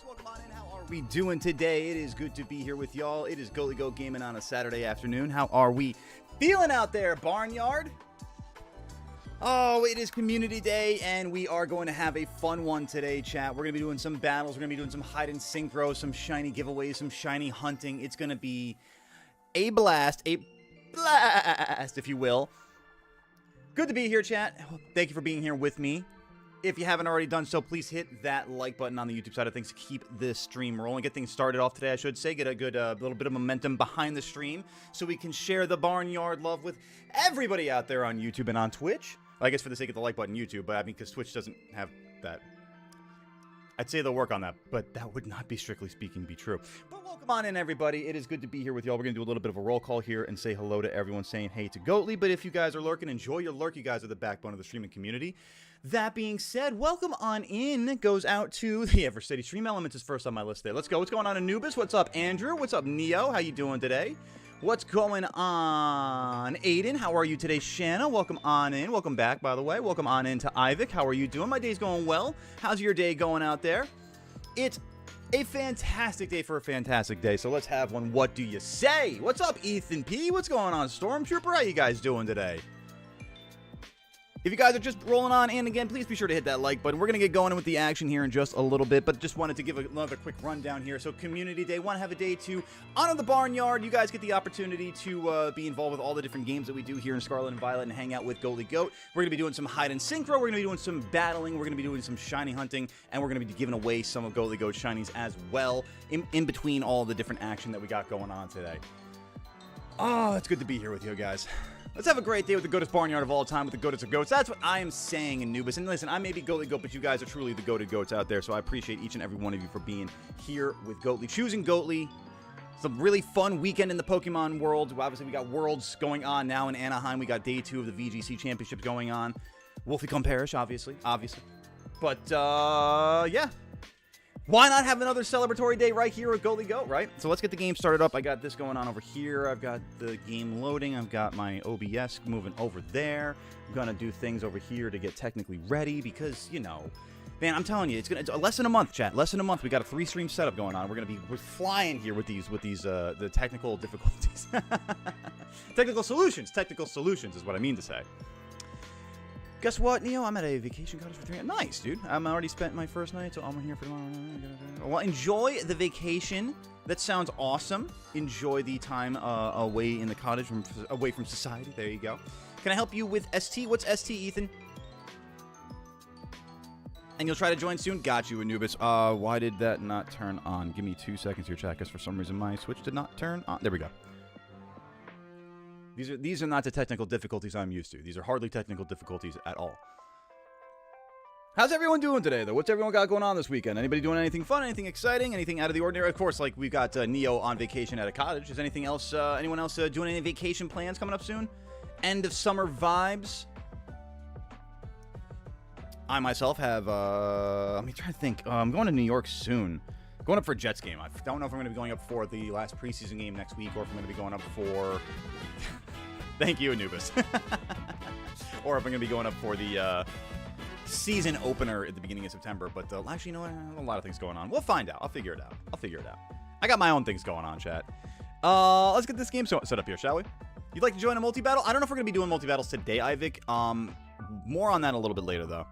Welcome on in. How are we doing today? It is good to be here with y'all. It is Goalie Go Gaming on a Saturday afternoon. How are we feeling out there, Barnyard? Oh, it is Community Day, and we are going to have a fun one today, chat. We're going to be doing some battles. We're going to be doing some hide and synchro, some shiny giveaways, some shiny hunting. It's going to be a blast, if you will. Good to be here, chat. Thank you for being here with me. If you haven't already done so, please hit that like button on the YouTube side of things to keep this stream rolling. Get things started off today, I should say. Get a good little bit of momentum behind the stream so we can share the Barnyard love with everybody out there on YouTube and on Twitch. I guess for the sake of the like button, YouTube, but I mean, because Twitch doesn't have that. I'd say they'll work on that, but that would not be, strictly speaking, be true. But welcome on in, everybody. It is good to be here with y'all. We're going to do a little bit of a roll call here and say hello to everyone, saying hey to Goatly. But if you guys are lurking, enjoy your lurk. You guys are the backbone of the streaming community. That being said, welcome on in goes out to the Ever Steady Stream Elements is first on my list there. Let's go. What's going on, Anubis? What's up, Andrew? What's up, Neo? How you doing today? What's going on, Aiden? How are you today, Shanna? Welcome on in. Welcome back, by the way. Welcome on in to Ivik. How are you doing? My day's going well. How's your day going out there? It's a fantastic day for a fantastic day, so let's have one. What do you say? What's up, Ethan P? What's going on, Stormtrooper? How you guys doing today? If you guys are just rolling on in again, please be sure to hit that like button. We're going to get going with the action here in just a little bit, but just wanted to give another quick rundown here. So Community Day, want to have a day to honor the Barnyard. You guys get the opportunity to be involved with all the different games that we do here in Scarlet and Violet and hang out with Goalie Goat. We're going to be doing some hide and synchro. We're going to be doing some battling. We're going to be doing some shiny hunting, and we're going to be giving away some of Goalie Goat's shinies as well in between all the different action that we got going on today. Oh, it's good to be here with you guys. Let's have a great day with the goatest Barnyard of all time with the goatest of goats. That's what I am saying, Anubis. And listen, I may be Goalie Goat, but you guys are truly the goated goats out there. So I appreciate each and every one of you for being here with Goatly. Choosing Goatly. It's a really fun weekend in the Pokemon world. Obviously, we got Worlds going on now in Anaheim. We got day 2 of the VGC Championships going on. Wolfie Come Perish, obviously. But, yeah. Why not have another celebratory day right here with Goalie Goat, right? So let's get the game started up. I got this going on over here. I've got the game loading. I've got my OBS moving over there. I'm going to do things over here to get technically ready because, you know, man, I'm telling you, it's less than a month, chat. Less than a month. We got a 3-stream setup going on. We're flying here with the technical difficulties. Technical solutions is what I mean to say. Guess what, Neo? I'm at a vacation cottage for 3 nights. Nice, dude. I'm already spent my first night, so I'm here for tomorrow. Well, enjoy the vacation. That sounds awesome. Enjoy the time away in the cottage, away from society. There you go. Can I help you with ST? What's ST, Ethan? And you'll try to join soon? Got you, Anubis. Why did that not turn on? Give me 2 seconds here, chat, because for some reason my Switch did not turn on. There we go. These are not the technical difficulties I'm used to. These are hardly technical difficulties at all. How's everyone doing today, though? What's everyone got going on this weekend? Anybody doing anything fun, anything exciting, anything out of the ordinary? Of course, like we've got Neo on vacation at a cottage. Is anything else? Anyone else doing any vacation plans coming up soon? End of summer vibes. I myself have. Let me try to think. I'm going to New York soon. Going up for a Jets game. I don't know if I'm going to be going up for the last preseason game next week or if I'm going to be going up for... Thank you, Anubis. Or if I'm going to be going up for the season opener at the beginning of September. But actually, you know what? A lot of things going on. We'll find out. I'll figure it out. I got my own things going on, chat. Let's get this game set up here, shall we? You'd like to join a multi-battle? I don't know if we're going to be doing multi-battles today, Ivik. More on that a little bit later, though.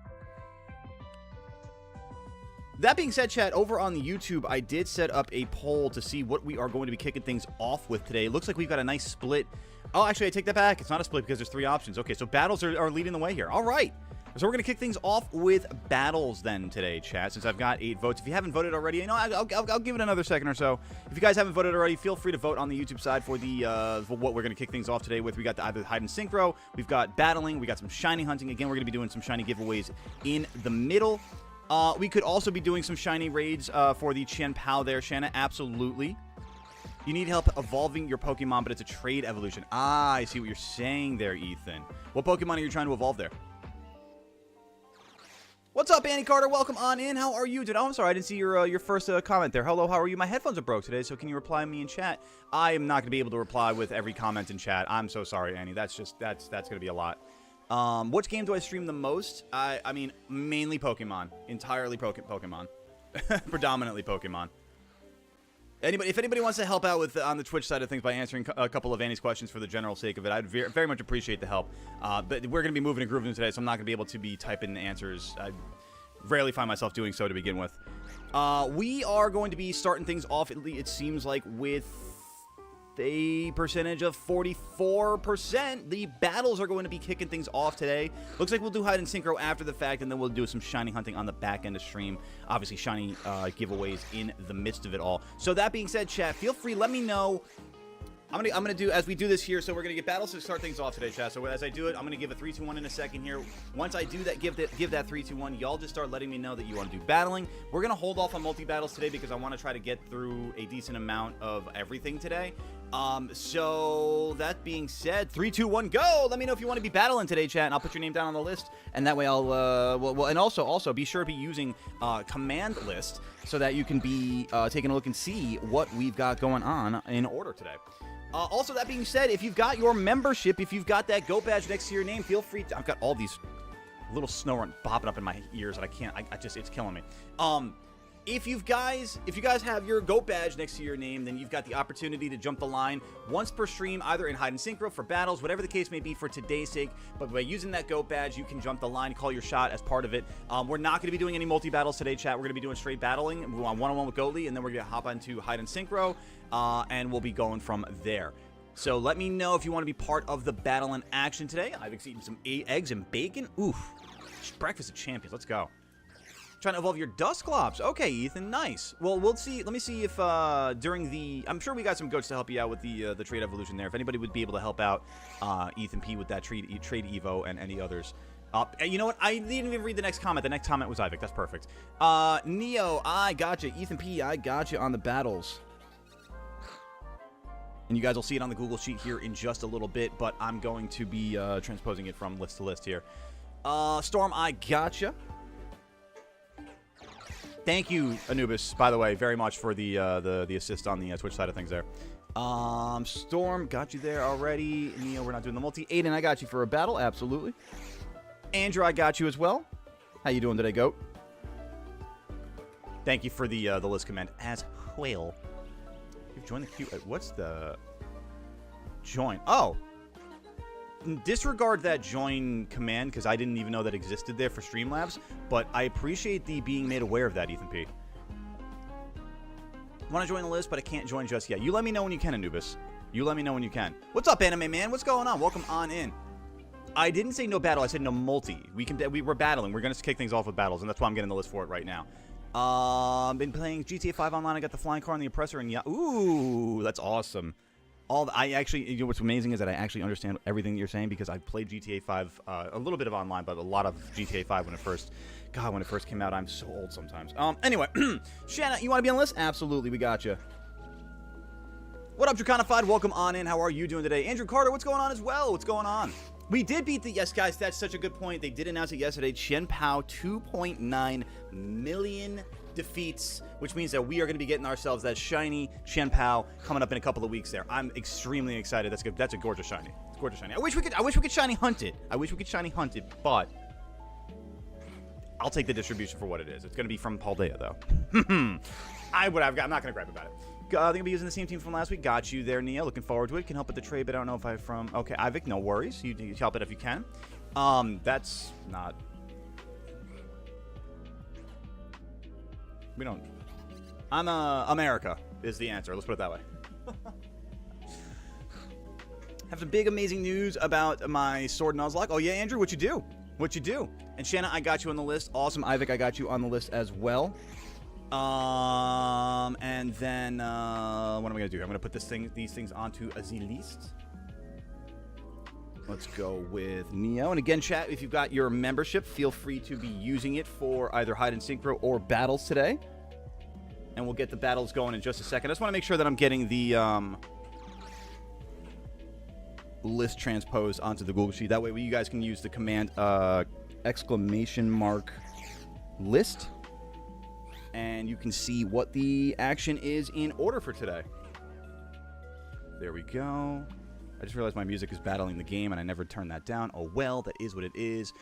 That being said, chat, over on the YouTube, I did set up a poll to see what we are going to be kicking things off with today. It looks like we've got a nice split. Oh, actually, I take that back. It's not a split because there's 3 options. Okay, so battles are leading the way here. All right. So we're going to kick things off with battles then today, chat, since I've got 8 votes. If you haven't voted already, you know, I'll give it another second or so. If you guys haven't voted already, feel free to vote on the YouTube side for for what we're going to kick things off today with. We got either hide and synchro, we've got battling, we got some shiny hunting. Again, we're going to be doing some shiny giveaways in the middle. We could also be doing some shiny raids for the Chen Pao there, Shanna. Absolutely. You need help evolving your Pokemon, but it's a trade evolution. Ah, I see what you're saying there, Ethan. What Pokemon are you trying to evolve there? What's up, Annie Carter? Welcome on in. How are you today? Oh, I'm sorry. I didn't see your first comment there. Hello, how are you? My headphones are broke today, so can you reply me in chat? I am not going to be able to reply with every comment in chat. I'm so sorry, Annie. That's going to be a lot. Which game do I stream the most? I mean, mainly Pokemon. Entirely Pokemon. Predominantly Pokemon. If anybody wants to help out with on the Twitch side of things by answering a couple of Annie's questions for the general sake of it, I'd very much appreciate the help. But we're going to be moving and grooving today, so I'm not going to be able to be typing answers. I rarely find myself doing so to begin with. We are going to be starting things off, it seems like, with a percentage of 44%. The battles are going to be kicking things off today. Looks like we'll do Hide Synchro after the fact, and then we'll do some shiny hunting on the back end of stream. Obviously, shiny giveaways in the midst of it all. So that being said, chat, feel free. Let me know. I'm gonna do as we do this here. So we're gonna get battles to start things off today, chat. So as I do it, I'm gonna give a 3, 2, 1 in a second here. Once I do that, give that 3, 2, 1. Y'all just start letting me know that you want to do battling. We're gonna hold off on multi battles today because I want to try to get through a decent amount of everything today. So that being said, 3, 2, 1, go. Let me know if you want to be battling today, chat, and I'll put your name down on the list, and that way I'll and also be sure to be using command list so that you can be taking a look and see what we've got going on in order today. Also, that being said, if you've got your membership, if you've got that GOAT badge next to your name, feel free to... I've got all these little snow bopping up in my ears, and I can't... it's killing me. If you guys have your GOAT badge next to your name, then you've got the opportunity to jump the line once per stream, either in Hide Synchro for battles, whatever the case may be for today's sake. But by using that GOAT badge, you can jump the line, call your shot as part of it. We're not going to be doing any multi-battles today, chat. We're going to be doing straight battling. We're on one-on-one with Goatly, and then we're going to hop onto Hide Synchro, and we'll be going from there. So let me know if you want to be part of the battle in action today. I've eaten some eggs and bacon. Oof. Breakfast of champions. Let's go. Trying to evolve your Dusclops. Okay, Ethan, nice. Well, we'll see. Let me see if during the... I'm sure we got some goats to help you out with the trade evolution there. If anybody would be able to help out Ethan P with that trade Evo and any others. You know what? I didn't even read the next comment. The next comment was Ivik. That's perfect. Neo, I gotcha. Ethan P, I gotcha on the battles. And you guys will see it on the Google Sheet here in just a little bit, but I'm going to be transposing it from list to list here. Storm, I gotcha. Thank you, Anubis, by the way, very much for the assist on the Twitch side of things there. Storm, got you there already. Neo, we're not doing the multi. Aiden, I got you for a battle, absolutely. Andrew, I got you as well. How you doing today, Goat? Thank you for the list command as well. You've joined the queue. What's the join? Oh. Disregard that join command because I didn't even know that existed there for Streamlabs, but I appreciate the being made aware of that, Ethan P. Want to join the list, but I can't join just yet. You let me know when you can, Anubis. You let me know when you can. What's up, Anime Man? What's going on? Welcome on in. I didn't say no battle. I said no multi. We're battling. We're going to kick things off with battles, and that's why I'm getting the list for it right now. Been playing GTA 5 online. I got the flying car and the oppressor, and yeah, ooh, that's awesome. I actually, you know what's amazing is that I actually understand everything that you're saying because I've played GTA 5, a little bit of online, but a lot of GTA 5 when it first came out. I'm so old sometimes. Anyway, Shanna, you want to be on the list? Absolutely, we got you. What up, Draconified? Welcome on in. How are you doing today? Andrew Carter, what's going on as well? What's going on? We did beat the, yes, guys, that's such a good point. They did announce it yesterday. Chen Pao, 2.9 million defeats, which means that we are going to be getting ourselves that shiny Chen Pao coming up in a couple of weeks there. I'm extremely excited. That's good. That's a gorgeous shiny. It's gorgeous shiny. I wish we could shiny hunt it. But I'll take the distribution for what it is. It's going to be from Paldea, though. I'm not going to gripe about it. They're going to be using the same team from last week. Got you there, Neo. Looking forward to it. Can help with the trade, but I don't know if I'm from... Okay, Ivik, no worries. You help it if you can. That's not... We don't... I'm America is the answer. Let's put it that way. Have some big, amazing news about my Sword Nuzlocke. Oh, yeah, Andrew, what you do? What you do? And Shanna, I got you on the list. Awesome. Ivik, I got you on the list as well. And then, what am I going to do? I'm going to put these things onto a Z list. Let's go with Neo. And again, chat, if you've got your membership, feel free to be using it for either Hide Synchro or battles today. And we'll get the battles going in just a second. I just want to make sure that I'm getting the list transposed onto the Google Sheet. That way you guys can use the command !! list. And you can see what the action is in order for today. There we go. I just realized my music is battling the game, and I never turned that down. Oh, well, that is what it is.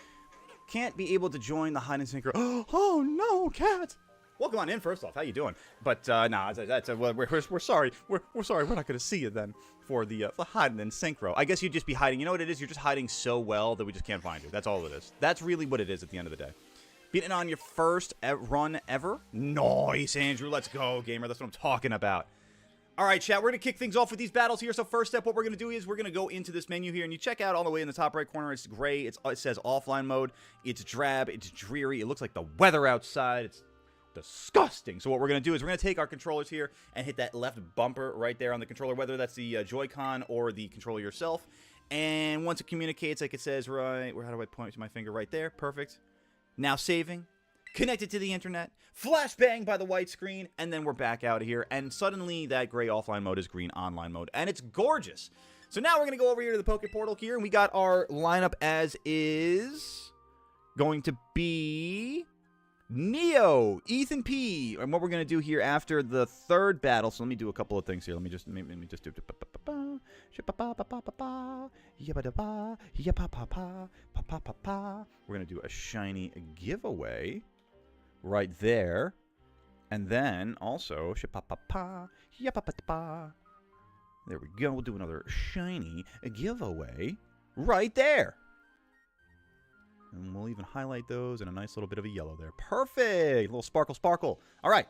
Can't be able to join the Hide Synchro. Oh, no, cat. Welcome on in, first off. How you doing? But, nah, well, we're sorry. We're sorry. We're not going to see you then for the hiding and synchro. I guess you'd just be hiding. You know what it is? You're just hiding so well that we just can't find you. That's all it is. That's really what it is at the end of the day. Beating on your first run ever? Nice, Andrew. Let's go, gamer. That's what I'm talking about. All right, chat. We're going to kick things off with these battles here. So first step, what we're going to do is we're going to go into this menu here. And you check out all the way in the top right corner. It's gray. It says offline mode. It's drab. It's dreary. It looks like the weather outside. It's disgusting. So what we're going to do is we're going to take our controllers here and hit that left bumper right there on the controller, whether that's the Joy-Con or the controller yourself. And once it how it says, right, how do I point to my finger? Right there. Perfect. Now saving, connected to the internet, flashbang by the white screen, and then we're back out of here. And suddenly that gray offline mode is green online mode, and it's gorgeous. So now we're going to go over here to the Poké Portal here, and we got our lineup as is going to be Neo, Ethan P, and what we're going to do here after the third battle. So let me do a couple of things here. Let me just do we're going to do a shiny giveaway right there, and then also there we go. We'll do another shiny giveaway right there. And we'll even highlight those in a nice little bit of a yellow there. Perfect! A little sparkle, sparkle. All right.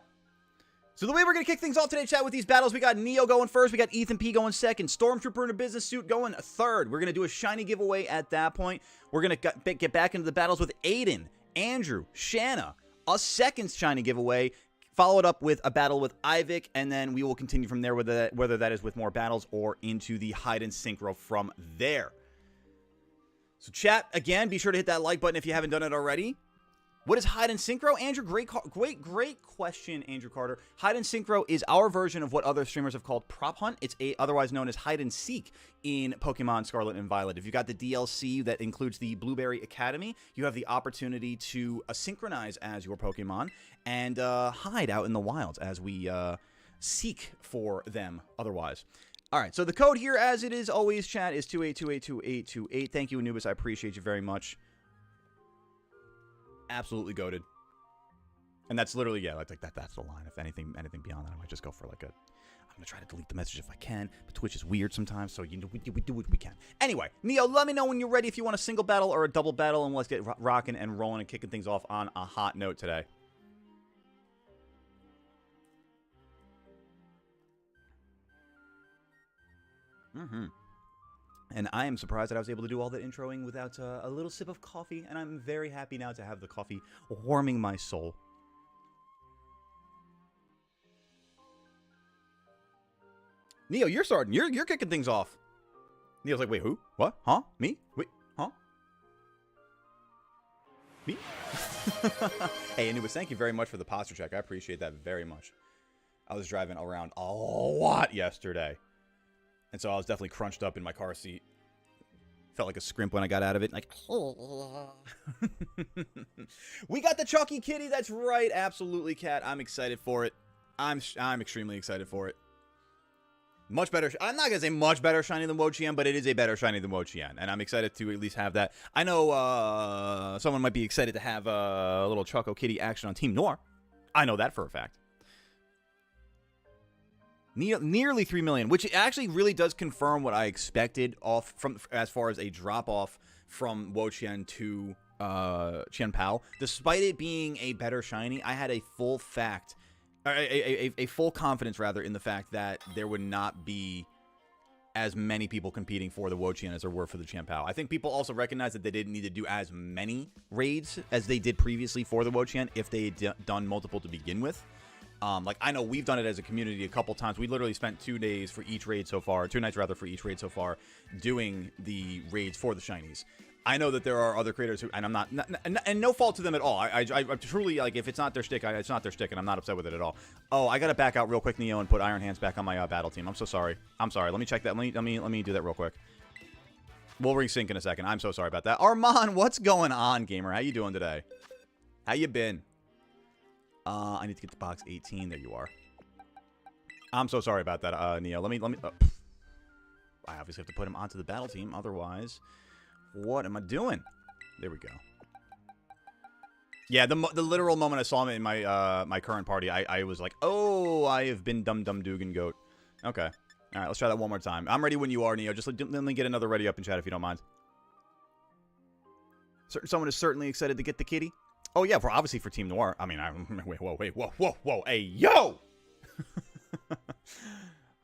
So the way we're going to kick things off today, chat, with these battles, we got Neo going first. We got Ethan P going second. Stormtrooper in a business suit going third. We're going to do a shiny giveaway at that point. We're going to get back into the battles with Aiden, Andrew, Shanna. A second shiny giveaway, followed up with a battle with Ivik, and then we will continue from there, whether that is with more battles or into the hide and synchro from there. So chat, again, be sure to hit that like button if you haven't done it already. What is Hide and Synchro? Andrew, great question, Andrew Carter. Hide and Synchro is our version of what other streamers have called Prop Hunt. It's otherwise known as Hide and Seek in Pokemon Scarlet and Violet. If you got the DLC that includes the Blueberry Academy, you have the opportunity to synchronize as your Pokemon and hide out in the wilds as we seek for them otherwise. All right, so the code here, as it is always, chat, is 28282828. Thank you, Anubis. I appreciate you very much. Absolutely goated. And that's literally, yeah, like that's the line. If anything beyond that, I might just go for like I'm going to try to delete the message if I can, but Twitch is weird sometimes, so we do what we can. Anyway, Neo, let me know when you're ready if you want a single battle or a double battle, and let's get rocking and rolling and kicking things off on a hot note today. And I am surprised that I was able to do all that introing without a little sip of coffee, and I'm very happy now to have the coffee warming my soul. Neo, you're starting. You're kicking things off. Neo's like, wait, who? What? Huh? Me? Wait, huh? Me? Hey, Anubis, thank you very much for the posture check. I appreciate that very much. I was driving around a lot yesterday. And so I was definitely crunched up in my car seat. Felt like a scrimp when I got out of it. Like, we got the Chalky Kitty. That's right. Absolutely, Cat. I'm excited for it. I'm extremely excited for it. Much better. I'm not going to say much better shiny than Wo-Chien, but it is a better shiny than Wo-Chien. And I'm excited to at least have that. I know someone might be excited to have a little Choco Kitty action on Team Noir. I know that for a fact. Nearly 3 million, which actually really does confirm what I expected off from as far as a drop off from Wo-Chien to Chien-Pao. Despite it being a better shiny, I had a full full confidence rather in the fact that there would not be as many people competing for the Wo-Chien as there were for the Chien-Pao. I think people also recognize that they didn't need to do as many raids as they did previously for the Wo-Chien if they had done multiple to begin with. Like, I know we've done it as a community a couple times. We literally spent 2 days for each raid so far, 2 nights rather for each raid so far, doing the raids for the shinies. I know that there are other creators who, and I'm not, and no fault to them at all. I truly, like, if it's not their stick, it's not their stick, and I'm not upset with it at all. Oh, I gotta back out real quick, Neo, and put Iron Hands back on my battle team. I'm so sorry. I'm sorry. Let me check that. Let me do that real quick. We'll resync in a second. I'm so sorry about that. Armand, what's going on, gamer? How you doing today? How you been? I need to get to box 18. There you are. I'm so sorry about that, Neo. Let me. I obviously have to put him onto the battle team. Otherwise, what am I doing? There we go. Yeah, the literal moment I saw him in my my current party, I was like, oh, I have been Dum Dum Dugan Goat. Okay. All right, let's try that one more time. I'm ready when you are, Neo. Just let me get another ready up in chat if you don't mind. Someone is certainly excited to get the kitty. Oh, yeah, obviously for Team Noir. I mean, wait, whoa. Hey, yo!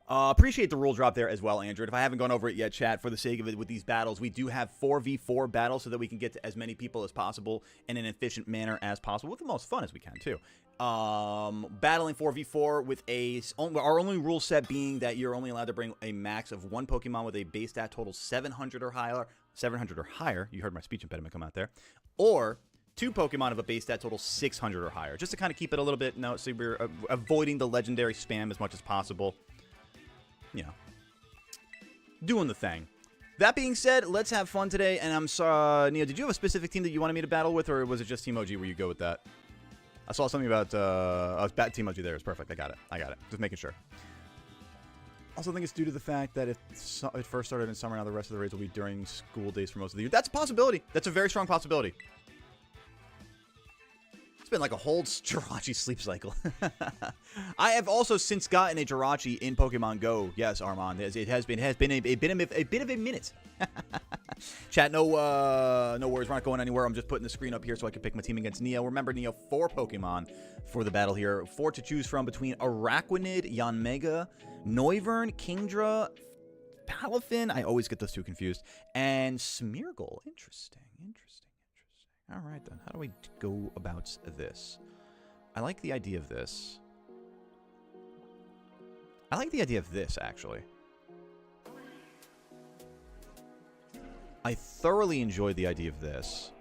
Appreciate the rule drop there as well, Andrew. If I haven't gone over it yet, chat, for the sake of it, with these battles, we do have 4v4 battles so that we can get to as many people as possible in an efficient manner as possible, with the most fun as we can, too. Battling 4v4 with our only rule set being that you're only allowed to bring a max of one Pokemon with a base stat total 700 or higher. You heard my speech impediment come out there. Or 2 Pokemon of a base stat total 600 or higher. Just to kind of keep it a little bit, so we're avoiding the legendary spam as much as possible. You know, doing the thing. That being said, let's have fun today. And I'm sorry, Neo, did you have a specific team that you wanted me to battle with, or was it just Team OG where you go with that? I saw something about Team OG there. It's perfect. I got it. Just making sure. Also, think it's due to the fact that it first started in summer, now the rest of the raids will be during school days for most of the year. That's a possibility. That's a very strong possibility. It's been like a whole Jirachi sleep cycle. I have also since gotten a Jirachi in Pokemon Go. Yes, Armand. It has been a bit of a minute. Chat, no worries. We're not going anywhere. I'm just putting the screen up here so I can pick my team against Neo. Remember, Neo, 4 Pokemon for the battle here. 4 to choose from between Araquanid, Yanmega, Noivern, Kingdra, Palafin. I always get those 2 confused. And Smeargle. Interesting. All right, then. How do we go about this? I like the idea of this. I like the idea of this, actually. I thoroughly enjoyed the idea of this.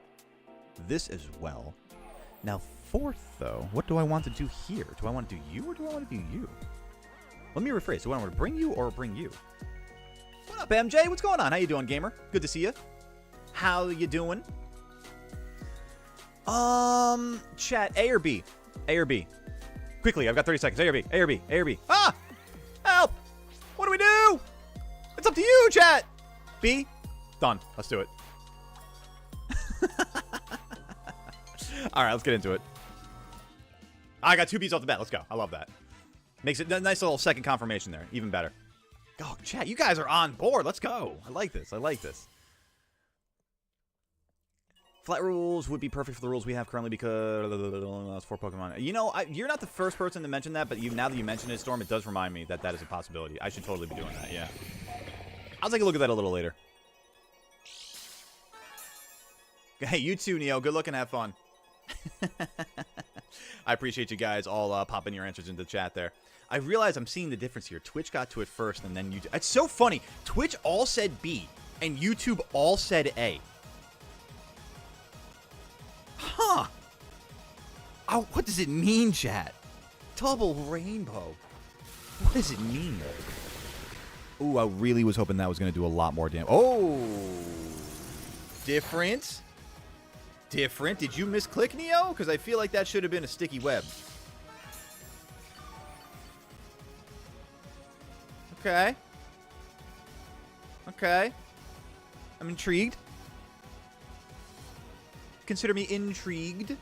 This as well. Now, 4th, though, what do I want to do here? Do I want to do you, or do I want to do you? Let me rephrase. Do I want to bring you, or bring you? What up, MJ? What's going on? How you doing, gamer? Good to see you. How you doing? Chat, A or B? A or B? Quickly, I've got 30 seconds. A or B? A or B? A or B? Ah! Help! What do we do? It's up to you, chat! B? Done. Let's do it. Alright, let's get into it. I got 2 Bs off the bat. Let's go. I love that. Makes it a nice little second confirmation there. Even better. Oh, chat, you guys are on board. Let's go. I like this. Flat rules would be perfect for the rules we have currently because it's 4 Pokemon. You know, you're not the first person to mention that, but now that you mention it, Storm, it does remind me that is a possibility. I should totally be doing that, yeah. I'll take a look at that a little later. Hey, you too, Neo. Good luck and have fun. I appreciate you guys all popping your answers into the chat there. I realize I'm seeing the difference here. Twitch got to it first, and then YouTube. It's so funny. Twitch all said B, and YouTube all said A. Huh. Oh, what does it mean, chat? Double rainbow. What does it mean? Ooh, I really was hoping that was going to do a lot more damage. Oh. Different. Did you misclick, Neo? Because I feel like that should have been a sticky web. Okay. I'm intrigued. Consider me intrigued.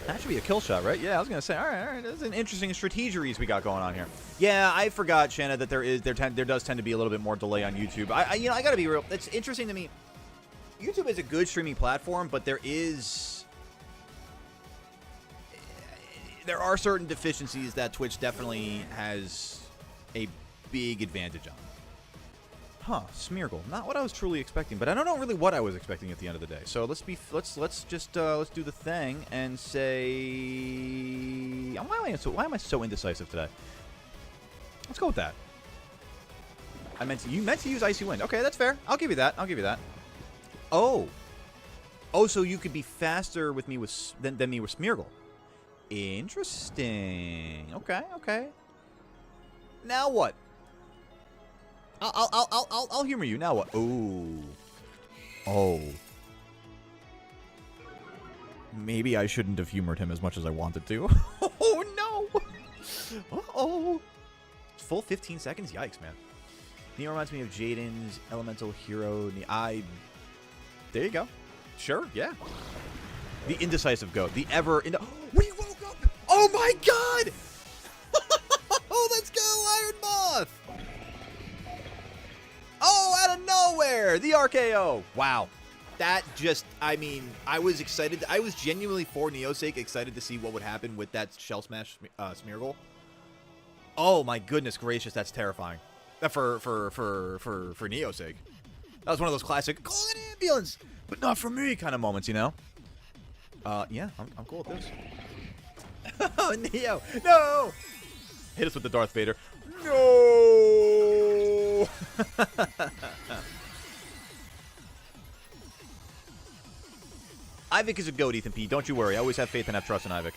That should be a kill shot, right? Yeah, I was gonna say. All right. That's an interesting strategeries we got going on here. Yeah, I forgot, Shanna, that there does tend to be a little bit more delay on YouTube. I gotta be real. It's interesting to me. YouTube is a good streaming platform, but there are certain deficiencies that Twitch definitely has a big advantage on. Huh, Smeargle. Not what I was truly expecting, but I don't know really what I was expecting at the end of the day. So let's do the thing and say, why am I so indecisive today? Let's go with that. You meant to use Icy Wind. Okay, that's fair. I'll give you that. Oh, so you could be faster with me than me with Smeargle. Interesting. Okay. Now what? I'll humor you. Now what? Oh. Maybe I shouldn't have humored him as much as I wanted to. Oh no. Uh-oh. Full 15 seconds. Yikes, man. Neo reminds me of Jaden's elemental hero. There you go. Sure, yeah. The indecisive goat. The ever... We woke up! Oh, my God! Oh, let's go, Iron Moth! Oh, out of nowhere! The RKO! Wow. That just... I mean, I was excited. I was genuinely, for Neo's sake, excited to see what would happen with that Shell Smash Smeargle. Oh, my goodness gracious, that's terrifying. For Neo's sake. That was one of those classic, call an ambulance! But not for me kind of moments, you know? Yeah, I'm cool with this. Oh, Neo! No! Hit us with the Darth Vader. No! Ivik is a goat, Ethan P. Don't you worry. I always have faith and have trust in Ivik.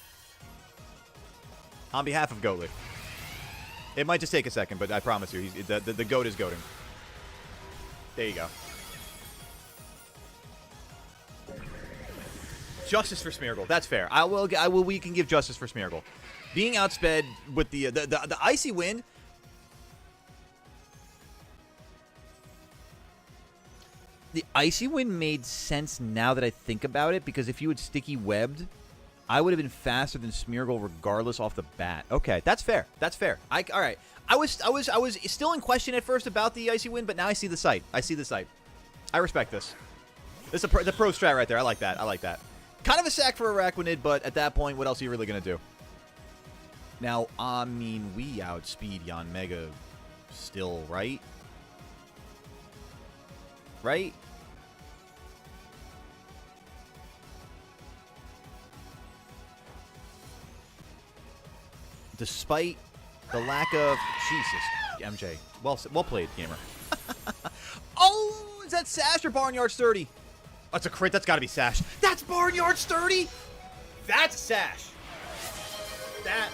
On behalf of Goatly. It might just take a second, but I promise you, the goat is goating. There you go. Justice for Smeargle. That's fair. We can give justice for Smeargle. Being outsped with the icy wind. The icy wind made sense now that I think about it, because if you had sticky webbed, I would have been faster than Smeargle regardless off the bat. Okay, that's fair. That's fair. All right. I was still in question at first about the icy wind, but now I see the sight. I see the sight. I respect this. This is the pro strat right there. I like that. I like that. Kind of a sack for Araquanid, but at that point, what else are you really going to do? Now, I mean, we outspeed Yanmega still, right? Right? Despite the lack of... Jesus, MJ. Well played, gamer. Oh, is that Sash or Barnyard Sturdy? That's a crit. That's got to be Sash. That's Barnyard Sturdy? That's Sash. That...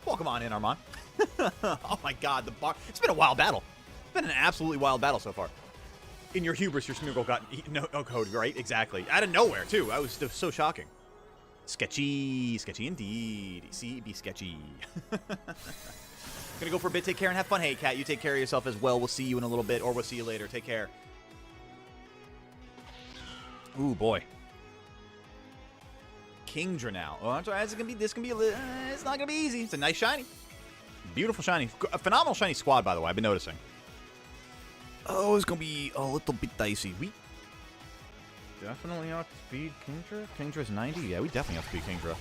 Welcome on in, Armand. Oh, my God. It's been a wild battle. It's been an absolutely wild battle so far. In your hubris, your Smeargle got no code, right? Exactly. Out of nowhere, too. I was so shocking. Sketchy. Sketchy indeed. See, be sketchy. Gonna go for a bit. Take care and have fun. Hey, Cat, you take care of yourself as well. We'll see you in a little bit, or we'll see you later. Take care. Ooh, boy. Kingdra now. Oh, I'm sorry. This can be a little... it's not gonna be easy. It's a nice shiny. Beautiful shiny. A phenomenal shiny squad, by the way. I've been noticing. Oh, it's gonna be a little bit dicey. We definitely outspeed Kingdra. Kingdra's 90? Yeah, we definitely outspeed Kingdra.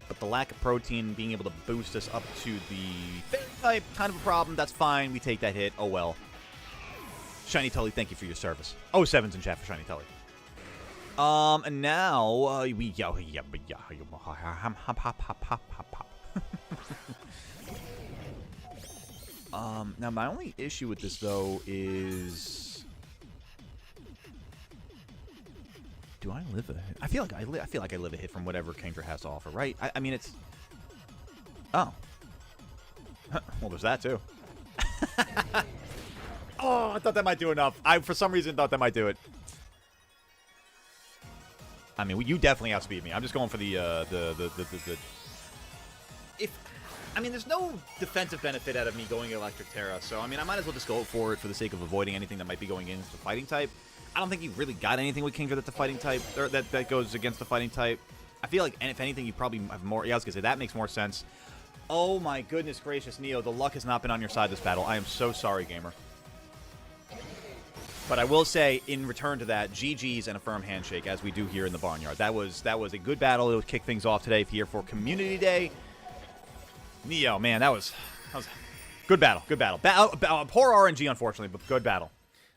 But the lack of protein being able to boost us up to the fairy type, kind of a problem. That's fine. We take that hit. Oh, well. Shiny Tully, thank you for your service. Oh, 7's in chat for Shiny Tully. And now, now my only issue with this, though, is... Do I live a hit? I feel like I live a hit from whatever Kingdra has to offer, right? I mean, it's... Oh. Well, there's that, too. Oh, I thought that might do enough. I, for some reason, thought that might do it. I mean, you definitely outspeed me. I'm just going for the I mean, there's no defensive benefit out of me going Electric Terra, so, I mean, I might as well just go for it for the sake of avoiding anything that might be going against the fighting type. I don't think you've really got anything with Kingdra that's a fighting type, or that goes against the fighting type. I feel like, and if anything, you probably have more... Yeah, I was going to say, that makes more sense. Oh, my goodness gracious, Neo. The luck has not been on your side this battle. I am so sorry, gamer. But I will say, in return to that, GG's and a firm handshake, as we do here in the Barnyard. That was a good battle. It would kick things off today here for Community Day. Neo, man, that was good battle. Good battle. Poor RNG, unfortunately, but good battle.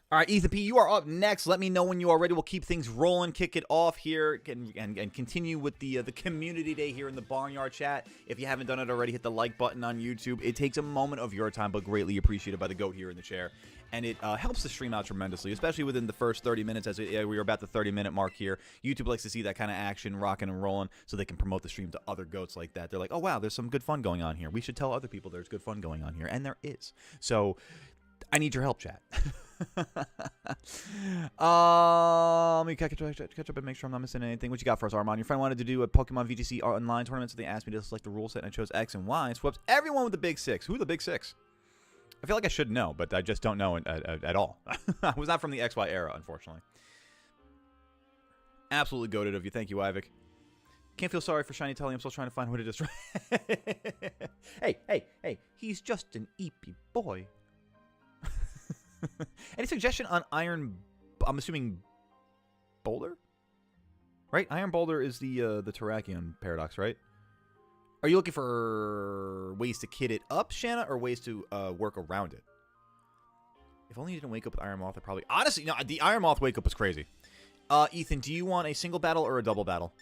All right, Ethan P., you are up next. Let me know when you are ready. We'll keep things rolling, kick it off here, and continue with the Community Day here in the Barnyard chat. If you haven't done it already, hit the like button on YouTube. It takes a moment of your time, but greatly appreciated by the goat here in the chair. And it helps the stream out tremendously, especially within the first 30 minutes, as we are about the 30-minute mark here. YouTube likes to see that kind of action, rocking and rolling, so they can promote the stream to other goats like that. They're like, oh, wow, there's some good fun going on here. We should tell other people there's good fun going on here, and there is. So I need your help, chat. Let me catch up and make sure I'm not missing anything. What you got for us, Armand? Your friend wanted to do a Pokemon VGC online tournament, so they asked me to select the rule set, and I chose X and Y. And swept everyone with the big six. Who are the big six? I feel like I should know, but I just don't know at all. I was not from the XY era, unfortunately. Absolutely goated of you. Thank you, Ivik. Can't feel sorry for Shiny Tully. I'm still trying to find who to destroy. Hey. He's just an eepy boy. Any suggestion on Iron... I'm assuming... Boulder? Right? Iron Boulder is the Terrakion paradox, right? Are you looking for ways to kit it up, Shanna, or ways to work around it? If only you didn't wake up with Iron Moth, I probably... Honestly, no, the Iron Moth wake up was crazy. Ethan, do you want a single battle or a double battle?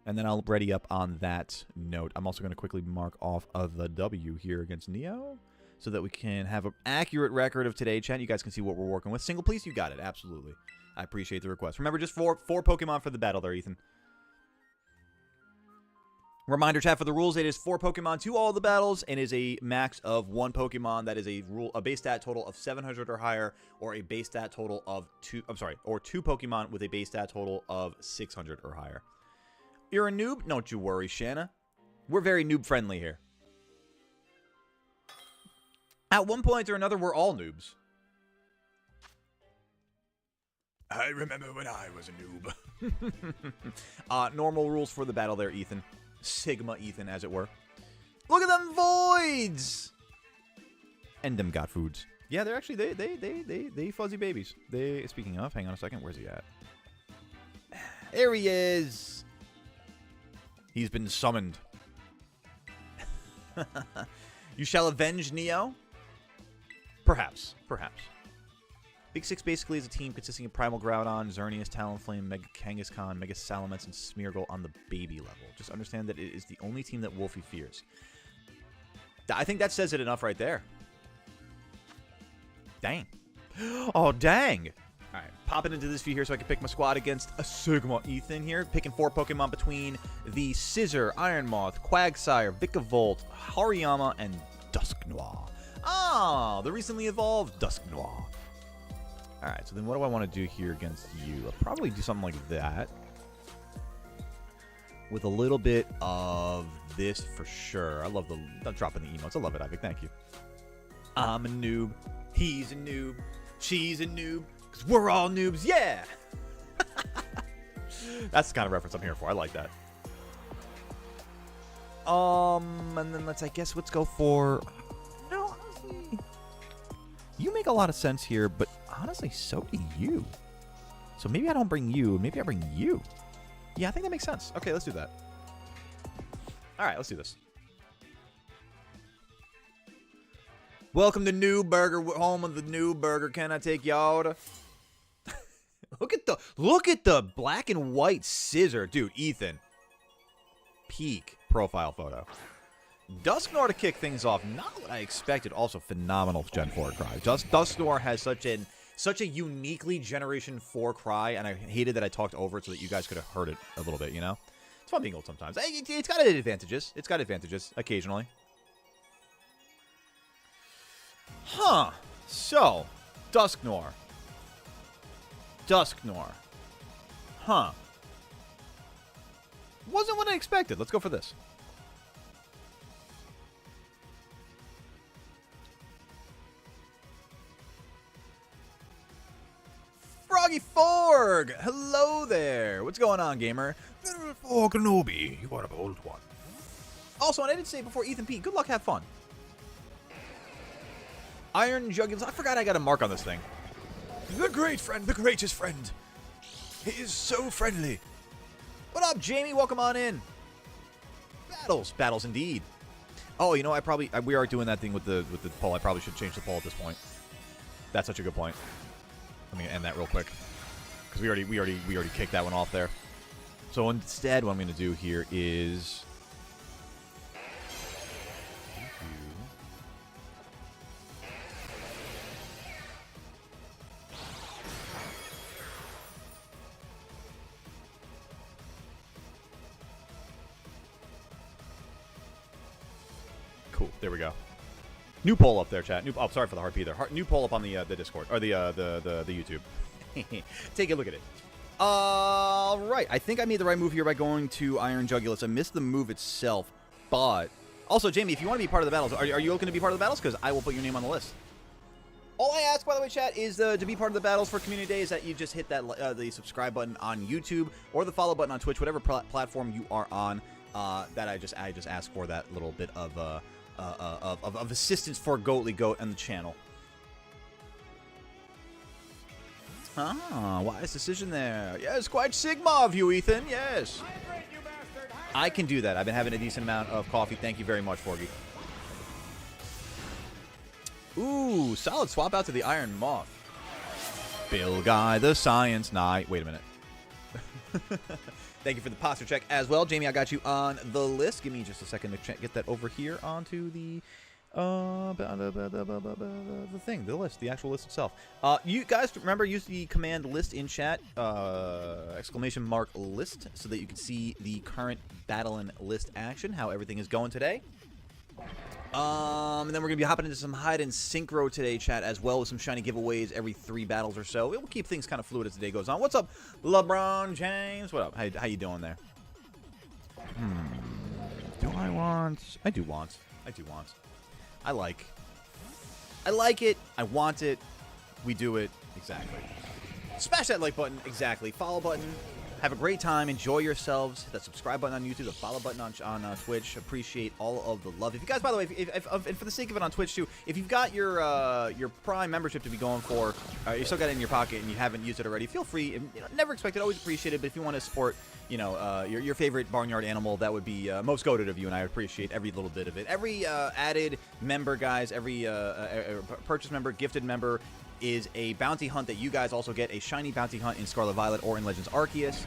And then I'll ready up on that note. I'm also going to quickly mark off the W here against Neo so that we can have an accurate record of today, chat. You guys can see what we're working with. Single, please? You got it. Absolutely. I appreciate the request. Remember, just four Pokemon for the battle there, Ethan. Reminder, chat, for the rules, it is 4 Pokemon to all the battles and is a max of 1 Pokemon. That is a base stat total of 700 or higher, or a base stat total of 2 Pokemon with a base stat total of 600 or higher. You're a noob? Don't you worry, Shanna. We're very noob-friendly here. At one point or another, we're all noobs. I remember when I was a noob. Normal rules for the battle there, Ethan. Sigma Ethan, as it were. Look at them voids! And them got foods. Yeah, they're actually, they fuzzy babies. Speaking of, hang on a second, where's he at? There he is! He's been summoned. You shall avenge Neo? Perhaps. Big Six basically is a team consisting of Primal Groudon, Xerneas, Talonflame, Mega Kangaskhan, Mega Salamence, and Smeargle on the baby level. Just understand that it is the only team that Wolfie fears. I think that says it enough right there. Dang. Oh, dang. All right, popping into this view here so I can pick my squad against a Sigma Ethan here. Picking 4 Pokemon between the Scizor, Iron Moth, Quagsire, Vikavolt, Hariyama, and Dusknoir. Ah, the recently evolved Dusknoir. All right, so then what do I want to do here against you? I'll probably do something like that. With a little bit of this for sure. I love the dropping the emotes. I love it, Ivik. Thank you. I'm a noob. He's a noob. She's a noob. Because we're all noobs. Yeah! That's the kind of reference I'm here for. I like that. And then let's go for... No, honestly... You make a lot of sense here, but honestly, so do you. So maybe I don't bring you. Maybe I bring you. Yeah, I think that makes sense. Okay, let's do that. All right, let's do this. Welcome to New Burger, home of the New Burger. Can I take y'all to... Look at the black and white Scizor. Dude, Ethan. Peak profile photo. Dusknoir to kick things off. Not what I expected. Also, phenomenal Gen 4 cry. Dusknoir has such a uniquely Generation 4 cry, and I hated that I talked over it so that you guys could have heard it a little bit, you know? It's fun being old sometimes. It's got advantages. It's got advantages occasionally. Huh. So, Dusknoir. Huh. Wasn't what I expected. Let's go for this. Froggy Forg! Hello there! What's going on, gamer? Oh, Kenobi, you are a bold one. Also, and I did say before, Ethan P, good luck, have fun. Iron Jugular. I forgot I got a mark on this thing. The great friend, the greatest friend. He is so friendly. What up, Jamie? Welcome on in. Battles indeed. Oh, you know, we are doing that thing with the poll. I probably should change the poll at this point. That's such a good point. Let me end that real quick because we already kicked that one off there. So instead, what I'm going to do here is. Cool. There we go. New poll up there, chat. Oh, sorry for the hard P there. New poll up on the Discord or the YouTube. Take a look at it. All right. I think I made the right move here by going to Iron Jugulus. I missed the move itself, but also, Jamie, if you want to be part of the battles, are you looking to be part of the battles? Because I will put your name on the list. All I ask, by the way, chat, is to be part of the battles for Community Day is that you just hit that the subscribe button on YouTube or the follow button on Twitch, whatever platform you are on. That I just ask for that little bit of assistance for Goatly Goat and the channel. Ah, wise decision there. Yes, quite Sigma of you, Ethan. Yes. I can do that. I've been having a decent amount of coffee. Thank you very much, Forgy. Ooh, solid swap out to the Iron Moth. Bill Guy, the Science Knight. Wait a minute. Thank you for the posture check as well. Jamie, I got you on the list. Give me just a second to get that over here onto the thing, the list, the actual list itself. You guys remember, use the command list in chat, exclamation mark list, so that you can see the current battle and list action, how everything is going today. And then we're going to be hopping into some Hide and Synchro today, chat, as well, with some shiny giveaways every 3 battles or so. It will keep things kind of fluid as the day goes on. What's up, LeBron James? What up? How you doing there? Do I want? I do want. I like it. I want it. We do it. Exactly. Smash that like button. Exactly. Follow button. Have a great time. Enjoy yourselves. Hit that subscribe button on YouTube. The follow button on Twitch. Appreciate all of the love. If you guys, by the way, and for the sake of it on Twitch too, if you've got your Prime membership to be going for, you still got it in your pocket and you haven't used it already, feel free. Never expect it. Always appreciate it. But if you want to support, your favorite Barnyard animal, that would be most goated of you, and I would appreciate every little bit of it. Every added member, guys, every purchase member, gifted member, is a bounty hunt that you guys also get, a shiny bounty hunt in Scarlet Violet or in Legends Arceus.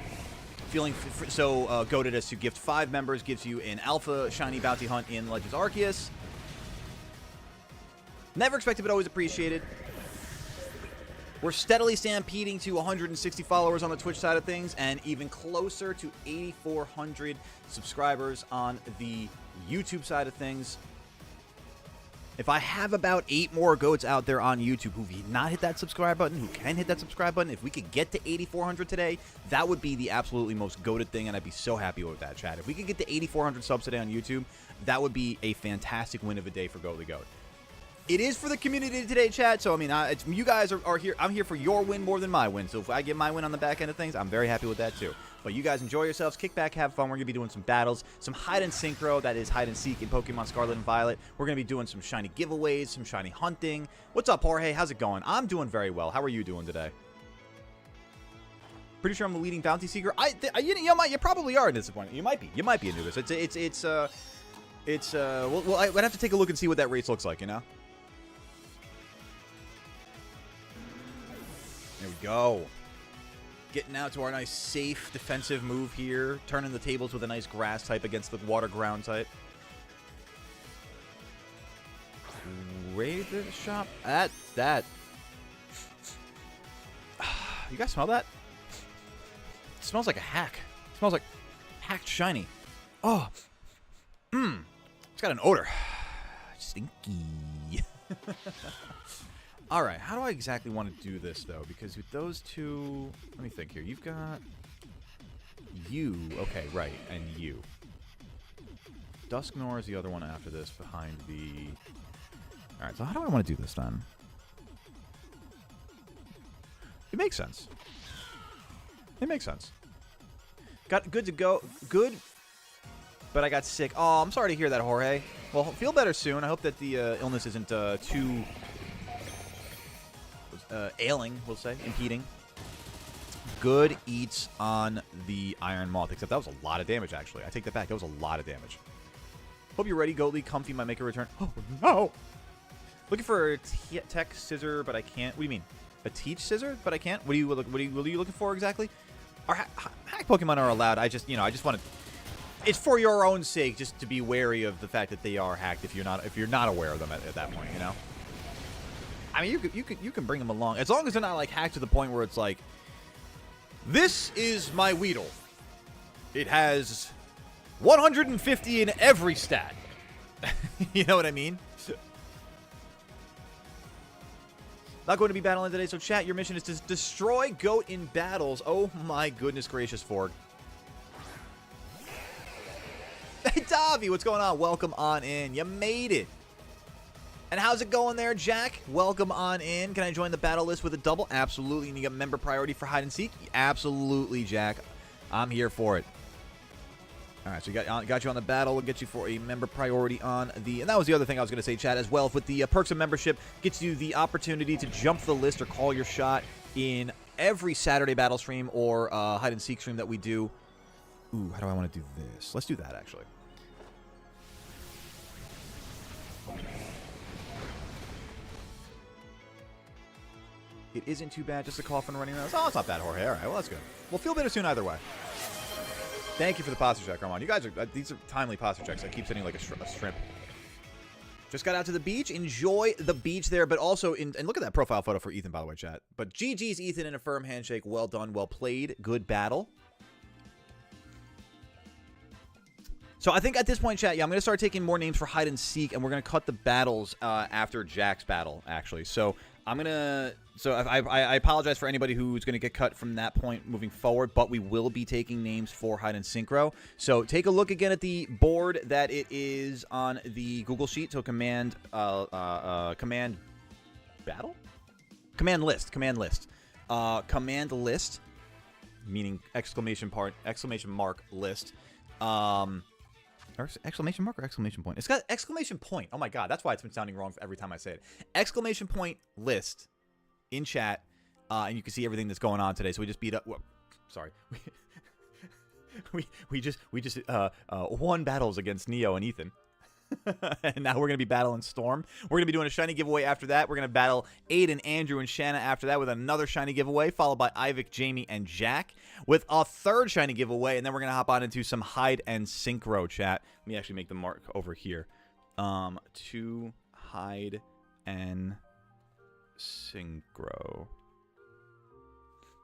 Feeling so goated as to gift 5 members gives you an alpha shiny bounty hunt in Legends Arceus. Never expected, but always appreciated. We're steadily stampeding to 160 followers on the Twitch side of things, and even closer to 8,400 subscribers on the YouTube side of things. If I have about 8 more goats out there on YouTube who've not hit that subscribe button, who can hit that subscribe button, if we could get to 8,400 today, that would be the absolutely most goated thing, and I'd be so happy with that, chat. If we could get to 8,400 subs today on YouTube, that would be a fantastic win of a day for Goatly Goat. It is for the community today, chat, so, I mean, you guys are here. I'm here for your win more than my win, so if I get my win on the back end of things, I'm very happy with that, too. But you guys enjoy yourselves, kick back, have fun. We're going to be doing some battles, some Hide and Synchro, that is Hide and Seek in Pokemon Scarlet and Violet. We're going to be doing some shiny giveaways, some shiny hunting. What's up, Jorge? How's it going? I'm doing very well. How are you doing today? Pretty sure I'm the leading bounty seeker. You probably are disappointed. You might be. You might be into this. Well, I'd have to take a look and see what that race looks like, you know? There we go. Getting out to our nice safe defensive move here. Turning the tables with a nice grass type against the water ground type. Raid the shop. That. You guys smell that? It smells like a hack. It smells like hacked shiny. Oh. It's got an odor. Stinky. Alright, how do I exactly want to do this, though? Because with those two... Let me think here. You've got... You. Okay, right. And you. Dusknor is the other one after this, behind the... Alright, so how do I want to do this, then? It makes sense. It makes sense. Got good to go. Good, but I got sick. Oh, I'm sorry to hear that, Jorge. Well, feel better soon. I hope that the illness isn't too... ailing, we'll say, impeding. Good eats on the Iron Moth, except that was a lot of damage, actually. I take that back. That was a lot of damage. Hope you're ready, Goatly. Comfy might make a return. Oh, no! Looking for a tech scissor, but I can't. What do you mean? A teach scissor, but I can't? What are you looking for exactly? Our hack Pokemon are allowed. I just want to... It's for your own sake, just to be wary of the fact that they are hacked if you're not aware of them at that point, you know? I mean, you can bring them along as long as they're not like hacked to the point where it's like, this is my Weedle. It has 150 in every stat. You know what I mean? Not going to be battling today, so chat. Your mission is to destroy Goat in battles. Oh my goodness gracious, Ford. Hey, Davi, what's going on? Welcome on in. You made it. And how's it going there, Jack? Welcome on in. Can I join the battle list with a double? Absolutely. And you get member priority for hide and seek? Absolutely, Jack. I'm here for it. All right, so got you on the battle. We'll get you for a member priority on the... And that was the other thing I was going to say, chat, as well. With the perks of membership, gets you the opportunity to jump the list or call your shot in every Saturday battle stream or hide and seek stream that we do. Ooh, how do I want to do this? Let's do that, actually. It isn't too bad, just a coffin running around. Oh, it's not bad, Jorge. All right, well, that's good. We'll feel better soon either way. Thank you for the posture check, Armand. You guys are, these are timely posture checks. I keep sending like a shrimp. Just got out to the beach. Enjoy the beach there, but also, and look at that profile photo for Ethan, by the way, chat. But GG's Ethan in a firm handshake. Well done, well played. Good battle. So I think at this point, chat, yeah, I'm going to start taking more names for hide and seek, and we're going to cut the battles after Jack's battle, actually. So I'm going to... So I apologize for anybody who's going to get cut from that point moving forward, but we will be taking names for Hide and Synchro. So take a look again at the board that it is on the Google Sheet. So command battle? Command list. Command list, meaning exclamation mark list. Or exclamation mark or exclamation point? It's got exclamation point. Oh my god, that's why it's been sounding wrong every time I say it. Exclamation point list in chat, and you can see everything that's going on today. So we just beat up. Whoa, sorry, we just won battles against Neo and Ethan, and now we're gonna be battling Storm. We're gonna be doing a shiny giveaway after that. We're gonna battle Aiden, Andrew, and Shanna after that with another shiny giveaway, followed by Ivik, Jamie, and Jack with a third shiny giveaway, and then we're gonna hop on into some hide and synchro chat. Let me actually make the mark over here. To hide and synchro,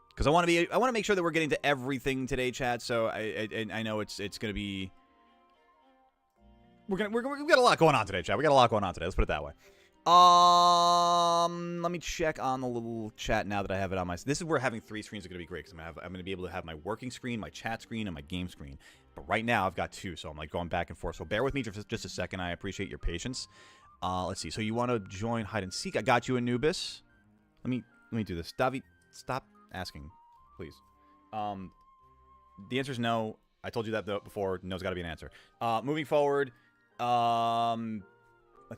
because I want to make sure that we're getting to everything today, chat. So I know it's gonna be we've got a lot going on today, chat. We got a lot going on today. Let's put it that way. Let me check on the little chat now that I have it on my. This is where having 3 screens is gonna be great, because I'm gonna be able to have my working screen, my chat screen, and my game screen. But right now I've got 2, so I'm like going back and forth. So bear with me just a second. I appreciate your patience. Let's see. So you want to join hide and seek? I got you, Anubis. Let me do this. Davi, stop asking, please. The answer is no. I told you that before. No's got to be an answer. Moving forward. Let's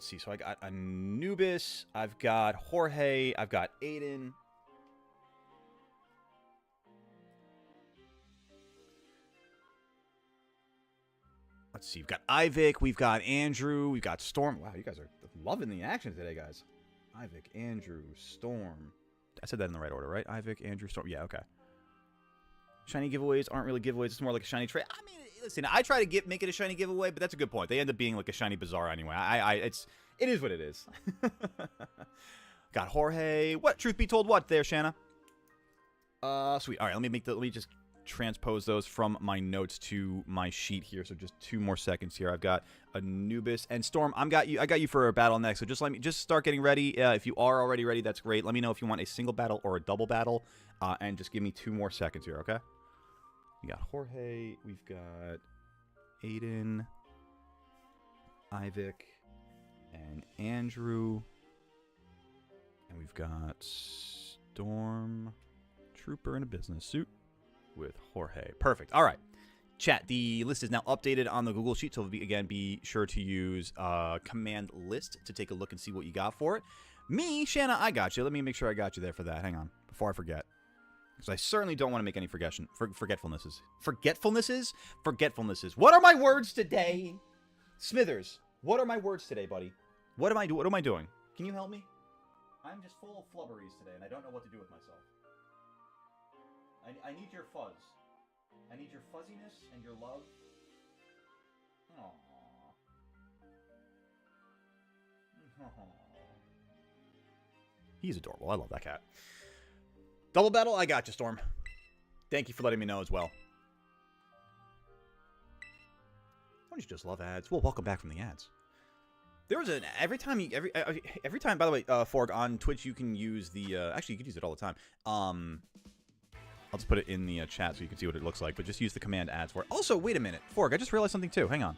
see. So I got Anubis. I've got Jorge. I've got Aiden. Let's see. We've got Ivik. We've got Andrew. We've got Storm. Wow, you guys are loving the action today, guys. Ivik, Andrew, Storm. I said that in the right order, right? Ivik, Andrew, Storm. Yeah, okay. Shiny giveaways aren't really giveaways. It's more like a shiny trade. I mean, listen, I try to make it a shiny giveaway, but that's a good point. They end up being like a shiny bazaar anyway. It is what it is. Got Jorge. What? Truth be told, what there, Shanna? Sweet. All right, let me just transpose those from my notes to my sheet here. So just 2 more seconds here. I've got Anubis and Storm. I got you for a battle next. So just start getting ready. If you are already ready, that's great. Let me know if you want a single battle or a double battle, and just give me 2 more seconds here, okay? We got Jorge. We've got Aiden, Ivik, and Andrew, and we've got Storm Trooper in a business suit with Jorge. Perfect. All right. Chat, the list is now updated on the Google Sheet, so be sure to use command list to take a look and see what you got for it. Me, Shanna, I got you. Let me make sure I got you there for that. Hang on, before I forget. Because I certainly don't want to make any forgetfulnesses. Forgetfulnesses. What are my words today? Smithers, what are my words today, buddy? What am I doing? Can you help me? I'm just full of flubberies today, and I don't know what to do with myself. I need your fuzz. I need your fuzziness and your love. Aww. He's adorable. I love that cat. Double battle? I got you, Storm. Thank you for letting me know as well. Don't you just love ads? Well, welcome back from the ads. There was an every time, by the way, Forg, on Twitch you can use the actually you can use it all the time. I'll just put it in the chat so you can see what it looks like, but just use the command ads for it. Also, wait a minute, Forg, I just realized something too. Hang on.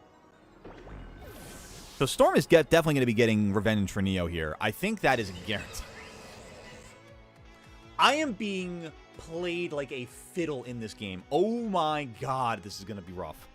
So Storm is definitely going to be getting revenge for Neo here. I think that is a guarantee. I am being played like a fiddle in this game. Oh my god, this is going to be rough.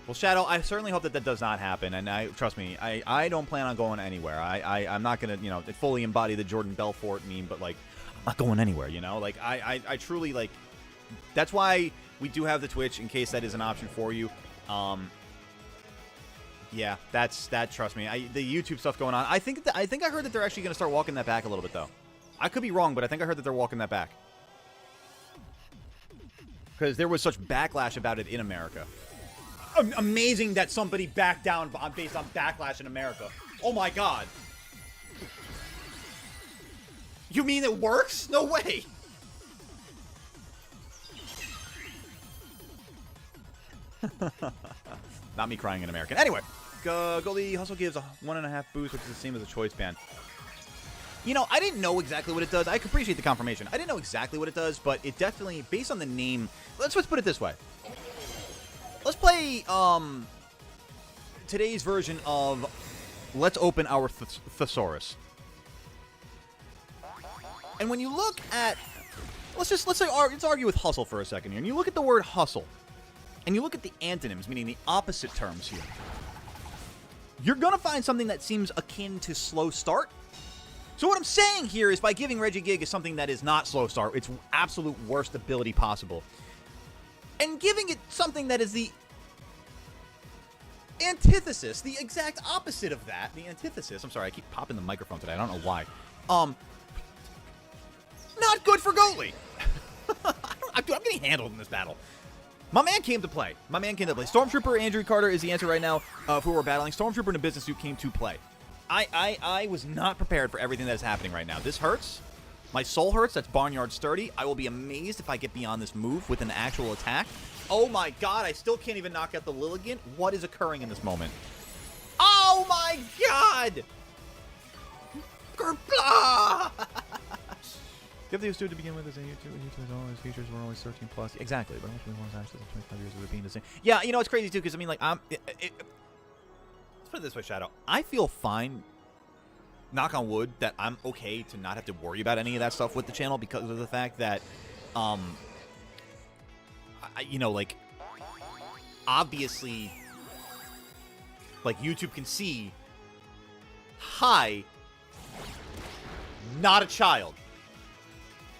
Well, Shadow, I certainly hope that that does not happen, and trust me, I don't plan on going anywhere. I'm not going to, you know, fully embody the Jordan Belfort meme, but, like, I'm not going anywhere, you know? Like, I truly, like, that's why we do have the Twitch, in case that is an option for you. Yeah, trust me. The YouTube stuff going on, I think I heard that they're actually going to start walking that back a little bit, though. I could be wrong, but I think I heard that they're walking that back. Because there was such backlash about it in America. Amazing that somebody backed down based on backlash in America. Oh my god. You mean it works? No way. Not me crying in American. Anyway, Goldie Hustle gives a 1.5 boost, which is the same as a choice band. You know, I didn't know exactly what it does. I appreciate the confirmation. I didn't know exactly what it does, but it definitely, based on the name, let's put it this way. Let's play today's version of Let's Open Our Thesaurus. And when you look at, let's argue with hustle for a second here. And you look at the word hustle, and you look at the antonyms, meaning the opposite terms here. You're gonna find something that seems akin to slow start. So what I'm saying here is, by giving Regigig something that is not slow start, its absolute worst ability possible, and giving it something that is the antithesis, the exact opposite of that, the antithesis. I'm sorry, I keep popping the microphone today. I don't know why. Not good for Goalie. I'm getting handled in this battle. My man came to play. Stormtrooper Andrew Carter is the answer right now of who we're battling. Stormtrooper in a business suit came to play. I was not prepared for everything that is happening right now. This hurts. My soul hurts. That's Barnyard Sturdy. I will be amazed if I get beyond this move with an actual attack. Oh my god, I still can't even knock out the Lilligant. What is occurring in this moment? Oh my god! Gerblah! Give the student to begin with as a YouTube, all his features were always 13 plus. Exactly, but how much we want to actually 25 years of it being the same. Yeah, you know, it's crazy too, because I mean, like, let's put it this way, Shadow. I feel fine, knock on wood, that I'm okay to not have to worry about any of that stuff with the channel, because of the fact that, you know, like, obviously, like, YouTube can see, hi, not a child.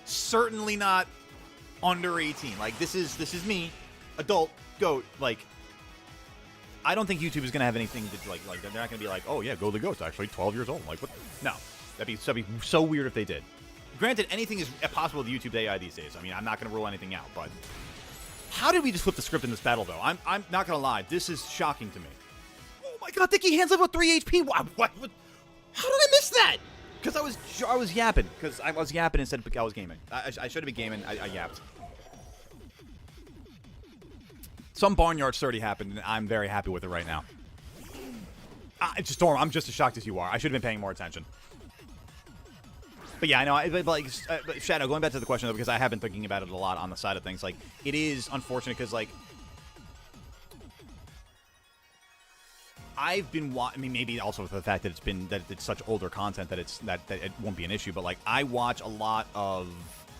Certainly not under 18. Like, this is me, adult, goat. Like, I don't think YouTube is going to have anything to, like, they're not going to be like, oh, yeah, Goaty Goat's actually 12 years old. Like, what? No. That'd be so weird if they did. Granted, anything is possible with YouTube AI these days. I mean, I'm not going to rule anything out, but how did we just flip the script in this battle, though? I'm not going to lie. This is shocking to me. Oh, my God. Dicky Hands level 3 HP. What? How did I miss that? Because I was yapping. Because I was yapping instead of I was gaming. I should have been gaming. I yapped. Some Barnyard Sturdy happened, and I'm very happy with it right now. Storm, I'm just as shocked as you are. I should have been paying more attention. But yeah, I know. But Shadow, going back to the question, though, because I have been thinking about it a lot on the side of things. Like, it is unfortunate because, like, I've been I mean, maybe also the fact that it's such older content that it won't be an issue. But, like, I watch a lot of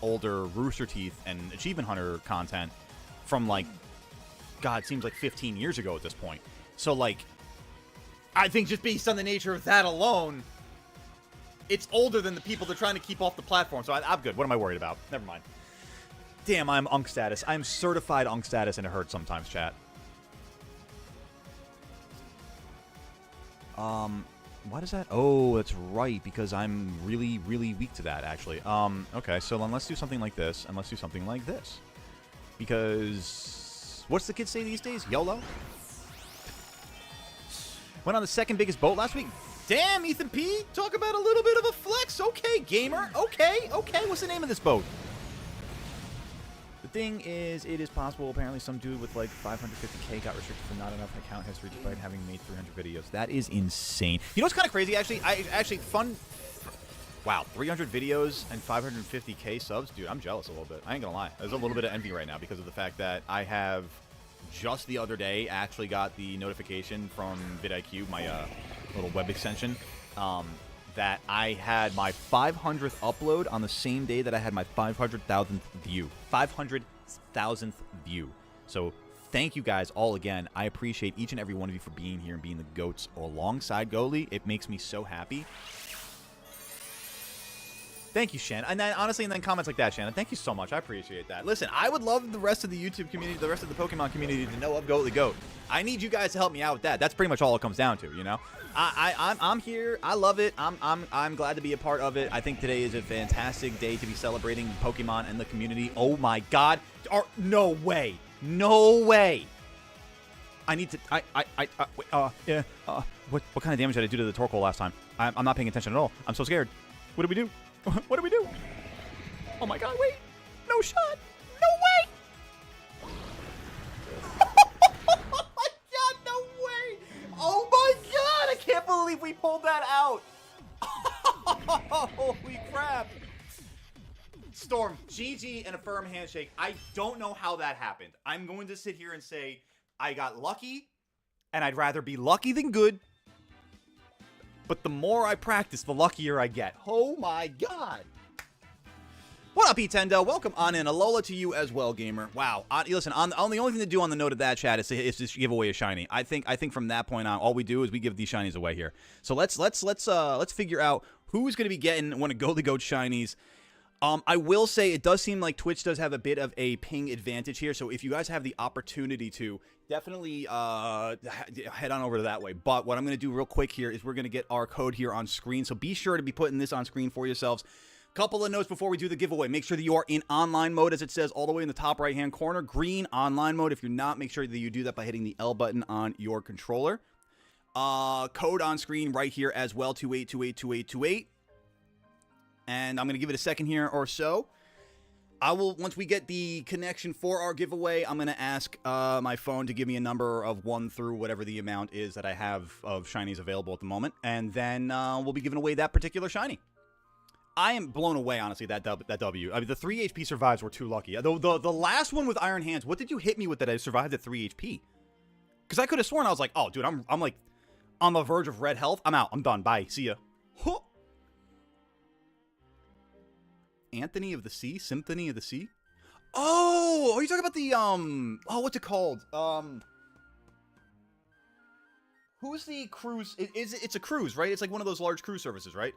older Rooster Teeth and Achievement Hunter content from, like, God, it seems like 15 years ago at this point. So, like, I think just based on the nature of that alone, it's older than the people they're trying to keep off the platform. So I'm good. What am I worried about? Never mind. Damn, I'm Unk status. I'm certified Unk status, and it hurts sometimes, chat. What is that? Oh, that's right, because I'm really, really weak to that, actually. Okay, so then let's do something like this, and let's do something like this. Because what's the kids say these days? YOLO? Went on the second biggest boat last week. Damn, Ethan P. Talk about a little bit of a flex. Okay, gamer. Okay. What's the name of this boat? The thing is, it is possible. Apparently, some dude with like 550K got restricted for not enough account history despite having made 300 videos. That is insane. You know what's kind of crazy, actually? Wow, 300 videos and 550k subs? Dude, I'm jealous a little bit. I ain't gonna lie. There's a little bit of envy right now because of the fact that I have just the other day actually got the notification from vidIQ, my little web extension, that I had my 500th upload on the same day that I had my 500,000th view. 500,000th view. So thank you guys all again. I appreciate each and every one of you for being here and being the GOATs alongside Goalie. It makes me so happy. Thank you, Shannon. And then, honestly, and then comments like that, Shannon. Thank you so much. I appreciate that. Listen, I would love the rest of the YouTube community, the rest of the Pokemon community to know of Goatley Goat. I need you guys to help me out with that. That's pretty much all it comes down to, you know? I'm here. I love it. I'm glad to be a part of it. I think today is a fantastic day to be celebrating Pokemon and the community. Oh my God. No way. No way. I need to. What kind of damage did I do to the Torkoal last time? I'm not paying attention at all. I'm so scared. What do we do? What do we do? Oh my God, wait. No shot. No way. Oh my God, no way. Oh my God, I can't believe we pulled that out. Holy crap. Storm, GG and a firm handshake. I don't know how that happened. I'm going to sit here and say I got lucky, and I'd rather be lucky than good. But the more I practice, the luckier I get. Oh my God. What up, Etendo? Welcome on in. Alola to you as well, gamer. Wow. Listen, the only thing to do on the note of that chat is to give away a shiny. I think from that point on, all we do is we give these shinies away here. So let's figure out who's going to be getting one of Goatley Goat shinies. I will say it does seem like Twitch does have a bit of a ping advantage here. So if you guys have the opportunity to, definitely head on over to that way. But what I'm going to do real quick here is we're going to get our code here on screen. So be sure to be putting this on screen for yourselves. Couple of notes before we do the giveaway. Make sure that you are in online mode, as it says all the way in the top right-hand corner. Green online mode. If you're not, make sure that you do that by hitting the L button on your controller. Code on screen right here as well, 28282828. And I'm going to give it a second here or so. I will, once we get the connection for our giveaway, I'm going to ask my phone to give me a number of 1 through whatever the amount is that I have of shinies available at the moment. And then we'll be giving away that particular shiny. I am blown away, honestly, that W. I mean, the 3 HP survives were too lucky. The last one with Iron Hands, what did you hit me with that I survived at 3 HP? Because I could have sworn I was like, oh, dude, I'm like on the verge of red health. I'm out. I'm done. Bye. See ya. Huh. Anthony of the Sea? Symphony of the Sea? Oh, are you talking about the, oh, what's it called? Who's the cruise? It's a cruise, right? It's like one of those large cruise services, right?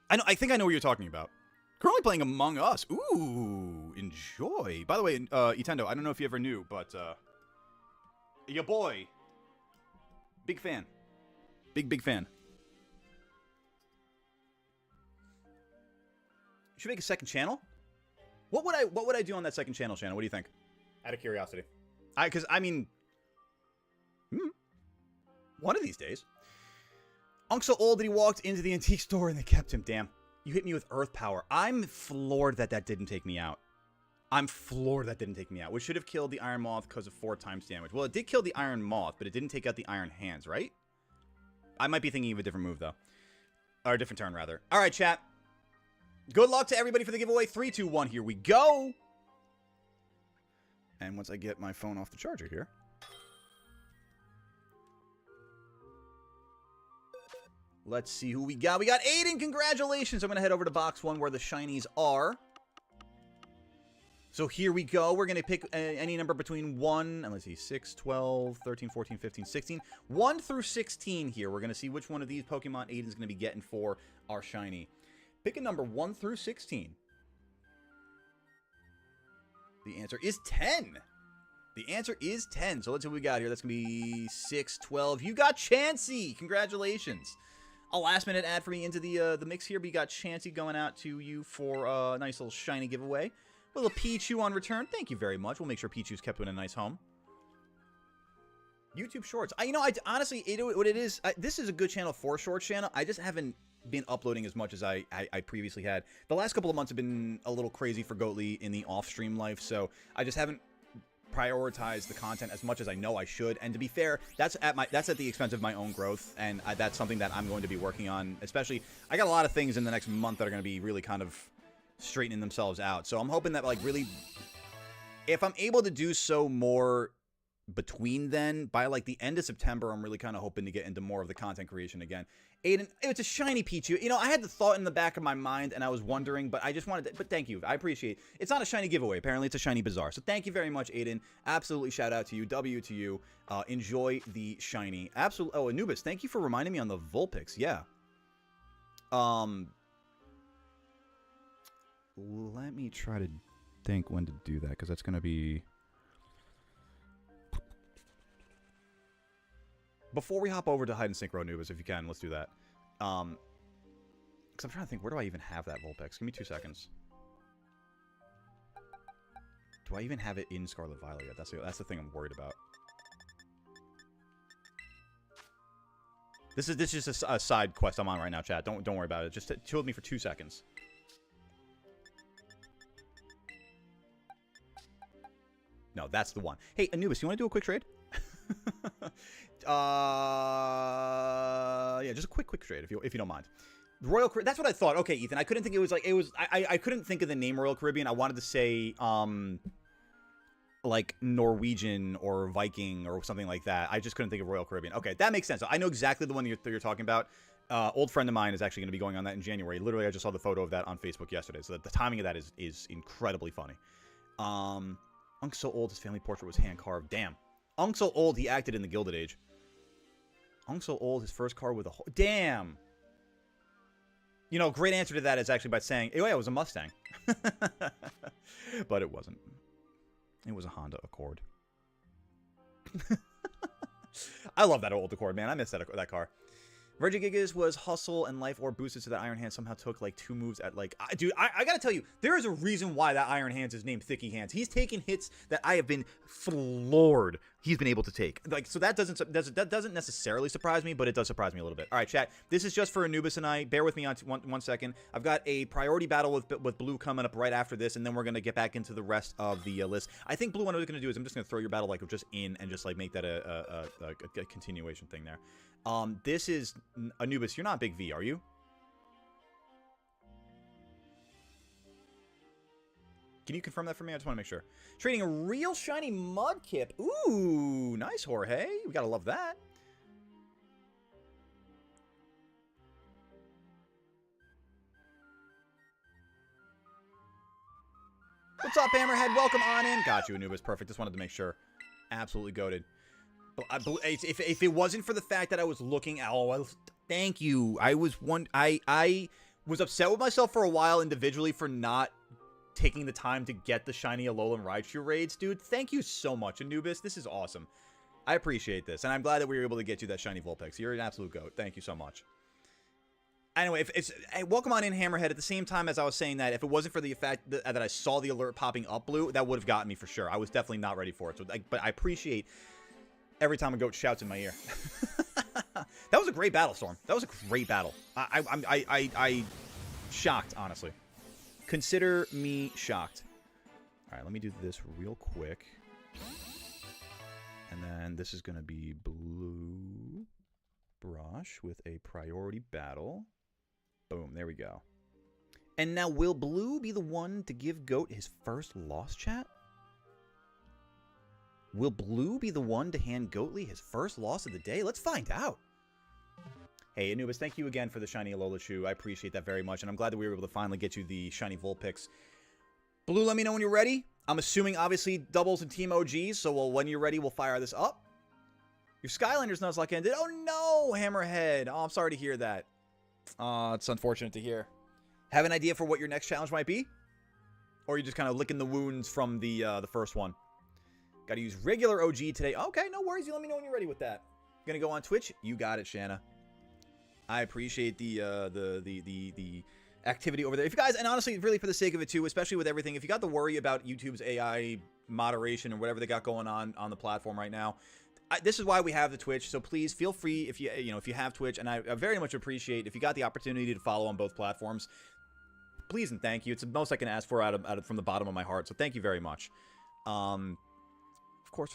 I think I know what you're talking about. Currently playing Among Us. Ooh, enjoy. By the way, Etendo, I don't know if you ever knew, but, your boy, big fan. Big fan. Should make a second channel. What would I do on that second channel, Shannon? What do you think? Out of curiosity, because I mean, one of these days. Unc so old that he walked into the antique store and they kept him. Damn, you hit me with Earth Power. I'm floored that didn't take me out. Which should have killed the Iron Moth because of 4 times damage. Well, it did kill the Iron Moth, but it didn't take out the Iron Hands, right? I might be thinking of a different move though, or a different turn rather. All right, chat. Good luck to everybody for the giveaway. 3, 2, 1, here we go. And once I get my phone off the charger here. Let's see who we got. We got Aiden. Congratulations. I'm going to head over to box 1 where the shinies are. So here we go. We're going to pick any number between 1, and let's see, 6, 12, 13, 14, 15, 16. 1 through 16 here. We're going to see which one of these Pokemon Aiden's going to be getting for our shiny. Pick a number 1 through 16. The answer is 10. The answer is 10. So let's see what we got here. That's going to be 6, 12. You got Chansey. Congratulations. A last-minute ad for me into the mix here, but you got Chansey going out to you for a nice little shiny giveaway. A little Pichu on return. Thank you very much. We'll make sure Pichu's kept in a nice home. YouTube Shorts. Honestly, what it is, this is a good channel for Shorts channel. I just haven't been uploading as much as I previously had. The last couple of months have been a little crazy for Goatley in the off-stream life, so I just haven't prioritize the content as much as I know I should. And to be fair, that's at the expense of my own growth, and that's something that I'm going to be working on. Especially, I got a lot of things in the next month that are going to be really kind of straightening themselves out. So I'm hoping that, like, really, if I'm able to do so more between then, by like the end of September, I'm really kind of hoping to get into more of the content creation again. Aiden, it's a shiny Pichu. You know, I had the thought in the back of my mind, and I was wondering, but I just wanted to, but thank you. I appreciate it. It's not a shiny giveaway. Apparently, it's a shiny bazaar. So thank you very much, Aiden. Absolutely shout out to you. W to you. Enjoy the shiny. Absolutely. Oh, Anubis, thank you for reminding me on the Vulpix. Yeah. Let me try to think when to do that, because that's going to be... Before we hop over to Hide Synchro, Anubis, if you can, let's do that. Because I'm trying to think, where do I even have that Vulpix? Give me 2 seconds. Do I even have it in Scarlet Violet yet? That's the thing I'm worried about. This is just a side quest I'm on right now, chat. Don't worry about it. Just chill with me for 2 seconds. No, that's the one. Hey, Anubis, you want to do a quick trade? Yeah, just a quick trade if you don't mind. Royal Caribbean, that's what I thought. Okay, Ethan, I couldn't think I couldn't think of the name Royal Caribbean. I wanted to say like Norwegian or Viking or something like that. I just couldn't think of Royal Caribbean. Okay, that makes sense. I know exactly the one you're talking about. Old friend of mine is actually going to be going on that in January. Literally, I just saw the photo of that on Facebook yesterday. So the timing of that is incredibly funny. Unc so old, his family portrait was hand carved. Damn. Unc so old, he acted in the Gilded Age. Unc so old, his first car with a... Damn! You know, great answer to that is actually by saying, oh yeah, it was a Mustang. But it wasn't. It was a Honda Accord. I love that old Accord, man. I miss that car. Regigigas was hustle and life orb boosted, so that Iron Hands somehow took like 2 moves at like... Dude, I gotta tell you, there is a reason why that Iron Hands is named Thicky Hands. He's taken hits that I have been floored he's been able to take. Like, so that doesn't necessarily surprise me, but it does surprise me a little bit. All right, chat. This is just for Anubis and I. Bear with me on one second. I've got a priority battle with Blue coming up right after this, and then we're gonna get back into the rest of the list. I think Blue, what I'm gonna do is I'm just gonna throw your battle like just in and just like make that a continuation thing there. This is Anubis. You're not Big V, are you? Can you confirm that for me? I just want to make sure. Trading a real shiny Mudkip. Ooh, nice, Jorge. We gotta love that. What's up, Hammerhead? Welcome on in. Got you, Anubis. Perfect. Just wanted to make sure. Absolutely goated. If it wasn't for the fact that I was looking at, thank you. I was upset with myself for a while individually for not taking the time to get the shiny Alolan Raichu raids, dude. Thank you so much, Anubis. This is awesome. I appreciate this, and I'm glad that we were able to get you that shiny Vulpix. You're an absolute goat. Thank you so much. Anyway, hey, welcome on in, Hammerhead. At the same time as I was saying that, if it wasn't for the fact that I saw the alert popping up, Blue, that would have gotten me for sure. I was definitely not ready for it. So, but I appreciate every time a goat shouts in my ear. That was a great battle, Storm. That was a great battle. I shocked, honestly. Consider me shocked. All right, let me do this real quick. And then this is going to be Blue Brush with a priority battle. Boom, there we go. And now, will Blue be the one to give Goat his first loss, chat? Will Blue be the one to hand Goatly his first loss of the day? Let's find out. Hey, Anubis, thank you again for the shiny Alola shoe. I appreciate that very much, and I'm glad that we were able to finally get you the shiny Vulpix. Blue, let me know when you're ready. I'm assuming, obviously, doubles and Team OGs, so when you're ready, we'll fire this up. Your Skylanders Nuzlocke ended. Oh, no, Hammerhead. Oh, I'm sorry to hear that. It's unfortunate to hear. Have an idea for what your next challenge might be? Or are you just kind of licking the wounds from the first one? Got to use regular OG today. Okay, no worries. You let me know when you're ready with that. Gonna go on Twitch? You got it, Shanna. I appreciate the activity over there. If you guys, and honestly, really for the sake of it too, especially with everything, if you got the worry about YouTube's AI moderation or whatever they got going on the platform right now, this is why we have the Twitch. So please feel free if you have Twitch, and I very much appreciate if you got the opportunity to follow on both platforms. Please and thank you. It's the most I can ask for out from the bottom of my heart. So thank you very much. course,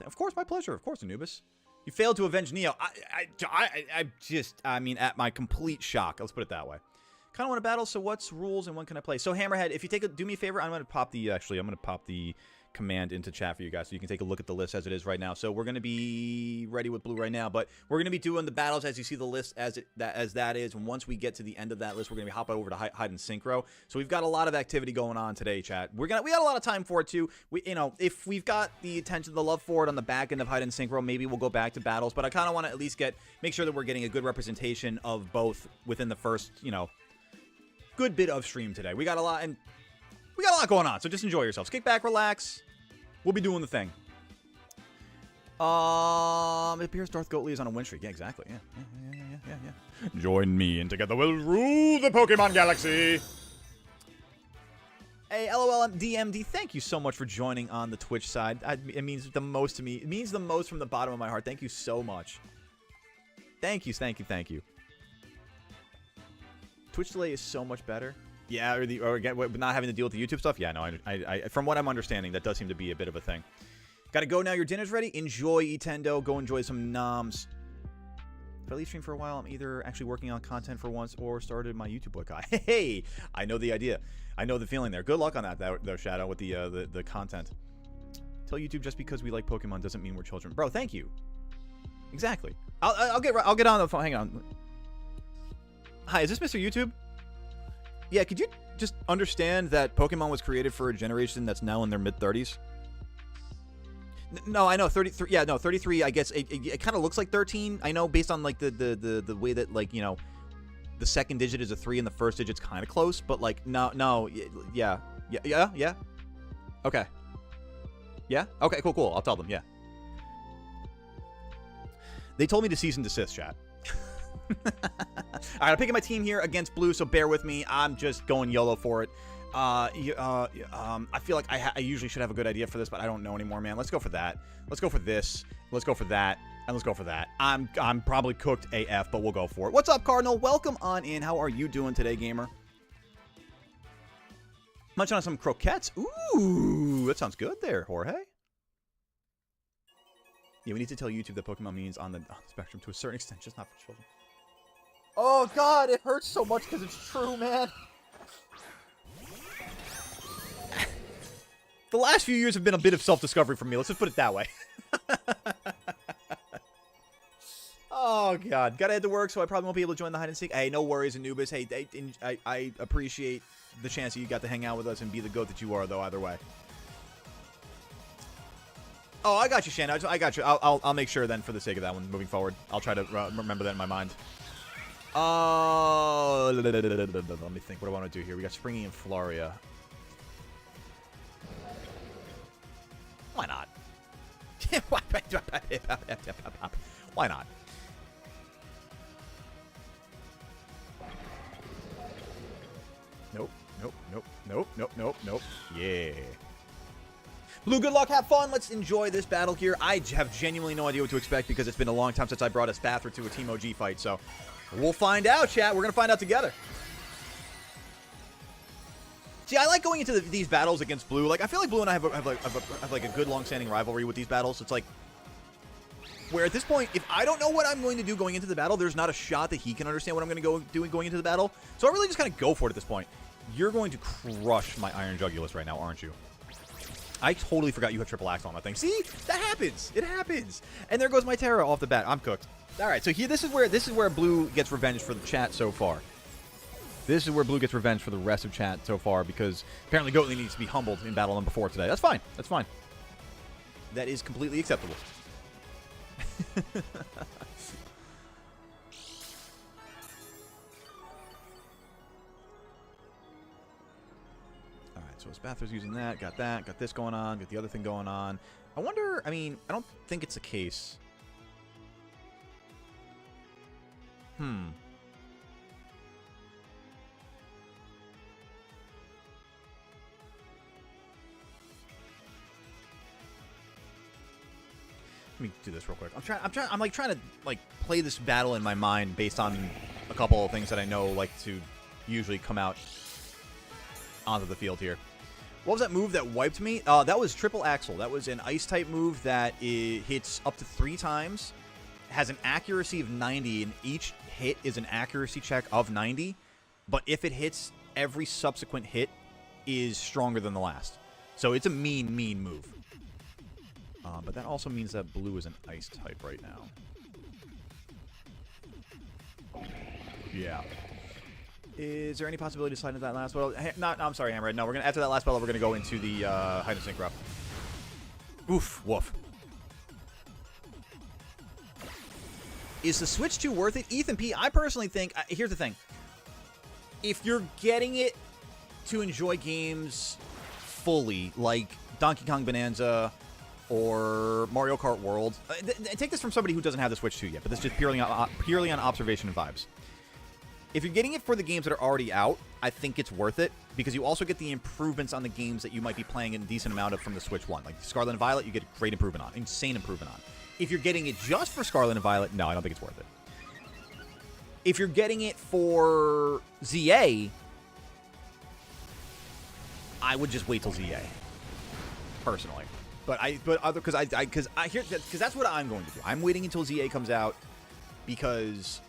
of course, my pleasure. Of course, Anubis. You failed to avenge Neo. I mean, at my complete shock. Let's put it that way. Kind of want to battle, so what's rules and when can I play? So, Hammerhead, if you do me a favor, I'm going to pop the command into chat for you guys so you can take a look at the list as it is right now. So we're going to be ready with blue right now, but we're going to be doing the battles as you see the list as that is. And once we get to the end of that list, we're going to be hopping over to Hide Synchro. So we've got a lot of activity going on today, chat. We got a lot of time for it too. If we've got the attention, the love for it on the back end of Hide Synchro, maybe we'll go back to battles. But I kind of want to at least make sure that we're getting a good representation of both within the first, good bit of stream today. We got a lot going on. So just enjoy yourselves. Kick back, relax. We'll be doing the thing. It appears Darth Goatley is on a win streak. Yeah, exactly. Yeah. Join me and together we'll rule the Pokemon Galaxy. Hey, LOL DMD, thank you so much for joining on the Twitch side. It means the most to me. It means the most from the bottom of my heart. Thank you so much. Thank you. Twitch delay is so much better. Yeah, or not having to deal with the YouTube stuff. Yeah, no, I from what I'm understanding, that does seem to be a bit of a thing. Got to go now. Your dinner's ready. Enjoy, Etendo. Go enjoy some noms. If I leave stream for a while, I'm either actually working on content for once or started my YouTube boycott. Hey, I know the idea. I know the feeling there. Good luck on that, though, Shadow, with the content. Tell YouTube just because we like Pokemon doesn't mean we're children, bro. Thank you. Exactly. I'll get on the phone. Hang on. Hi, is this Mr. YouTube? Yeah, could you just understand that Pokemon was created for a generation that's now in their mid-30s? No, I know, 33. Yeah, no, 33. I guess it kind of looks like 13. I know, based on like the way that the second digit is a 3 and the first digit's kind of close, but like no, yeah. Okay. Yeah. Okay. Cool. I'll tell them. Yeah. They told me to cease and desist, chat. Alright, I'm picking my team here against blue, so bear with me. I'm just going YOLO for it. I feel like I usually should have a good idea for this, but I don't know anymore, man. Let's go for that. Let's go for this. Let's go for that. And let's go for that. I'm probably cooked AF, but we'll go for it. What's up, Cardinal? Welcome on in. How are you doing today, gamer? Munching on some croquettes. Ooh, that sounds good there, Jorge. Yeah, we need to tell YouTube that Pokemon means on the spectrum to a certain extent, just not for children. Oh, God, it hurts so much because it's true, man. The last few years have been a bit of self-discovery for me. Let's just put it that way. Oh, God. Gotta head to work, so I probably won't be able to join the hide and seek. Hey, no worries, Anubis. Hey, I appreciate the chance that you got to hang out with us and be the goat that you are, though, either way. Oh, I got you, Shannon. I got you. I'll make sure then for the sake of that one moving forward. I'll try to remember that in my mind. Let me think. What do I want to do here? We got Springy and Floria. Why not? Why not? Nope. Yeah. Blue, good luck, have fun. Let's enjoy this battle here. I have genuinely no idea what to expect because it's been a long time since I brought a Spathra to a Team OG fight, so we'll find out, chat. We're going to find out together. See, I like going into these battles against Blue. Like, I feel like Blue and I have like a good long-standing rivalry with these battles. It's like, where at this point, if I don't know what I'm going to do going into the battle, there's not a shot that he can understand what I'm going to do going into the battle. So I really just kind of go for it at this point. You're going to crush my Iron Jugulus right now, aren't you? I totally forgot you have triple axe on that thing. See? That happens. It happens. And there goes my Terra off the bat. I'm cooked. All right, so here, this is where Blue gets revenge for the chat so far. This is where Blue gets revenge for the rest of chat so far because apparently Goatley needs to be humbled in battle number 4 today. That's fine. That's fine. That is completely acceptable. So Spathra's using that, got this going on, got the other thing going on. I wonder, I mean, I don't think it's a case. Let me do this real quick. I'm like trying to like play this battle in my mind based on a couple of things that I know like to usually come out onto the field here. What was that move that wiped me? That was Triple Axle. That was an Ice-type move that hits up to 3 times, has an accuracy of 90, and each hit is an accuracy check of 90. But if it hits, every subsequent hit is stronger than the last. So it's a mean move. But that also means that blue is an ice type right now. Yeah. Is there any possibility to slide into that last battle? No, I'm sorry, Hammerhead. No, after that last battle, we're gonna go into the Hide Synchro. Oof, woof. Is the Switch 2 worth it? Ethan P, I personally think, here's the thing. If you're getting it to enjoy games fully, like Donkey Kong Bonanza or Mario Kart World, take this from somebody who doesn't have the Switch 2 yet, but this is just purely on observation and vibes. If you're getting it for the games that are already out, I think it's worth it, because you also get the improvements on the games that you might be playing in a decent amount of from the Switch 1. Like Scarlet and Violet, you get great improvement on, insane improvement on. If you're getting it just for Scarlet and Violet, no, I don't think it's worth it. If you're getting it for ZA, I would just wait till ZA, personally. Because that's what I'm going to do. I'm waiting until ZA comes out because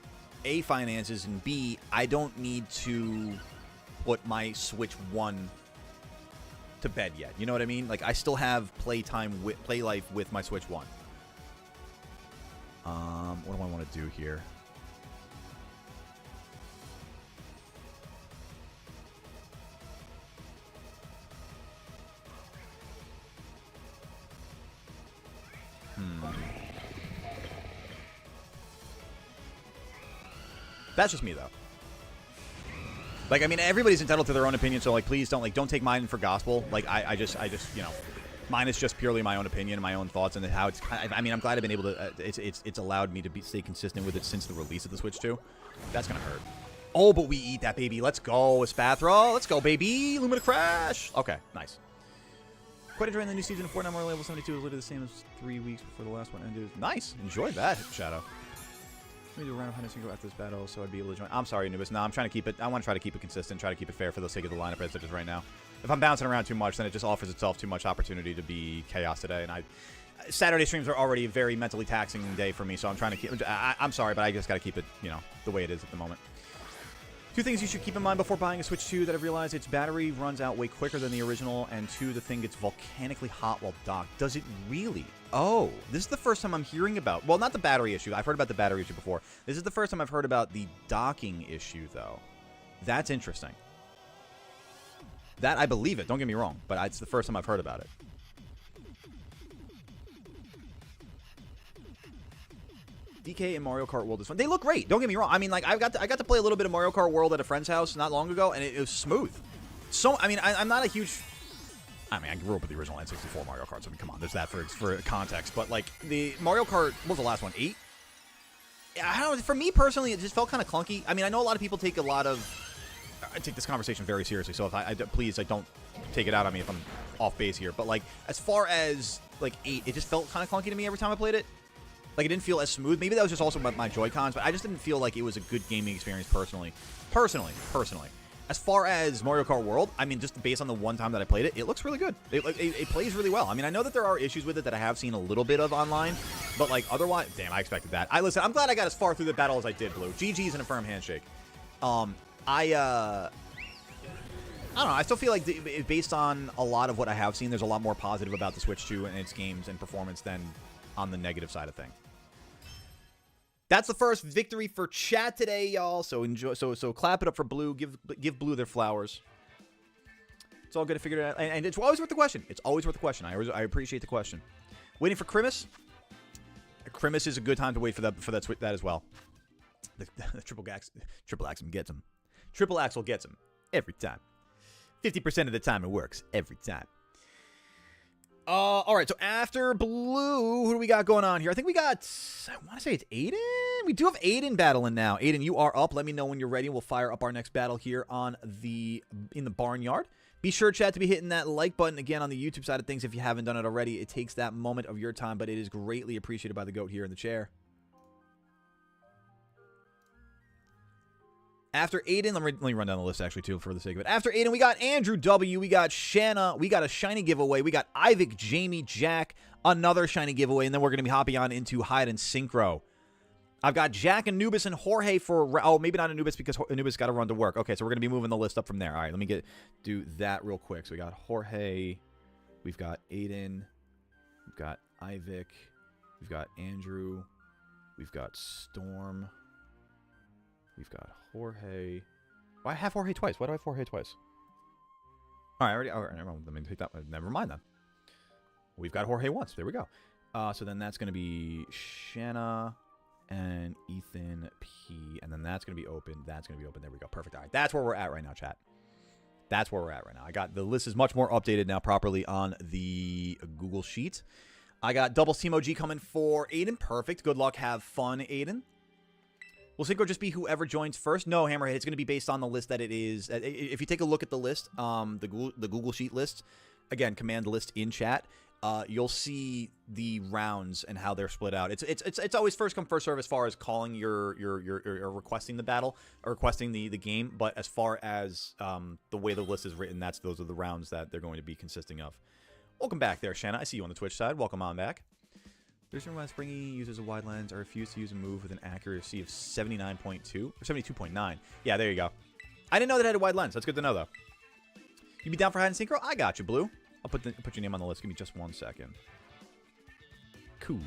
A, finances, and B, I don't need to put my Switch 1 to bed yet. You know what I mean? Like, I still have play life with my Switch 1. What do I want to do here? That's just me, though. Like, I mean, everybody's entitled to their own opinion, so, like, please don't take mine for gospel. Like, I just, you know, mine is just purely my own opinion, my own thoughts, and how it's kind of, I mean, I'm glad I've been able to, it's allowed me to stay consistent with it since the release of the Switch 2. That's gonna hurt. Oh, but we eat that, baby. Let's go, Espathra. Let's go, baby. Lumina Crash. Okay, nice. Quite enjoying the new season of Fortnite. More level 72 is literally the same as 3 weeks before the last one ended. Nice. Enjoy that, Shadow. Let me do a round of Hide Synchro after this battle, so I'd be able to join. I'm sorry, Anubis. No, I'm trying to keep it. I want to try to keep it consistent, try to keep it fair for the sake of the lineup as it is right now. If I'm bouncing around too much, then it just offers itself too much opportunity to be chaos today. And Saturday streams are already a very mentally taxing day for me, so I'm trying to keep. I'm sorry, but I just got to keep it, you know, the way it is at the moment. 2 things you should keep in mind before buying a Switch 2 that I've realized: its battery runs out way quicker than the original, and 2, the thing gets volcanically hot while docked. Does it really? Oh, this is the first time I'm hearing about... Well, not the battery issue. I've heard about the battery issue before. This is the first time I've heard about the docking issue, though. That's interesting. That, I believe it. Don't get me wrong, but it's the first time I've heard about it. DK and Mario Kart World is fun. They look great. Don't get me wrong. I mean, like, I got to play a little bit of Mario Kart World at a friend's house not long ago, and it was smooth. So, I mean, I'm not a huge... I mean, I grew up with the original N64 Mario Kart, so I mean, come on, there's that for context. But, like, the Mario Kart, what was the last one, 8? I don't know, for me personally, it just felt kind of clunky. I mean, I know a lot of people take I take this conversation very seriously, so if please, don't take it out on me if I'm off base here. But, like, as far as, like, 8, it just felt kind of clunky to me every time I played it. Like, it didn't feel as smooth. Maybe that was just also my Joy-Cons, but I just didn't feel like it was a good gaming experience personally. Personally. As far as Mario Kart World, I mean, just based on the one time that I played it, it looks really good. It plays really well. I mean, I know that there are issues with it that I have seen a little bit of online, but, like, otherwise... Damn, I expected that. Listen, I'm glad I got as far through the battle as I did, Blue. GG's and a firm handshake. I don't know. I still feel like, based on a lot of what I have seen, there's a lot more positive about the Switch 2 and its games and performance than on the negative side of things. That's the first victory for chat today, y'all. So enjoy. So clap it up for Blue. Give Blue their flowers. It's all good to figure it out, and it's always worth the question. It's always worth the question. I appreciate the question. Waiting for Crimus. Crimus is a good time to wait for that as well. The triple axle gets him. Triple axle gets him every time. 50% of the time it works every time. All right, so after Blue, who do we got going on here? I think we got, I want to say it's Aiden. We do have Aiden battling now. Aiden, you are up. Let me know when you're ready. We'll fire up our next battle here in the Barnyard. Be sure, chat, to be hitting that like button again on the YouTube side of things if you haven't done it already. It takes that moment of your time, but it is greatly appreciated by the GOAT here in the chair. After Aiden, let me run down the list actually too for the sake of it. After Aiden, we got Andrew W, we got Shanna, we got a shiny giveaway, we got Ivic, Jamie, Jack, another shiny giveaway, and then we're going to be hopping on into Hide and Synchro. I've got Jack, Anubis, and Jorge for... Oh, maybe not Anubis because Anubis got to run to work. Okay, so we're going to be moving the list up from there. All right, let me do that real quick. So we got Jorge, we've got Aiden, we've got Ivic, we've got Andrew, we've got Storm, we've got Jorge. Why I have Jorge twice? Why do I have Jorge twice? All right, all right, let me take that. Never mind then. We've got Jorge once. There we go. So then that's going to be Shanna and Ethan P. And then that's going to be open. That's going to be open. There we go. Perfect. All right. That's where we're at right now, chat. That's where we're at right now. I got the list is much more updated now properly on the Google Sheet. I got double Team OG coming for Aiden. Perfect. Good luck. Have fun, Aiden. Will Synchro just be whoever joins first? No, Hammerhead. It's going to be based on the list that it is. If you take a look at the list, the Google Sheet list, again, command list in chat, you'll see the rounds and how they're split out. It's always first come first serve as far as calling your requesting the battle or requesting the game. But as far as the way the list is written, those are the rounds that they're going to be consisting of. Welcome back there, Shanna. I see you on the Twitch side. Welcome on back. There's no when Springy uses a wide lens. I refuse to use a move with an accuracy of 79.2 or 72.9. Yeah, there you go. I didn't know that it had a wide lens. That's good to know, though. You be down for Hide and Synchro? I got you, Blue. I'll put your name on the list. Give me just 1 second. Cool.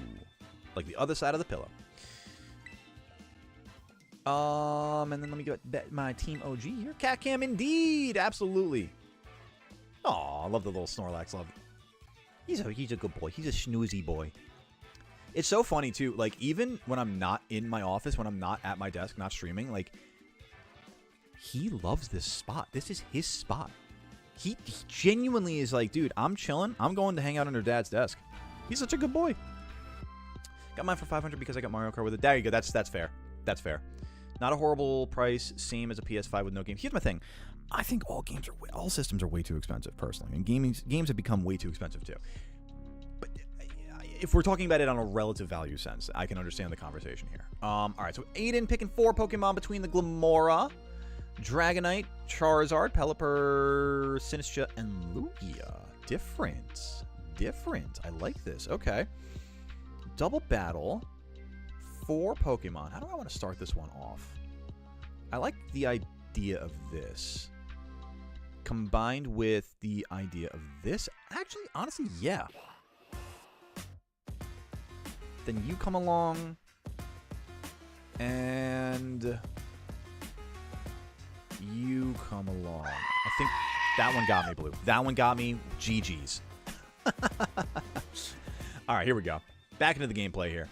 Like the other side of the pillow. And then let me get my Team OG here. Cat Cam, indeed. Absolutely. Aw, I love the little Snorlax. Love. He's a good boy. He's a snoozy boy. It's so funny, too. Like, even when I'm not in my office, when I'm not at my desk, not streaming, like, he loves this spot. This is his spot. He genuinely is like, dude, I'm chilling. I'm going to hang out under Dad's desk. He's such a good boy. Got mine for 500 because I got Mario Kart with it. There you go. That's fair. That's fair. Not a horrible price. Same as a PS5 with no game. Here's my thing. I think all systems are way too expensive, personally. And games have become way too expensive, too. But if we're talking about it on a relative value sense, I can understand the conversation here. All right, so Aiden picking 4 Pokemon between the Glamora, Dragonite, Charizard, Pelipper, Sinistcha, and Lugia. Different. I like this. Okay. Double battle. 4 Pokemon. How do I want to start this one off? I like the idea of this. Combined with the idea of this. Actually, honestly, yeah. Then you come along. And you come along. I think that one got me, Blue. That one got me. GG's. All right, here we go. Back into the gameplay here.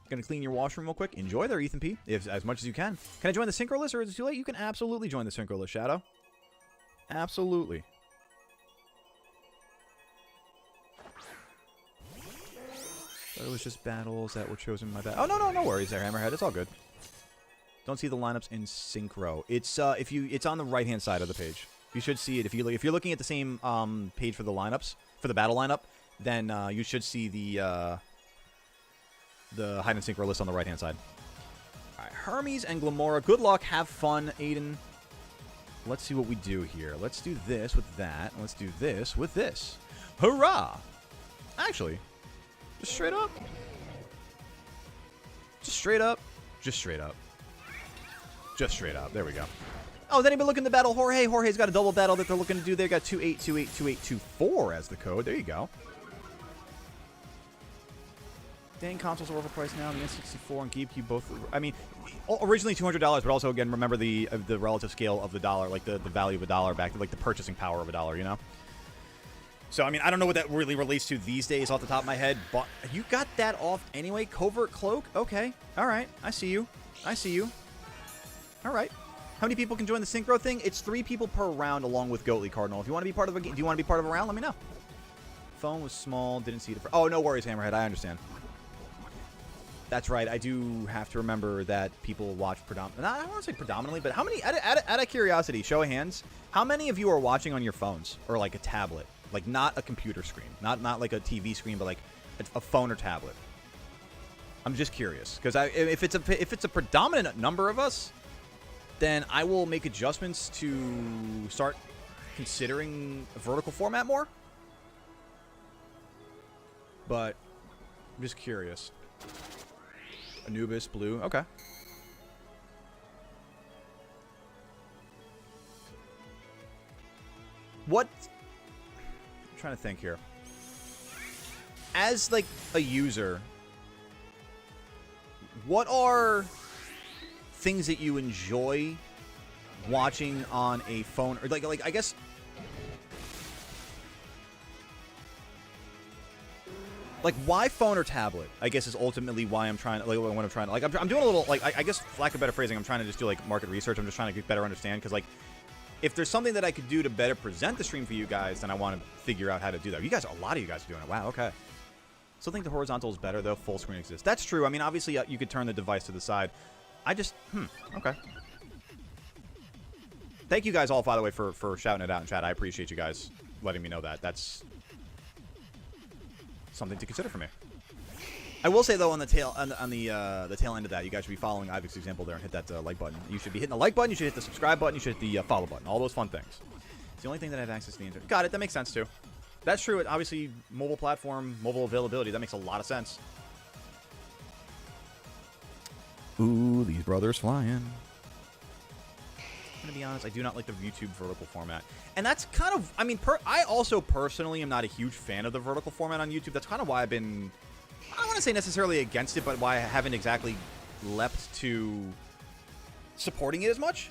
Gonna clean your washroom real quick. Enjoy there, Ethan P. As much as you can. Can I join the Synchro list or is it too late? You can absolutely join the Synchro list, Shadow. Absolutely. It was just battles that were chosen by that. Oh, no worries there, Hammerhead. It's all good. Don't see the lineups in Synchro. It's it's on the right-hand side of the page. You should see it if you're looking at the same page for the lineups, for the battle lineup, then you should see the Hide and Synchro list on the right-hand side. All right, Hermes and Glamora. Good luck. Have fun, Aiden. Let's see what we do here. Let's do this with that. Let's do this with this. Hurrah! Actually, just straight up. Just straight up. Just straight up. Just straight up. There we go. Oh, is anybody looking to battle Jorge? Jorge's got a double battle that they're looking to do. They've got 28282824 as the code. There you go. Dang, consoles are overpriced now. The N64 and GameCube both. I mean, originally $200, but also again remember the relative scale of the dollar, like the value of a dollar back to like the purchasing power of a dollar, you know. So I mean, I don't know what that really relates to these days off the top of my head, but you got that off anyway. Covert Cloak. Okay, all right. I see you. I see you. All right. How many people can join the Synchro thing? It's 3 people per round along with Goatly Cardinal. If you want to be part of a game, do you want to be part of a round? Let me know. Phone was small. Didn't see it. Oh, no worries, Hammerhead. I understand. That's right. I do have to remember that people watch predominantly. I don't want to say predominantly, but how many, out of curiosity, show of hands, how many of you are watching on your phones or like a tablet? Like not a computer screen. Not like a TV screen, but like a phone or tablet. I'm just curious because if it's a predominant number of us, then I will make adjustments to start considering a vertical format more. But I'm just curious. Anubis, blue, okay. What? I'm trying to think here. As, like, a user, what are things that you enjoy watching on a phone? Or, like I guess... Like, why phone or tablet? I guess is ultimately why I'm trying... Like, what I'm trying to... Like, I'm doing a little... Like, I guess, for lack of better phrasing, I'm trying to just do, like, market research. I'm just trying to better understand, because, like... If there's something that I could do to better present the stream for you guys, then I want to figure out how to do that. You guys, a lot of you guys are doing it. Wow, okay. Still think the horizontal is better, though. Full screen exists. That's true. I mean, obviously, you could turn the device to the side. I just... okay. Thank you guys all, by the way, for shouting it out in chat. I appreciate you guys letting me know that. That's something to consider for me. I will say, though, on the tail end of that, you guys should be following Ivik's example there and hit that like button. You should be hitting the like button. You should hit the subscribe button. You should hit the follow button. All those fun things. It's the only thing that I have access to the internet. Got it. That makes sense, too. That's true. Obviously, mobile platform, mobile availability. That makes a lot of sense. Ooh, these brothers flying. I'm going to be honest. I do not like the YouTube vertical format. And that's kind of... I mean, I also personally am not a huge fan of the vertical format on YouTube. That's kind of why I've been... I don't want to say necessarily against it, but why I haven't exactly leapt to supporting it as much.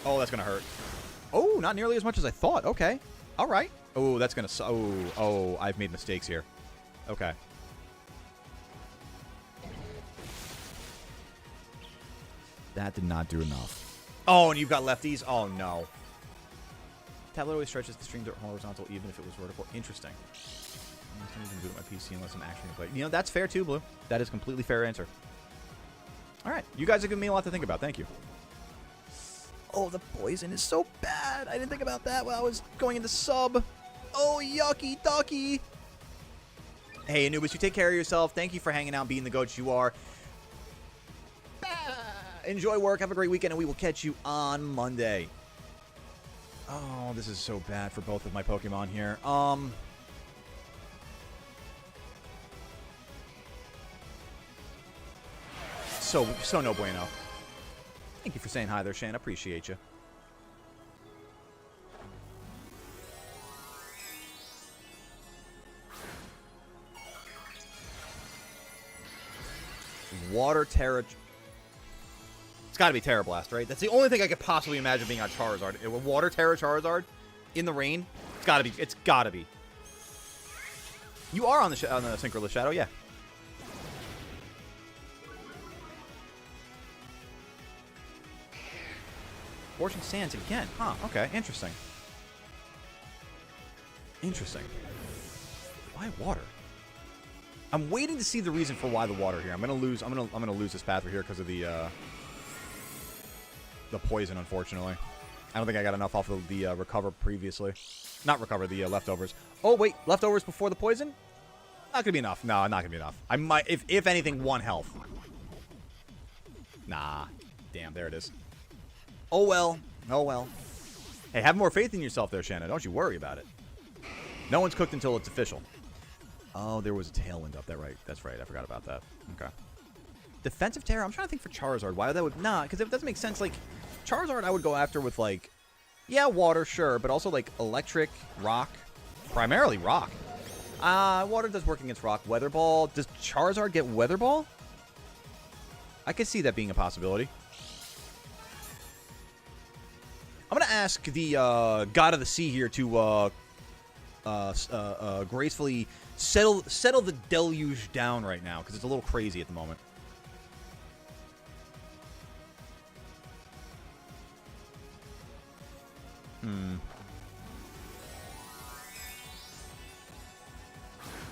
Oh, that's going to hurt. Oh, not nearly as much as I thought. Okay. All right. Oh, that's going to... Oh, I've made mistakes here. Okay. That did not do enough. Oh, and you've got lefties? Oh, no. Tablet always stretches the stream to horizontal even if it was vertical. Interesting. I can't even boot my PC unless I'm actually playing. You know, that's fair too, Blue. That is a completely fair answer. All right. You guys have given me a lot to think about. Thank you. Oh, the poison is so bad. I didn't think about that while I was going into sub. Oh, yucky ducky. Hey, Anubis, you take care of yourself. Thank you for hanging out and being the goat you are. Enjoy work. Have a great weekend, and we will catch you on Monday. Oh, this is so bad for both of my Pokemon here. So no bueno. Thank you for saying hi there, Shane. I appreciate you. Water Terra... It's got to be Terra Blast, right? That's the only thing I could possibly imagine being on Charizard. Water Terra Charizard in the rain? It's got to be. It's got to be. You are on the Synchro Shadow, yeah. Scorching Sands again. Huh, okay. Interesting. Interesting. Why water? I'm waiting to see the reason for why the water here. I'm gonna lose this path right here because of the poison, unfortunately. I don't think I got enough off of the recover previously. Not recover, the leftovers. Oh, wait. Leftovers before the poison? Not gonna be enough. No, not gonna be enough. I might, if anything, 1 health. Nah. Damn, there it is. Oh, well. Oh, well. Hey, have more faith in yourself there, Shannon. Don't you worry about it. No one's cooked until it's official. Oh, there was a tailwind up there, right? That's right. I forgot about that. Okay. Defensive Terror? I'm trying to think for Charizard. Why that would... Nah, because it doesn't make sense. Like, Charizard I would go after with, like... Yeah, water, sure. But also, like, electric, rock. Primarily rock. Water does work against rock. Weather Ball. Does Charizard get Weather Ball? I could see that being a possibility. I'm going to ask the God of the Sea here to gracefully settle the deluge down right now, because it's a little crazy at the moment.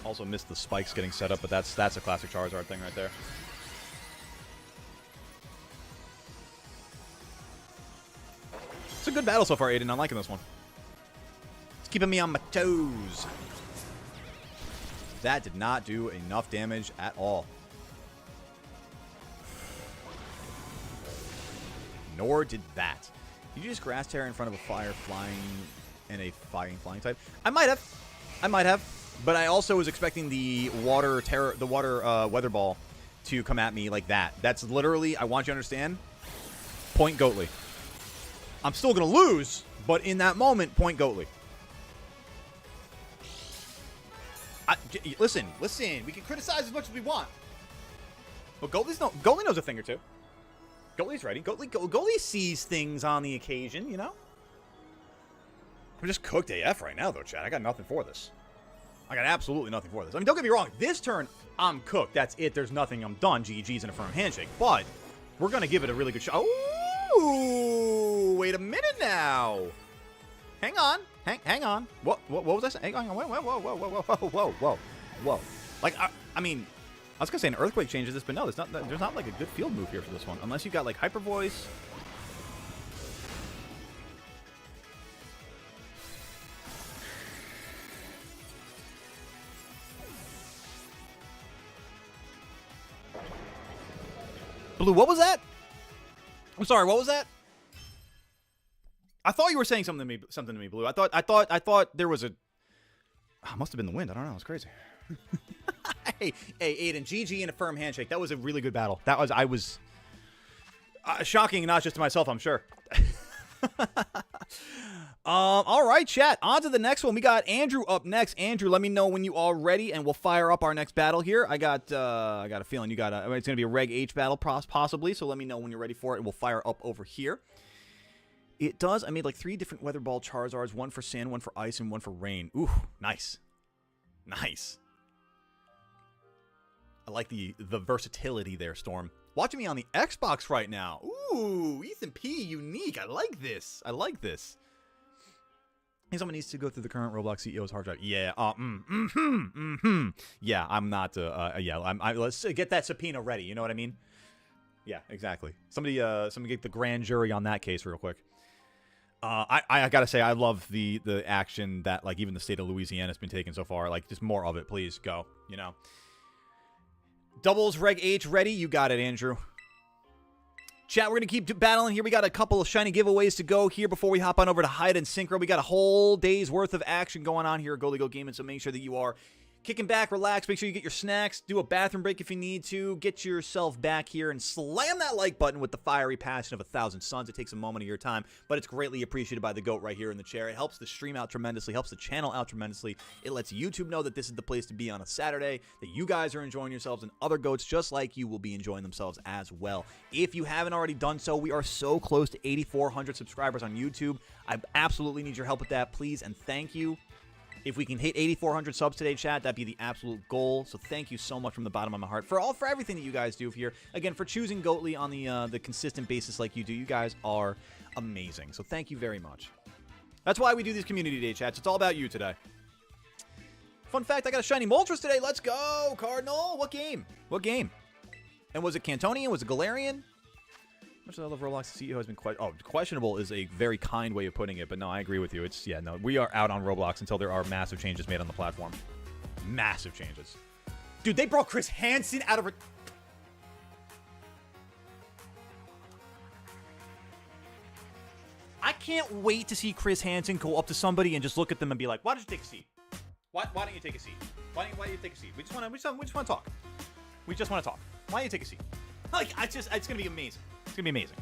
Also missed the spikes getting set up, but that's a classic Charizard thing right there. It's a good battle so far, Aiden. I'm liking this one. It's keeping me on my toes. That did not do enough damage at all. Nor did that. Did you just grass terror in front of a fire flying and a flying type? I might have. But I also was expecting the water weather ball to come at me like that. That's literally, I want you to understand, point Goatly. I'm still going to lose, but in that moment, point Goatly. Listen. We can criticize as much as we want. But Goatly knows a thing or two. Goatly's ready. Goatly sees things on the occasion, you know? I'm just cooked AF right now, though, Chad. I got nothing for this. I got absolutely nothing for this. I mean, don't get me wrong. This turn, I'm cooked. That's it. There's nothing. I'm done. GG's and a firm handshake. But we're going to give it a really good shot. Ooh, wait a minute now. Hang on. Hang on. What was I saying? Hang on. Whoa. Like, I mean, I was going to say an earthquake changes this, but no, there's not like a good field move here for this one. Unless you got like Hyper Voice. Blue, what was that? I'm sorry, what was that? I thought you were saying something to me, Blue. I thought there was a... Oh, must have been the wind. I don't know. It's crazy. Hey, Aiden, GG and a firm handshake. That was a really good battle. I was shocking, not just to myself, I'm sure. All right, chat. On to the next one. We got Andrew up next. Andrew, let me know when you are ready, and we'll fire up our next battle here. I got a feeling it's going to be a Reg H battle, possibly. So let me know when you're ready for it, and we'll fire up over here. It does. I made like 3 different Weather Ball Charizards, one for sand, one for ice, and one for rain. Ooh, nice. I like the versatility there, Storm. Watching me on the Xbox right now. Ooh, Ethan P. Unique. I like this. I think someone needs to go through the current Roblox CEO's hard drive. Yeah. Yeah, I'm not. Let's get that subpoena ready. You know what I mean? Yeah, exactly. Somebody get the grand jury on that case real quick. I gotta say, I love the action that like even the state of Louisiana has been taking so far. Like, just more of it, please. Go. You know. Doubles Reg H ready. You got it, Andrew. Chat, we're going to keep battling here. We got a couple of shiny giveaways to go here before we hop on over to Hide Synchro. We got a whole day's worth of action going on here at Go Gaming, so make sure that you are kicking back, relax, make sure you get your snacks, do a bathroom break if you need to, get yourself back here and slam that like button with the fiery passion of 1,000 suns. It takes a moment of your time, but it's greatly appreciated by the GOAT right here in the chair. It helps the stream out tremendously, helps the channel out tremendously. It lets YouTube know that this is the place to be on a Saturday, that you guys are enjoying yourselves, and other GOATs just like you will be enjoying themselves as well. If you haven't already done so, we are so close to 8,400 subscribers on YouTube. I absolutely need your help with that, please, and thank you. If we can hit 8,400 subs today, chat, that'd be the absolute goal. So thank you so much from the bottom of my heart for everything that you guys do here. Again, for choosing Goatly on the consistent basis like you do. You guys are amazing. So thank you very much. That's why we do these community day chats. It's all about you today. Fun fact, I got a shiny Moltres today. Let's go, Cardinal. What game? And was it Cantonian? Was it Galarian? Much as I love Roblox, the CEO has been questionable is a very kind way of putting it, but no, I agree with you. We are out on Roblox until there are massive changes made on the platform. Massive changes. Dude, they brought Chris Hansen out of... I can't wait to see Chris Hansen go up to somebody and just look at them and be like, why don't you take a seat? Why don't you take a seat? Why don't you take a seat? We just want to talk. We just want to talk. Why don't you take a seat? Like, it's going to be amazing. It's going to be amazing.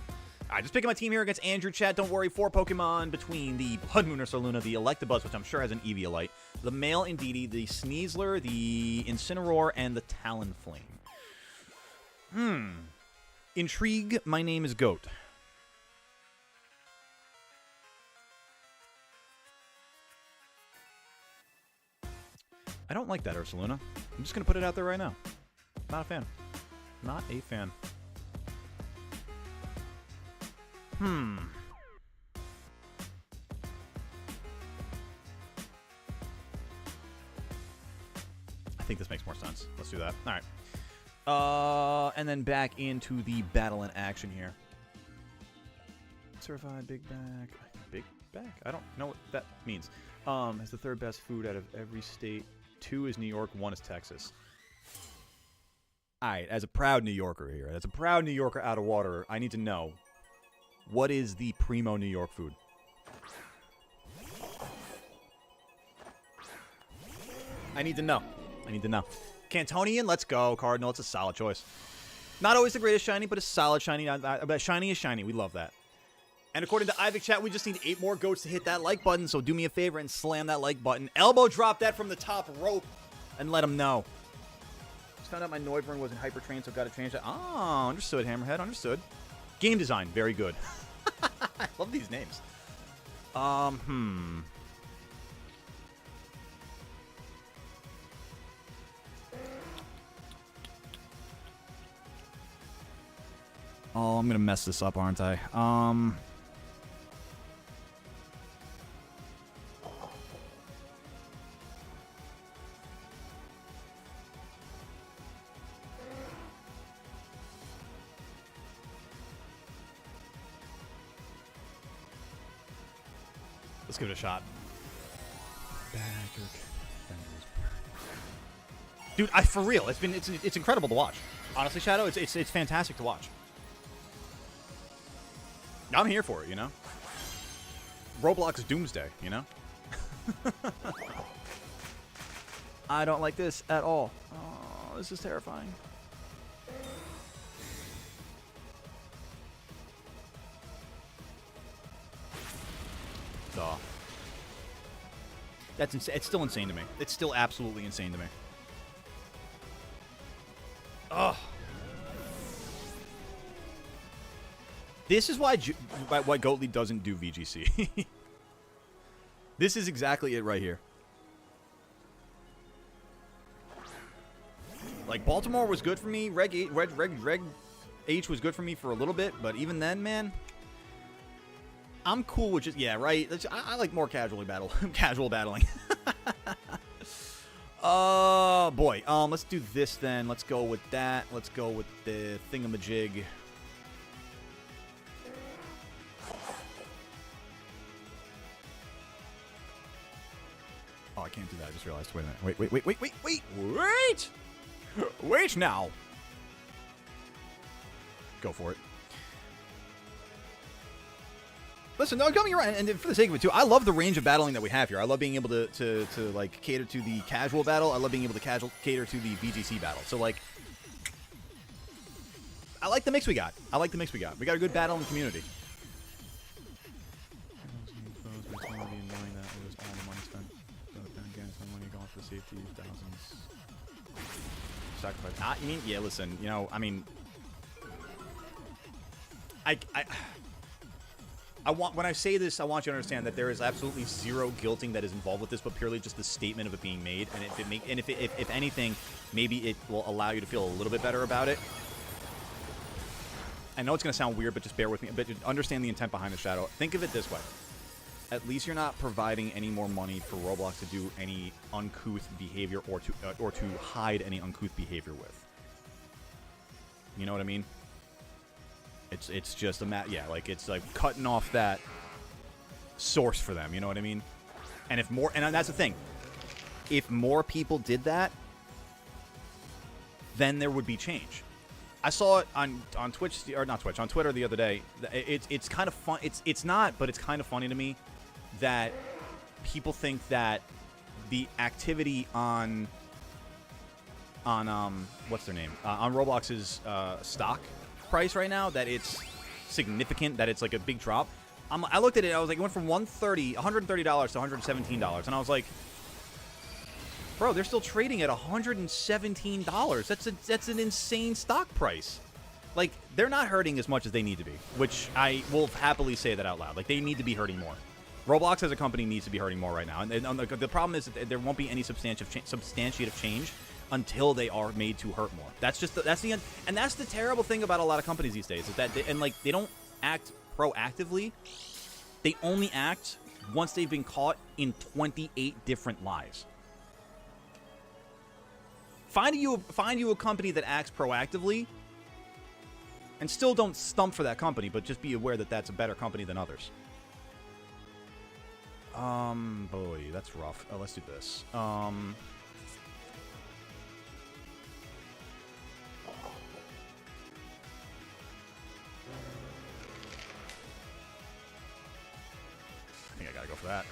All right, just picking my team here against Andrew, chat. Don't worry, 4 Pokemon between the Blood Moon or Saluna, the Electabuzz, which I'm sure has an Eviolite, the male Indeedee, the Sneasler, the Incineroar, and the Talonflame. Intrigue, my name is Goat. I don't like that, Ursaluna. I'm just going to put it out there right now. Not a fan. Not a fan. I think this makes more sense. Let's do that. All right. And then back into the battle in action here. Certified Big Back. Big Back? I don't know what that means. Has the 3rd best food out of every state 2 is New York, 1 is Texas. All right, as a proud New Yorker here, as a proud New Yorker out of water, I need to know, what is the primo New York food? I need to know. I need to know. Cantonian, let's go. Cardinal, it's a solid choice. Not always the greatest shiny, but a solid shiny. But shiny is shiny. We love that. And according to Ivic Chat, we just need 8 more goats to hit that like button, so do me a favor and slam that like button. Elbow drop that from the top rope and let them know. Just found out my Noivern wasn't hyper trained, so got to change that. Oh, understood, Hammerhead. Understood. Game design, very good. I love these names. Oh, I'm gonna mess this up, aren't I? Let's give it a shot. Dude, for real, it's incredible to watch. Honestly, Shadow, it's fantastic to watch. I'm here for it, you know? Roblox Doomsday, you know? I don't like this at all. Oh, this is terrifying. Duh. That's insane. It's still insane to me. It's still absolutely insane to me. Ugh. This is why Goatly doesn't do VGC. This is exactly it right here. Like, Baltimore was good for me. Reg H was good for me for a little bit, but even then, man, I'm cool with just, yeah, right? I like more casual battling. Oh, boy. Let's do this then. Let's go with that. Let's go with the thingamajig. Oh, I can't do that. I just realized. Wait a minute. Wait now. Go for it. Listen, no, you're right. And for the sake of it, too, I love the range of battling that we have here. I love being able to like, cater to the casual battle. I love being able to cater to the VGC battle. So, like, I like the mix we got. We got a good battle in the community. Safety, thousands. Sacrifice. You mean? Yeah, listen, you know, I mean, I want, when I say this, I want you to understand that there is absolutely zero guilting that is involved with this, but purely just the statement of it being made, and if anything, maybe it will allow you to feel a little bit better about it. I know it's going to sound weird, but just bear with me. But understand the intent behind the Shadow. Think of it this way. At least you're not providing any more money for Roblox to do any uncouth behavior or to hide any uncouth behavior with. You know what I mean? It's just yeah, like, it's like cutting off that source for them. You know what I mean? And if more, and that's the thing, if more people did that, then there would be change. I saw it on Twitch, or not Twitch, on Twitter the other day. It's kind of fun. It's not, but it's kind of funny to me that people think that the activity on what's their name, on Roblox's stock price right now, that it's significant, that it's like a big drop. I looked at it, I was like, it went from $130 to $117, and I was like, bro, they're still trading at $117. That's an insane stock price. Like, they're not hurting as much as they need to be, which I will happily say that out loud. Like, they need to be hurting more. Roblox as a company needs to be hurting more right now. And the problem is that there won't be any substantiative change until they are made to hurt more. That's the terrible thing about a lot of companies these days, is that they don't act proactively. They only act once they've been caught in 28 different lies. Find you a company that acts proactively, and still don't stump for that company, but just be aware that that's a better company than others. Boy, that's rough. Oh, let's do this. that.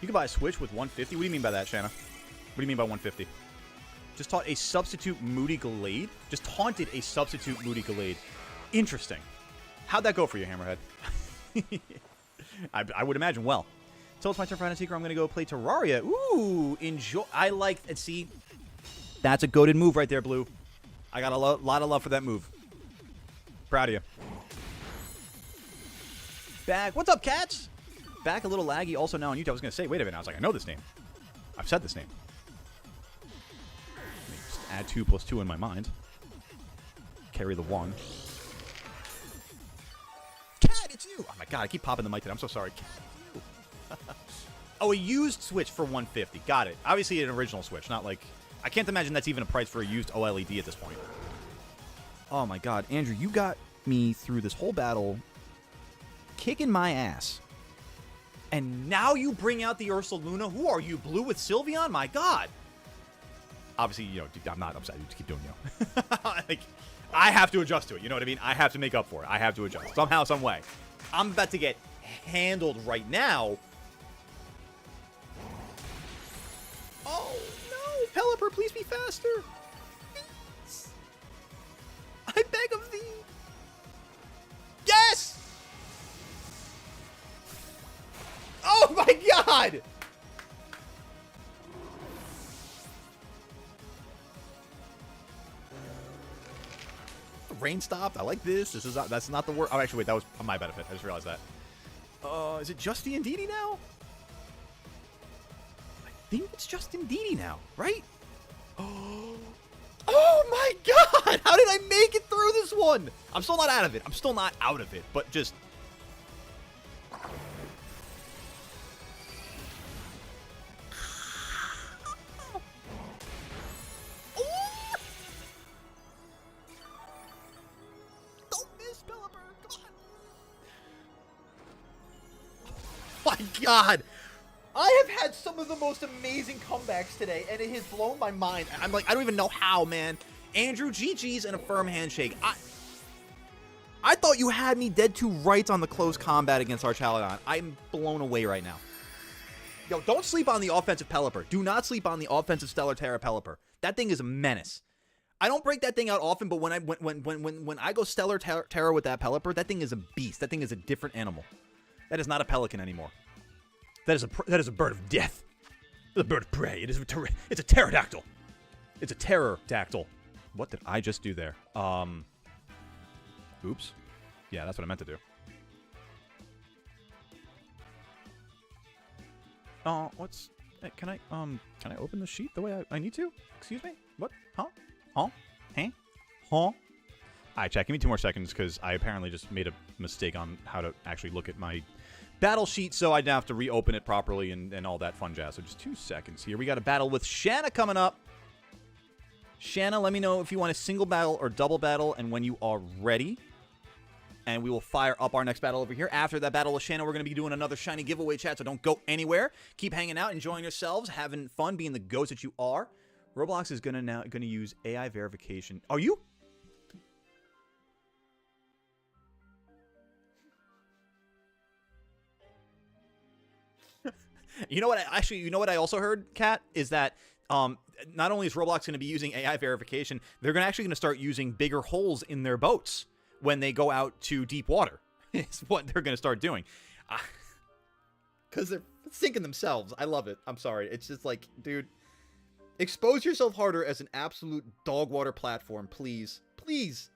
You can buy a Switch with 150? What do you mean by that, Shanna? What do you mean by 150? Just taught a substitute Moody Glade? Just taunted a substitute Moody Glade. Interesting. How'd that go for you, Hammerhead? I would imagine well. Until it's my turn for Hide Synchro, I'm going to go play Terraria. Ooh, enjoy. I like it. See, that's a goated move right there, Blue. I got a lot of love for that move. Proud of you. Back. What's up, cats? Back a little laggy. Also now on YouTube. I was going to say, wait a minute. I was like, I know this name. I've said this name. Let me just add 2 plus 2 in my mind. Carry the 1. Cat, it's you! Oh my god, I keep popping the mic today. I'm so sorry. Oh, a used Switch for 150. Got it. Obviously an original Switch, not like... I can't imagine that's even a price for a used OLED at this point. Oh my god, Andrew, you got me through this whole battle kicking my ass. And now you bring out the Ursaluna? Who are you, Blue with Sylveon? My god! Obviously, you know, I'm not upset. You just keep doing, you know. Like, I have to adjust to it. You know what I mean? I have to make up for it. I have to adjust. Somehow, some way. I'm about to get handled right now. Oh, no. Pelipper, please be faster. Please. I beg of thee. Yes! Oh, my God! Rain stopped. I like this. That's not the word. Oh, actually, wait. That was on my benefit. I just realized that. Is it just the Indeedee now? I think it's just Indeedee now, right? Oh my god! How did I make it through this one? I'm still not out of it. I'm still not out of it, but just... My god, I have had some of the most amazing comebacks today, and it has blown my mind. I'm like, I don't even know how, man. Andrew, GG's and a firm handshake. I thought you had me dead to rights on the close combat against Archaladon. I'm blown away right now. Yo, don't sleep on the offensive Pelipper. Do not sleep on the offensive Stellar Terra Pelipper. That thing is a menace. I don't break that thing out often, but when I go Stellar Terra with that Pelipper, that thing is a beast. That thing is a different animal. That is not a pelican anymore. That is a bird of death. It's a bird of prey. It's a pterodactyl. It's a terror-dactyl. What did I just do there? Oops. Yeah, that's what I meant to do. Can I open the sheet the way I need to? Excuse me? What? Huh? Huh? Hey? Huh? Alright, chat, give me 2 more seconds because I apparently just made a mistake on how to actually look at my battle sheet, so I'd have to reopen it properly and all that fun jazz. So just 2 seconds here. We got a battle with Shanna coming up. Shanna, let me know if you want a single battle or double battle and when you are ready. And we will fire up our next battle over here. After that battle with Shanna, we're going to be doing another shiny giveaway, chat, so don't go anywhere. Keep hanging out, enjoying yourselves, having fun, being the ghost that you are. Roblox is going to use AI verification. Are you? You know what? You know what I also heard, Kat, is that not only is Roblox going to be using AI verification, they're actually going to start using bigger holes in their boats when they go out to deep water. Is what they're going to start doing, because they're sinking themselves. I love it. I'm sorry. It's just like, dude, expose yourself harder as an absolute dog water platform, please, please.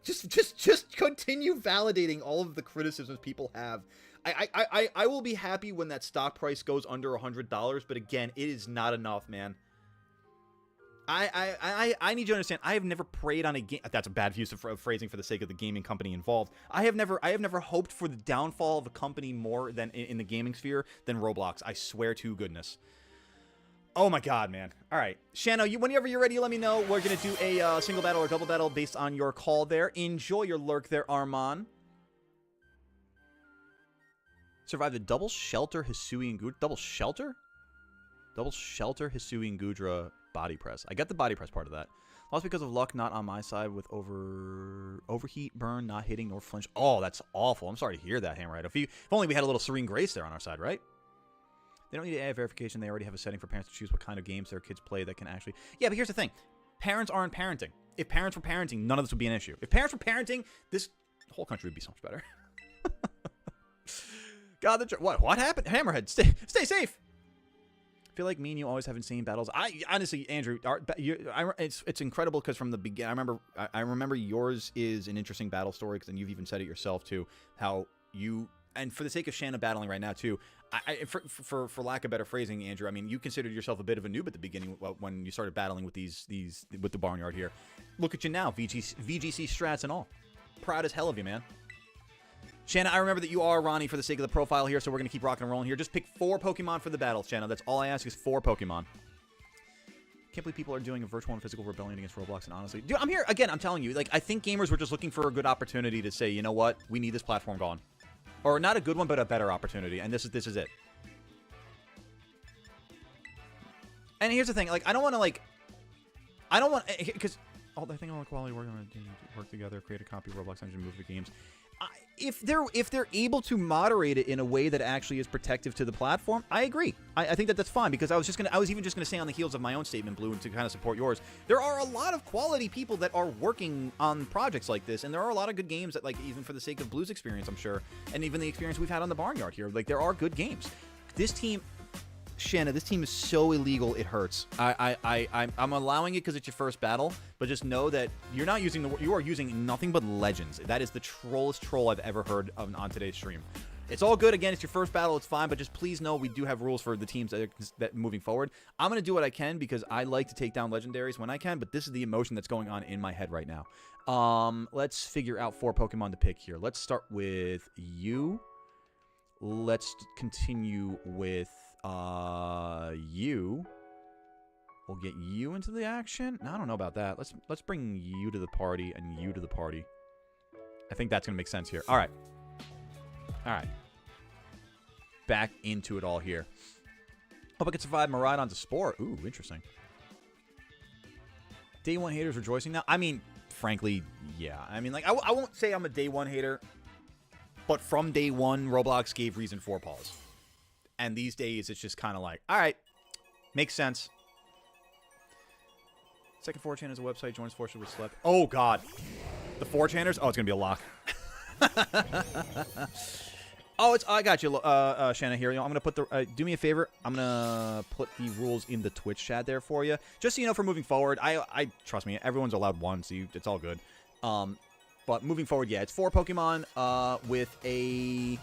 Just continue validating all of the criticisms people have. I will be happy when that stock price goes under $100, but again, it is not enough, man. I need you to understand. I have never preyed on a game. That's a bad use of phrasing for the sake of the gaming company involved. I have never hoped for the downfall of a company more than in the gaming sphere than Roblox. I swear to goodness. Oh my god, man. All right, Shanno, whenever you're ready, let me know. We're gonna do a single battle or double battle based on your call there. Enjoy your lurk there, Armand. Survive the double shelter Hisui and Gudra. Double shelter? Double shelter Hisui and Gudra body press. I got the body press part of that. Lost because of luck not on my side with overheat, burn, not hitting, nor flinch. Oh, that's awful. I'm sorry to hear that, Hammerhead. If only we had a little Serene Grace there on our side, right? They don't need to add verification. They already have a setting for parents to choose what kind of games their kids play that can actually... Yeah, but here's the thing. Parents aren't parenting. If parents were parenting, none of this would be an issue. If parents were parenting, this whole country would be so much better. God, what happened? Hammerhead, stay safe. I feel like me and you always have insane battles. I honestly, Andrew, it's incredible because from the beginning, I remember yours is an interesting battle story because you've even said it yourself too. How you, and for the sake of Shanna battling right now too, for lack of better phrasing, Andrew, I mean, you considered yourself a bit of a noob at the beginning when you started battling with with the Barnyard here. Look at you now, VGC strats and all. Proud as hell of you, man. Shanna, I remember that you are Ronnie for the sake of the profile here, so we're going to keep rocking and rolling here. Just pick 4 Pokemon for the battle, Shanna. That's all I ask is 4 Pokemon. Can't believe people are doing a virtual and physical rebellion against Roblox, and honestly... Dude, I'm here. Again, I'm telling you, like, I think gamers were just looking for a good opportunity to say, you know what? We need this platform gone. Or not a good one, but a better opportunity, and this is it. And here's the thing, like, I don't want to, like... I don't want... Because... I think all the quality work together, create a copy of Roblox engine, move the games... If they're able to moderate it in a way that actually is protective to the platform, I agree. I think that's fine because I was even just gonna say on the heels of my own statement, Blue, and to kind of support yours. There are a lot of quality people that are working on projects like this, and there are a lot of good games that, like, even for the sake of Blue's experience, I'm sure, and even the experience we've had on the Barnyard here, like there are good games. This team. Shanna, this team is so illegal, it hurts. I'm allowing it because it's your first battle, but just know that you're not using you are using nothing but legends. That is the trollest troll I've ever heard on today's stream. It's all good. Again, it's your first battle. It's fine, but just please know we do have rules for the teams that moving forward. I'm going to do what I can because I like to take down legendaries when I can, but this is the emotion that's going on in my head right now. Let's figure out 4 Pokemon to pick here. Let's start with you. Let's continue with... you. We'll get you into the action. No, I don't know about that. Let's bring you to the party and you to the party. I think that's gonna make sense here. All right. Back into it all here. Hope I can survive my ride onto Spore. Ooh, interesting. Day 1 haters rejoicing now. I mean, frankly, yeah. I mean, like, I won't say I'm a day 1 hater, but from day 1, Roblox gave reason for pause. And these days, it's just kind of like, all right, makes sense. Second 4chan is a website. Joins forces with Slep. Oh, God. The 4chaners? Oh, it's going to be a lock. Oh, I got you, Shanna here. You know, I'm going to put the... do me a favor. I'm going to put the rules in the Twitch chat there for you. Just so you know for moving forward. I trust me, everyone's allowed 1, so it's all good. But moving forward, yeah, it's 4 Pokemon with a...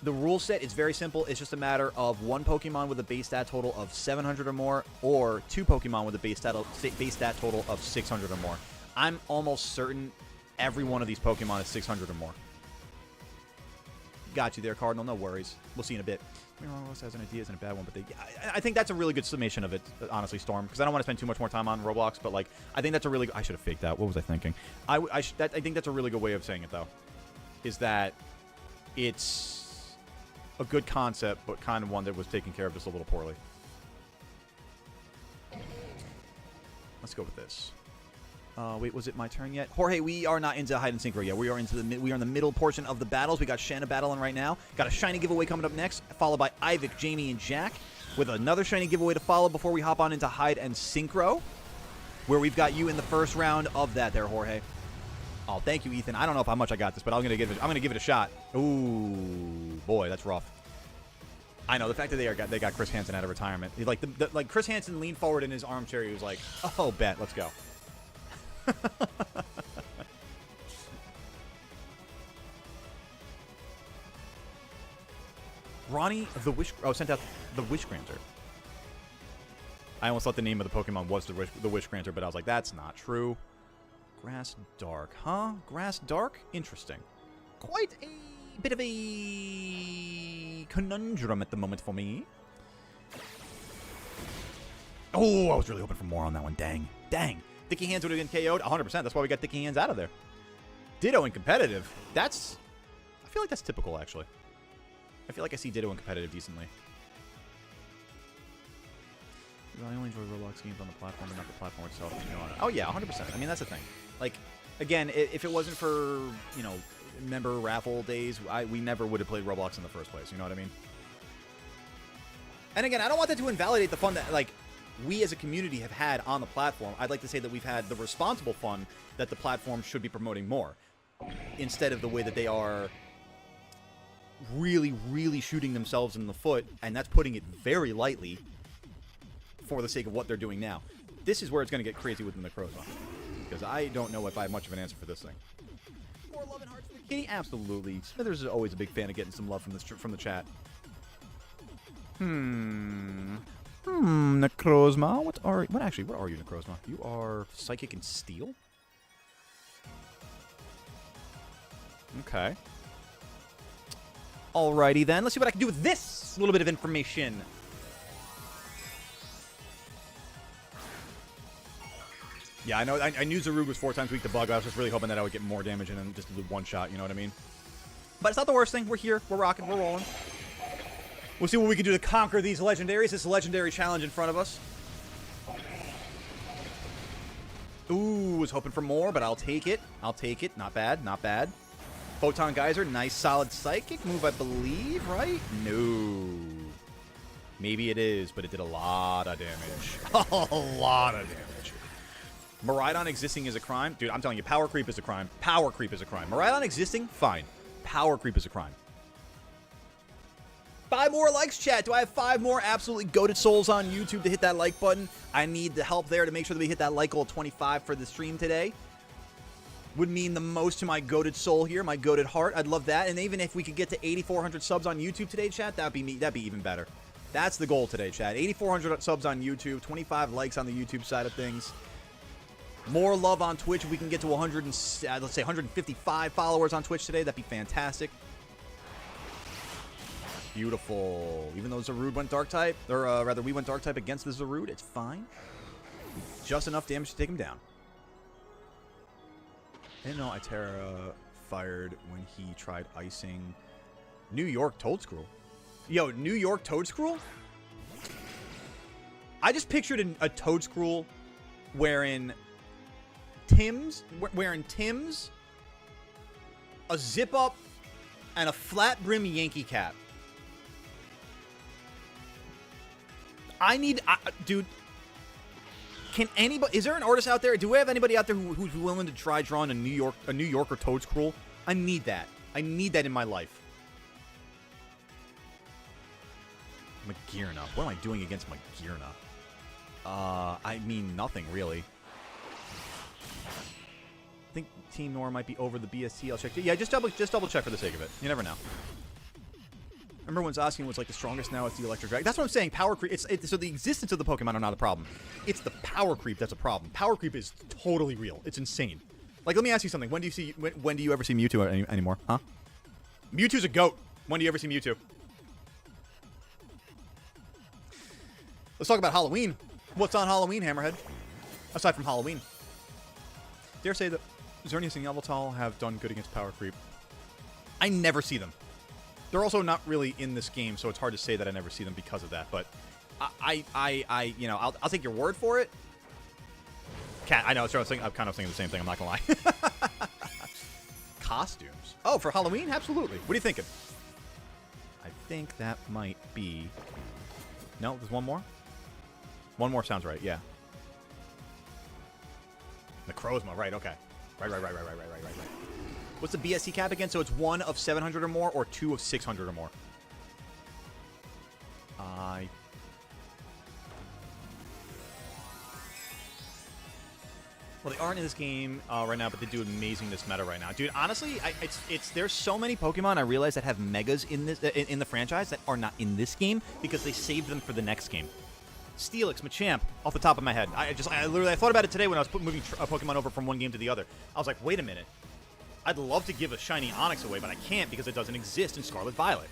The rule set is very simple. It's just a matter of 1 Pokemon with a base stat total of 700 or more, or 2 Pokemon with a base stat total of 600 or more. I'm almost certain every one of these Pokemon is 600 or more. Got you there, Cardinal. No worries. We'll see in a bit. Roblox has an idea, isn't a bad one, but I think that's a really good summation of it, honestly, Storm, because I don't want to spend too much more time on Roblox, but, like, I think that's a really... I should have faked that. What was I thinking? I think that's a really good way of saying it, though, is that it's... a good concept, but kind of one that was taken care of just a little poorly. Let's go with this. Wait, was it my turn yet? Jorge, we are not into Hide Synchro yet. We are in the middle portion of the battles. We got Shanna battling right now. Got a shiny giveaway coming up next, followed by Ivik, Jamie, and Jack, with another shiny giveaway to follow before we hop on into Hide and Synchro, where we've got you in the first round of that there, Jorge. Oh, thank you, Ethan. I don't know how much I got this, but I'm gonna give it a shot. Ooh, boy, that's rough. I know the fact that they got Chris Hansen out of retirement. Like Chris Hansen leaned forward in his armchair. He was like, "Oh, bet, let's go." Ronnie the Wish. Oh, sent out the Wish Granter. I almost thought the name of the Pokemon was the Wish Granter, but I was like, that's not true. Grass Dark, huh? Grass Dark? Interesting. Quite a bit of a conundrum at the moment for me. Oh, I was really hoping for more on that one. Dang. Dang. Dicky Hands would have been KO'd 100%. That's why we got Dicky Hands out of there. Ditto in competitive. I feel like that's typical, actually. I feel like I see Ditto in competitive decently. I only enjoy Roblox games on the platform and not the platform itself. You know, oh yeah, 100%. I mean, that's the thing. Like, again, if it wasn't for, you know, member raffle days, we never would have played Roblox in the first place. You know what I mean? And again, I don't want that to invalidate the fun that, like, we as a community have had on the platform. I'd like to say that we've had the responsible fun that the platform should be promoting more, instead of the way that they are really, really shooting themselves in the foot, and that's putting it very lightly for the sake of what they're doing now. This is where it's going to get crazy within the Crozma, because I don't know if I have much of an answer for this thing. More love and hearts for Kitty? Absolutely. Smithers is always a big fan of getting some love from the chat. Necrozma. What are you, Necrozma? You are Psychic and Steel? Okay. Alrighty then. Let's see what I can do with this little bit of information. Yeah, I know. I knew Zarude was 4 times weak to bug. I was just really hoping that I would get more damage and then just do one shot. You know what I mean? But it's not the worst thing. We're here. We're rocking. We're rolling. We'll see what we can do to conquer these legendaries. This legendary challenge in front of us. Ooh, was hoping for more, but I'll take it. I'll take it. Not bad. Not bad. Photon Geyser. Nice, solid psychic move, I believe, right? No. Maybe it is, but it did a lot of damage. A lot of damage. Miraidon existing is a crime. Dude, I'm telling you, power creep is a crime. Power creep is a crime. Miraidon existing? Fine. Power creep is a crime. 5 more likes, chat. Do I have 5 more absolutely goated souls on YouTube to hit that like button? I need the help there to make sure that we hit that like goal of 25 for the stream today. Would mean the most to my goated soul here, my goated heart. I'd love that. And even if we could get to 8,400 subs on YouTube today, chat, that'd be even better. That's the goal today, chat. 8,400 subs on YouTube, 25 likes on the YouTube side of things. More love on Twitch. If we can get to 100 and, let's say 155 followers on Twitch today, that'd be fantastic. Beautiful. Even though Zarude went dark type, or rather we went dark type against the Zarude, it's fine. Just enough damage to take him down. I didn't know Itera fired when he tried icing New York Toadscruel. Yo, New York Toadscruel? I just pictured a Toadscruel wearing Tim's, a zip-up, and a flat-brim Yankee cap. Dude, can anybody, is there an artist out there? Do we have anybody out there who's willing to try drawing a New Yorker Toadscruel? I need that. I need that in my life. Magirna. What am I doing against Magirna? I mean, nothing, really. I think Team Nora might be over the BST. I'll check. Yeah, just double check for the sake of it. You never know. Remember when Zacian was like the strongest, now it's the Electric Dragon. That's what I'm saying. Power creep. So the existence of the Pokemon are not a problem. It's the power creep that's a problem. Power creep is totally real. It's insane. Like, let me ask you something. When do you ever see Mewtwo anymore? Huh? Mewtwo's a goat. When do you ever see Mewtwo? Let's talk about Halloween. What's on Halloween, Hammerhead? Aside from Halloween. Dare say that Xerneas and Yveltal have done good against power creep. I never see them. They're also not really in this game, so it's hard to say that I never see them because of that. But you know, I'll take your word for it. Cat, I know. I'm kind of saying the same thing. I'm not gonna lie. Costumes. Oh, for Halloween, absolutely. What are you thinking? I think that might be. No, there's one more. One more sounds right. Yeah. Necrozma. Right. Okay. Right. What's the BSC cap again? So it's 1 of 700 or more, or 2 of 600 or more. Well, they aren't in this game right now, but they do amazing this meta right now, dude. Honestly, there's so many Pokemon I realize that have megas in this in the franchise that are not in this game because they saved them for the next game. Steelix, Machamp, off the top of my head. I thought about it today when I was moving a Pokemon over from one game to the other. I was like, wait a minute. I'd love to give a shiny Onix away, but I can't because it doesn't exist in Scarlet Violet.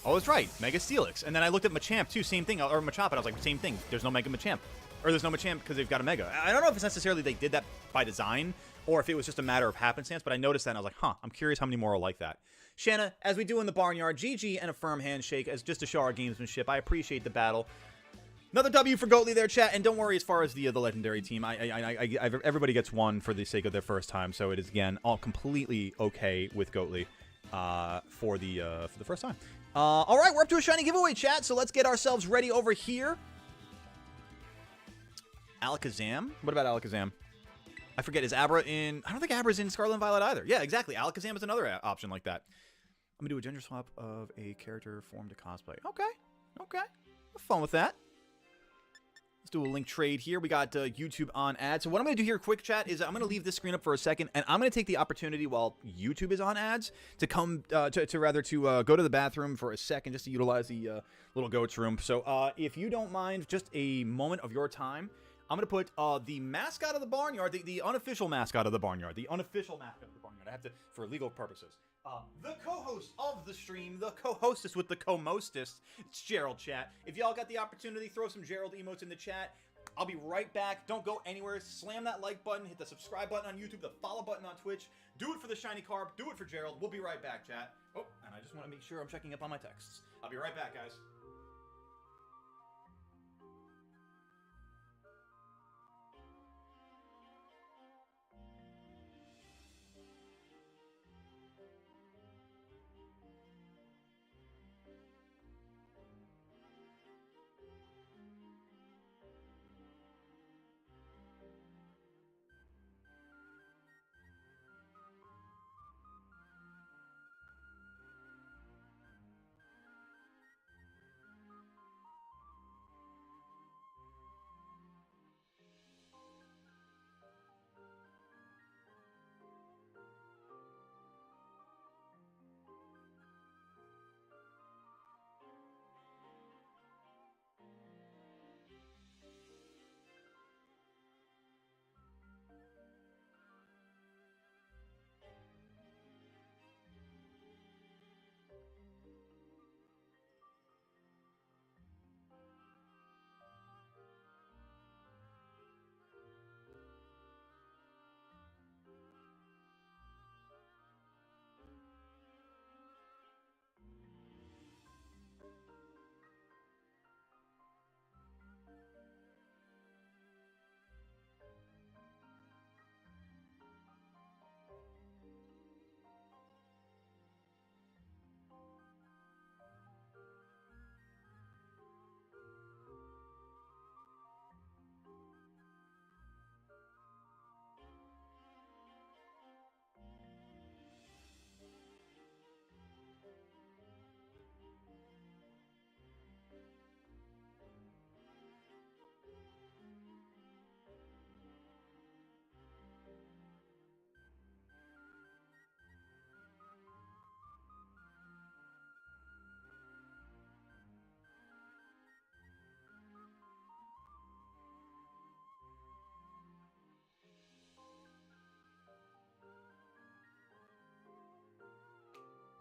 Oh, that's right. Mega Steelix. And then I looked at Machamp, too. Same thing. Or Machop, and I was like, same thing. There's no Mega Machamp. Or there's no Machamp because they've got a Mega. I don't know if it's necessarily they did that by design or if it was just a matter of happenstance, but I noticed that and I was like, huh, I'm curious how many more are like that. Shanna, as we do in the Barnyard, GG and a firm handshake as just to show our gamesmanship. I appreciate the battle. Another W for Goatly there, chat. And don't worry, as far as the legendary team, everybody gets one for the sake of their first time. So it is, again, all completely okay with Goatly for the first time. All right, we're up to a shiny giveaway, chat. So let's get ourselves ready over here. Alakazam? What about Alakazam? I forget, is Abra in... I don't think Abra's in Scarlet and Violet either. Yeah, exactly. Alakazam is another option like that. I'm going to do a gender swap of a character formed to cosplay. Okay. Okay. Have fun with that. Let's do a link trade here. We got YouTube on ads. So what I'm going to do here, quick chat, is I'm going to leave this screen up for a second, and I'm going to take the opportunity while YouTube is on ads to come go to the bathroom for a second just to utilize the little goat's room. So if you don't mind, just a moment of your time, I'm going to put the mascot of the Barnyard, the unofficial mascot of the Barnyard, I have to, for legal purposes. The co-host of the stream, the co-hostess with the co-mostest, it's Gerald, chat. If y'all got the opportunity, throw some Gerald emotes in the chat. I'll be right back. Don't go anywhere. Slam that like button, hit the subscribe button on YouTube, the follow button on Twitch. Do it for the shiny carb. Do it for Gerald. We'll be right back, chat. Oh, and I just want to make sure I'm checking up on my texts. I'll be right back, guys.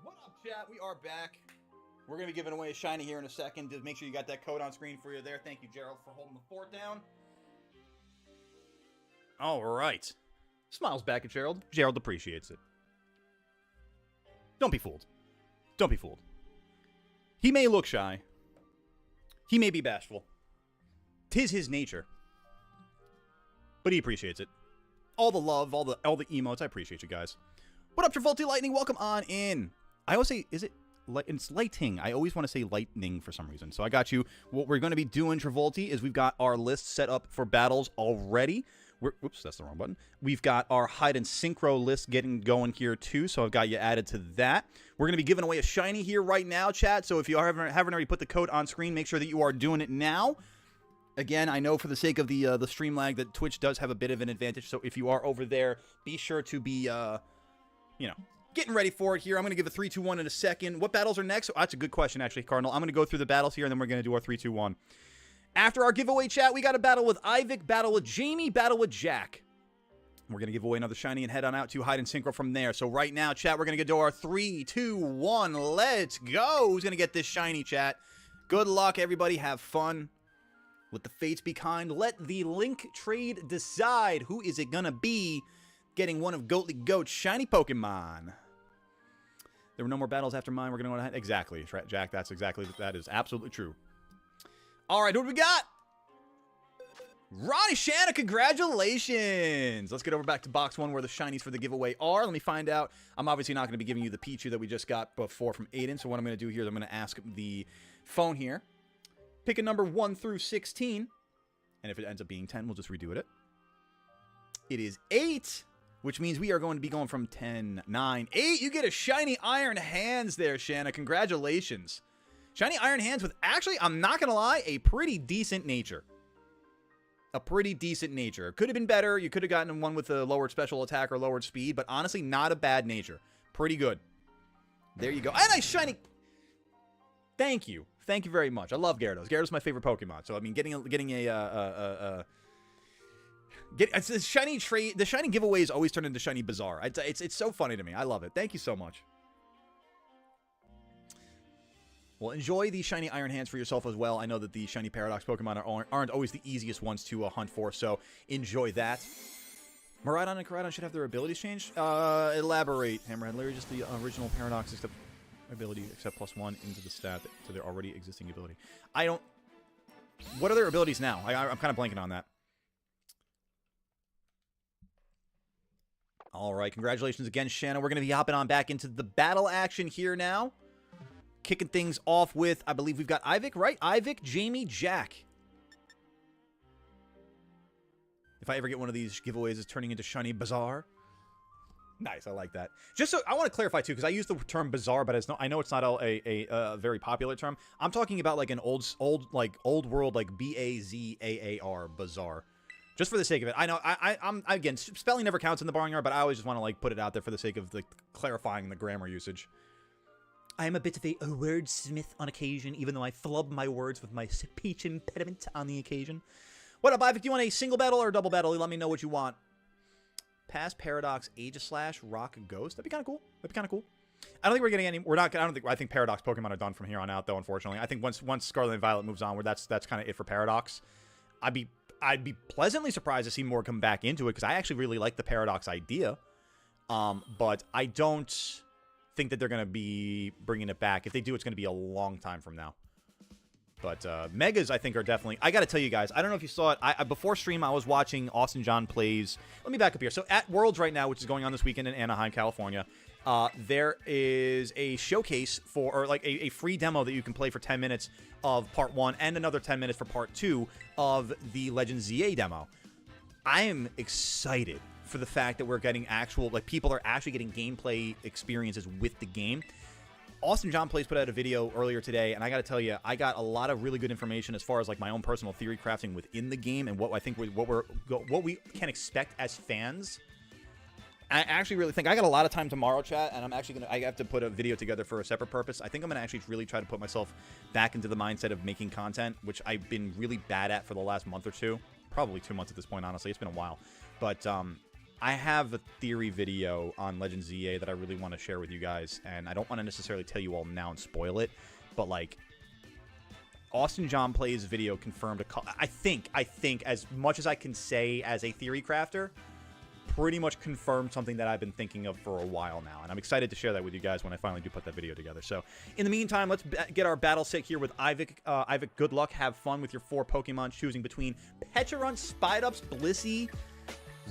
What up, chat? We are back. We're going to be giving away a shiny here in a second. Just make sure you got that code on screen for you there. Thank you, Gerald, for holding the fort down. All right. Smiles back at Gerald. Gerald appreciates it. Don't be fooled. Don't be fooled. He may look shy. He may be bashful. 'Tis his nature. But he appreciates it. All the love, all the emotes. I appreciate you guys. What up, Travolta Lightning? Welcome on in. I always say, it's lighting. I always want to say lightning for some reason. So I got you. What we're going to be doing, Travolta, is we've got our list set up for battles already. Whoops, that's the wrong button. We've got our Hide and Synchro list getting going here too, so I've got you added to that. We're going to be giving away a shiny here right now, chat. So if you haven't already put the code on screen, make sure that you are doing it now. Again, I know for the sake of the stream lag that Twitch does have a bit of an advantage. So if you are over there, be sure to be, getting ready for it here. I'm going to give a 3, 2, 1 in a second. What battles are next? Oh, that's a good question, actually, Cardinal. I'm going to go through the battles here, and then we're going to do our 3, 2, 1. After our giveaway, chat, we got a battle with Ivik, battle with Jamie, battle with Jack. We're going to give away another shiny and head on out to Hide and Synchro from there. So right now, chat, we're going to do our 3, 2, 1. Let's go. Who's going to get this shiny, chat? Good luck, everybody. Have fun. Let the fates be kind. Let the link trade decide. Who is it going to be getting one of Goatly Goat's shiny Pokemon? There were no more battles after mine. We're going to go ahead. Exactly, Jack. That is absolutely true. All right, what do we got? Ronnie Shanna, congratulations! Let's get over back to box 1 where the shinies for the giveaway are. Let me find out. I'm obviously not going to be giving you the Pichu that we just got before from Aiden, so what I'm going to do here is I'm going to ask the phone here. Pick a number 1 through 16, and if it ends up being 10, we'll just redo it. It is 8, which means we are going to be going from 10, 9, 8. You get a shiny Iron Hands there, Shanna. Congratulations. Shiny Iron Hands with, actually, I'm not going to lie, a pretty decent nature. A pretty decent nature. Could have been better. You could have gotten one with a lowered special attack or lowered speed, but honestly, not a bad nature. Pretty good. There you go. And a shiny... Thank you. Thank you very much. I love Gyarados. Gyarados is my favorite Pokemon. So, I mean, getting a it's the shiny trade. The shiny giveaways always turn into shiny bizarre. It's so funny to me. I love it. Thank you so much. Well, enjoy the shiny Iron Hands for yourself as well. I know that the shiny Paradox Pokemon aren't always the easiest ones to hunt for, so enjoy that. Miraidon and Koraidon should have their abilities changed. Elaborate, Hammerhead. Literally just the original Paradox except ability except +1 into the stat to their already existing ability. I don't... What are their abilities now? I'm kind of blanking on that. All right, congratulations again, Shanna. We're going to be hopping on back into the battle action here now. Kicking things off with, I believe we've got Ivik, right? Ivik, Jamie, Jack. If I ever get one of these giveaways, it's turning into Shiny Bazaar. Nice, I like that. Just so, I want to clarify, too, because I use the term bizarre, but I know it's not a very popular term. I'm talking about, like, an old world, like, B-A-Z-A-A-R, bizarre. Just for the sake of it. I know, I'm again, spelling never counts in the Barnyard, but I always just want to, like, put it out there for the sake of, like, clarifying the grammar usage. I am a bit of a wordsmith on occasion, even though I flub my words with my speech impediment on the occasion. What up, Ivik? Do you want a single battle or a double battle? Let me know what you want. Pass, Paradox, Aegislash, Rock, Ghost. That'd be kind of cool. That'd be kind of cool. I don't think we're getting any... We're not... I think Paradox Pokemon are done from here on out, though, unfortunately. I think once Scarlet and Violet moves on, that's kind of it for Paradox. I'd be pleasantly surprised to see more come back into it, because I actually really like the Paradox idea. But I don't... think that they're going to be bringing it back. If they do, it's going to be a long time from now. But Megas, I think, are definitely... I got to tell you guys, I don't know if you saw it. Before stream, I was watching Austin John Plays... Let me back up here. So at Worlds right now, which is going on this weekend in Anaheim, California, there is a showcase for... Or like a free demo that you can play for 10 minutes of Part 1 and another 10 minutes for Part 2 of the Legend ZA demo. I am excited for the fact that we're getting actual, like, people are actually getting gameplay experiences with the game. Austin John Plays put out a video earlier today, and I gotta tell you, I got a lot of really good information as far as, like, my own personal theory crafting within the game and what I think what we can expect as fans. I actually really think I got a lot of time tomorrow, chat, and I have to put a video together for a separate purpose. I think I'm gonna actually really try to put myself back into the mindset of making content, which I've been really bad at for the last month or two, probably 2 months at this point. Honestly, it's been a while, but I have a theory video on Legend ZA that I really want to share with you guys, and I don't want to necessarily tell you all now and spoil it, but, like, Austin John Plays video confirmed I think, as much as I can say as a theory crafter, pretty much confirmed something that I've been thinking of for a while now, and I'm excited to share that with you guys when I finally do put that video together. So, in the meantime, let's get our battle set here with Ivik. Ivik, good luck. Have fun with your 4 Pokemon, choosing between Pecharunt, Spidups, Blissey,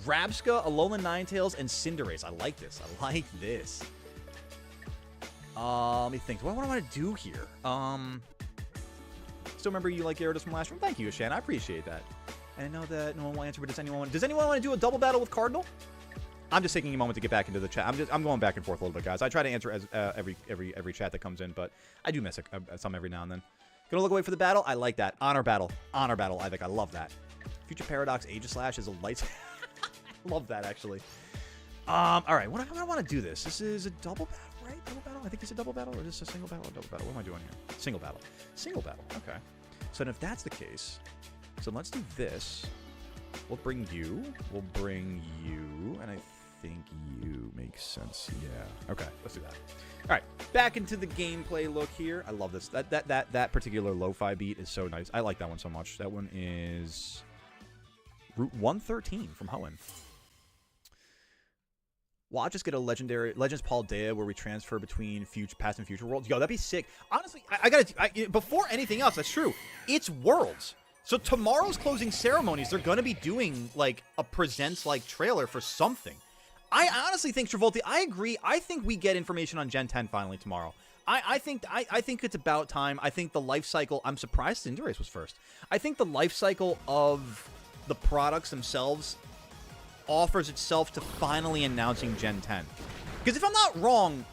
Rabsca, Alolan Ninetales, and Cinderace. I like this. I like this. Let me think. What do I want to do here? Still remember you like Gyarados from last room? Thank you, Shan. I appreciate that. And I know that no one will answer, but does anyone want to do a double battle with Cardinal? I'm just taking a moment to get back into the chat. I'm going back and forth a little bit, guys. I try to answer as every chat that comes in, but I do miss some every now and then. Gonna look away for the battle. I like that. Honor battle, Ivik. I love that. Future Paradox Aegislash is a light. Love that, actually. All right, what do I want to do this? This is a double battle, right? Double battle? I think it's a double battle, or is this a single battle or double battle? What am I doing here? Single battle. Single battle, okay. So if that's the case, so let's do this. We'll bring you, and I think you makes sense. Yeah, okay, let's do that. All right, back into the gameplay look here. I love this. That particular lo-fi beat is so nice. I like that one so much. That one is Route 113 from Hoenn. Well, I'll just get a Legends Paldea where we transfer between past and future worlds. Yo, that'd be sick. Honestly, I gotta before anything else, that's true. It's worlds. So tomorrow's closing ceremonies, they're going to be doing, like, a presents-like trailer for something. I honestly think, Travolta, I agree. I think we get information on Gen 10 finally tomorrow. I think it's about time. I think the life cycle, I'm surprised Cinderace was first. I think the life cycle of the products themselves offers itself to finally announcing Gen 10. Because if I'm not wrong,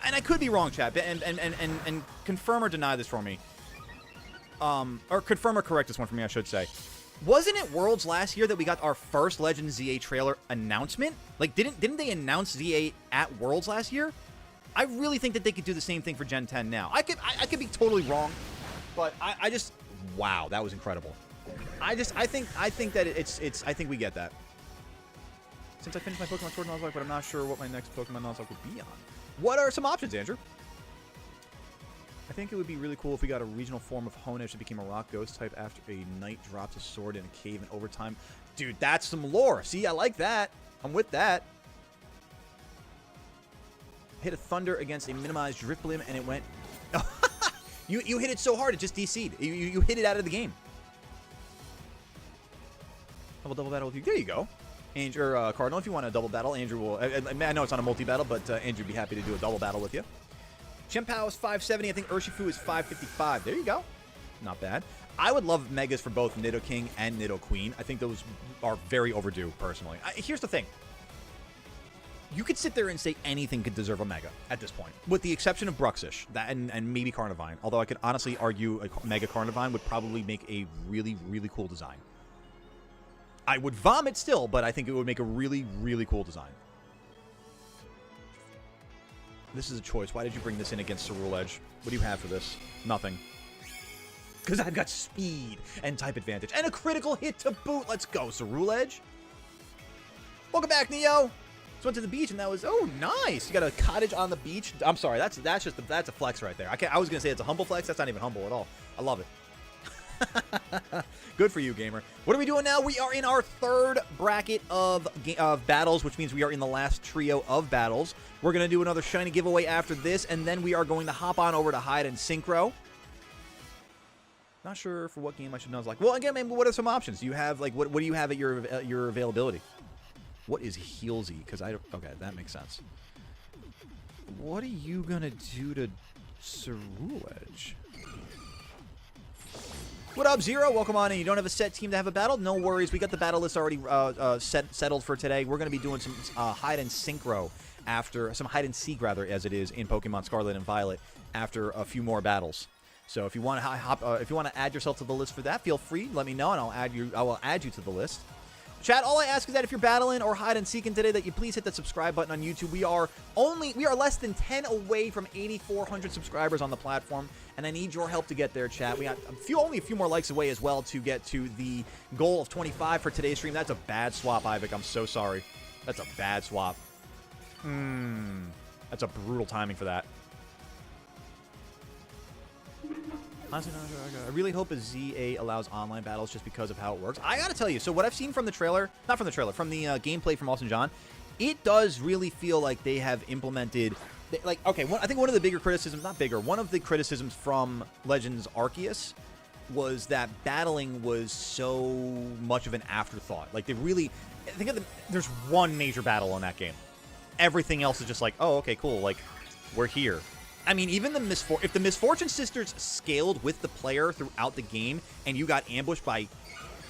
and I could be wrong, chat, and confirm or deny this for me, or confirm or correct this one for me, I should say. Wasn't it Worlds last year that we got our first Legend ZA trailer announcement? Like, didn't they announce ZA at Worlds last year? I really think that they could do the same thing for Gen 10 now. I could be totally wrong, but I just, wow, that was incredible. I think that I think we get that. Since I finished my Pokemon Sword and Nuzlocke, but I'm not sure what my next Pokemon Nuzlocke would be on. What are some options, Andrew? I think it would be really cool if we got a regional form of Honedge that became a rock ghost type after a knight drops a sword in a cave in overtime. Dude, that's some lore. See, I like that. I'm with that. Hit a thunder against a minimized Drifblim and it went... you hit it so hard, it just DC'd. You hit it out of the game. Double battle with you. There you go. Andrew, Cardinal, if you want a double battle, Andrew will... I know it's not a multi-battle, but Andrew would be happy to do a double battle with you. Chien-Pao is 570. I think Urshifu is 555. There you go. Not bad. I would love Megas for both Nidoking and Nidoqueen. I think those are very overdue, personally. Here's the thing. You could sit there and say anything could deserve a Mega at this point, with the exception of Bruxish and maybe Carnivine. Although I could honestly argue a Mega Carnivine would probably make a really, really cool design. I would vomit still, but I think it would make a really, really cool design. This is a choice. Why did you bring this in against Ceruledge? What do you have for this? Nothing. Because I've got speed and type advantage. And a critical hit to boot. Let's go, Ceruledge. Welcome back, Neo. Just went to the beach and that was... Oh, nice. You got a cottage on the beach. I'm sorry. That's a flex right there. I was going to say it's a humble flex. That's not even humble at all. I love it. Good for you, gamer. What are we doing now? We are in our third bracket of battles, which means we are in the last trio of battles. We're going to do another shiny giveaway after this, and then we are going to hop on over to Hide and Synchro. Not sure for what game I should know. Like, well, again, man, what are some options? Do you have, like, what do you have at your availability? What is Healsy? Because I don't... Okay, that makes sense. What are you going to do to Ceruledge? What up, Zero? Welcome on in. You don't have a set team to have a battle? No worries. We got the battle list already settled for today. We're going to be doing some Hide and Synchro after... Some Hide and Seek, rather, as it is in Pokemon Scarlet and Violet after a few more battles. So if you want to add yourself to the list for that, feel free. Let me know, and I will add you to the list. Chat, all I ask is that if you're battling or hide and seeking today, that you please hit that subscribe button on YouTube. We are less than 10 away from 8,400 subscribers on the platform, and I need your help to get there, chat. We got only a few more likes away as well to get to the goal of 25 for today's stream. That's a bad swap, Ivik. I'm so sorry. That's a bad swap. That's a brutal timing for that. Honestly, I really hope a ZA allows online battles just because of how it works. I gotta tell you, so what I've seen from the trailer, not from the trailer, from the gameplay from Austin John, it does really feel like they have implemented, like, okay, I think one of the bigger criticisms, not bigger, one of the criticisms from Legends Arceus was that battling was so much of an afterthought. Like, they really, think of there's one major battle in that game. Everything else is just like, oh, okay, cool, like, we're here. I mean, even if the Misfortune Sisters scaled with the player throughout the game, and you got ambushed by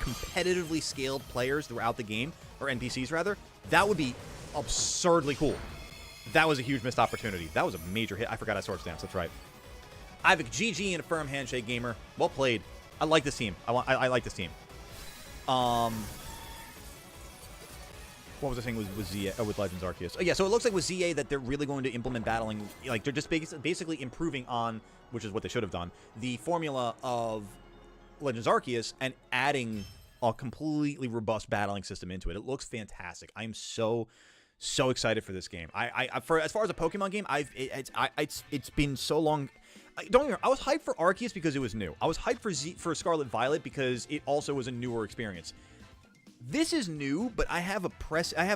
competitively scaled players throughout the game, or NPCs rather, that would be absurdly cool. That was a huge missed opportunity. That was a major hit. I forgot I sword stance. That's right. Ivik, GG and a firm handshake, gamer. Well played. I like this team. I like this team. What was I saying with ZA, with Legends Arceus? Oh, yeah, so it looks like with ZA that they're really going to implement battling. Like, they're just basically improving on, which is what they should have done, the formula of Legends Arceus and adding a completely robust battling system into it. It looks fantastic. I'm so excited for this game. As far as a Pokemon game, it's been so long. Don't get me wrong, I was hyped for Arceus because it was new. I was hyped for Scarlet Violet because it also was a newer experience. This is new, but I have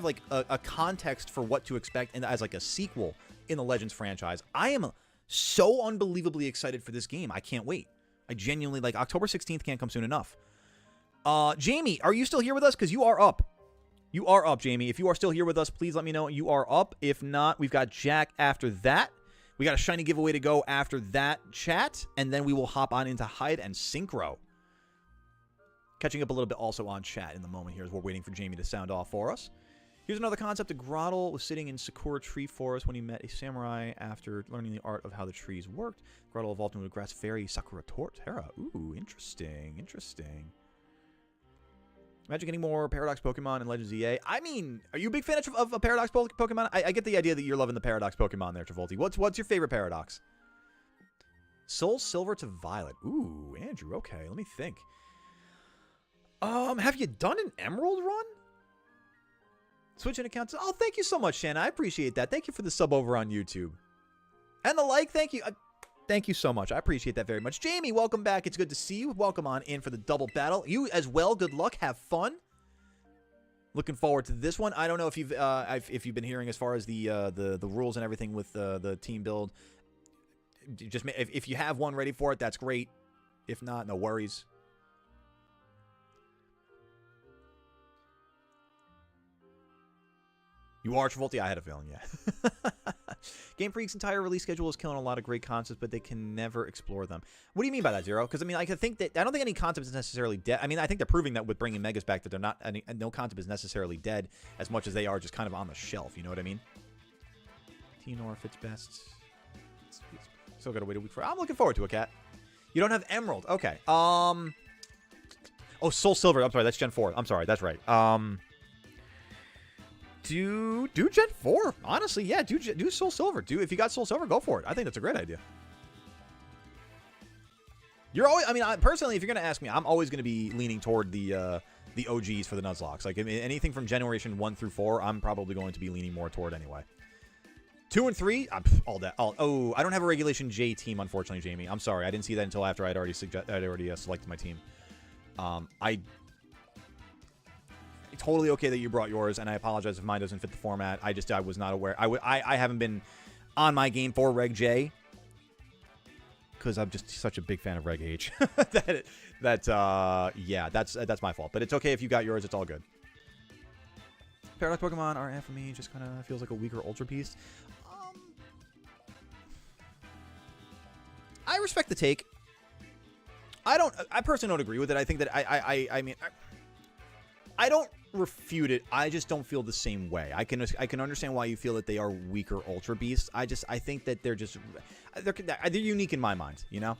like a context for what to expect, and as like a sequel in the Legends franchise. I am so unbelievably excited for this game. I can't wait. I genuinely, like, October 16th can't come soon enough. Jamie, are you still here with us? Because you are up. You are up, Jamie. If you are still here with us, please let me know you are up. If not, we've got Jack after that. We got a shiny giveaway to go after that chat, and then we will hop on into Hide and Synchro. Catching up a little bit also on chat in the moment here as we're waiting for Jamie to sound off for us. Here's another concept. A Grottle was sitting in Sakura Tree Forest when he met a samurai. After learning the art of how the trees worked, Grottle evolved into a grass fairy Sakura Torterra. Ooh, interesting, interesting. Imagine getting more Paradox Pokemon in Legends EA. I mean, are you a big fan of a Paradox Pokemon? I get the idea that you're loving the Paradox Pokemon there, Travolti. What's your favorite Paradox? Soul Silver to Violet. Ooh, Andrew, okay, let me think. Have you done an Emerald run? Switching accounts. Oh, thank you so much, Shanna. I appreciate that. Thank you for the sub over on YouTube. And the like, thank you. Thank you so much. I appreciate that very much. Jamie, welcome back. It's good to see you. Welcome on in for the double battle. You as well. Good luck. Have fun. Looking forward to this one. I don't know if you've been hearing as far as the rules and everything with the team build. Just if you have one ready for it, that's great. If not, no worries. You are Travolta? I had a feeling, yeah. Game Freak's entire release schedule is killing a lot of great concepts, but they can never explore them. What do you mean by that, Zero? Because, I mean, I don't think any concept is necessarily dead. I mean, I think they're proving that with bringing Megas back that they're not, no concept is necessarily dead as much as they are just kind of on the shelf. You know what I mean? T-Nor fits best. Still got to wait a week for it. I'm looking forward to it, Cat. You don't have Emerald. Okay. Oh, Soul Silver. I'm sorry, that's Gen 4. I'm sorry, that's right. Do Gen 4. Honestly, yeah, do Soul Silver. If you got Soul Silver, go for it. I think that's a great idea. You're always, I mean, personally, if you're going to ask me, I'm always going to be leaning toward the OGs for the Nuzlocke. Like, I mean, anything from Generation 1 through 4, I'm probably going to be leaning more toward anyway. 2 and 3, all that. Oh, I don't have a Regulation J team, unfortunately, Jamie. I'm sorry. I didn't see that until after I'd already selected my team. Totally okay that you brought yours, and I apologize if mine doesn't fit the format. I was not aware. I haven't been on my game for Reg J because I'm just such a big fan of Reg H. Yeah, that's my fault. But it's okay if you got yours. It's all good. Paradox Pokemon are for me just kind of feels like a weaker Ultra Beast. I respect the take. I personally don't agree with it. I think that I mean, I don't refute it. I just don't feel the same way. I can understand why you feel that they are weaker Ultra Beasts. I think that they're unique in my mind, you know?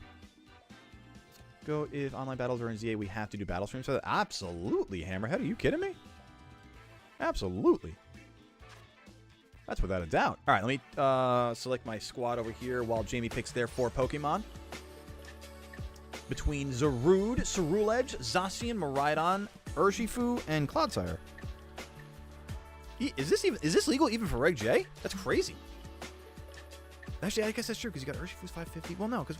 Go, if online battles are in ZA, we have to do battle streams. So absolutely, Hammerhead. Are you kidding me? Absolutely. That's without a doubt. All right, let me select my squad over here while Jamie picks their 4 Pokemon. Between Zarude, Cerulege, Zacian, Miraidon, Urshifu, and Clodsire. Is this legal even for Reg J? That's crazy. Actually, I guess that's true because you got Urshifu's 550. Well, no, because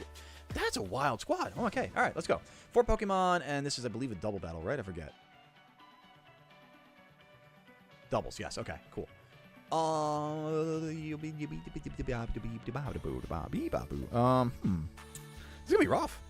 that's a wild squad. Oh, okay, all right, let's go. 4 Pokemon, and this is, I believe, a double battle, right? I forget. Doubles, yes. Okay, cool. This is gonna be rough.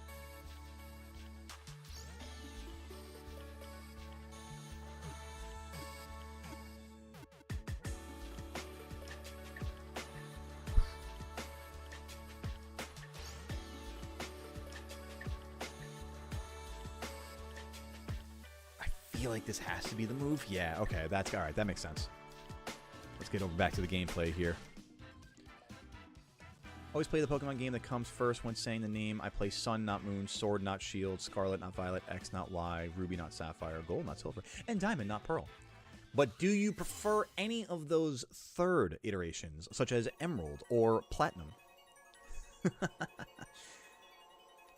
I feel like this has to be the move. Yeah, okay, that's all right. That makes sense. Let's get over back to the gameplay here. Always play the Pokemon game that comes first when saying the name. I play Sun, not Moon, Sword, not Shield, Scarlet, not Violet, X, not Y, Ruby, not Sapphire, Gold, not Silver, and Diamond, not Pearl. But do you prefer any of those third iterations, such as Emerald or Platinum?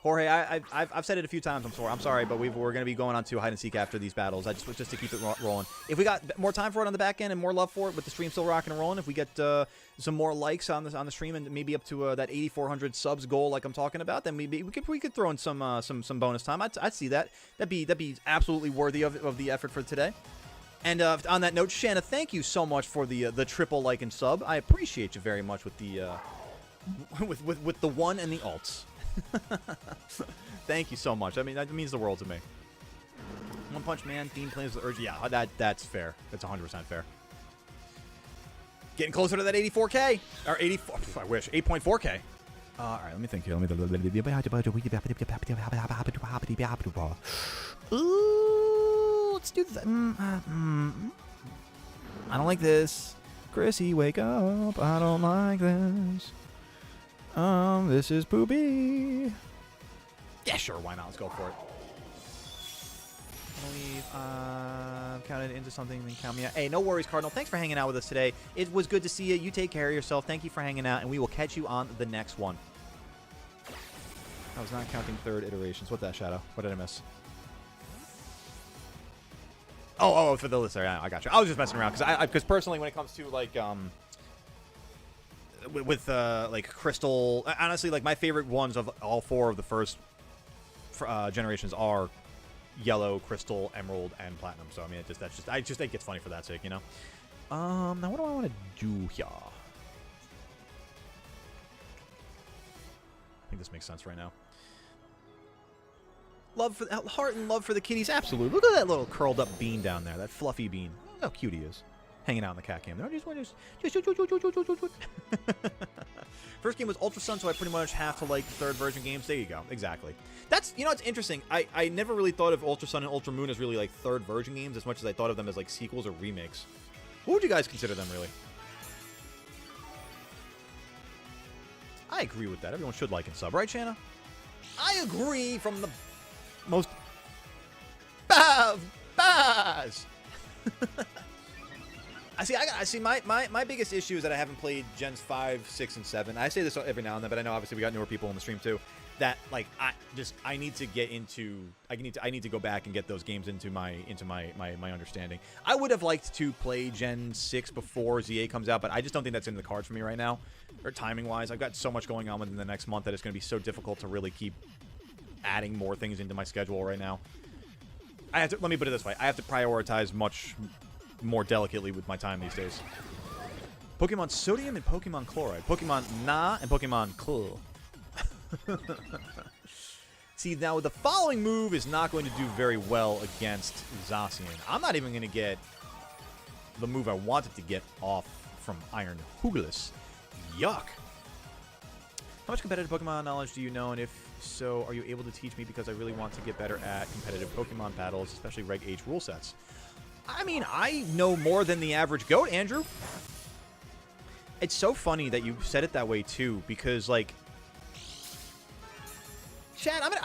Jorge, I've said it a few times. I'm sorry, but we're going to be going on to hide and seek after these battles. Just to keep it rolling. If we got more time for it on the back end and more love for it, with the stream still rocking and rolling, if we get some more likes on the stream and maybe up to that 8,400 subs goal like I'm talking about, then maybe we could throw in some bonus time. I'd see that. That'd be absolutely worthy of the effort for today. And on that note, Shanna, thank you so much for the triple like and sub. I appreciate you very much with the with the one and the alts. Thank you so much. I mean, that means the world to me. One Punch Man theme plays with urge. Yeah, that's fair. That's 100% fair. Getting closer to that 84K. Or 84. I wish. 8.4K. All right, let me think here. Ooh, let's do that. I don't like this. Chrissy, wake up. I don't like this. This is poopy. Yeah, sure. Why not? Let's go for it. I believe I've counted into something and count me out. Hey, no worries, Cardinal. Thanks for hanging out with us today. It was good to see you. You take care of yourself. Thank you for hanging out, and we will catch you on the next one. I was not counting third iterations. What's that, Shadow? What did I miss? Oh, for the list there. I got you. I was just messing around because personally, when it comes to like with like Crystal, honestly, like my favorite ones of all four of the first generations are Yellow, Crystal, Emerald, and Platinum. So I mean, I just think it's funny for that sake, you know. Now what do I want to do here? I think this makes sense right now. Love for heart and love for the kitties, absolutely. Look at that little curled up bean down there, that fluffy bean. Look how cute he is, hanging out in the cat cam. First game was Ultra Sun, so I pretty much have to like the third version games. There you go, exactly. That's, you know, it's interesting. I never really thought of Ultra Sun and Ultra Moon as really like third version games as much as I thought of them as like sequels or remakes. What would you guys consider them really? I agree with that. Everyone should like and sub, right, Shanna? I agree from the most baz. I see. My biggest issue is that I haven't played Gens 5, 6, and 7. I say this every now and then, but I know obviously we got newer people on the stream too. That like I need to get into. I need to go back and get those games into my understanding. I would have liked to play Gen 6 before ZA comes out, but I just don't think that's in the cards for me right now, or timing wise. I've got so much going on within the next month that it's going to be so difficult to really keep adding more things into my schedule right now. Let me put it this way. I have to prioritize much more delicately with my time these days. Pokemon Sodium and Pokemon Chloride. Pokemon Na and Pokemon Cl. See, now the following move is not going to do very well against Zacian. I'm not even going to get the move I wanted to get off from Iron Huglis. Yuck. How much competitive Pokemon knowledge do you know, and if so, are you able to teach me, because I really want to get better at competitive Pokemon battles, especially Reg H rule sets? I mean, I know more than the average goat, Andrew. It's so funny that you said it that way, too, because, like, Chad, I mean,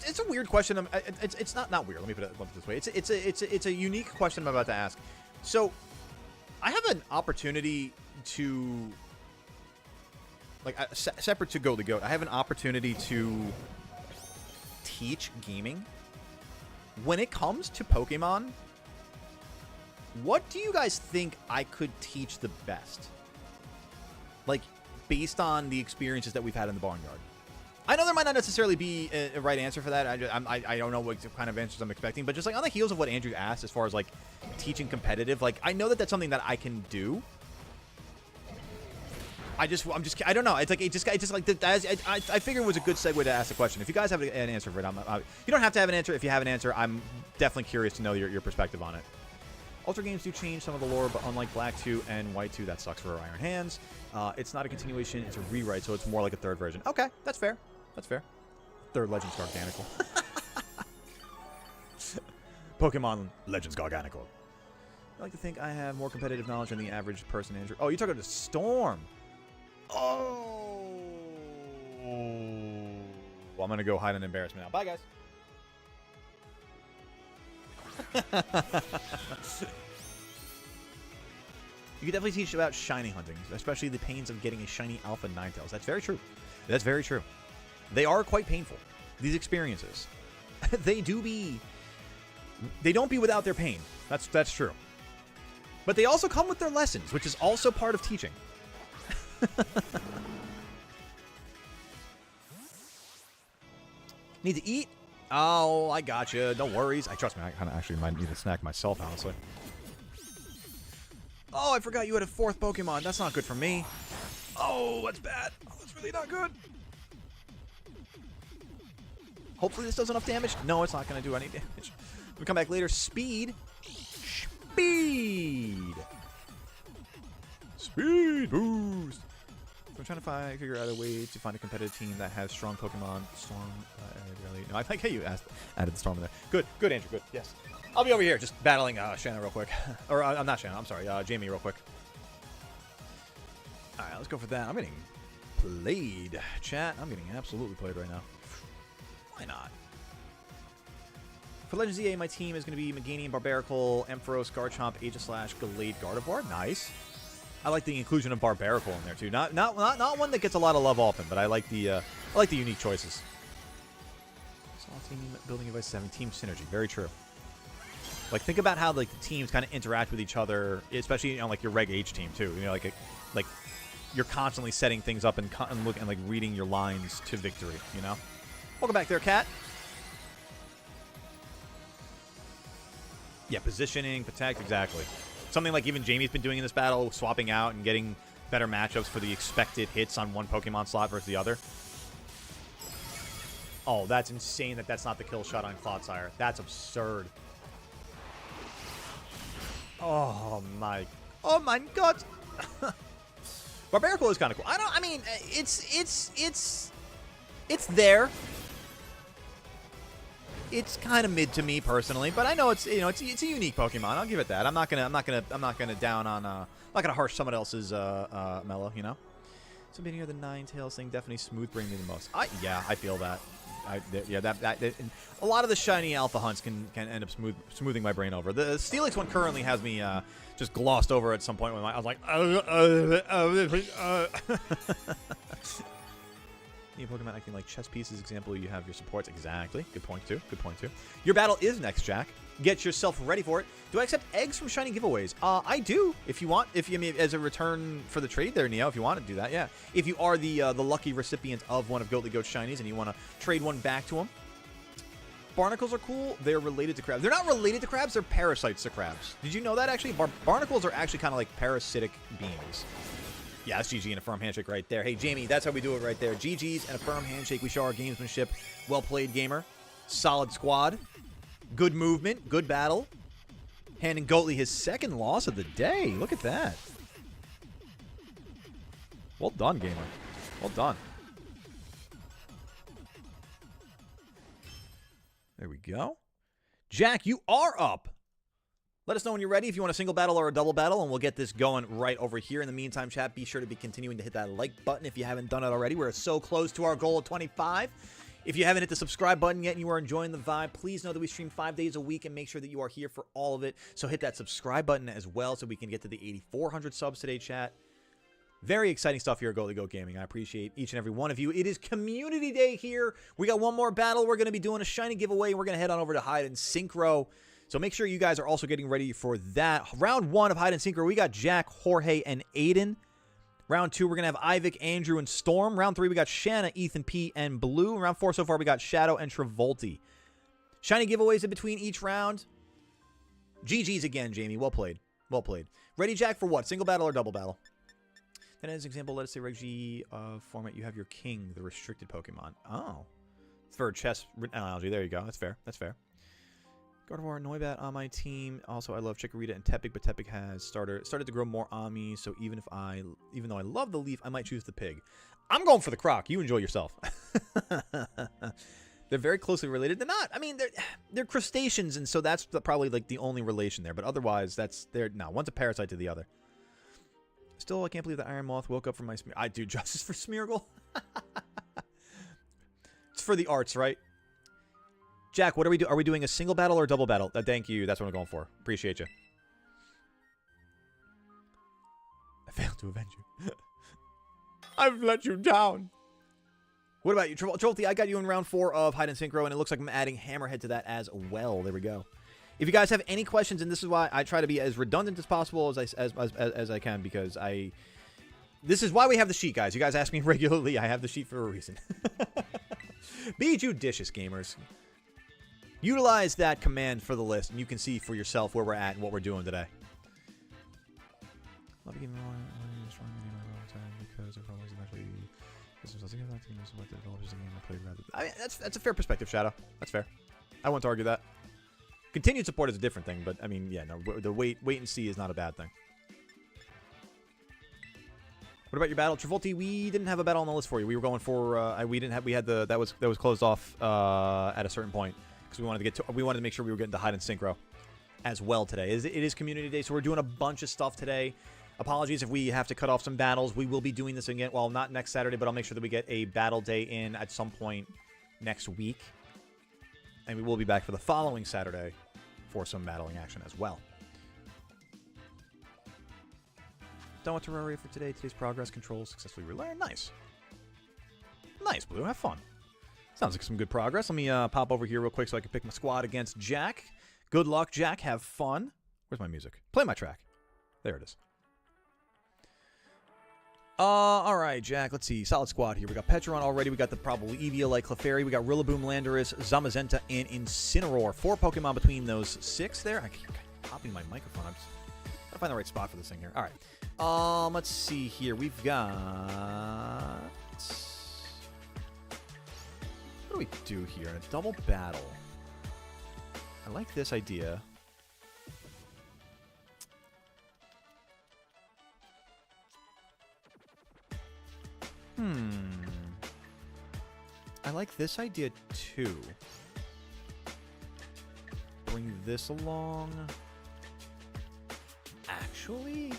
it's a weird question. It's not weird. Let me put it this way. It's a unique question I'm about to ask. So, I have an opportunity to, like, separate to Goat the Goat, I have an opportunity to teach gaming. When it comes to Pokemon, what do you guys think I could teach the best? Like, based on the experiences that we've had in the Barnyard. I know there might not necessarily be a right answer for that. I don't know what kind of answers I'm expecting, but just like on the heels of what Andrew asked as far as like teaching competitive, like I know that that's something that I can do. I don't know. It's like I figured it was a good segue to ask the question. If you guys have an answer for it, you don't have to have an answer. If you have an answer, I'm definitely curious to know your perspective on it. Ultra games do change some of the lore, but unlike Black 2 and White 2, that sucks for Iron Hands. It's not a continuation, it's a rewrite, so it's more like a third version. Okay, that's fair. That's fair. Third Legends Garganical. Pokemon Legends Garganical. I like to think I have more competitive knowledge than the average person, Andrew. Oh, you're talking about Storm. Oh. Well, I'm going to go hide an embarrassment now. Bye, guys. You could definitely teach about shiny hunting, especially the pains of getting a shiny Alpha Ninetales. That's very true. That's very true. They are quite painful, these experiences. They don't be without their pain. That's true. But they also come with their lessons, which is also part of teaching. Need to eat? Oh, I gotcha. No worries. Trust me, I kind of actually might need a snack myself, honestly. Oh, I forgot you had a fourth Pokemon. That's not good for me. Oh, that's bad. Oh, that's really not good. Hopefully this does enough damage. No, it's not going to do any damage. We'll come back later. Speed. Speed. Speed boost. So I'm trying to figure out a way to find a competitive team that has strong Pokemon. Storm. No, I like how you added the Storm in there. Good. Good, Andrew. Good. Yes. I'll be over here just battling Shanna real quick. Or, I'm not Shanna. I'm sorry. Jamie real quick. All right, let's go for that. I'm getting played. Chat, I'm getting absolutely played right now. Why not? For Legends EA, my team is going to be Meganium, Barbaracle, Ampharos, Garchomp, Aegislash, Gallade, Gardevoir. Nice. I like the inclusion of Barbaracle in there too. Not one that gets a lot of love often, but I like the unique choices. Small team building advice 7 team synergy. Very true. Like think about how like the teams kind of interact with each other, especially on like your Reg H team too. You know, like you're constantly setting things up and like reading your lines to victory. You know. Welcome back there, Cat. Yeah, positioning, protect, exactly. Something like even Jamie's been doing in this battle, swapping out and getting better matchups for the expected hits on one Pokemon slot versus the other. Oh, that's insane that that's not the kill shot on Clodsire. That's absurd. Oh my god. Barbaracle is kind of cool. I mean, it's there. It's kind of mid to me personally, but I know it's it's a unique Pokemon. I'll give it that. I'm not gonna down on not gonna harsh someone else's mellow, you know. So being near the Ninetales thing definitely smooth brain me the most. Yeah, I feel that. A lot of the shiny alpha hunts can end up smoothing my brain over. The Steelix one currently has me just glossed over at some point when I was like, New Pokemon acting like chess pieces. Example, you have your supports. Exactly. Good point, too. Good point, too. Your battle is next, Jack. Get yourself ready for it. Do I accept eggs from shiny giveaways? I do, if you want. I mean, as a return for the trade there, Neo, if you want to do that, yeah. If you are the lucky recipient of one of Goatly Goat's shinies and you want to trade one back to him. Barnacles are cool. They're related to crabs. They're not related to crabs. They're parasites to crabs. Did you know that, actually? Barnacles are actually kind of like parasitic beings. Yeah, that's GG and a firm handshake right there. Hey, Jamie, that's how we do it right there. GG's and a firm handshake. We show our gamesmanship. Well played, gamer. Solid squad. Good movement. Good battle. Handing Goatly his second loss of the day. Look at that. Well done, gamer. Well done. There we go. Jack, you are up. Let us know when you're ready if you want a single battle or a double battle, and we'll get this going right over here. In the meantime, chat, be sure to be continuing to hit that like button if you haven't done it already. We're so close to our goal of 25. If you haven't hit the subscribe button yet and you are enjoying the vibe, please know that we stream 5 days a week and make sure that you are here for all of it. So hit that subscribe button as well so we can get to the 8,400 subs today, chat. Very exciting stuff here at Goatly Goat Gaming. I appreciate each and every one of you. It is Community Day here. We got one more battle. We're going to be doing a shiny giveaway. We're going to head on over to Hide Synchro. So make sure you guys are also getting ready for that. Round 1 of Hide Synchro, we got Jack, Jorge, and Aiden. Round 2, we're going to have Ivik, Andrew, and Storm. Round 3, we got Shanna, Ethan, P, and Blue. Round 4 so far, we got Shadow and Travolti. Shiny giveaways in between each round. GG's again, Jamie. Well played. Well played. Ready, Jack, for what? Single battle or double battle? Then as an example, let us say Reg G format, you have your King, the restricted Pokemon. Oh. For a chess analogy. There you go. That's fair. That's fair. Gardevoir, Noibat on my team. Also, I love Chikorita and Tepig, but Tepig has started to grow more on me. So even though I love the Leaf, I might choose the Pig. I'm going for the Croc. You enjoy yourself. They're very closely related. They're not. I mean, they're crustaceans, and so that's probably like the only relation there. But otherwise, one's a parasite to the other. Still, I can't believe the Iron Moth woke up from my I do justice for Smeargle. It's for the arts, right? Jack, what are we doing? Are we doing a single battle or a double battle? Thank you. That's what I'm going for. Appreciate you. I failed to avenge you. I've let you down. What about you? Travolti, I got you in round 4 of Hide Synchro, and it looks like I'm adding Hammerhead to that as well. There we go. If you guys have any questions, and this is why I try to be as redundant as possible as I can, because this is why we have the sheet, guys. You guys ask me regularly. I have the sheet for a reason. Be judicious, gamers. Utilize that command for the list, and you can see for yourself where we're at and what we're doing today. Love you strong because of always eventually. That's a fair perspective, Shadow. That's fair. I won't argue that. Continued support is a different thing, but I mean, yeah, no, the wait and see is not a bad thing. What about your battle, Travolti? We didn't have a battle on the list for you. We were going for that was closed off at a certain point because we wanted to make sure we were getting to Hide Synchro as well today. It is Community Day, so we're doing a bunch of stuff today. Apologies if we have to cut off some battles. We will be doing this again. Well, not next Saturday, but I'll make sure that we get a battle day in at some point next week. And we will be back for the following Saturday for some battling action as well. Done with Terraria for today. Today's progress controls successfully relearned. Nice. Nice, Blue. Have fun. Sounds like some good progress. Let me pop over here real quick so I can pick my squad against Jack. Good luck, Jack. Have fun. Where's my music? Play my track. There it is. All right, Jack. Let's see. Solid squad here. We got Petron already. We got the probably Eevee like Clefairy. We got Rillaboom, Landorus, Zamazenta, and Incineroar. 4 Pokemon between those 6 there. I keep popping my microphone. I'm just gotta find the right spot for this thing here. All right. Let's see here. We've got... What do we do here? A double battle. I like this idea. I like this idea too. Bring this along. Actually...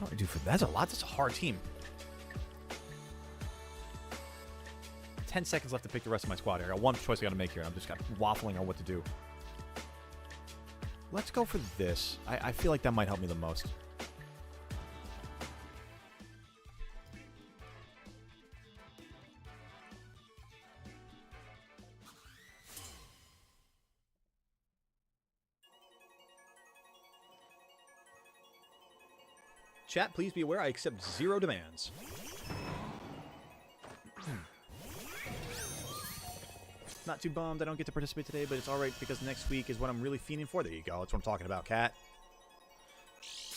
What do I do for that? That's a lot. That's a hard team. 10 seconds left to pick the rest of my squad here. I got one choice I got to make here. I'm just kind of waffling on what to do. Let's go for this. I feel like that might help me the most. Chat, please be aware I accept 0 demands. Not too bummed I don't get to participate today, but it's alright because next week is what I'm really fiending for. There you go. That's what I'm talking about, Cat.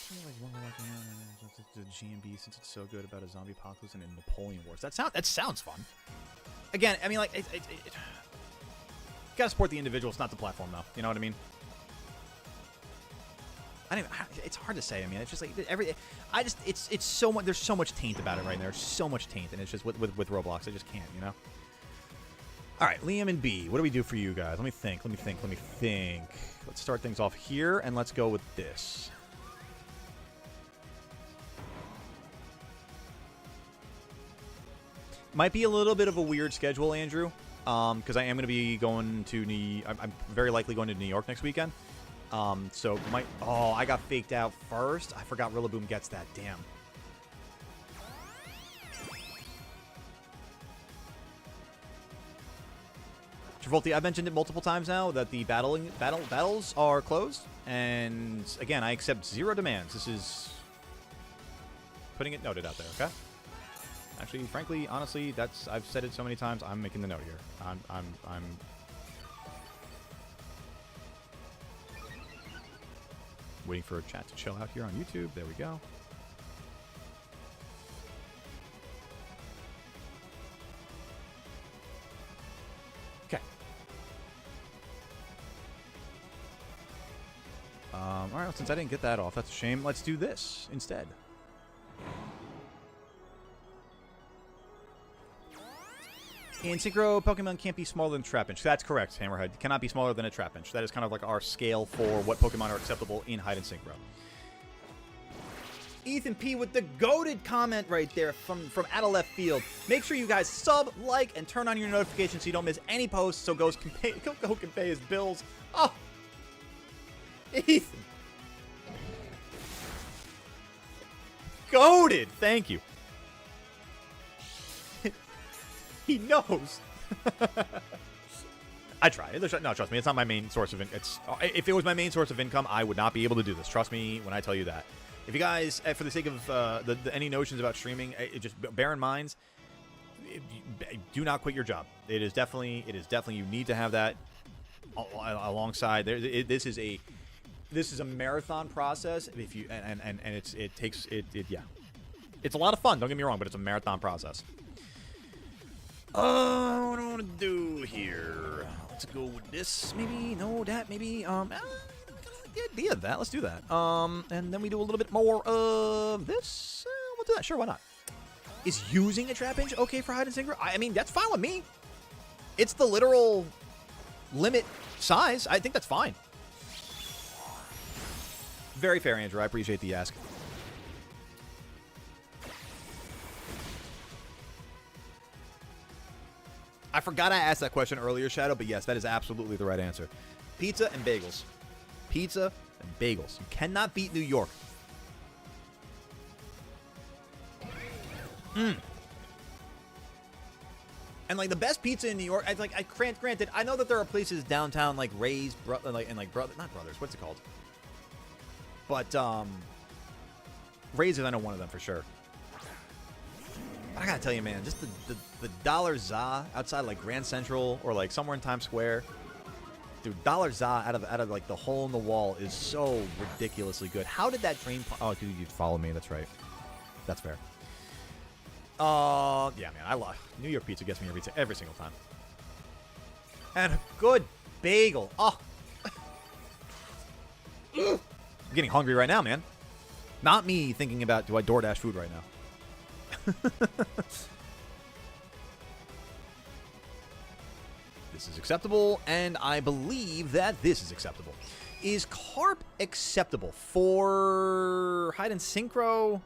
The GMB since it's so good about a zombie apocalypse and a Napoleon Wars. That sounds fun. Again, I mean, like, gotta support the individuals, not the platform, though. You know what I mean? It's hard to say. I mean, it's just like it's so much. There's so much taint about it right now. There's so much taint, and it's just with Roblox, I just can't, you know. All right, Liam and B. What do we do for you guys? Let me think. Let's start things off here, and let's go with this. Might be a little bit of a weird schedule, Andrew, because I am going to be going to I'm very likely going to New York next weekend. So might... Oh, I got faked out first. I forgot Rillaboom gets that. Damn. Travolti, I've mentioned it multiple times now that the battles are closed. And again, I accept 0 demands. This is putting it noted out there, okay? Actually, frankly, honestly, I've said it so many times. I'm making the note here. I'm waiting for a chat to chill out here on YouTube. There we go. Okay. All right, well, since I didn't get that off, that's a shame. Let's do this instead. In Synchro, Pokemon can't be smaller than Trapinch. That's correct, Hammerhead. Cannot be smaller than a Trapinch. That is kind of like our scale for what Pokemon are acceptable in Hide Synchro. Ethan P with the goated comment right there from out of left field. Make sure you guys sub, like, and turn on your notifications so you don't miss any posts so Go can pay his bills. Oh! Ethan! Goated! Thank you. He knows. I try. No, trust me. It's not my main source of income. If it was my main source of income, I would not be able to do this. Trust me when I tell you that. If you guys, for the sake of any notions about streaming, just bear in mind, do not quit your job. It is definitely you need to have that alongside. This is a marathon process. If you and it takes yeah. It's a lot of fun. Don't get me wrong, but it's a marathon process. What do I want to do here? Let's go with this. Maybe no, that maybe. I like the idea of that. Let's do that. And then we do a little bit more of this. We'll do that. Sure, why not? Is using a trap hinge okay for hide and synchro? I mean, that's fine with me. It's the literal limit size. I think that's fine. Very fair, Andrew. I appreciate the ask. I forgot I asked that question earlier, Shadow, but yes, that is absolutely the right answer. Pizza and bagels. Pizza and bagels. You cannot beat New York. And like the best pizza in New York, granted, I know that there are places downtown like Ray's, not Brothers, what's it called? But Ray's is, I know, one of them for sure. I gotta tell you, man, just the Dollar Za outside like Grand Central or like somewhere in Times Square, dude, Dollar Za out of like the hole in the wall is so ridiculously good. How did that train? Oh, dude, you follow me. That's right. That's fair. Yeah, man, I love New York pizza. Gets me every single time. And a good bagel. Oh, I'm getting hungry right now, man. Not me thinking about do I DoorDash food right now. This is acceptable, and I believe that this is acceptable. Is Carp acceptable for Hide and Synchro?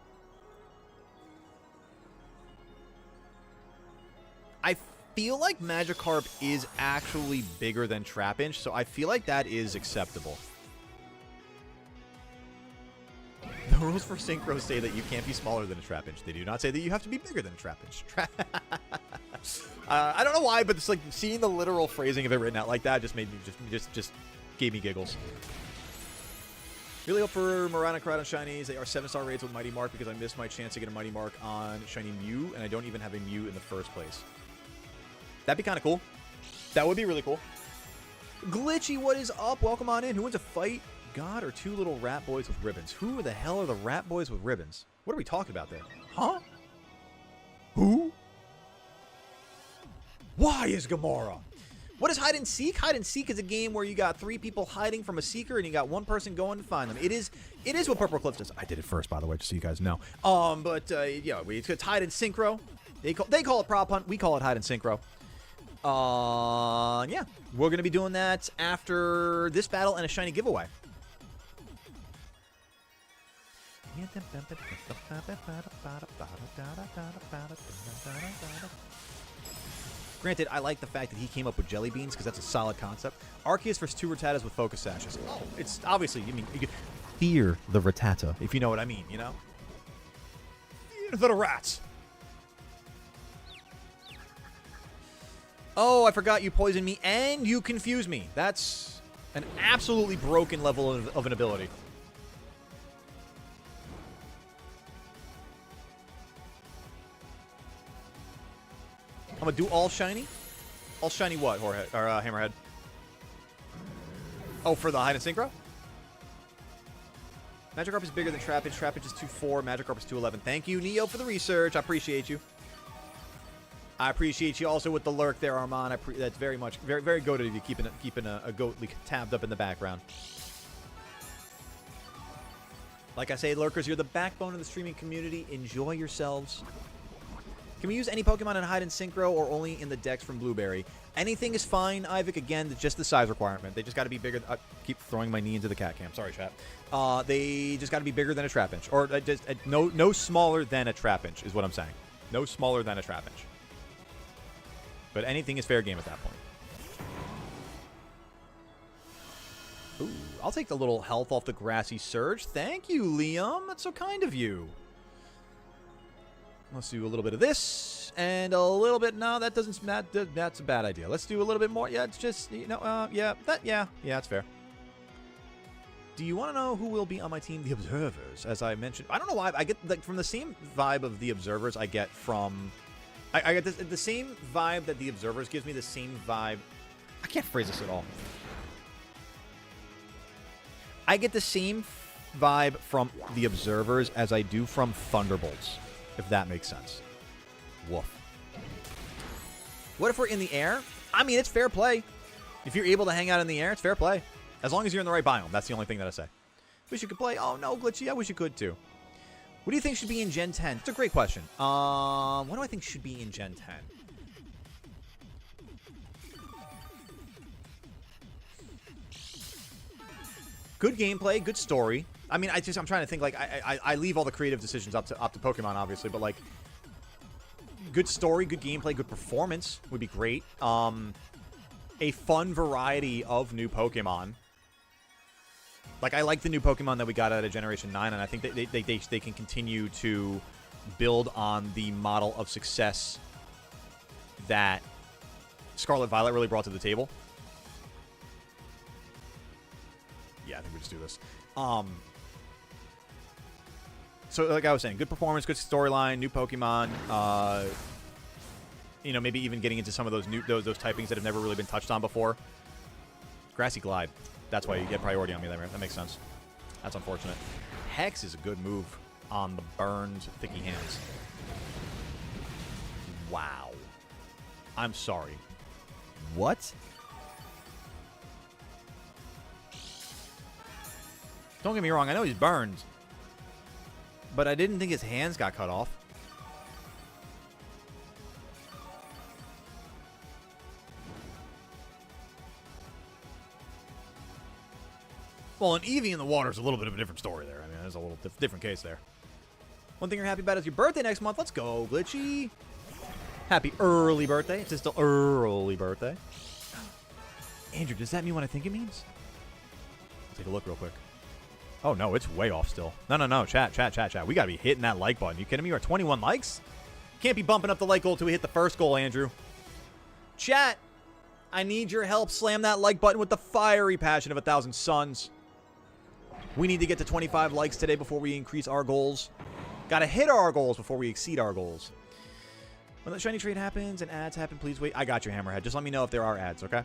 I feel like Magikarp is actually bigger than Trapinch, so I feel like that is acceptable. The rules for Synchro say that you can't be smaller than a Trapinch. They do not say that you have to be bigger than a Trapinch. I don't know why, but it's like seeing the literal phrasing of it written out like that just made me just gave me giggles. Really hope for Mirana Crowd on Shinies. They are 7-star raids with Mighty Mark because I missed my chance to get a Mighty Mark on Shiny Mew, and I don't even have a Mew in the first place. That'd be kind of cool. That would be really cool. Glitchy, what is up? Welcome on in. Who wants to fight? God or two little rat boys with ribbons? Who the hell are the rat boys with ribbons? What are we talking about there? Huh? Who? Why is Gamora? What is hide and seek? Hide and seek is a game where you got 3 people hiding from a seeker and you got 1 person going to find them. It is what Purple Cliff does. I did it first, by the way, just so you guys know. Yeah, it's hide and synchro. They call it prop hunt. We call it hide and synchro. Yeah, we're gonna be doing that after this battle and a shiny giveaway. Granted, I like the fact that he came up with jelly beans because that's a solid concept. Arceus versus 2 Rattatas with focus sashes. Oh, it's obviously, I mean, you could fear the Rattata, if you know what I mean, you know? Fear the rats. Oh, I forgot you poisoned me and you confused me. That's an absolutely broken level of an ability. I'm gonna do all shiny. All shiny what, Horhead, or Hammerhead? Oh, for the hide and synchro? Magikarp is bigger than Trapinch. Trapinch is 2'4". Magikarp is 2'11". Thank you, Neo, for the research. I appreciate you. I appreciate you also with the lurk there, Armand. That's very much, very, very goated of you keeping a goat tabbed up in the background. Like I say, lurkers, you're the backbone of the streaming community. Enjoy yourselves. Can we use any Pokemon in Hide and Synchro or only in the decks from Blueberry? Anything is fine, Ivik. Again, just the size requirement. They just got to be bigger. I keep throwing my knee into the cat cam. Sorry, chat. They just got to be bigger than a Trapinch. Or no smaller than a Trapinch is what I'm saying. No smaller than a Trapinch. But anything is fair game at that point. Ooh, I'll take the little health off the Grassy Surge. Thank you, Liam. That's so kind of you. Let's do a little bit of this and a little bit. No, that doesn't. That's a bad idea. Let's do a little bit more. Yeah, it's just yeah, that's fair. Do you want to know who will be on my team? The Observers, as I mentioned. I don't know why I get like from the same vibe of the Observers I get from. I get the same vibe that the Observers gives me. The same vibe. I can't phrase this at all. I get the same vibe from the observers as I do from Thunderbolts, if that makes sense. Woof. What if we're in the air? I mean, it's fair play. If you're able to hang out in the air, it's fair play. As long as you're in the right biome. That's the only thing that I say. Wish you could play. Oh, no, Glitchy. I wish you could, too. What do you think should be in Gen 10? It's a great question. What do I think should be in Gen 10? Good gameplay, good story. I mean, I'm trying to think, like, I leave all the creative decisions up to Pokemon, obviously, but, like, good story, good gameplay, good performance would be great. A fun variety of new Pokemon. Like, I like the new Pokemon that we got out of Generation 9, and I think that they can continue to build on the model of success that Scarlet Violet really brought to the table. Yeah, I think we just do this. So, like I was saying, good performance, good storyline, new Pokemon. You know, maybe even getting into some of those those typings that have never really been touched on before. Grassy Glide. That's why you get priority on me there. That makes sense. That's unfortunate. Hex is a good move on the burned Thicky Hands. Wow. I'm sorry. What? Don't get me wrong. I know he's burned. But I didn't think his hands got cut off. Well, an Eevee in the water is a little bit of a different story there. I mean, there's a little different case there. One thing you're happy about is your birthday next month. Let's go, Glitchy. Happy early birthday. It's still early birthday. Andrew, does that mean what I think it means? Let's take a look real quick. Oh, no, it's way off still. No. Chat. We got to be hitting that like button. You kidding me? We're at 21 likes? Can't be bumping up the like goal till we hit the first goal, Andrew. Chat, I need your help. Slam that like button with the fiery passion of 1,000 suns. We need to get to 25 likes today before we increase our goals. Got to hit our goals before we exceed our goals. When the shiny trade happens and ads happen, please wait. I got your Hammerhead. Just let me know if there are ads, okay?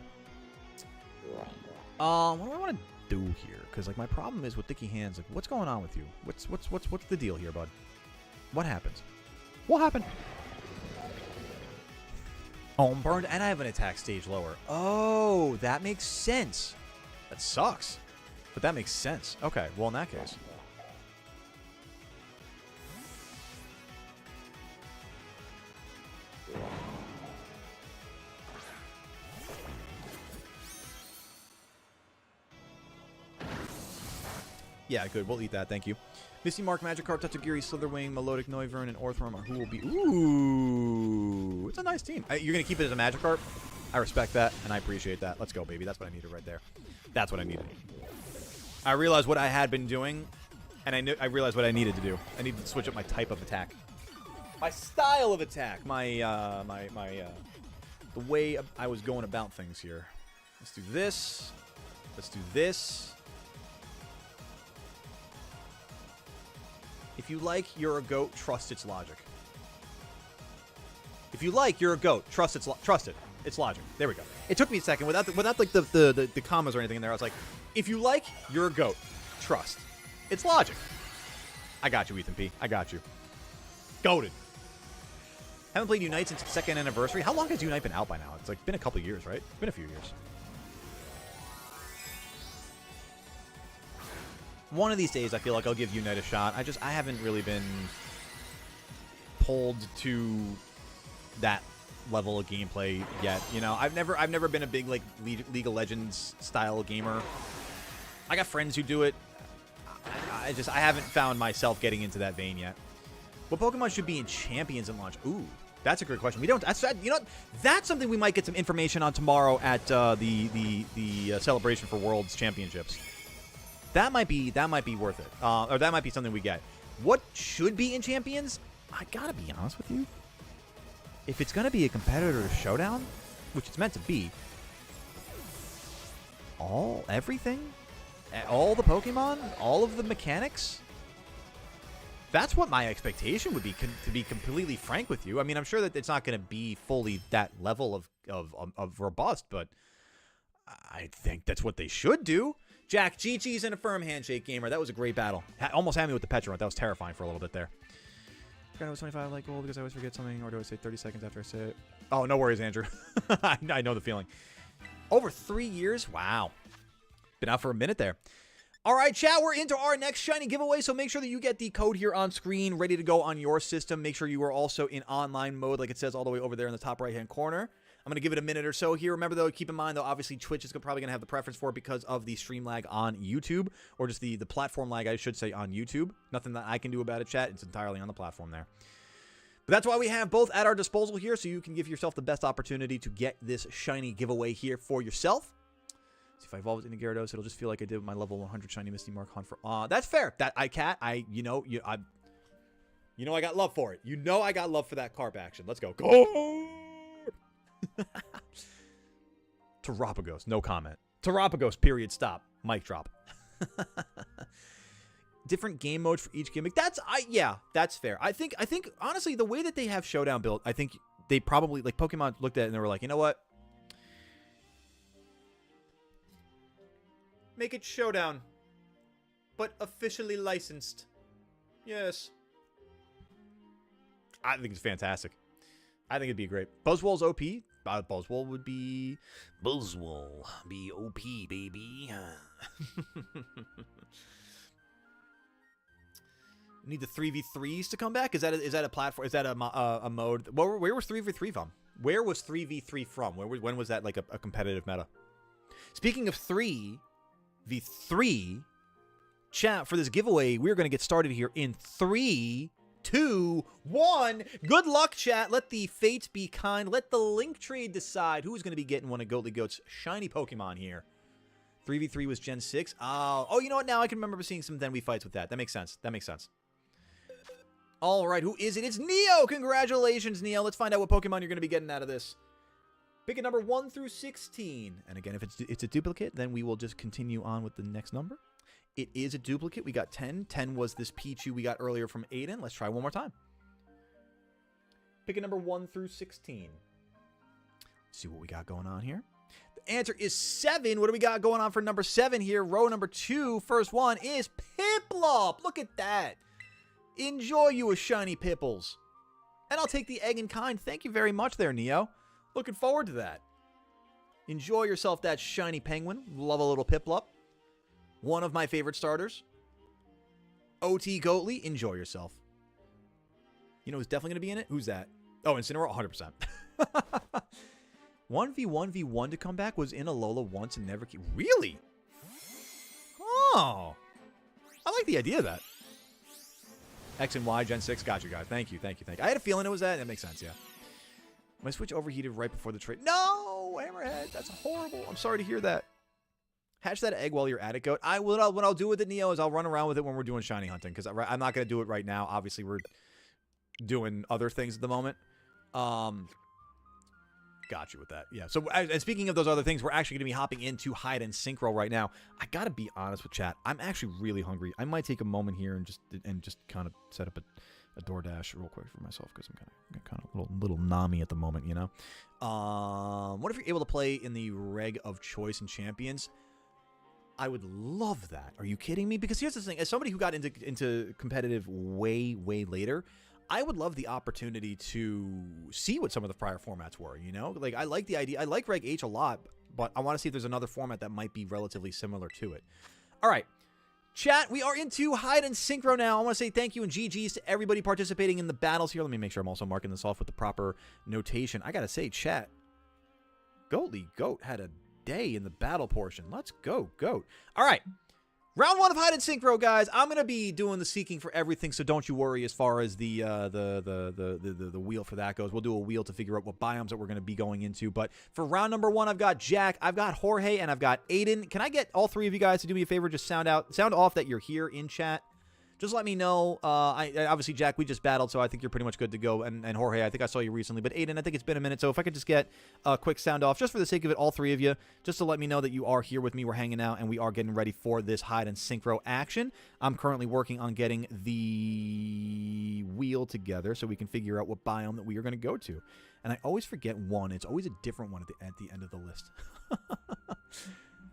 What do I want to do here? Because, like, my problem is with Thicky Hands. Like, what's going on with you? What's the deal here, bud? What happens? What happened? Oh, I'm burned, and I have an attack stage lower. Oh, that makes sense. That sucks. But that makes sense. Okay, well, in that case. Yeah, good. We'll eat that. Thank you. Misty Mark, Magikarp, Tatsugiri, Slitherwing, Melodic Noivern, and Orthworm. Who will be... Ooh! It's a nice team. You're going to keep it as a Magikarp? I respect that, and I appreciate that. Let's go, baby. That's what I needed right there. That's what I needed. I realized what I had been doing, and I realized what I needed to do. I needed to switch up my type of attack. My style of attack. The way I was going about things here. Let's do this. Let's do this. If you like, you're a goat, trust its logic. If you like, you're a goat, trust it. It's logic. There we go. It took me a second without like the commas or anything in there. I was like, if you like, you're a goat, trust. It's logic. I got you, Ethan P. I got you. Goated. Haven't played Unite since its second anniversary. How long has Unite been out by now? It's like been a couple years, right? It's been a few years. One of these days, I feel like I'll give Unite a shot. I haven't really been pulled to that level of gameplay yet. You know, I've never been a big like League of Legends style gamer. I got friends who do it. I haven't found myself getting into that vein yet. What Pokemon should be in Champions at launch? Ooh, that's a good question. We don't. You know, that's something we might get some information on tomorrow at the celebration for Worlds Championships. That might be worth it, or that might be something we get. What should be in Champions? I gotta be honest with you. If it's gonna be a competitor showdown, which it's meant to be, everything, all the Pokemon, all of the mechanics. That's what my expectation would be, to be completely frank with you. I mean, I'm sure that it's not going to be fully that level of robust, but I think that's what they should do. Jack, GG's in a firm handshake, gamer. That was a great battle. Almost had me with the Petra. That was terrifying for a little bit there. I forgot it was 25 like gold because I always forget something. Or do I say 30 seconds after I say it? Oh, no worries, Andrew. I know the feeling. Over 3 years? Wow. Been out for a minute there. All right, chat, we're into our next shiny giveaway, so make sure that you get the code here on screen ready to go on your system. Make sure you are also in online mode like it says all the way over there in the top right-hand corner. I'm going to give it a minute or so here. Remember, though, keep in mind, though, obviously Twitch is probably going to have the preference for it because of the stream lag on YouTube, or just the platform lag, I should say, on YouTube. Nothing that I can do about it, chat. It's entirely on the platform there. But that's why we have both at our disposal here, so you can give yourself the best opportunity to get this shiny giveaway here for yourself. See, if I evolve it into Gyarados, it'll just feel like I did with my level 100 shiny Misty Mark hunt for... that's fair. I got love for it. You know I got love for that carp action. Let's go. Go! Terapagos, no comment. Terapagos, period, stop. Mic drop. Different game modes for each gimmick. Yeah, that's fair. I think honestly, the way that they have Showdown built, I think they probably, like, Pokemon looked at it and they were like, you know what? Make it Showdown, but officially licensed. Yes. I think it's fantastic. I think it'd be great. Buzzwole's OP. Buzzwole would be... Buzzwole be OP, baby. Need the 3v3s to come back? Is that a platform? Is that a mode? Where was 3v3 from? Where was 3v3 from? When was that like a competitive meta? Speaking of 3v3, chat, for this giveaway, we're going to get started here in 3, 2, 1. Good luck, chat. Let the fates be kind. Let the link tree decide who's going to be getting one of Goatly Goat's shiny Pokemon here. 3v3 was Gen 6. Oh, you know what? Now I can remember seeing some Then We fights with that. That makes sense. That makes sense. All right, who is it? It's Neo. Congratulations, Neo. Let's find out what Pokemon you're going to be getting out of this. Pick a number 1 through 16. And again, if it's a duplicate, then we will just continue on with the next number. It is a duplicate. We got 10. 10 was this Pichu we got earlier from Aiden. Let's try one more time. Pick a number 1 through 16. Let's see what we got going on here. The answer is 7. What do we got going on for number 7 here? Row number 2. First one is Piplup. Look at that. Enjoy you a shiny Pipples. And I'll take the egg in kind. Thank you very much there, Neo. Looking forward to that. Enjoy yourself that shiny penguin. Love a little Piplup. One of my favorite starters. OT Goatly, enjoy yourself. You know who's definitely going to be in it? Who's that? Oh, Incineroar, 100%. 1v1v1 to come back was in Alola once and never keep. Really? Oh. I like the idea of that. X and Y, Gen 6. Got you guys. Thank you. I had a feeling it was that. That makes sense, yeah. My Switch overheated right before the trade. No! Hammerhead, that's horrible. I'm sorry to hear that. Hatch that egg while you're at it, Goat. What I'll do with it, Neo, is I'll run around with it when we're doing shiny hunting. Because I'm not going to do it right now. Obviously, we're doing other things at the moment. Got you with that. Yeah. So, and speaking of those other things, we're actually going to be hopping into Hide and Synchro right now. I got to be honest with chat. I'm actually really hungry. I might take a moment here and just kind of set up a DoorDash real quick for myself because I'm kind of a little Nami at the moment, you know. What if you're able to play in the reg of choice and champions? I would love that. Are you kidding me? Because here's the thing. As somebody who got into competitive way later, I would love the opportunity to see what some of the prior formats were, you know? Like, I like the idea. I like Reg H a lot, but I want to see if there's another format that might be relatively similar to it. All right. Chat, we are into Hide and Synchro now. I want to say thank you and GG's to everybody participating in the battles here. Let me make sure I'm also marking this off with the proper notation. I got to say, chat, Goatly Goat had a day in the battle portion. Let's go, Goat. All right. Round 1 of Hide and Synchro, guys. I'm going to be doing the seeking for everything, so don't you worry as far as the wheel for that goes. We'll do a wheel to figure out what biomes that we're going to be going into. But for round number 1, I've got Jack, I've got Jorge, and I've got Aiden. Can I get all 3 of you guys to do me a favor? Just sound off that you're here in chat. Just let me know. Obviously, Jack, we just battled, so I think you're pretty much good to go. And Jorge, I think I saw you recently. But Aiden, I think it's been a minute. So if I could just get a quick sound off, just for the sake of it, all 3 of you, just to let me know that you are here with me. We're hanging out, and we are getting ready for this Hide and Synchro action. I'm currently working on getting the wheel together so we can figure out what biome that we are going to go to. And I always forget one. It's always a different one at the end of the list.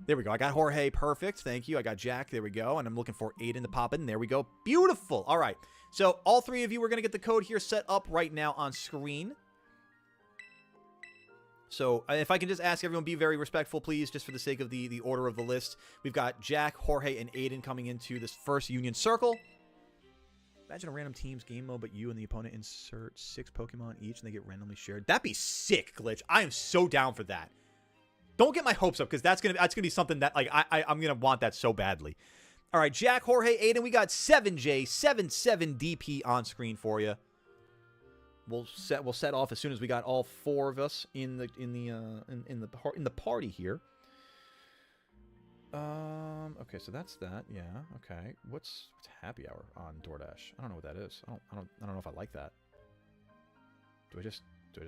There we go. I got Jorge. Perfect. Thank you. I got Jack. There we go. And I'm looking for Aiden to pop in. There we go. Beautiful. All right. So all three of you are going to get the code here set up right now on screen. So if I can just ask everyone, be very respectful, please, just for the sake of the order of the list. We've got Jack, Jorge, and Aiden coming into this first Union Circle. Imagine a random team's game mode, but you and the opponent insert 6 Pokemon each, and they get randomly shared. That'd be sick, Glitch. I am so down for that. Don't get my hopes up, because that's gonna be something that I'm gonna want that so badly. All right, Jack, Jorge, Aiden, we got 7J77DP on screen for you. We'll set off as soon as we got all 4 of us in the party here. Okay, so that's that. Yeah. Okay. What's happy hour on DoorDash? I don't know what that is. I don't know if I like that. Do I just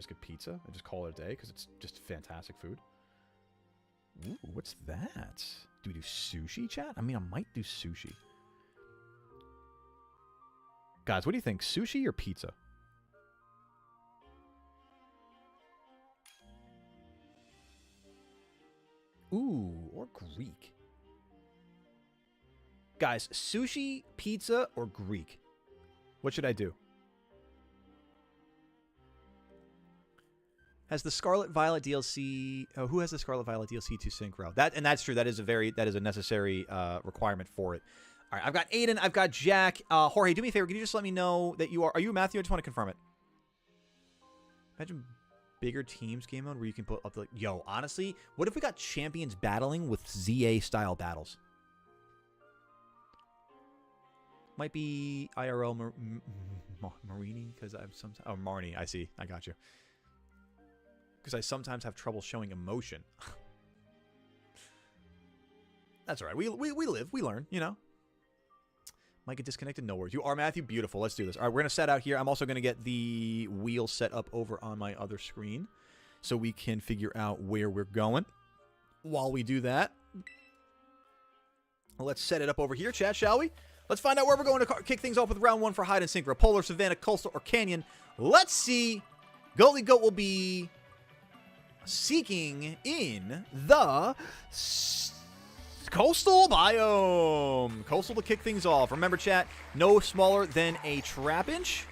get pizza? I just call it a day because it's just fantastic food. Ooh, what's that? Do we do sushi, chat? I mean, I might do sushi. Guys, what do you think? Sushi or pizza? Ooh, or Greek. Guys, sushi, pizza, or Greek? What should I do? Has the Scarlet Violet DLC... Oh, who has the Scarlet Violet DLC to Synchro? That's true. That is a necessary requirement for it. All right, I've got Aiden. I've got Jack. Jorge, do me a favor. Can you just let me know that you are... Are you Matthew? I just want to confirm it. Imagine bigger teams game mode where you can put up the... Yo, honestly, what if we got champions battling with ZA-style battles? Might be IRL Marini, because I'm sometimes... Oh, Marnie, I see. I got you. Because I sometimes have trouble showing emotion. That's all right. We live. We learn, you know. Might get disconnected. No worries. You are Matthew. Beautiful. Let's do this. All right, we're going to set out here. I'm also going to get the wheel set up over on my other screen so we can figure out where we're going. While we do that, let's set it up over here, chat, shall we? Let's find out where we're going to kick things off with round 1 for Hide and Synchro. Polar, Savannah, Coastal, or Canyon. Let's see. Goalie Goat will be seeking in the Coastal biome. Coastal to kick things off. Remember, chat, no smaller than a Trapinch.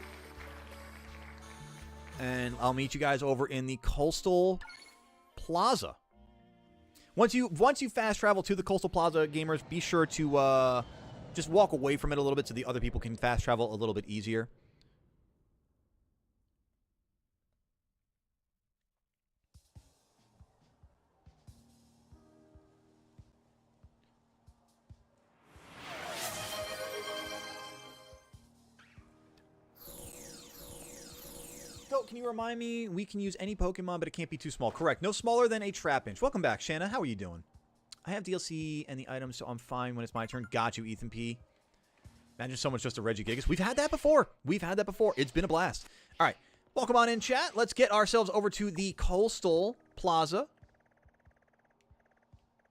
And I'll meet you guys over in the Coastal Plaza. Once you fast travel to the Coastal Plaza, gamers, be sure to just walk away from it a little bit so the other people can fast travel a little bit easier. Can you remind me? We can use any Pokemon, but it can't be too small. Correct. No smaller than a Trapinch. Welcome back, Shanna. How are you doing? I have DLC and the items, so I'm fine when it's my turn. Got you, Ethan P. Imagine someone's just a Regigigas. We've had that before. It's been a blast. All right. Welcome on in, chat. Let's get ourselves over to the Coastal Plaza.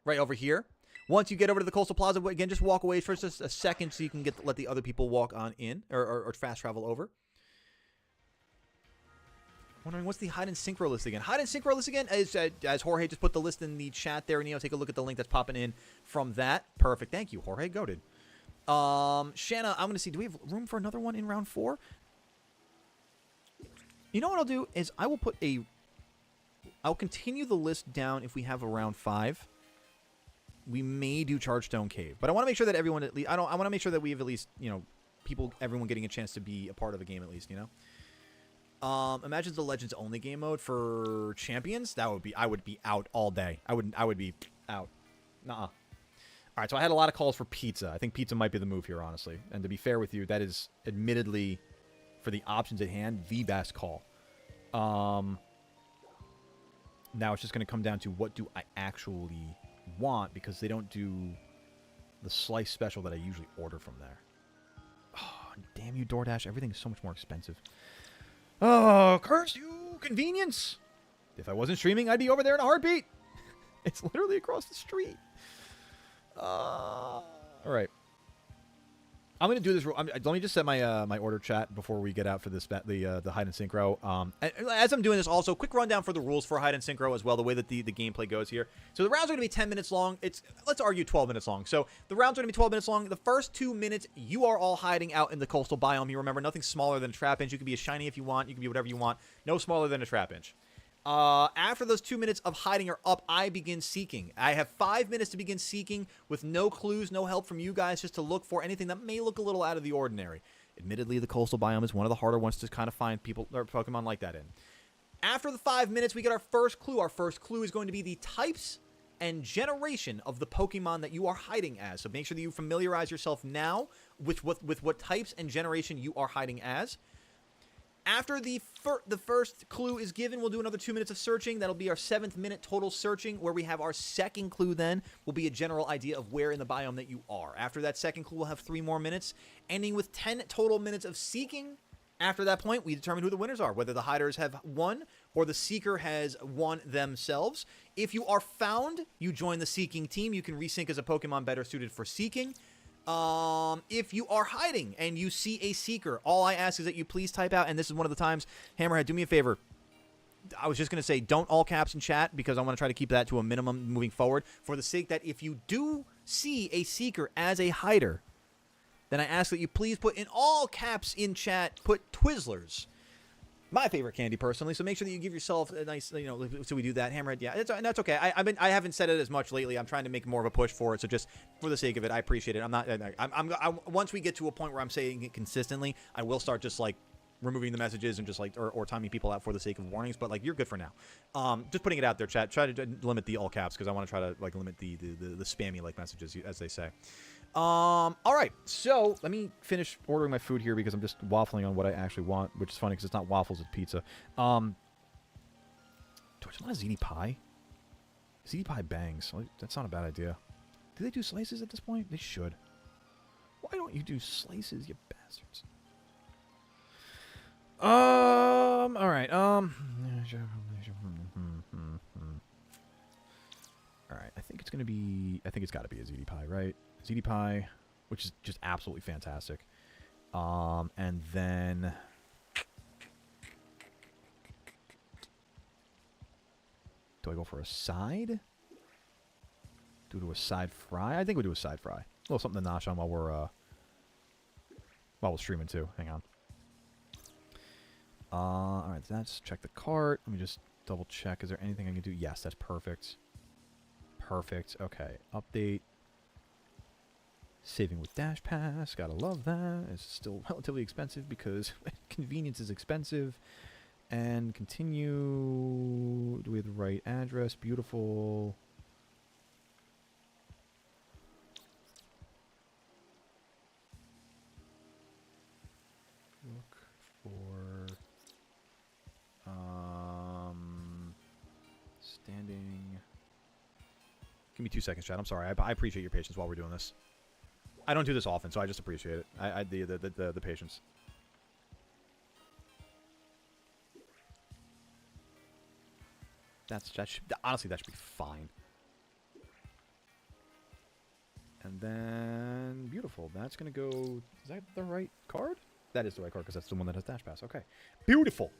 Right over here. Once you get over to the Coastal Plaza, again, just walk away for just a second so you can let the other people walk on in or fast travel over. Wondering what's the Hide and Synchro list again? Hide and Synchro list again is, as Jorge just put the list in the chat there, Neo. Take a look at the link that's popping in from that. Perfect. Thank you, Jorge. Goated. Shanna, I'm going to see. Do we have room for another one in round 4? You know what I'll do is I'll continue the list down if we have a round 5. We may do Chargestone Cave, but I want to make sure that everyone at least. I want to make sure that we have at least, you know, everyone getting a chance to be a part of the game at least, you know. Imagine the Legends only game mode for champions. I would be out all day. I would be out. Nuh-uh. All right, so I had a lot of calls for pizza. I think pizza might be the move here, honestly. And to be fair with you, that is admittedly, for the options at hand, the best call. Now it's just going to come down to what do I actually want, because they don't do the slice special that I usually order from there. Oh, damn you, DoorDash. Everything is so much more expensive. Oh, curse you, convenience. If I wasn't streaming, I'd be over there in a heartbeat. It's literally across the street. All right. I'm gonna do this. Let me just set my my order chat before we get out for this the Hide and Synchro. And as I'm doing this, also quick rundown for the rules for Hide and Synchro as well. The way that the gameplay goes here. So the rounds are gonna be 10 minutes long. Let's argue 12 minutes long. So the rounds are gonna be 12 minutes long. The first 2 minutes, you are all hiding out in the coastal biome. You remember, nothing smaller than a trap inch. You can be a shiny if you want. You can be whatever you want. No smaller than a trap inch. After those 2 minutes of hiding are up, I begin seeking. I have 5 minutes to begin seeking with no clues, no help from you guys, just to look for anything that may look a little out of the ordinary. Admittedly, the coastal biome is one of the harder ones to kind of find people or Pokemon like that in. After the 5 minutes, we get our first clue. Our first clue is going to be the types and generation of the Pokemon that you are hiding as. So make sure that you familiarize yourself now with what types and generation you are hiding as. After the first clue is given, we'll do another 2 minutes of searching. That'll be our 7th minute total searching, where we have our second clue then will be a general idea of where in the biome that you are. After that second clue, we'll have 3 more minutes, ending with 10 total minutes of seeking. After that point, we determine who the winners are, whether the hiders have won or the seeker has won themselves. If you are found, you join the seeking team. You can resync as a Pokemon better suited for seeking. If you are hiding and you see a seeker, all I ask is that you please type out, and this is one of the times, Hammerhead, do me a favor. I was just going to say, don't all caps in chat, because I want to try to keep that to a minimum moving forward, for the sake that if you do see a seeker as a hider, then I ask that you please put in all caps in chat, put Twizzlers. My favorite candy, personally, so make sure that you give yourself a nice, so we do that. Hammerhead, yeah, that's okay. I haven't said it as much lately. I'm trying to make more of a push for it, so just for the sake of it, I appreciate it. Once we get to a point where I'm saying it consistently, I will start just, like, removing the messages and just, like, or timing people out for the sake of warnings, but, like, you're good for now. Just putting it out there, chat. Try to limit the all caps, because I want to try to, like, limit the spammy, like, messages, as they say. All right, so let me finish ordering my food here, because I'm just waffling on what I actually want, which is funny because it's not waffles, it's pizza. Do I just want a ziti pie? Ziti pie bangs. That's not a bad idea. Do they do slices at this point? They should. Why don't you do slices, you bastards? All right. All right. I think it's gonna be. I think it's got to be a ziti pie, right? Ziti pie, which is just absolutely fantastic. And then do I go for a side? Do a side fry? I think we'll do a side fry. A little something to nosh on while we're streaming too. Hang on. All right, let's check the cart. Let me just double check. Is there anything I can do? Yes, that's perfect. Perfect. Okay, update. Saving with Dash Pass, gotta love that. It's still relatively expensive because convenience is expensive. And continue. Do we have the right address? Beautiful. Look for standing. Give me 2 seconds, chat. I'm sorry. I appreciate your patience while we're doing this. I don't do this often, so I just appreciate it. The patience. Honestly, that should be fine. And then beautiful. That's gonna go. Is that the right card? That is the right card because that's the one that has Dash Pass. Okay, beautiful.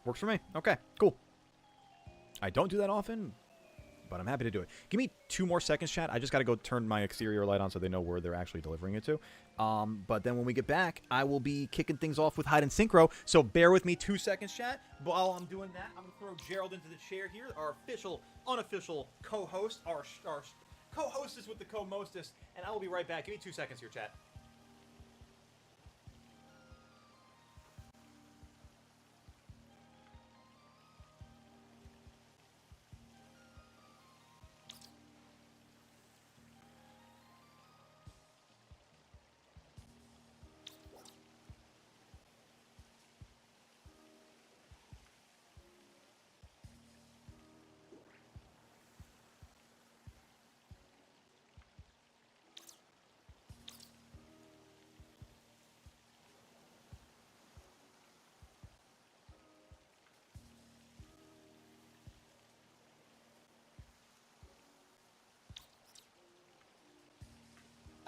Works for me. Okay, cool. I don't do that often, but I'm happy to do it. Give me 2 more seconds, chat. I just got to go turn my exterior light on so they know where they're actually delivering it to. But then when we get back, I will be kicking things off with Hide and Synchro. So bear with me 2 seconds, chat. While I'm doing that, I'm going to throw Gerald into the chair here, our official, unofficial co-host, our co-hostess with the co-mostest, and I will be right back. Give me 2 seconds here, chat.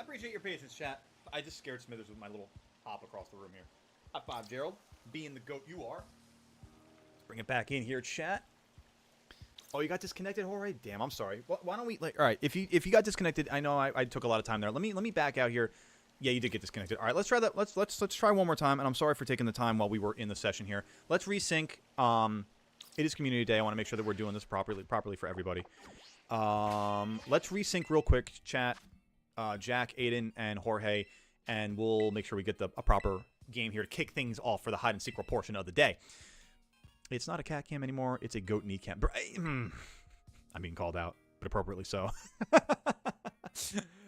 appreciate your patience, chat. I just scared Smithers with my little hop across the room here. High five, Gerald. Being the goat you are. Let's bring it back in here, chat. Oh, you got disconnected, Jorge? Damn, I'm sorry. Why don't we like? All right, if you got disconnected, I know I took a lot of time there. Let me back out here. Yeah, you did get disconnected. All right, let's try that. Let's try one more time. And I'm sorry for taking the time while we were in the session here. Let's resync. It is community day. I want to make sure that we're doing this properly for everybody. Let's resync real quick, chat. Jack, Aiden, and Jorge, and we'll make sure we get a proper game here to kick things off for the hide and seek portion of the day. It's not a cat cam anymore. It's a goat knee cam. I'm being called out, but appropriately so.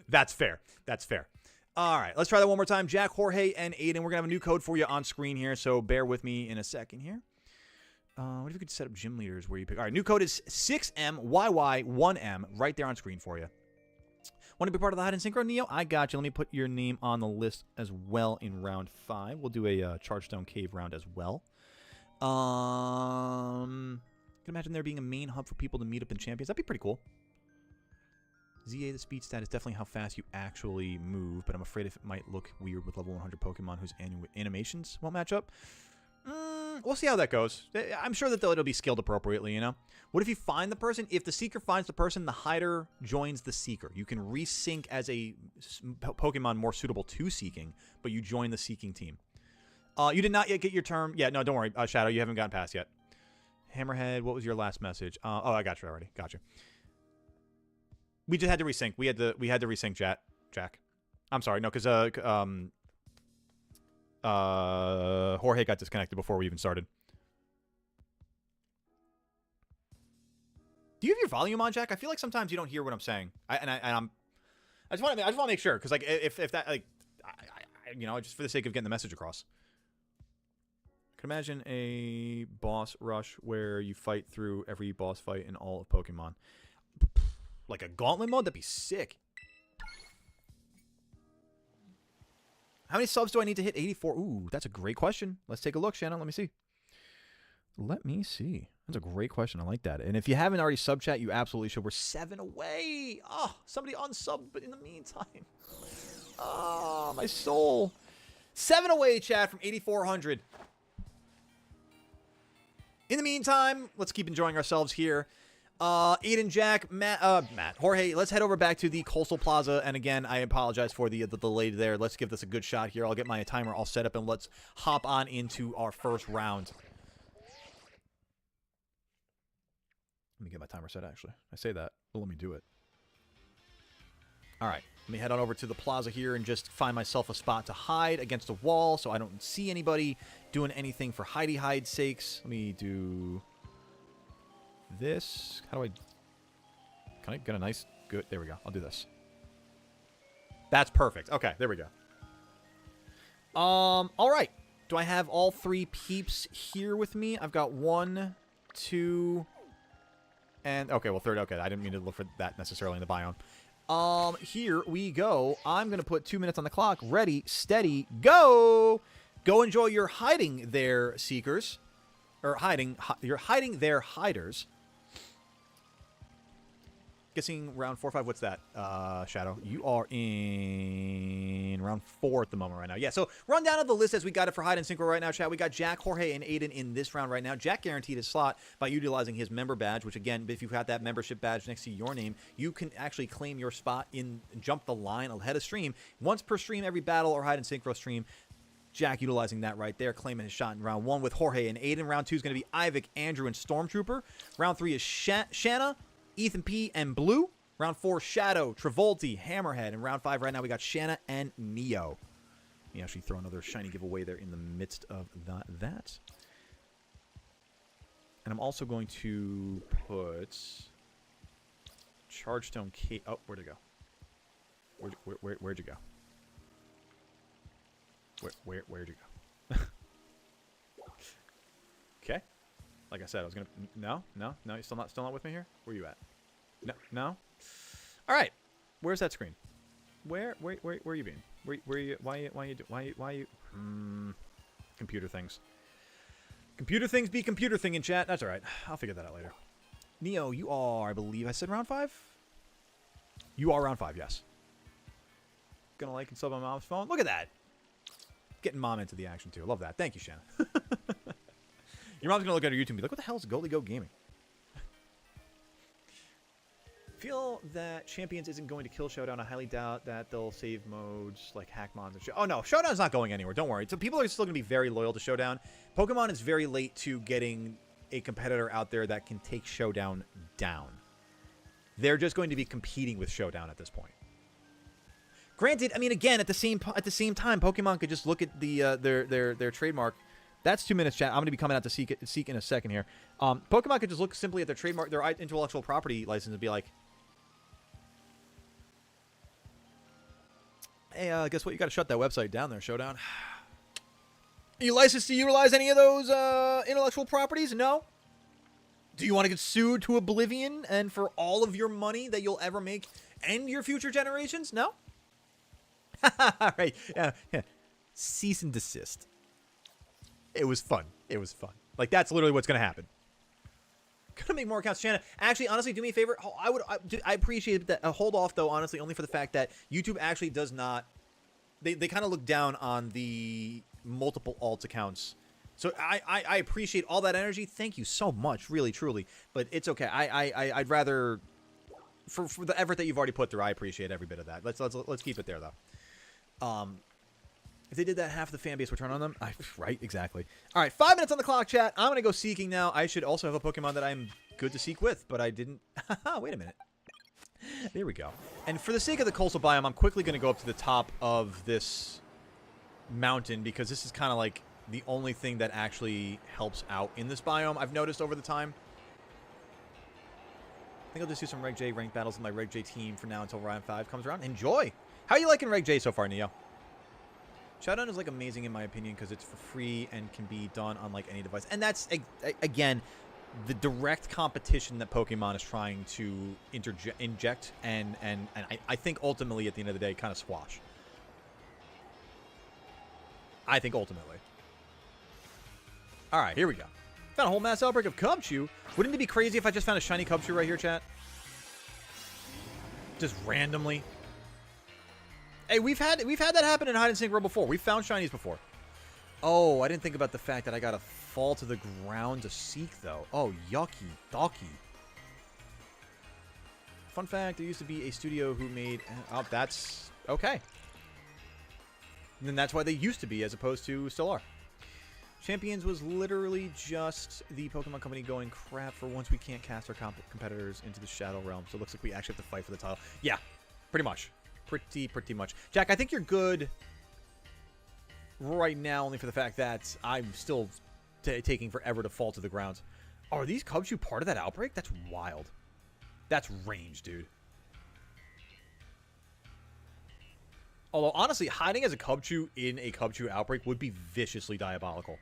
That's fair. That's fair. All right, let's try that one more time. Jack, Jorge, and Aiden. We're going to have a new code for you on screen here, so bear with me in a second here. What if we could set up gym leaders where you pick? All right, new code is 6MYY1M right there on screen for you. Want to be part of the Hide and Synchro, Neo? I got you. Let me put your name on the list as well in round 5. We'll do a Chargestone Cave round as well. I can imagine there being a main hub for people to meet up in champions. That'd be pretty cool. ZA, the speed stat, is definitely how fast you actually move, but I'm afraid if it might look weird with level 100 Pokemon whose animations won't match up. We'll see how that goes. I'm sure that it'll be scaled appropriately, you know? What if you find the person? If the Seeker finds the person, the Hider joins the Seeker. You can resync as a Pokemon more suitable to Seeking, but you join the Seeking team. You did not yet get your term. Yeah, no, don't worry, Shadow. You haven't gotten past yet. Hammerhead, what was your last message? Oh, I got you already. Got you. We just had to resync. We had to resync, Jack. I'm sorry, no, because Jorge got disconnected before we even started. Do you have your volume on, Jack? I feel like sometimes you don't hear what I'm saying. I just want to make sure, because like if that like you know, just for the sake of getting the message across. I can imagine a boss rush where you fight through every boss fight in all of Pokemon. Like a gauntlet mode? That'd be sick. How many subs do I need to hit? 84. Ooh, that's a great question. Let's take a look, Shannon. Let me see. That's a great question. I like that. And if you haven't already sub chat, you absolutely should. We're 7 away. Oh, somebody unsub, but in the meantime. Oh, my soul. 7 away, chat, from 8,400. In the meantime, let's keep enjoying ourselves here. Aiden, Jack, Matt, Jorge, let's head over back to the Coastal Plaza. And again, I apologize for the delay there. Let's give this a good shot here. I'll get my timer all set up and let's hop on into our first round. Let me get my timer set, actually. I say that, but let me do it. All right, let me head on over to the plaza here and just find myself a spot to hide against a wall so I don't see anybody doing anything for hidey-hide sakes. Let me do this. How do I... Can I get a nice... Good. There we go. I'll do this. That's perfect. Okay, there we go. All right. Do I have all 3 peeps here with me? I've got 1, 2... And, okay, well, 3rd, okay, I didn't mean to look for that necessarily in the biome. Here we go. I'm going to put 2 minutes on the clock. Ready, steady, go! Go enjoy your hiding there, Seekers. Or you're hiding there, Hiders. Guessing round 4 or 5. What's that, Shadow? You are in round 4 at the moment right now. Yeah, so rundown of the list as we got it for Hide and Synchro right now, chat. We got Jack, Jorge, and Aiden in this round right now. Jack guaranteed his slot by utilizing his member badge, which again, if you've got that membership badge next to your name, you can actually claim your spot in Jump the Line ahead of stream. Once per stream, every battle or Hide and Synchro stream. Jack utilizing that right there, claiming his shot in round 1 with Jorge and Aiden. Round 2 is going to be Ivik, Andrew, and Stormtrooper. Round 3 is Shanna, Ethan P, and Blue. Round 4, Shadow, Travolti, Hammerhead. And round 5 right now, we got Shanna and Neo. Let me actually throw another shiny giveaway there in the midst of that. And I'm also going to put Chargestone Cave. Oh, where'd it go? Where'd you go? Where'd you go? Okay. Like I said, I was gonna. No, you're still not with me here. Where you at? No. All right. Where's that screen? Where you been? Where you? Why you? Computer things. Computer things be computer thing in chat. That's all right. I'll figure that out later. Neo, you are, I believe I said round 5. You are round 5, yes. Gonna like and sub on mom's phone. Look at that. Getting mom into the action, too. Love that. Thank you, Shannon. Your mom's gonna look at her YouTube and be like, what the hell is Goalie Go Gaming? Feel that Champions isn't going to kill Showdown. I highly doubt that they'll save modes like Hackmons and Oh, no. Showdown's not going anywhere. Don't worry. So people are still going to be very loyal to Showdown. Pokemon is very late to getting a competitor out there that can take Showdown down. They're just going to be competing with Showdown at this point. Granted, I mean, again, at the same time, Pokemon could just look at the their trademark. That's 2 minutes, chat. I'm going to be coming out to Seek in a second here. Pokemon could just look simply at their trademark, their intellectual property license, and be like, hey, guess what? You got to shut that website down there, Showdown. Are you licensed to utilize any of those intellectual properties? No? Do you want to get sued to oblivion and for all of your money that you'll ever make and your future generations? No? Right. Yeah. Cease and desist. It was fun. It was fun. Like, that's literally what's going to happen. Gonna make more accounts, Shanna. Actually, honestly, do me a favor. I appreciate that. Hold off, though, honestly, only for the fact that YouTube actually does not. They kind of look down on the multiple alt accounts. So I appreciate all that energy. Thank you so much, really, truly. But it's okay. I'd rather for the effort that you've already put through. I appreciate every bit of that. Let's keep it there, though. If they did that, half the fan base would turn on them. Right, exactly. All right, 5 minutes on the clock, chat. I'm going to go seeking now. I should also have a Pokemon that I'm good to seek with, but I didn't. Wait a minute. There we go. And for the sake of the coastal biome, I'm quickly going to go up to the top of this mountain because this is kind of like the only thing that actually helps out in this biome, I've noticed over the time. I think I'll just do some Reg J ranked battles with my Reg J team for now until round 5 comes around. Enjoy! How are you liking Reg J so far, Neo? Showdown is, like, amazing in my opinion because it's for free and can be done on, like, any device. And that's, again, the direct competition that Pokemon is trying to inject and I think ultimately, at the end of the day, kind of squash. I think ultimately. All right, here we go. Found a whole mass outbreak of Cubchoo. Wouldn't it be crazy if I just found a shiny Cubchoo right here, chat? Just randomly. Hey, we've had that happen in Hide Synchro before. We've found shinies before. Oh, I didn't think about the fact that I gotta fall to the ground to seek, though. Oh, yucky, docky. Fun fact, there used to be a studio who made... Oh, that's... Okay. And then that's why they used to be, as opposed to still are. Champions was literally just the Pokemon Company going, crap, for once we can't cast our competitors into the Shadow Realm, so it looks like we actually have to fight for the title. Yeah, pretty much. Pretty much. Jack, I think you're good right now, only for the fact that I'm still taking forever to fall to the ground. Are these Cubchoo part of that outbreak? That's wild. That's range, dude. Although, honestly, hiding as a Cubchoo in a Cubchoo outbreak would be viciously diabolical.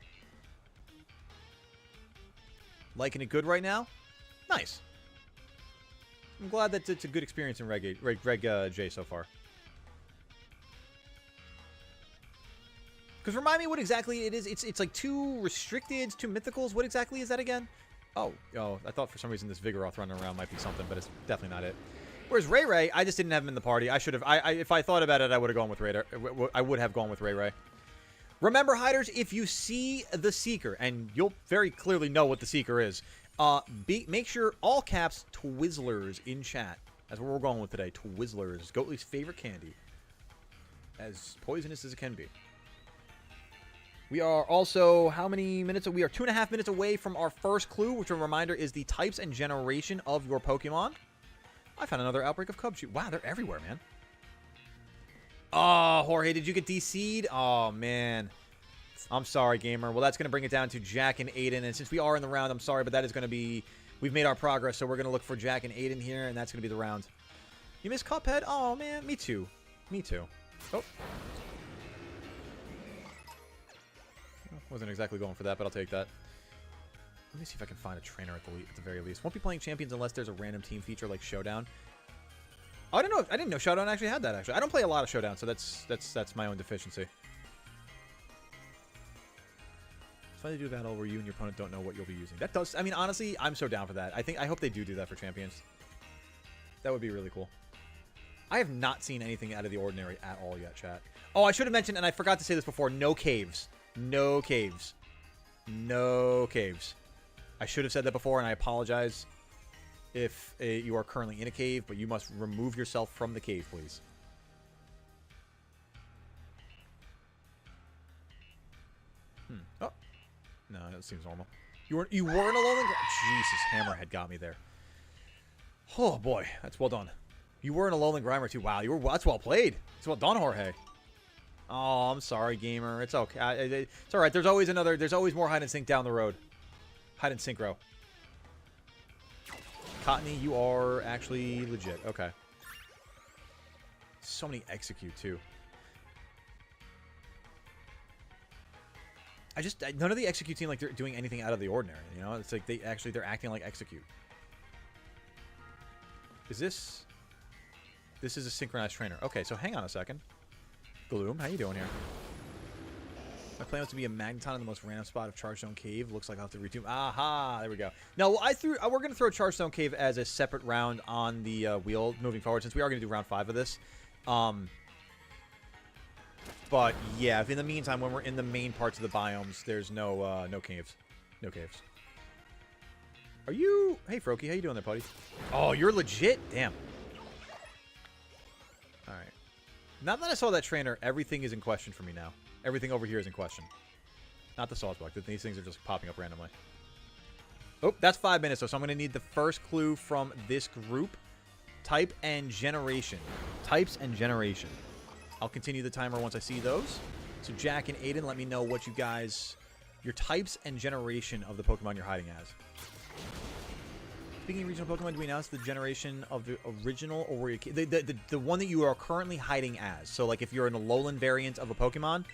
Liking it good right now? Nice. I'm glad that it's a good experience in Reg J so far. Because remind me what exactly it is. It's like 2 restricted, 2 mythicals. What exactly is that again? Oh, I thought for some reason this Vigoroth running around might be something, but it's definitely not it. Whereas Ray, I just didn't have him in the party. I should have. If I thought about it, I would have gone with Ray. I would have gone with Ray. Remember, Hiders, if you see the Seeker, and you'll very clearly know what the Seeker is, make sure all caps Twizzlers in chat. That's what we're going with today. Twizzlers, Goatley's favorite candy, as poisonous as it can be. We are also, how many minutes? We are 2.5 minutes away from our first clue, which, a reminder, is the types and generation of your Pokemon. I found another outbreak of Cubchoo. Wow, they're everywhere, man. Oh, Jorge, did you get DC'd? Oh, man. I'm sorry, gamer. Well, that's going to bring it down to Jack and Aiden. And since we are in the round, I'm sorry, but that is going to be... We've made our progress, so we're going to look for Jack and Aiden here, and that's going to be the round. You missed Cuphead? Oh, man. Me too. Me too. Oh. Wasn't exactly going for that, but I'll take that. Let me see if I can find a trainer at the very least. Won't be playing Champions unless there's a random team feature like Showdown. Oh, I didn't know Showdown actually had that, actually. I don't play a lot of Showdown, so that's my own deficiency. It's fun to do a battle where you and your opponent don't know what you'll be using. That does... I mean, honestly, I'm so down for that. I hope they do that for Champions. That would be really cool. I have not seen anything out of the ordinary at all yet, chat. Oh, I should have mentioned, and I forgot to say this before, no caves. No caves. No caves. I should have said that before, and I apologize if you are currently in a cave, but you must remove yourself from the cave, please. Oh. No, that seems normal. You weren't alone? Jesus, Hammerhead got me there. Oh, boy. That's well done. You were in a Alolan Grimer, too. Wow, that's well played. It's well done, Jorge. Oh, I'm sorry, gamer. It's okay. It's all right. There's always more hide and sync down the road. Hide and synchro. Cottony, you are actually legit. Okay. So many execute, too. None of the execute seem like they're doing anything out of the ordinary, you know? It's like they're acting like execute. This is a synchronized trainer. Okay, so hang on a second. Gloom, how you doing here? My plan was to be a Magneton in the most random spot of Charge Zone Cave. Looks like I'll have to retomb. Aha! There we go. No, we're going to throw Charge Zone Cave as a separate round on the wheel moving forward, since we are going to do round 5 of this. But yeah, if in the meantime, when we're in the main parts of the biomes, there's no caves. No caves. Are you... Hey, Froakie, how you doing there, buddy? Oh, you're legit? Damn. Alright. Now that I saw that trainer, everything is in question for me now. Everything over here is in question. Not the Sawsbuck. These things are just popping up randomly. Oh, that's 5 minutes, though, so I'm going to need the first clue from this group. Type and generation. Types and generation. I'll continue the timer once I see those. So Jack and Aiden, let me know what you guys... Your types and generation of the Pokemon you're hiding as. Speaking of regional Pokemon, do we announce the generation of the original, or were you, the one that you are currently hiding as? So, like, if you're an Alolan variant of a Pokemon,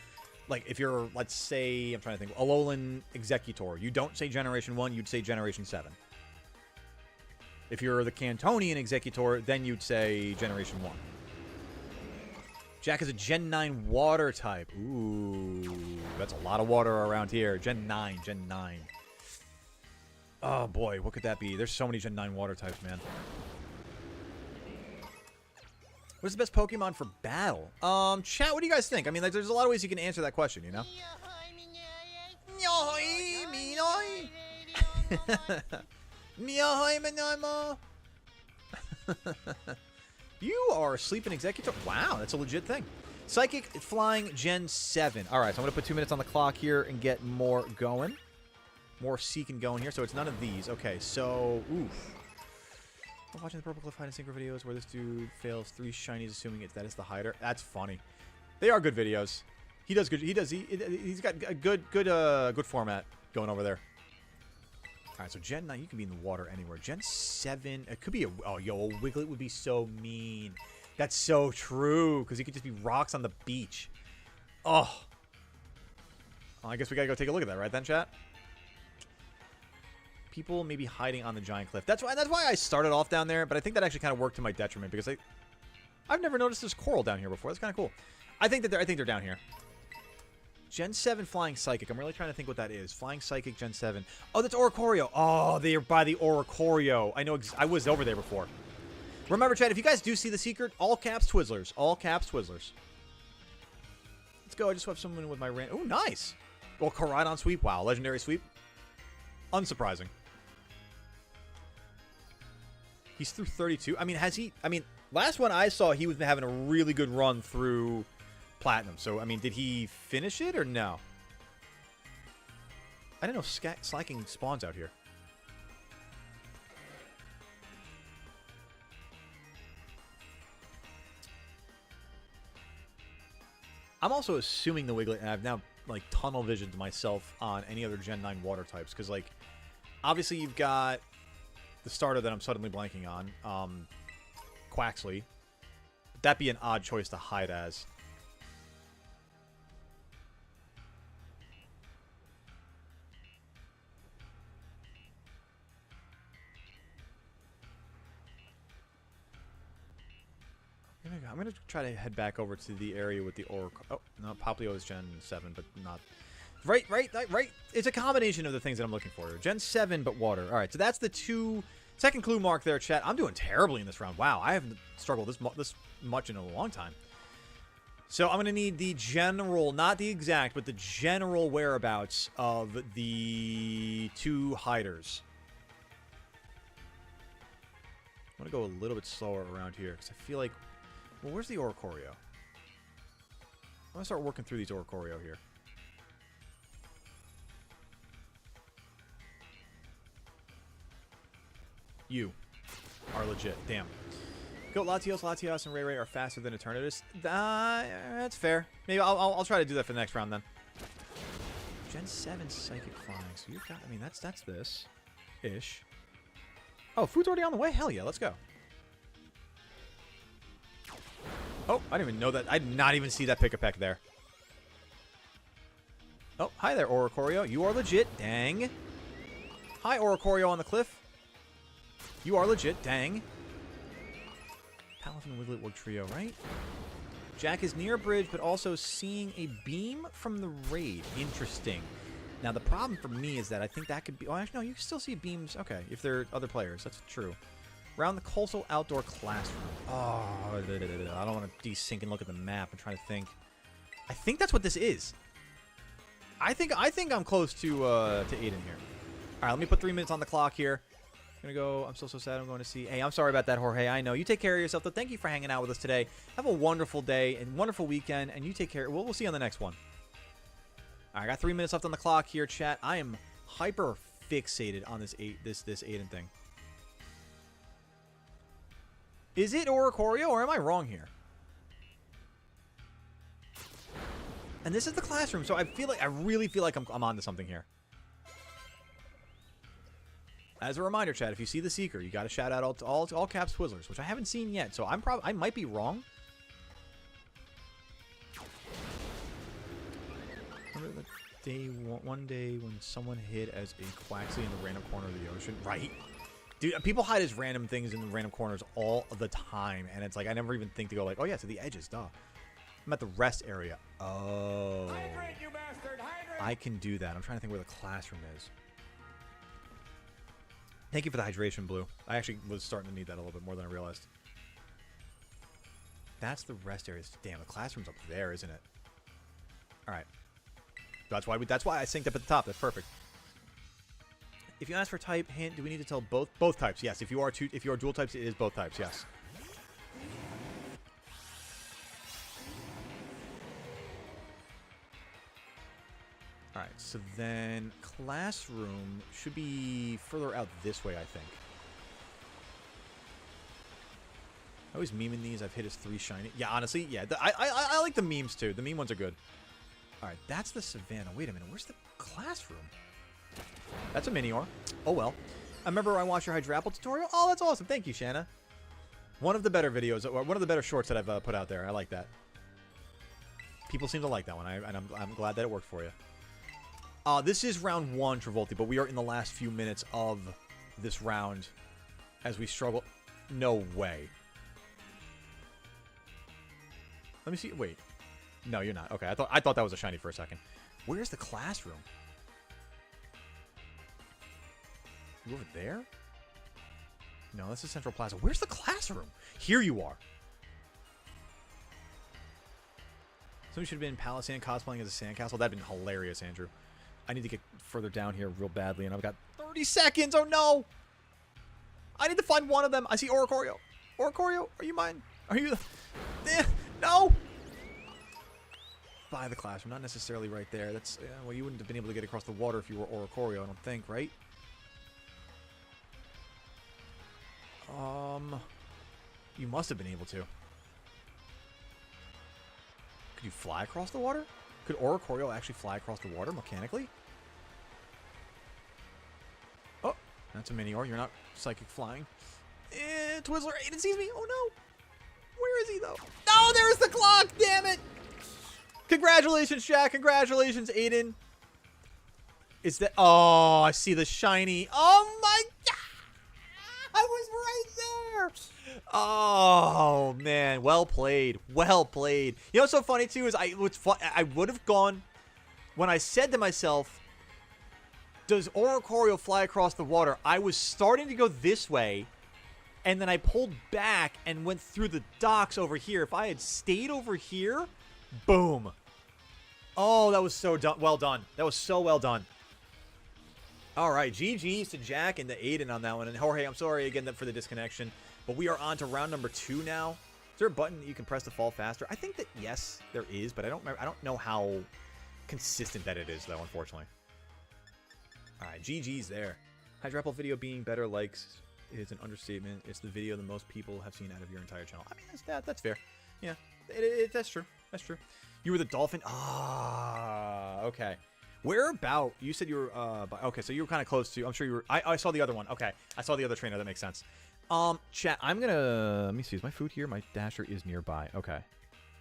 like, if you're, let's say, I'm trying to think, Alolan Executor, you don't say Generation 1, you'd say Generation 7. If you're the Cantonian Executor, then you'd say Generation 1. Jack is a Gen 9 water type. Ooh, that's a lot of water around here. Gen 9, Gen 9. Oh, boy, what could that be? There's so many Gen 9 water types, man. What's the best Pokemon for battle? Chat, what do you guys think? I mean, like, there's a lot of ways you can answer that question, you know? You are Sleeping Executor? Wow, that's a legit thing. Psychic Flying Gen 7. All right, so I'm going to put 2 minutes on the clock here and get more going. More seeking going here. So it's none of these. Okay, so... Oof. I'm watching the Purple Cliff Hide and Synchro videos where this dude fails 3 shinies assuming that is the hider. That's funny. They are good videos. He does good. He's got a good format going over there. All right, so Gen 9, you can be in the water anywhere. Gen 7, it could be a... Oh, yo, Wiglet would be so mean. That's so true, because he could just be rocks on the beach. Oh. Well, I guess we got to go take a look at that, right then, chat? People may be hiding on the giant cliff. That's why I started off down there, but I think that actually kind of worked to my detriment, because I've never noticed there's coral down here before. That's kind of cool. I think they're down here. Gen 7 Flying Psychic. I'm really trying to think what that is. Flying Psychic Gen 7. Oh, that's Oricorio. Oh, they are by the Oricorio. I know. I was over there before. Remember, chat, if you guys do see the secret, all caps Twizzlers. All caps Twizzlers. Let's go. I just have someone with my ran. Oh, nice. Well, Koraidon sweep. Wow, legendary sweep. Unsurprising. He's through 32. I mean, has he... I mean, last one I saw, he was having a really good run through... Platinum. So, I mean, did he finish it or no? I didn't know slacking spawns out here. I'm also assuming the Wiglet, and I've now, like, tunnel visioned myself on any other Gen 9 water types. Because, like, obviously you've got the starter that I'm suddenly blanking on. Quaxley. That'd be an odd choice to hide as. I'm going to try to head back over to the area with the Oracle. Oh, no, Poplio is Gen 7, but not... Right. It's a combination of the things that I'm looking for. Gen 7, but water. All right, so that's the two Second clue mark there, chat. I'm doing terribly in this round. Wow, I haven't struggled this much in a long time. So I'm going to need the general, not the exact, but the general whereabouts of the 2 hiders. I'm going to go a little bit slower around here because I feel like... Well, where's the Oricorio? I'm going to start working through these Oricorio here. You are legit. Damn. Go Latios, and Ray Ray are faster than Eternatus. That's fair. Maybe I'll try to do that for the next round then. Gen 7 Psychic Flying. So you've got... I mean, that's this. Ish. Oh, food's already on the way? Hell yeah, let's go. Oh, I didn't even know that. I did not even see that Pick-a-Peck there. Oh, hi there, Oricorio. You are legit. Dang. Hi, Oricorio on the cliff. You are legit. Dang. Palafin and Wiglet Wug Trio, right? Jack is near a bridge, but also seeing a beam from the raid. Interesting. Now, the problem for me is that I think that could be... Oh, actually, no, you can still see beams. Okay, if they're other players. That's true. Around the coastal outdoor classroom. Oh, I don't want to desync and look at the map. I'm trying to think. I think that's what this is. I think I'm close to Aiden here. All right, let me put 3 minutes on the clock here. I'm gonna go. I'm so sad. I'm going to see. Hey, I'm sorry about that, Jorge. I know. You take care of yourself, though. Thank you for hanging out with us today. Have a wonderful day and wonderful weekend, and you take care. We'll see you on the next one. All right, I got 3 minutes left on the clock here, chat. I am hyper fixated on this Aiden thing. Is it Oricorio, or am I wrong here? And this is the classroom, so I really feel like I'm onto something here. As a reminder, chat, if you see the Seeker, you got to shout out all caps Twizzlers, which I haven't seen yet, so I might be wrong. Remember the one day when someone hid as a Quaxley in the random corner of the ocean, right? Dude, people hide as random things in the random corners all the time, and it's like I never even think to go like, oh yeah, to the edges, duh. I'm at the rest area. Oh, hydrate, you bastard, hydrate. I can do that. I'm trying to think where the classroom is. Thank you for the hydration, Blue. I actually was starting to need that a little bit more than I realized. That's the rest area. Damn, the classroom's up there, isn't it? All right. That's why I synced up at the top. That's perfect. If you ask for type hint, do we need to tell both types? Yes. If you are dual types, it is both types. Yes. All right, so then classroom should be further out this way, I think. I always memeing these. I've hit his 3 shiny. Yeah, honestly, yeah. I like the memes, too. The meme ones are good. All right, that's the savannah. Wait a minute. Where's the classroom? That's a Minior. Oh, well. I remember I watched your Hydrapple tutorial. Oh, that's awesome. Thank you, Shanna. One of the better videos, or one of the better shorts that I've put out there. I like that. People seem to like that one, and I'm glad that it worked for you. This is round 1, Travolti, but we are in the last few minutes of this round as we struggle. No way. Let me see. Wait. No, you're not. Okay, I thought that was a shiny for a second. Where's the classroom? You over there? No, this is Central Plaza. Where's the classroom? Here you are. Somebody should have been in Palisand cosplaying as a sandcastle. That'd been hilarious, Andrew. I need to get further down here real badly, and I've got 30 seconds. Oh, no. I need to find one of them. I see Oricorio. Oricorio, are you mine? Are you... No. By the classroom. Not necessarily right there. That's... well, you wouldn't have been able to get across the water if you were Oricorio, I don't think, right? You must have been able to. Could you fly across the water? Could Oricorio actually fly across the water mechanically? Oh, that's a Minior. You're not psychic flying. Twizzler, Aiden sees me. Oh, no. Where is he, though? No, there's the clock. Damn it. Congratulations, Jack. Congratulations, Aiden. Is that... Oh, I see the shiny. Oh, my God. I was right there. Oh, man. Well played. Well played. You know what's so funny, too, is I would have gone... When I said to myself, Does Oricorio fly across the water? I was starting to go this way, and then I pulled back and went through the docks over here. If I had stayed over here, boom. Oh, that was so well done. That was so well done. All right, GG's to Jack and to Aiden on that one. And Jorge, I'm sorry again for the disconnection, but we are on to round number 2 now. Is there a button that you can press to fall faster? I think that yes, there is, but I don't know how consistent that it is though, unfortunately. All right, GG's there. Hydropple video being better likes is an understatement. It's the video the most people have seen out of your entire channel. I mean, that's fair. Yeah, that's true. That's true. You were the dolphin. Ah, okay. Where about? You said you were. Okay, so you were kind of close to. I'm sure you were. I saw the other one. Okay, I saw the other trainer. That makes sense. Chat. I'm gonna. Let me see. Is my food here? My dasher is nearby. Okay.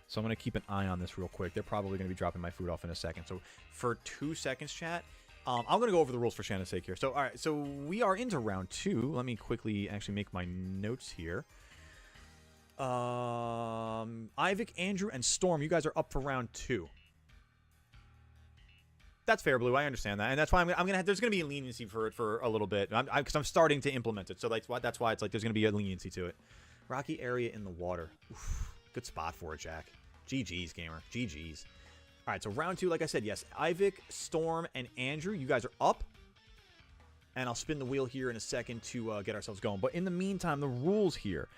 So I'm gonna keep an eye on this real quick. They're probably gonna be dropping my food off in a second. So for 2 seconds, chat. I'm going to go over the rules for Shannon's sake here. So, all right. So, we are into round 2. Let me quickly actually make my notes here. Ivik, Andrew, and Storm, you guys are up for round 2. That's fair, Blue. I understand that. And that's why I'm going to have, there's going to be a leniency for it for a little bit. Because I'm starting to implement it. So, that's why it's like there's going to be a leniency to it. Rocky area in the water. Oof, good spot for it, Jack. GG's, gamer. GG's. All right, so round 2, like I said, yes, Ivik, Storm, and Andrew, you guys are up. And I'll spin the wheel here in a second to get ourselves going. But in the meantime, the rules here.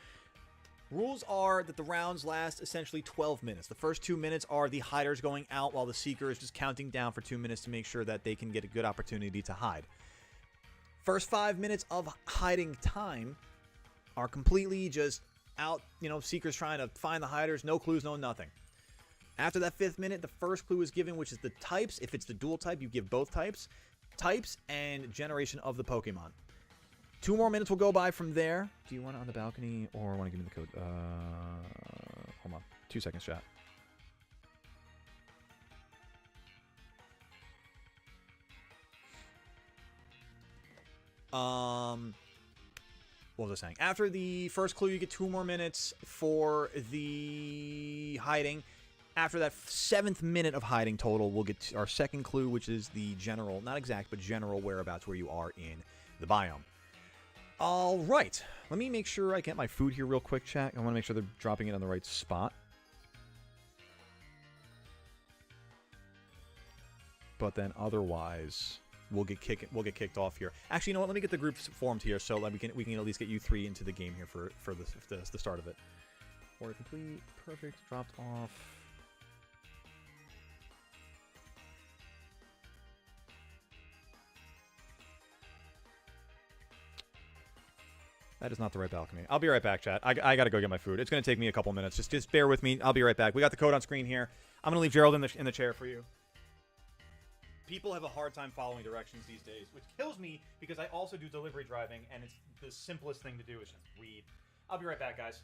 Rules are that the rounds last essentially 12 minutes. The first 2 minutes are the hiders going out while the seeker is just counting down for 2 minutes to make sure that they can get a good opportunity to hide. First 5 minutes of hiding time are completely just out, seekers trying to find the hiders, no clues, no nothing. After that 5th minute, the first clue is given, which is the types. If it's the dual type, you give both types. Types and generation of the Pokemon. 2 more minutes will go by from there. Do you want it on the balcony or want to give me the code? Hold on. 2 seconds, chat. What was I saying? After the first clue, you get 2 more minutes for the hiding. After that 7th minute of hiding total, we'll get our second clue, which is the general, not exact, but general whereabouts where you are in the biome. All right. Let me make sure I get my food here real quick, chat. I want to make sure they're dropping it on the right spot. But then otherwise, we'll get kicked off here. Actually, you know what? Let me get the groups formed here so that we can at least get you 3 into the game here for the start of it. Order complete. Perfect. Dropped off. That is not the right balcony. I'll be right back, chat. I got to go get my food. It's going to take me a couple minutes. Just bear with me. I'll be right back. We got the code on screen here. I'm going to leave Gerald in the chair for you. People have a hard time following directions these days, which kills me because I also do delivery driving, and it's the simplest thing to do is just read. I'll be right back, guys.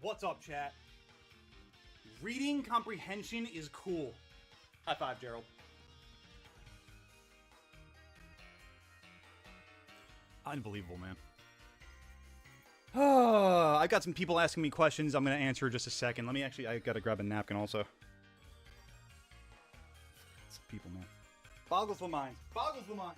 What's up, chat? Reading comprehension is cool. High five, Gerald. Unbelievable, man. I got some people asking me questions. I'm going to answer in just a second. I got to grab a napkin also. It's people, man. Boggles the mind. Boggles the mind.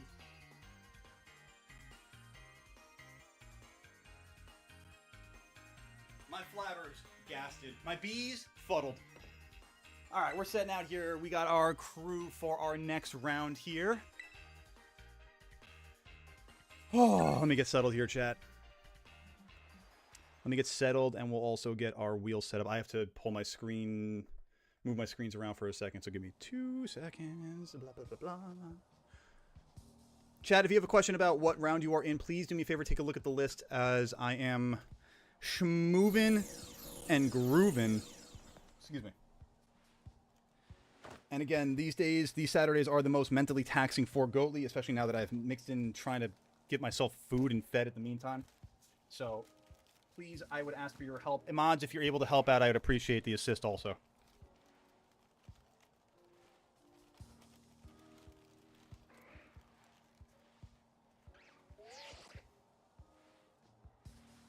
My flabbers gasted. My bees fuddled. All right, we're setting out here. We got our crew for our next round here. Oh, let me get settled here, chat. Let me get settled, and we'll also get our wheel set up. I have to pull my screen, move my screens around for a second, so give me 2 seconds. Blah, blah, blah, blah. Chat, if you have a question about what round you are in, please do me a favor, take a look at the list, as I am schmoovin' and groovin'. Excuse me. And again, these days, these Saturdays are the most mentally taxing for Goatly, especially now that I've mixed in trying to get myself food and fed at the meantime. So, please, I would ask for your help. Mods, if you're able to help out, I would appreciate the assist also.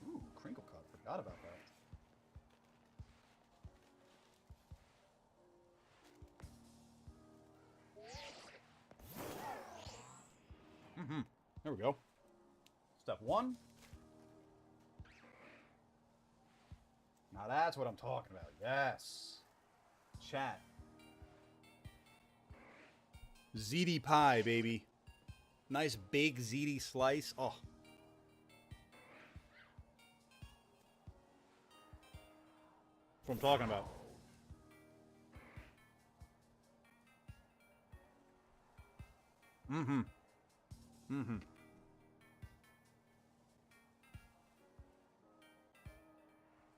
Ooh, crinkle cut. Forgot about that. There we go. Step 1. Now that's what I'm talking about. Yes. Chat. ZD pie, baby. Nice big ZD slice. Oh. That's what I'm talking about. Mm-hmm. Mm-hmm.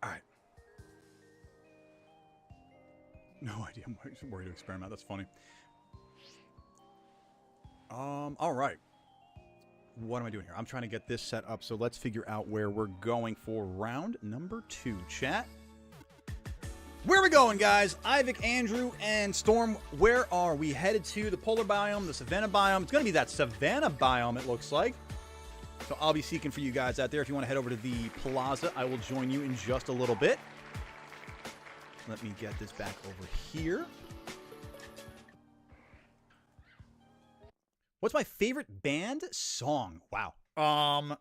All right. No idea. I'm worried to experiment. That's funny. All right. What am I doing here? I'm trying to get this set up, so let's figure out where we're going for round number 2, chat. Where are we going, guys? Ivik, Andrew, and Storm, where are we headed to? The polar biome, the savanna biome. It's going to be that savanna biome, it looks like. So I'll be seeking for you guys out there. If you want to head over to the plaza, I will join you in just a little bit. Let me get this back over here. What's my favorite band song? Wow.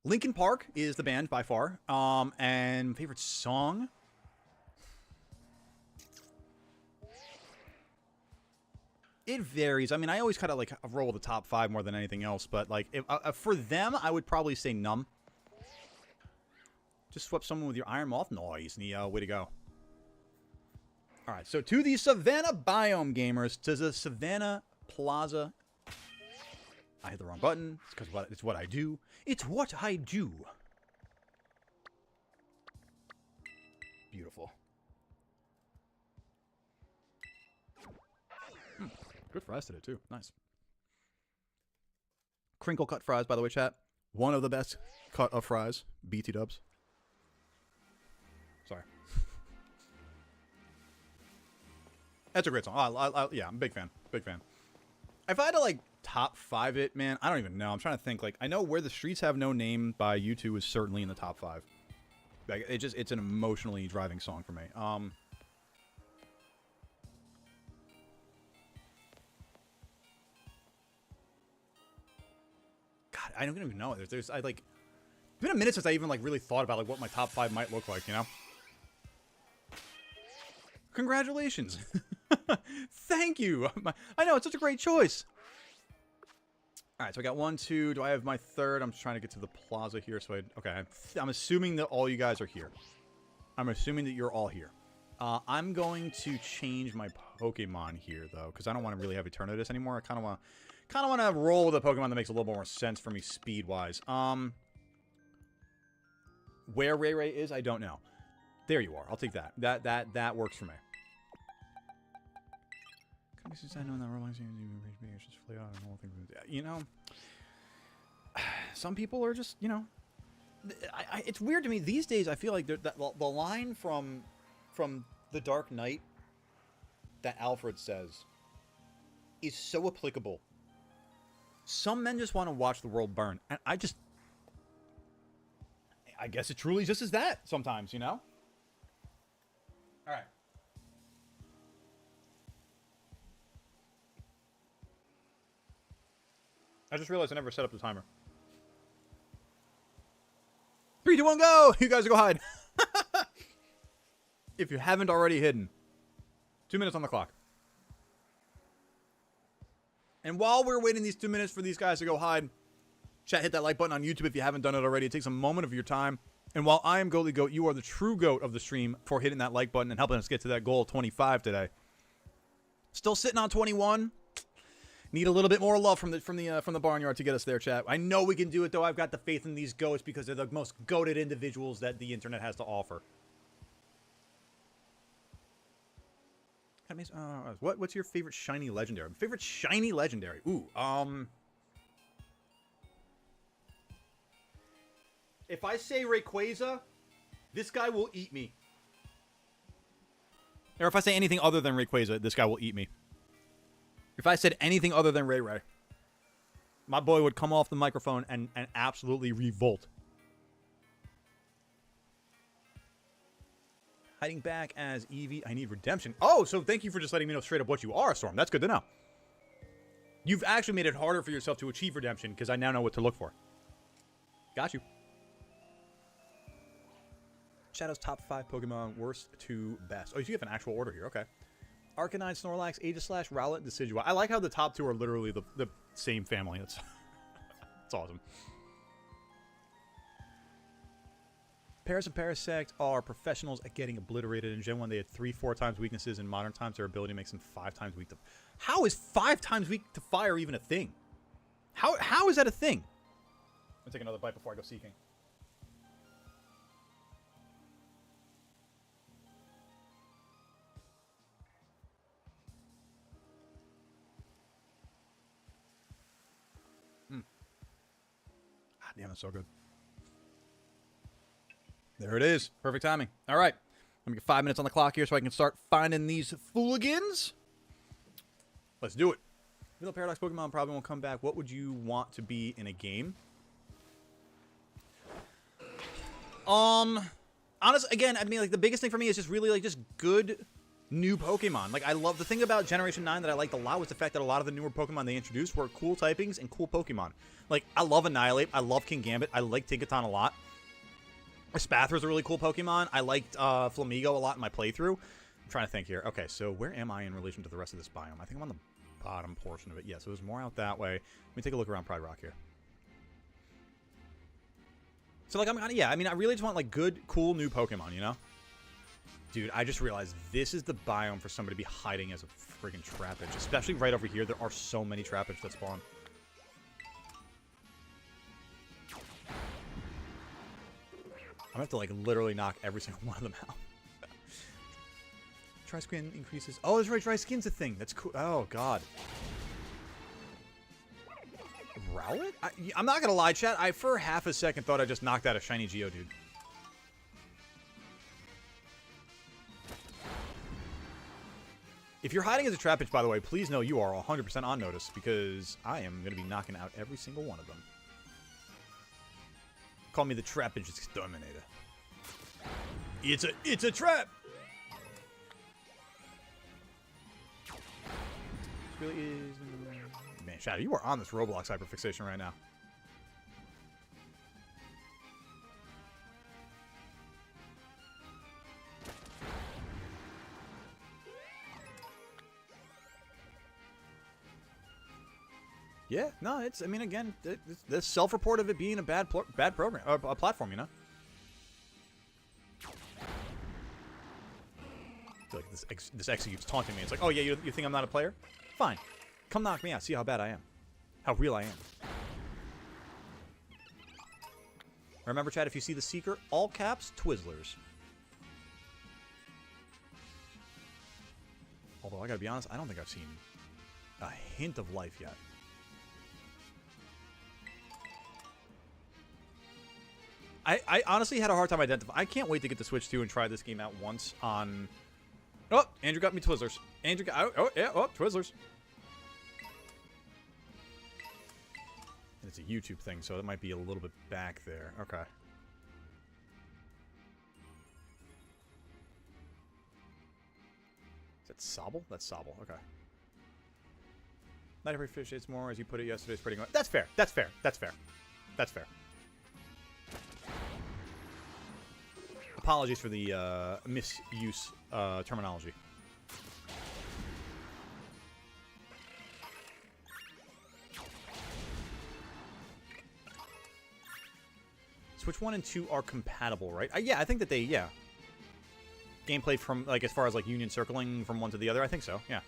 Linkin Park is the band by far. And favorite song? It varies. I mean, I always kind of like roll the top 5 more than anything else. But like, if, for them, I would probably say Numb. Just swept someone with your Iron Moth. Nice, Neo. Way to go. All right, so to the Savannah Biome gamers, to the Savannah Plaza. I hit the wrong button. It's because it's what I do. It's what I do. Beautiful. Good fries today, too. Nice. Crinkle cut fries, by the way, chat. One of the best cut of fries. BT dubs. Sorry. That's a great song. Yeah, I'm a big fan. Big fan. If I had to, like, top 5 it, man, I don't even know. I'm trying to think. Like, I know Where the Streets Have No Name by U2 is certainly in the top 5. Like, it's an emotionally driving song for me. God, I don't even know. It's been a minute since I even, like, really thought about, like, what my top 5 might look like, you know? Congratulations. Thank you. I know, it's such a great choice. All right, so I got 1, 2. Do I have my third? I'm just trying to get to the plaza here. So okay, I'm assuming that all you guys are here. I'm assuming that you're all here. I'm going to change my Pokemon here, though, because I don't want to really have Eternatus anymore. I kind of want to roll with a Pokemon that makes a little more sense for me speed-wise. Where Ray is, I don't know. There you are. I'll take that. That works for me. Since I know that reminds me of just fly out and all things. You know, some people are just, you know, it's weird to me these days. I feel like the line from The Dark Knight that Alfred says is so applicable. Some men just want to watch the world burn, and I guess it truly just is that sometimes, you know. All right. I just realized I never set up the timer. 3, 2, 1, go! You guys go hide. if you haven't already hidden. 2 minutes on the clock. And while we're waiting these 2 minutes for these guys to go hide, chat, hit that like button on YouTube if you haven't done it already. It takes a moment of your time. And while I am Goalie Goat, you are the true GOAT of the stream for hitting that like button and helping us get to that goal of 25 today. Still sitting on 21. Need a little bit more love from the Barnyard to get us there, chat. I know we can do it, though. I've got the faith in these goats because they're the most goated individuals that the internet has to offer. What's your favorite shiny legendary? Favorite shiny legendary? Ooh, if I say Rayquaza, this guy will eat me. Or if I say anything other than Rayquaza, this guy will eat me. If I said anything other than Ray, my boy would come off the microphone and absolutely revolt. Hiding back as Eevee. I need redemption. Oh, so thank you for just letting me know straight up what you are, Storm. That's good to know. You've actually made it harder for yourself to achieve redemption because I now know what to look for. Got you. Shadow's top 5 Pokemon, worst to best. Oh, you have an actual order here. Okay. Arcanine, Snorlax, Aegislash, Rowlet, Decidueye. I like how the top 2 are literally the same family. It's awesome. Paras and Parasect are professionals at getting obliterated. In Gen 1, they had 3-4 times weaknesses. In modern times, their ability makes them 5 times weak to... How is 5 times weak to fire even a thing? How is that a thing? I'm going to take another bite before I go seeking. Damn, that's so good. There it is. Perfect timing. All right. Let me get 5 minutes on the clock here so I can start finding these fooligans. Let's do it. Even though Paradox Pokemon probably won't come back, what would you want to be in a game? Honestly, again, I mean, like, the biggest thing for me is just really, like, just good new Pokemon. Like, I love the thing about Generation 9 that I liked a lot was the fact that a lot of the newer Pokemon they introduced were cool typings and cool Pokemon. Like, I love Annihilate. I love King Gambit. I like Tinkaton a lot. Spathra's a really cool Pokemon. I liked Flamigo a lot in my playthrough. I'm trying to think here. Okay, so where am I in relation to the rest of this biome? I think I'm on the bottom portion of it. Yeah, so there's more out that way. Let me take a look around Pride Rock here. So, like, yeah, I mean, I really just want, like, good, cool new Pokemon, you know? Dude, I just realized this is the biome for somebody to be hiding as a friggin' Trapinch. Especially right over here. There are so many Trapinch that spawn. I'm gonna have to, like, literally knock every single one of them out. Tri-skin increases... Oh, that's right, Tri-skin's a thing. That's cool. Oh, God. Rowlet? I'm not gonna lie, chat. I, for half a second, thought I just knocked out a shiny Geodude. If you're hiding as a Trapinch, by the way, please know you are 100% on notice, because I am going to be knocking out every single one of them. Call me the Trapinch Exterminator. It's a trap! This really is... Man, Shadow, you are on this Roblox hyperfixation right now. Yeah, no, it's, I mean, again, the self-report of it being a bad program, or a platform, you know? I feel like this execute's taunting me. It's like, oh yeah, you think I'm not a player? Fine. Come knock me out, see how bad I am. How real I am. Remember, chat, if you see the Seeker, all caps, Twizzlers. Although, I gotta be honest, I don't think I've seen a hint of life yet. I honestly had a hard time identifying. I can't wait to get the Switch 2 and try this game out once on... Oh, Andrew got me Twizzlers. Andrew got... Oh, yeah, oh, Twizzlers. And it's a YouTube thing, so it might be a little bit back there. Okay. Is that Sobble? That's Sobble. Okay. Not every fish eats more, as you put it yesterday. It's pretty good. That's fair. That's fair. That's fair. That's fair. Apologies for the misuse terminology. Switch 1 and 2 are compatible, right? Yeah, I think that they, yeah. Gameplay from, like, as far as, like, union circling from one to the other, I think so, yeah.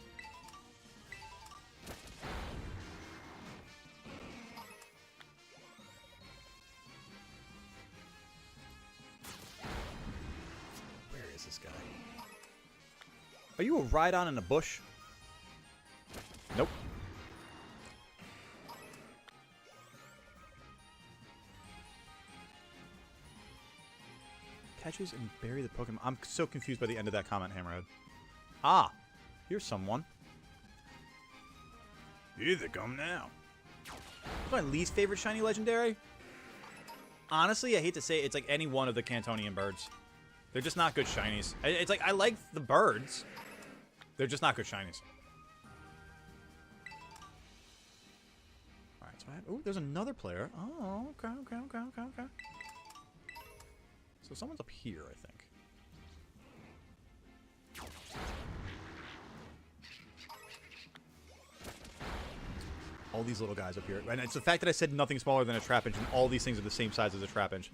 Where is this guy? Are you a ride-on in a bush? Nope. Catches and bury the Pokemon. I'm so confused by the end of that comment, Hammerhead. Ah, here's someone. Here they come now. My least favorite shiny legendary? Honestly, I hate to say it, it's like any one of the Cantonian birds. They're just not good shinies. It's like, I like the birds. They're just not good shinies. Alright, so oh, there's another player. Oh, okay. So someone's up here, I think. All these little guys up here. And it's the fact that I said nothing smaller than a Trapinch, and all these things are the same size as a Trapinch.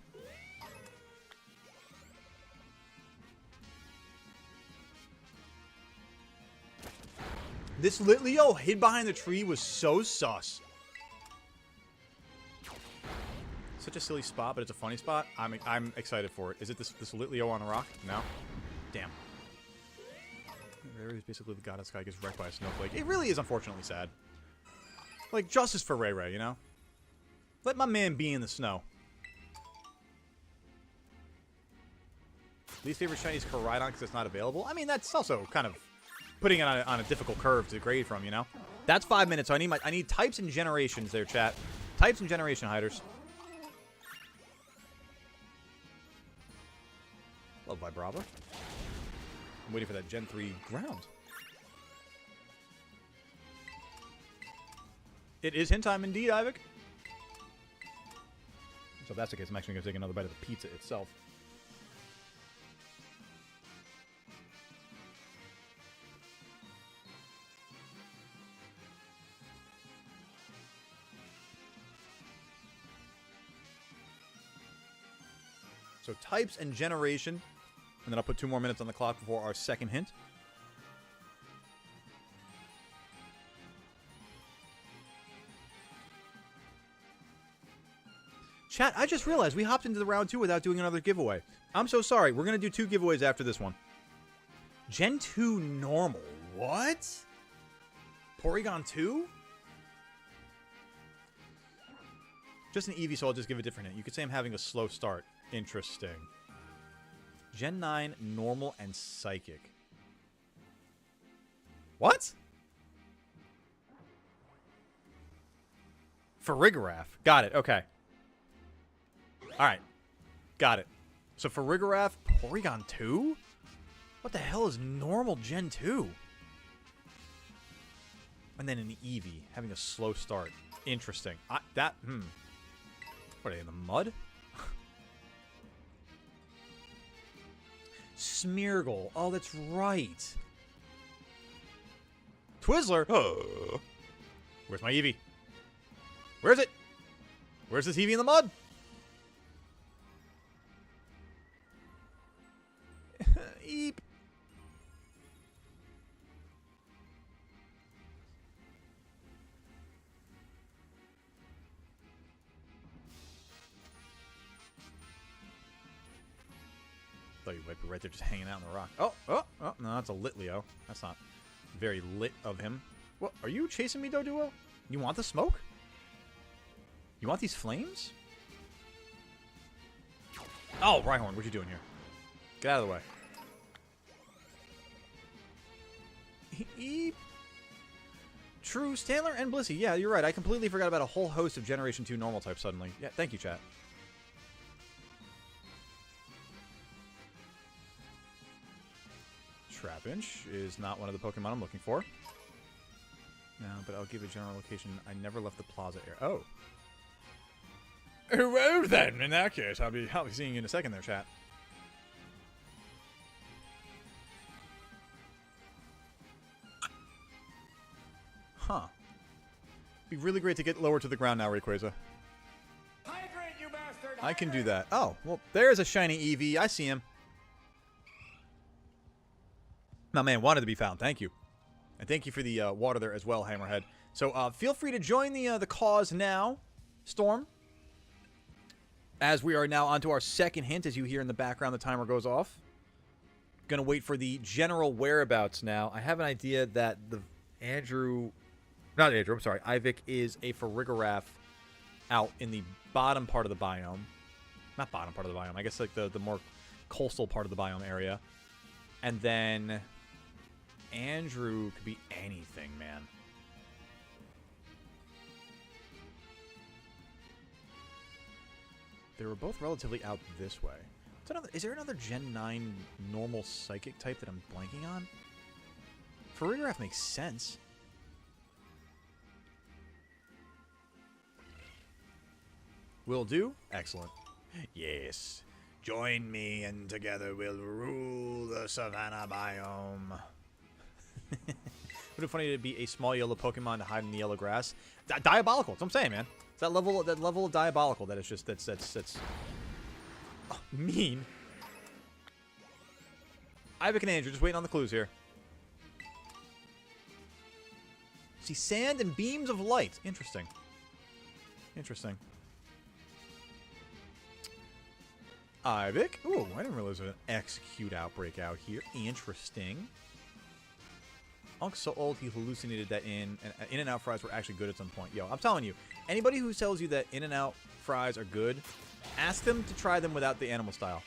This Litleo hid behind the tree was so sus. Such a silly spot, but it's a funny spot. I'm excited for it. Is it this Litleo on a rock? No? Damn. Ray Ray's basically the goddess guy gets wrecked by a snowflake. It really is unfortunately sad. Like, justice for Ray Ray, you know? Let my man be in the snow. Least favorite shiny is Koraidon because it's not available. I mean, that's also kind of putting it on a difficult curve to grade from, you know? That's 5 minutes, so I need types and generations there, chat. Types and generation hiders. Love Vibrava. I'm waiting for that Gen 3 ground. It is hint time indeed, Ivik. So if that's the case, I'm actually going to take another bite of the pizza itself. So types and generation. And then I'll put 2 more minutes on the clock before our second hint. Chat, I just realized we hopped into the round 2 without doing another giveaway. I'm so sorry. We're going to do 2 giveaways after this one. Gen 2 normal. What? Porygon 2? Just an Eevee, so I'll just give a different hint. You could say I'm having a slow start. Interesting. Gen 9, normal, and psychic. What? Farigiraf. Got it. Okay. Alright. Got it. So Farigiraf, Porygon 2? What the hell is normal Gen 2? And then an Eevee, having a slow start. Interesting. What are they, in the mud? Smeargle. Oh, that's right. Twizzler. Oh. Where's my Eevee? Where's it? Where's this Eevee in the mud? Eep. Thought you might be right there just hanging out in the rock. Oh, no, that's a Litleo. That's not very lit of him. What, are you chasing me, Doduo? You want the smoke? You want these flames? Oh, Rhyhorn, what you doing here? Get out of the way. True, Stanler and Blissey. Yeah, you're right. I completely forgot about a whole host of Generation 2 normal types suddenly. Yeah, thank you, chat. Trapinch is not one of the Pokemon I'm looking for. No, but I'll give a general location. I never left the plaza area. Oh. Well then, in that case, I'll be seeing you in a second there, chat. Huh. Be really great to get lower to the ground now, Rayquaza. Hydrate, you bastard! I can do that. Oh, well, there's a shiny Eevee. I see him. My man wanted to be found. Thank you. And thank you for the water there as well, Hammerhead. So feel free to join the cause now, Storm. As we are now onto our second hint, as you hear in the background, the timer goes off. Gonna wait for the general whereabouts now. I have an idea that the Ivik is a Farigiraf out in the bottom part of the biome. Not bottom part of the biome, I guess like the more coastal part of the biome area. And then Andrew could be anything, man. They were both relatively out this way. Is there another Gen 9 normal Psychic type that I'm blanking on? Farigiraf makes sense. Will do? Excellent. Yes. Join me and together we'll rule the Savannah biome. Would it be funny to be a small yellow Pokemon to hide in the yellow grass? Diabolical. That's what I'm saying, man. It's that level of diabolical that is just that's mean. Ivik and Andrew just waiting on the clues here. See sand and beams of light. Interesting. Interesting. Ivik. Ooh, I didn't realize there was an execute outbreak out here. Interesting. Unc's so old he hallucinated that In-N-Out fries were actually good at some point. Yo, I'm telling you, anybody who tells you that In-N-Out fries are good, ask them to try them without the animal style.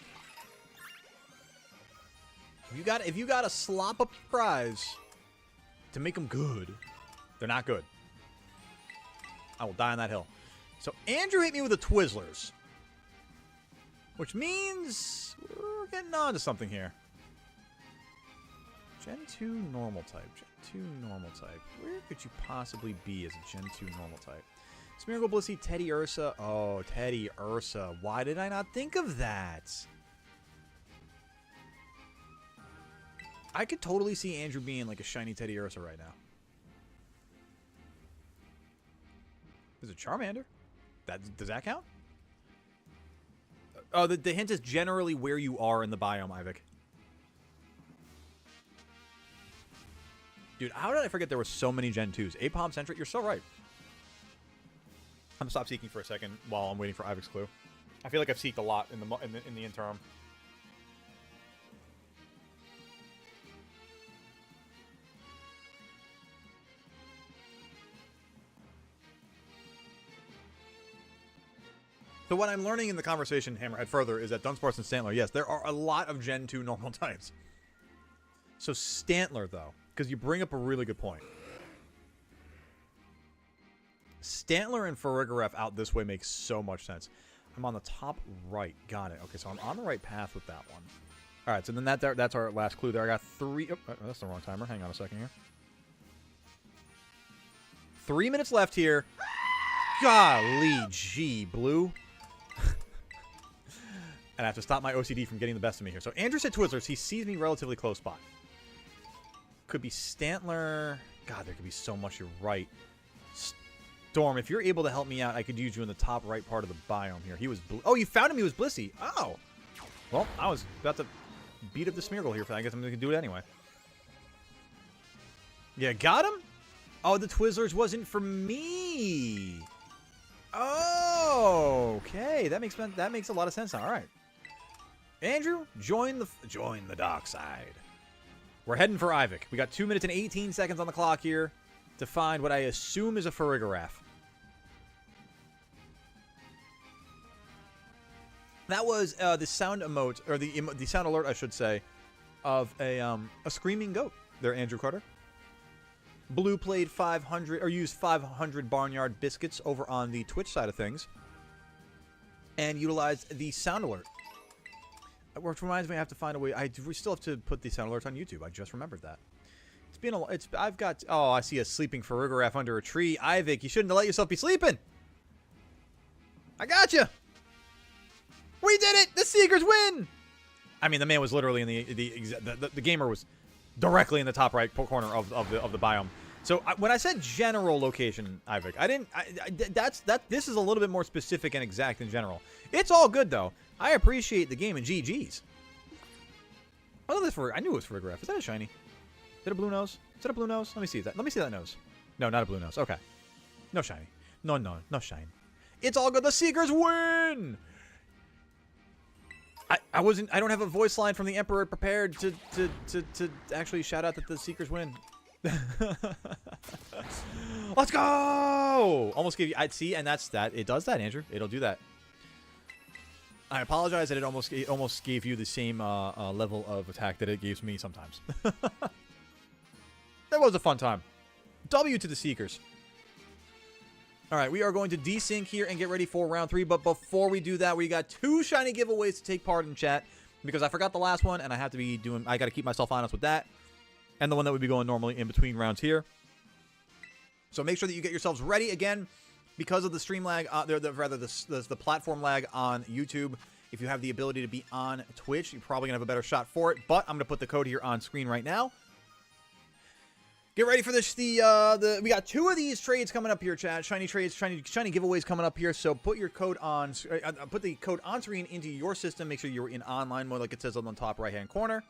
If you got a slop up fries to make them good, they're not good. I will die on that hill. So Andrew hit me with the Twizzlers, which means we're getting on to something here. Gen 2 normal type. Gen 2 normal type. Where could you possibly be as a Gen 2 normal type? Smeargle, Blissey, Teddy Ursa. Oh, Teddy Ursa. Why did I not think of that? I could totally see Andrew being like a shiny Teddy Ursa right now. Is it Charmander? Does that count? Oh, the hint is generally where you are in the biome, Ivik. Dude, how did I forget there were so many Gen 2s? Apom Centric, you're so right. I'm gonna stop seeking for a second while I'm waiting for Ivik's clue. I feel like I've seeked a lot in the interim. So what I'm learning in the conversation, Hammerhead, further, is that Dunsparce and Stantler, yes, there are a lot of Gen 2 normal types. So Stantler, though, because you bring up a really good point. Stantler and Farigiraf out this way makes so much sense. I'm on the top right. Got it. Okay, so I'm on the right path with that one. All right, so then that's our last clue there. I got 3... Oh, that's the wrong timer. Hang on a second here. 3 minutes left here. Golly gee, Blue. And I have to stop my OCD from getting the best of me here. So Andrew said Twizzlers. He sees me relatively close by. Could be Stantler. God, there could be so much. You're right. Storm, if you're able to help me out, I could use you in the top right part of the biome here. He was... Oh, you found him. He was Blissey. Oh. Well, I was about to beat up the Smeargle here. I guess I'm going to do it anyway. Yeah, got him? Oh, the Twizzlers wasn't for me. Oh, okay. That makes a lot of sense now. All right. Andrew, join the dark side. We're heading for Ivik. We got 2 minutes and 18 seconds on the clock here to find what I assume is a Farigiraf. That was the sound emote, or the sound alert, I should say, of a screaming goat there, Andrew Carter. Blue played 500, or used 500 Barnyard biscuits over on the Twitch side of things, and utilized the sound alert. Which reminds me, I have to find a way. We still have to put the sound alerts on YouTube. I just remembered that. It's been a. I've got. Oh, I see a sleeping Farigiraf under a tree. Ivik, you shouldn't have let yourself be sleeping. I got you. We did it. The Seekers win. I mean, the man was literally in the gamer was directly in the top right corner of the biome. So when I said general location, Ivik, I didn't. This is a little bit more specific and exact than general. It's all good though. I appreciate the game and GGs. I love this for. I knew it was for a graph. Is that a shiny? Is it a blue nose? Is it a blue nose? Let me see that. Let me see that nose. No, not a blue nose. Okay. No shiny. No shine. It's all good. The Seekers win. I don't have a voice line from the Emperor prepared to actually shout out that the Seekers win. Let's go! Almost gave you. I'd see, and that's that. It does that, Andrew. It'll do that. I apologize that it almost gave you the same level of attack that it gives me sometimes. That was a fun time. W to the Seekers. All right, we are going to desync here and get ready for round 3. But before we do that, we got 2 shiny giveaways to take part in, chat, because I forgot the last one, and I have to be doing. I got to keep myself honest with that, and the one that would be going normally in between rounds here. So make sure that you get yourselves ready again, because of the stream lag. The platform lag on YouTube. If you have the ability to be on Twitch, you're probably gonna have a better shot for it. But I'm gonna put the code here on screen right now. Get ready for this. We got 2 of these trades coming up here, chat. Shiny trades, shiny giveaways coming up here. So put your code on. Put the code on screen into your system. Make sure you're in online mode, like it says on the top right hand corner.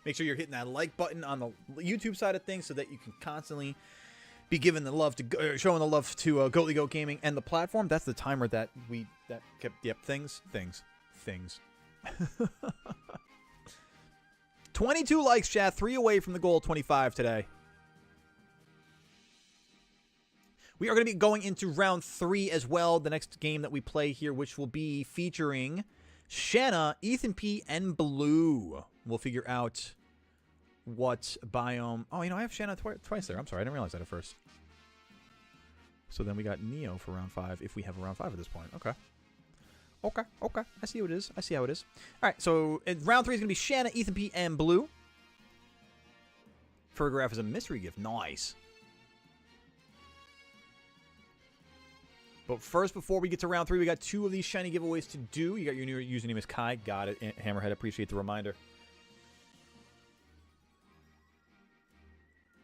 Make sure you're hitting that like button on the YouTube side of things, so that you can constantly be giving the love to, showing the love to Goatly Goat Gaming and the platform. That's the timer that kept. Yep, things. 22 likes, chat. 3 away from the goal. 25 today. We are going to be going into round 3 as well, the next game that we play here, which will be featuring Shanna, Ethan P, and Blue. We'll figure out what biome... Oh, I have Shanna twice there. I'm sorry, I didn't realize that at first. So then we got Neo for round 5, if we have a round 5 at this point. Okay. I see how it is. All right, so round 3 is going to be Shanna, Ethan P, and Blue. Fergraph is a mystery gift. Nice. But first, before we get to round 3, we got 2 of these shiny giveaways to do. You got your new username is Kai. Got it. Hammerhead, appreciate the reminder.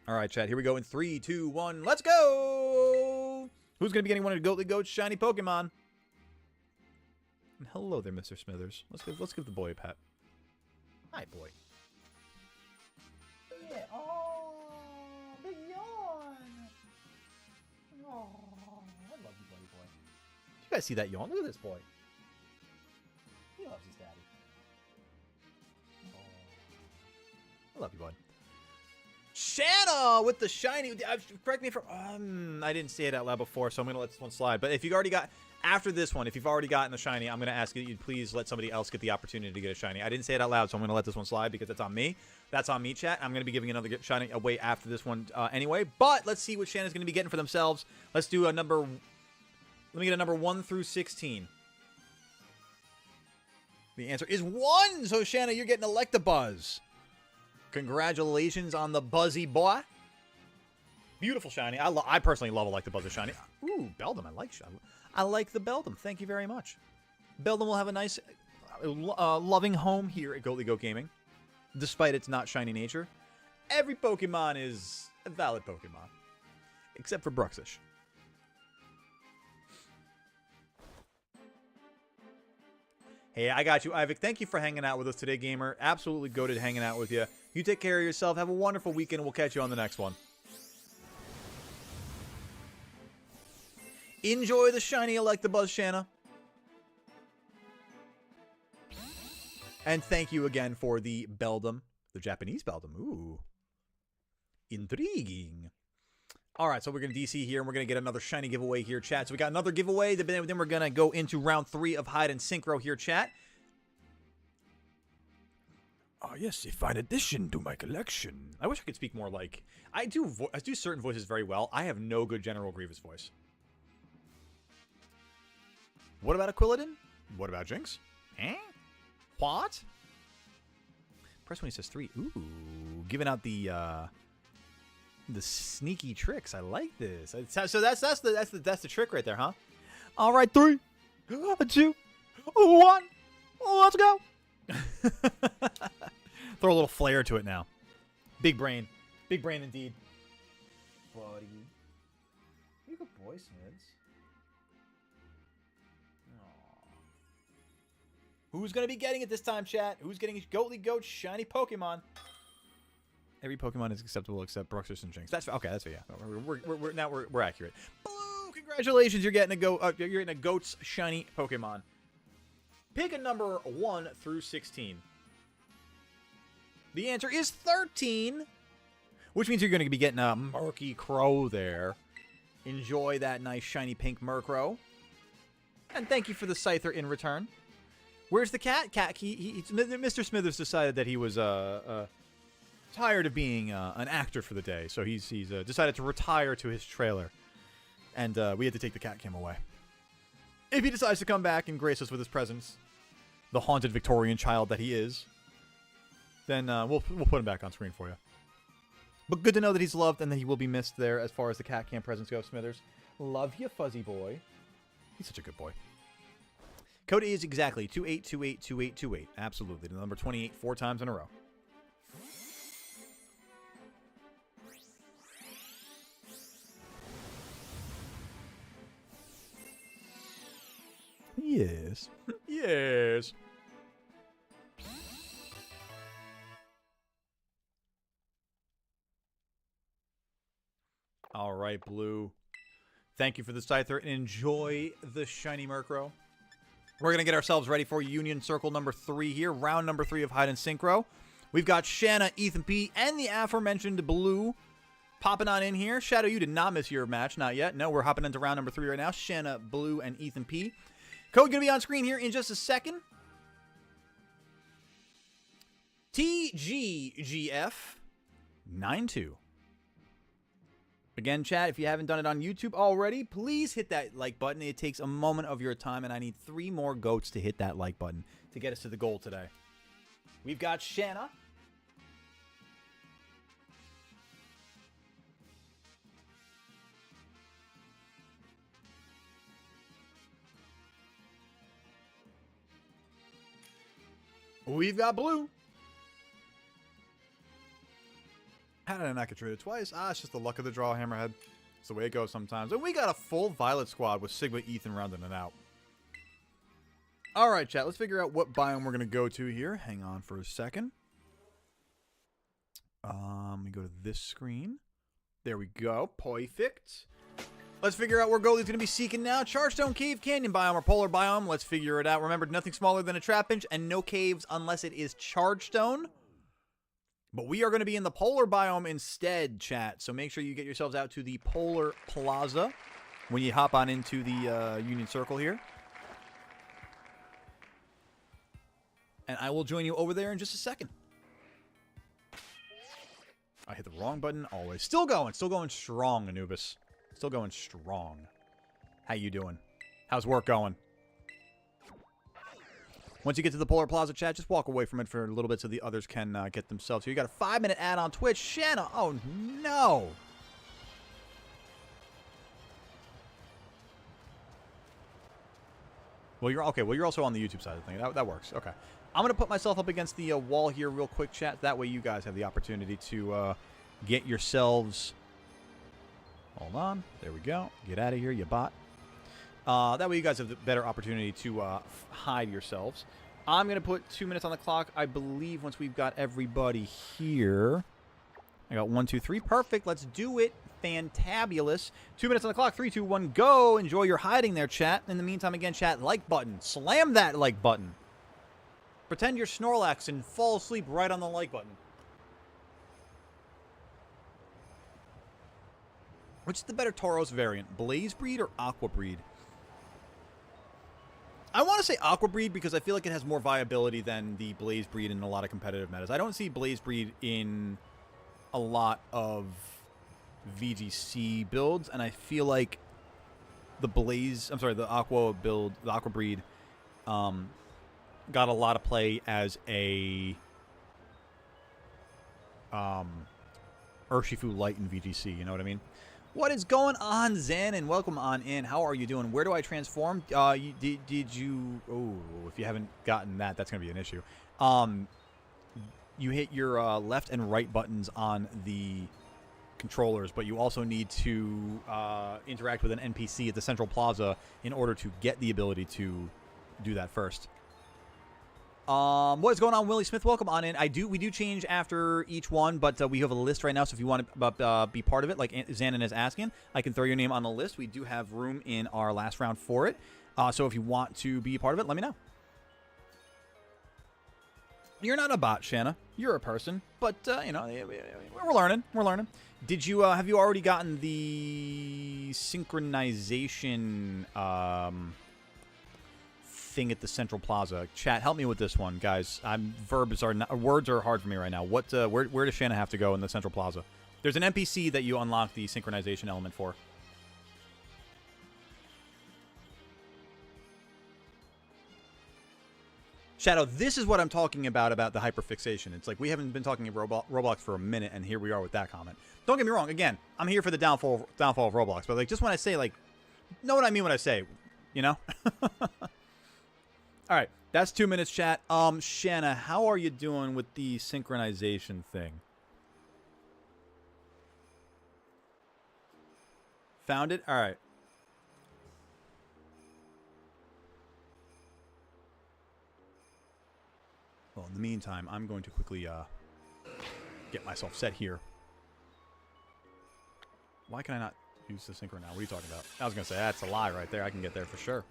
All right, chat. Here we go in 3, 2, 1. Let's go! Who's going to be getting one of Goatly Goat's shiny Pokemon? And hello there, Mr. Smithers. Let's give the boy a pat. Hi, boy. Yeah. Oh, big yawn. Oh. You guys see that yawn? Look at this boy. He loves his daddy. Oh. I love you, bud. Shanna with the shiny. Correct me if I didn't say it out loud before, so I'm gonna let this one slide. But if you've already got after this one, if you've already gotten the shiny, I'm gonna ask you to please let somebody else get the opportunity to get a shiny. I didn't say it out loud, so I'm gonna let this one slide because it's on me. That's on me, chat. I'm gonna be giving another shiny away after this one anyway. But let's see what Shanna's gonna be getting for themselves. Let's do a number. Let me get a number 1 through 16. The answer is 1. So, Shanna, you're getting Electabuzz. Congratulations on the buzzy boy. Beautiful shiny. I personally love Electabuzz shiny. Ooh, Beldum. I like the Beldum. Thank you very much. Beldum will have a nice, loving home here at Goatly Goat Gaming, despite its not shiny nature. Every Pokemon is a valid Pokemon, except for Bruxish. Hey, I got you, Ivik. Thank you for hanging out with us today, gamer. Absolutely goated hanging out with you. You take care of yourself. Have a wonderful weekend. We'll catch you on the next one. Enjoy the shiny Electabuzz, Shanna. And thank you again for the Beldum. The Japanese Beldum. Ooh. Intriguing. All right, so we're going to DC here, and we're going to get another shiny giveaway here, chat. So we got another giveaway. Then we're going to go into round 3 of Hide Synchro here, chat. Oh, yes, a fine addition to my collection. I wish I could speak more like... I do certain voices very well. I have no good General Grievous voice. What about Aquilidin? What about Jinx? Eh? What? Press when he says 3. Ooh, giving out the sneaky tricks. I like this. So that's the trick right there, huh? All right, 3, 2, 1. Let's go. Throw a little flair to it now. Big brain indeed. But Smids. Aww. Who's going to be getting it this time, chat? Who's getting Goatly Goat shiny Pokemon? Every Pokemon is acceptable except Bruxers and Jinx. That's okay. That's yeah. We're accurate. Blue, congratulations! You're getting you're getting a Goat's shiny Pokemon. Pick a number 1 through 16. The answer is 13, which means you're going to be getting a Murky Crow there. Enjoy that nice shiny pink Murkrow. And thank you for the Scyther in return. Where's the cat? Mr. Smithers decided that he was tired of being an actor for the day, so he's decided to retire to his trailer. And we had to take the cat cam away. If he decides to come back and grace us with his presence, the haunted Victorian child that he is, then we'll put him back on screen for you. But good to know that he's loved and that he will be missed there as far as the cat cam presence goes, Smithers. Love you, fuzzy boy. He's such a good boy. Code is exactly 28282828. Absolutely. The number 28 4 times in a row. Yes. Yes. All right, Blue. Thank you for the Scyther, and enjoy the shiny Murkrow. We're going to get ourselves ready for Union Circle number 3 here, round number 3 of Hide and Synchro. We've got Shanna, Ethan P, and the aforementioned Blue popping on in here. Shadow, you did not miss your match, not yet. No, we're hopping into round number 3 right now. Shanna, Blue, and Ethan P. Code going to be on screen here in just a second. TGGF92. Again, chat, if you haven't done it on YouTube already, please hit that like button. It takes a moment of your time, and I need 3 more goats to hit that like button to get us to the goal today. We've got Shanna. We've got Blue. How did I not get traded twice? It's just the luck of the draw, Hammerhead. It's the way it goes sometimes. And we got a full Violet squad with Sigma Ethan rounding it out. Alright, chat. Let's figure out what biome we're going to go to here. Hang on for a second. We go to this screen. There we go. Perfect. Let's figure out where Goldie's going to be seeking now. Chargestone, Cave, Canyon biome, or Polar biome. Let's figure it out. Remember, nothing smaller than a Trapinch, and no caves unless it is Chargestone. But we are going to be in the Polar biome instead, chat. So make sure you get yourselves out to the Polar Plaza when you hop on into the Union Circle here. And I will join you over there in just a second. I hit the wrong button always. Still going strong, Anubis. Still going strong. How you doing? How's work going? Once you get to the Polar Plaza, chat, just walk away from it for a little bit so the others can get themselves here. You got a 5-minute ad on Twitch. Shanna, oh no! Well, you're okay. Well, you're also on the YouTube side of the thing. That works. Okay. I'm going to put myself up against the wall here real quick, chat. That way you guys have the opportunity to get yourselves... Hold on. There we go. Get out of here, you bot. That way you guys have the better opportunity to hide yourselves. I'm going to put 2 minutes on the clock, I believe, once we've got everybody here. I got 1, 2, 3. Perfect. Let's do it. Fantabulous. 2 minutes on the clock. 3, 2, 1, go. Enjoy your hiding there, chat. In the meantime, again, chat, like button. Slam that like button. Pretend you're Snorlax and fall asleep right on the like button. Which is the better Tauros variant? Blaze Breed or Aqua Breed? I want to say Aqua Breed because I feel like it has more viability than the Blaze Breed in a lot of competitive metas. I don't see Blaze Breed in a lot of VGC builds, and I feel like the Aqua build, the Aqua Breed, got a lot of play as a Urshifu Light in VGC, you know what I mean? What is going on, Zen? And welcome on in. How are you doing? Where do I transform? Did you... Oh, if you haven't gotten that, that's going to be an issue. You hit your left and right buttons on the controllers, but you also need to interact with an NPC at the Central Plaza in order to get the ability to do that first. What is going on, Willie Smith? Welcome on in. We do change after each one, but we have a list right now, so if you want to be part of it, like Xanon is asking, I can throw your name on the list. We do have room in our last round for it. So if you want to be a part of it, let me know. You're not a bot, Shanna. You're a person, but you know, we're learning. We're learning. Did you have you already gotten the synchronization thing at the Central Plaza? Chat, help me with this one, guys. Words are hard for me right now. What where does Shanna have to go in the Central Plaza? There's an NPC that you unlock the synchronization element for. Shadow, this is what I'm talking about the hyperfixation. It's like we haven't been talking about Roblox for a minute, and here we are with that comment. Don't get me wrong. Again, I'm here for the downfall of Roblox, but like just when I say like, know what I mean when I say, you know. All right, that's 2 minutes, chat. Shanna, how are you doing with the synchronization thing? Found it? All right. Well, in the meantime, I'm going to quickly get myself set here. Why can I not use the synchro now? What are you talking about? I was going to say, that's a lie right there. I can get there for sure.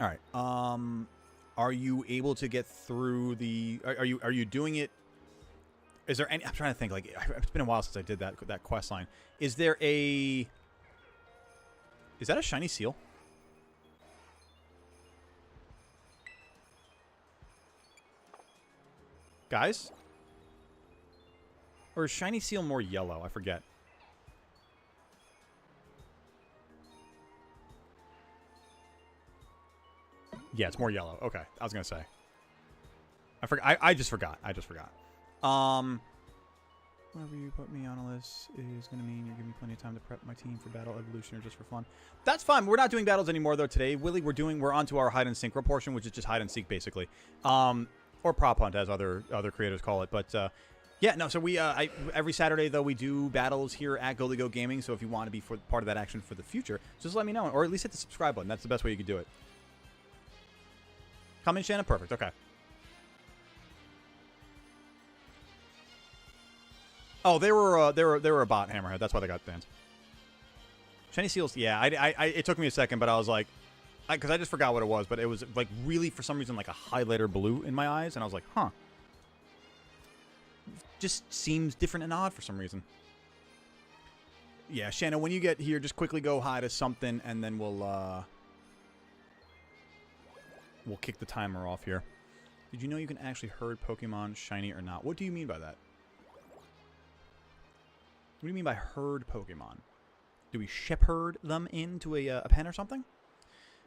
All right. Are you able to get through the... Are you doing it... Is there any... I'm trying to think. Like, it's been a while since I did that quest line. Is there a... Is that a shiny seal? Guys? Or is shiny seal more yellow? I forget. Yeah, it's more yellow. Okay, I was gonna say. I forgot. I just forgot. Whenever you put me on a list is gonna mean you're giving me plenty of time to prep my team for battle evolution or just for fun. That's fine. We're not doing battles anymore though today, Willie. We're onto our hide and synchro portion, which is just hide and seek basically. Or prop hunt, as other creators call it. But yeah, no. So we every Saturday though we do battles here at Go Gaming. So if you want to be part of that action for the future, just let me know, or at least hit the subscribe button. That's the best way you could do it. Come in, Shannon. Perfect. Okay. Oh, they were a bot, Hammerhead. That's why they got banned. Shiny seals. Yeah, it took me a second, but I was like, because I just forgot what it was, but it was like really for some reason like a highlighter blue in my eyes, and I was like, huh. Just seems different and odd for some reason. Yeah, Shannon, when you get here, just quickly go hide as something, and then we'll kick the timer off here. Did you know you can actually herd Pokemon shiny or not? What do you mean by that? What do you mean by herd Pokemon? Do we shepherd them into a pen or something?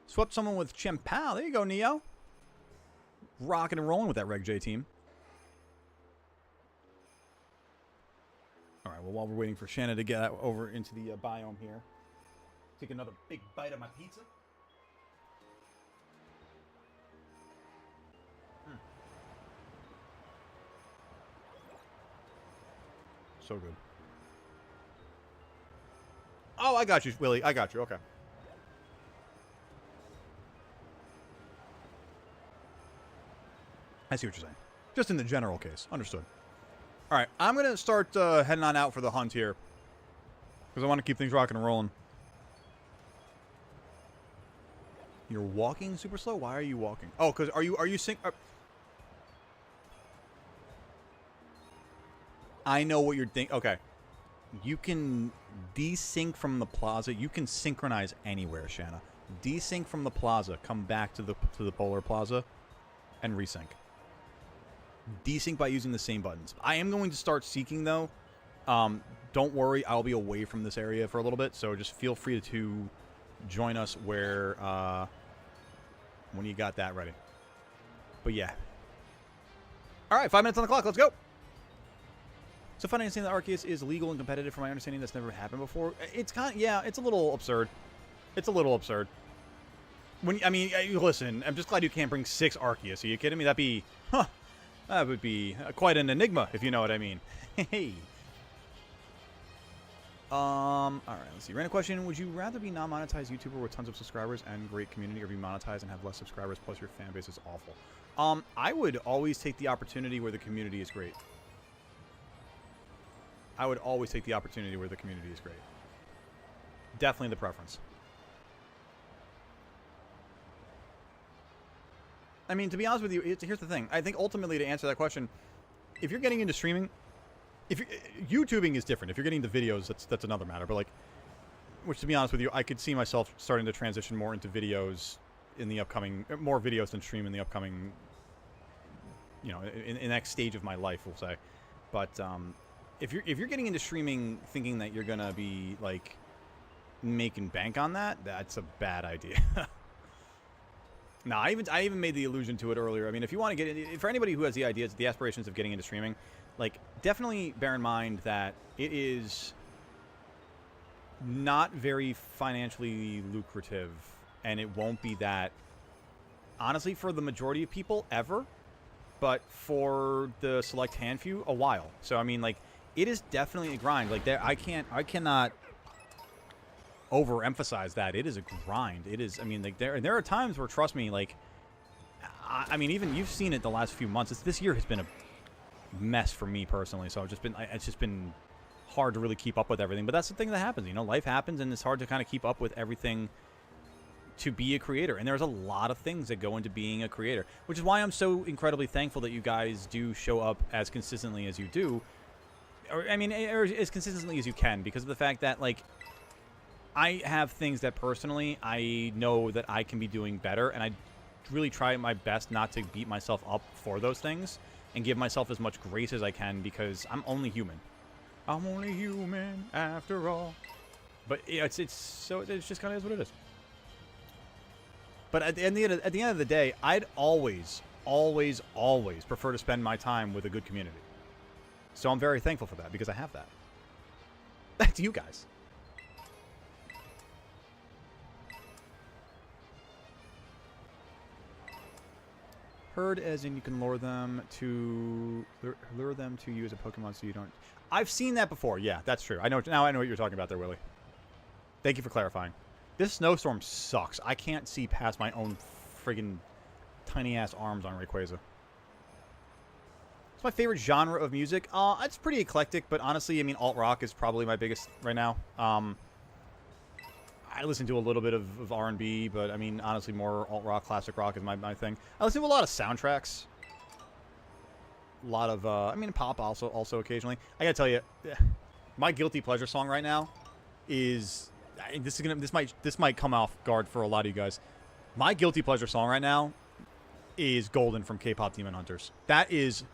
Swept someone with Chempal. There you go, Neo. Rocking and rolling with that Reg J team. All right, well, while we're waiting for Shanna to get over into the biome here, take another big bite of my pizza. So good. Oh, I got you, Willie. I got you. Okay. I see what you're saying. Just in the general case. Understood. All right. I'm going to start heading on out for the hunt here. Because I want to keep things rocking and rolling. You're walking super slow? Why are you walking? Oh, because are you sync... I know what you're thinking. Okay. You can desync from the plaza. You can synchronize anywhere, Shanna. Desync from the plaza. Come back to the Polar Plaza. And resync. Desync by using the same buttons. I am going to start seeking, though. Don't worry. I'll be away from this area for a little bit. So just feel free to join us where... when you got that ready. But yeah. All right. 5 minutes on the clock. Let's go. So, if I understand that Arceus is legal and competitive, from my understanding, that's never happened before. It's yeah, it's a little absurd. It's a little absurd. I mean, listen, I'm just glad you can't bring 6 Arceus. Are you kidding me? That'd be, That would be quite an enigma, if you know what I mean. Hey. All right, let's see. Random question. Would you rather be non-monetized YouTuber with tons of subscribers and great community, or be monetized and have less subscribers plus your fan base is awful? I would always take the opportunity where the community is great. I would always take the opportunity where the community is great. Definitely the preference. I mean, to be honest with you, here's the thing. I think ultimately to answer that question, if you're getting into streaming, YouTubing is different. If you're getting into videos, that's another matter. But like, which to be honest with you, I could see myself starting to transition more into videos in the upcoming, more videos than stream in the upcoming, you know, in the next stage of my life, we'll say. But if you're getting into streaming thinking that you're gonna be like making bank on that, that's a bad idea. No, I even made the allusion to it earlier. I mean, if you want to get in, for anybody who has the ideas, the aspirations of getting into streaming, like, definitely bear in mind that it is not very financially lucrative, and it won't be that, honestly, for the majority of people, ever, but for the select handful, a while. So, I mean, like, it is definitely a grind. Like, I cannot overemphasize that. It is a grind. It is, I mean, like, there are times where, trust me, like, I mean, even you've seen it the last few months. This year has been a mess for me personally, so it's just been hard to really keep up with everything. But that's the thing that happens, you know, life happens, and it's hard to kind of keep up with everything to be a creator. And there's a lot of things that go into being a creator, which is why I'm so incredibly thankful that you guys do show up as consistently as you do, or I mean, or as consistently as you can, because of the fact that, like, I have things that personally I know that I can be doing better, and I really try my best not to beat myself up for those things and give myself as much grace as I can, because I'm only human. I'm only human after all. But yeah, it's just kind of is what it is. But at the end of the day, I'd always prefer to spend my time with a good community. So I'm very thankful for that, because I have that. Back to you guys. Herd, as in you can lure them to you as a Pokemon, so you don't. I've seen that before. Yeah, that's true. I know now. I know what you're talking about there, Willie. Thank you for clarifying. This snowstorm sucks. I can't see past my own friggin' tiny ass arms on Rayquaza. It's my favorite genre of music. It's pretty eclectic, but honestly, I mean, alt rock is probably my biggest right now. I listen to a little bit of R&B, but I mean, honestly, more alt-rock, classic rock is my thing. I listen to a lot of soundtracks. A lot of, I mean, pop also occasionally. I gotta tell you, my guilty pleasure song right now is, this might come off guard for a lot of you guys. My guilty pleasure song right now is Golden from K-Pop Demon Hunters. That is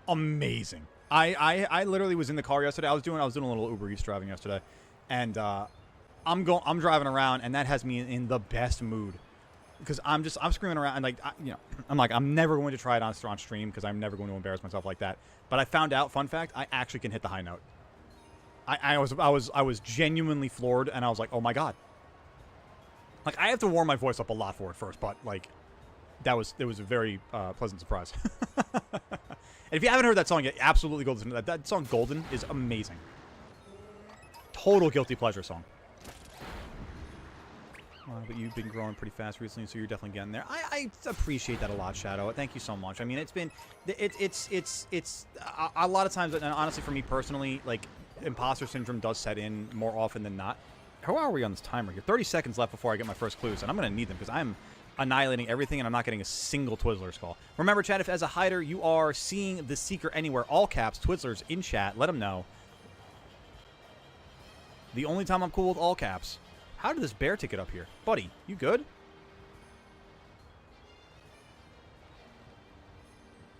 amazing. I literally was in the car yesterday. I was doing a little Uber Eats driving yesterday, and I'm driving around, and that has me in the best mood, because I'm screaming around, and like, I'm never going to try it on stream, because I'm never going to embarrass myself like that. But I found out, fun fact, I actually can hit the high note. I was genuinely floored, and I was like, oh my god. Like, I have to warm my voice up a lot for it first, but like, it was a very pleasant surprise. And if you haven't heard that song yet, absolutely go listen to that. That song Golden is amazing. Total guilty pleasure song. But you've been growing pretty fast recently, so you're definitely getting there. I appreciate that a lot, Shadow. Thank you so much. I mean, it's a lot of times, and honestly, for me personally, like, imposter syndrome does set in more often than not. How are we on this timer here? 30 seconds left before I get my first clues, and I'm going to need them, because I'm annihilating everything, and I'm not getting a single Twizzler skull. Remember, chat, if as a hider you are seeing the Seeker anywhere, all caps, Twizzlers in chat, let them know. The only time I'm cool with all caps. How did this bear ticket up here? Buddy, you good?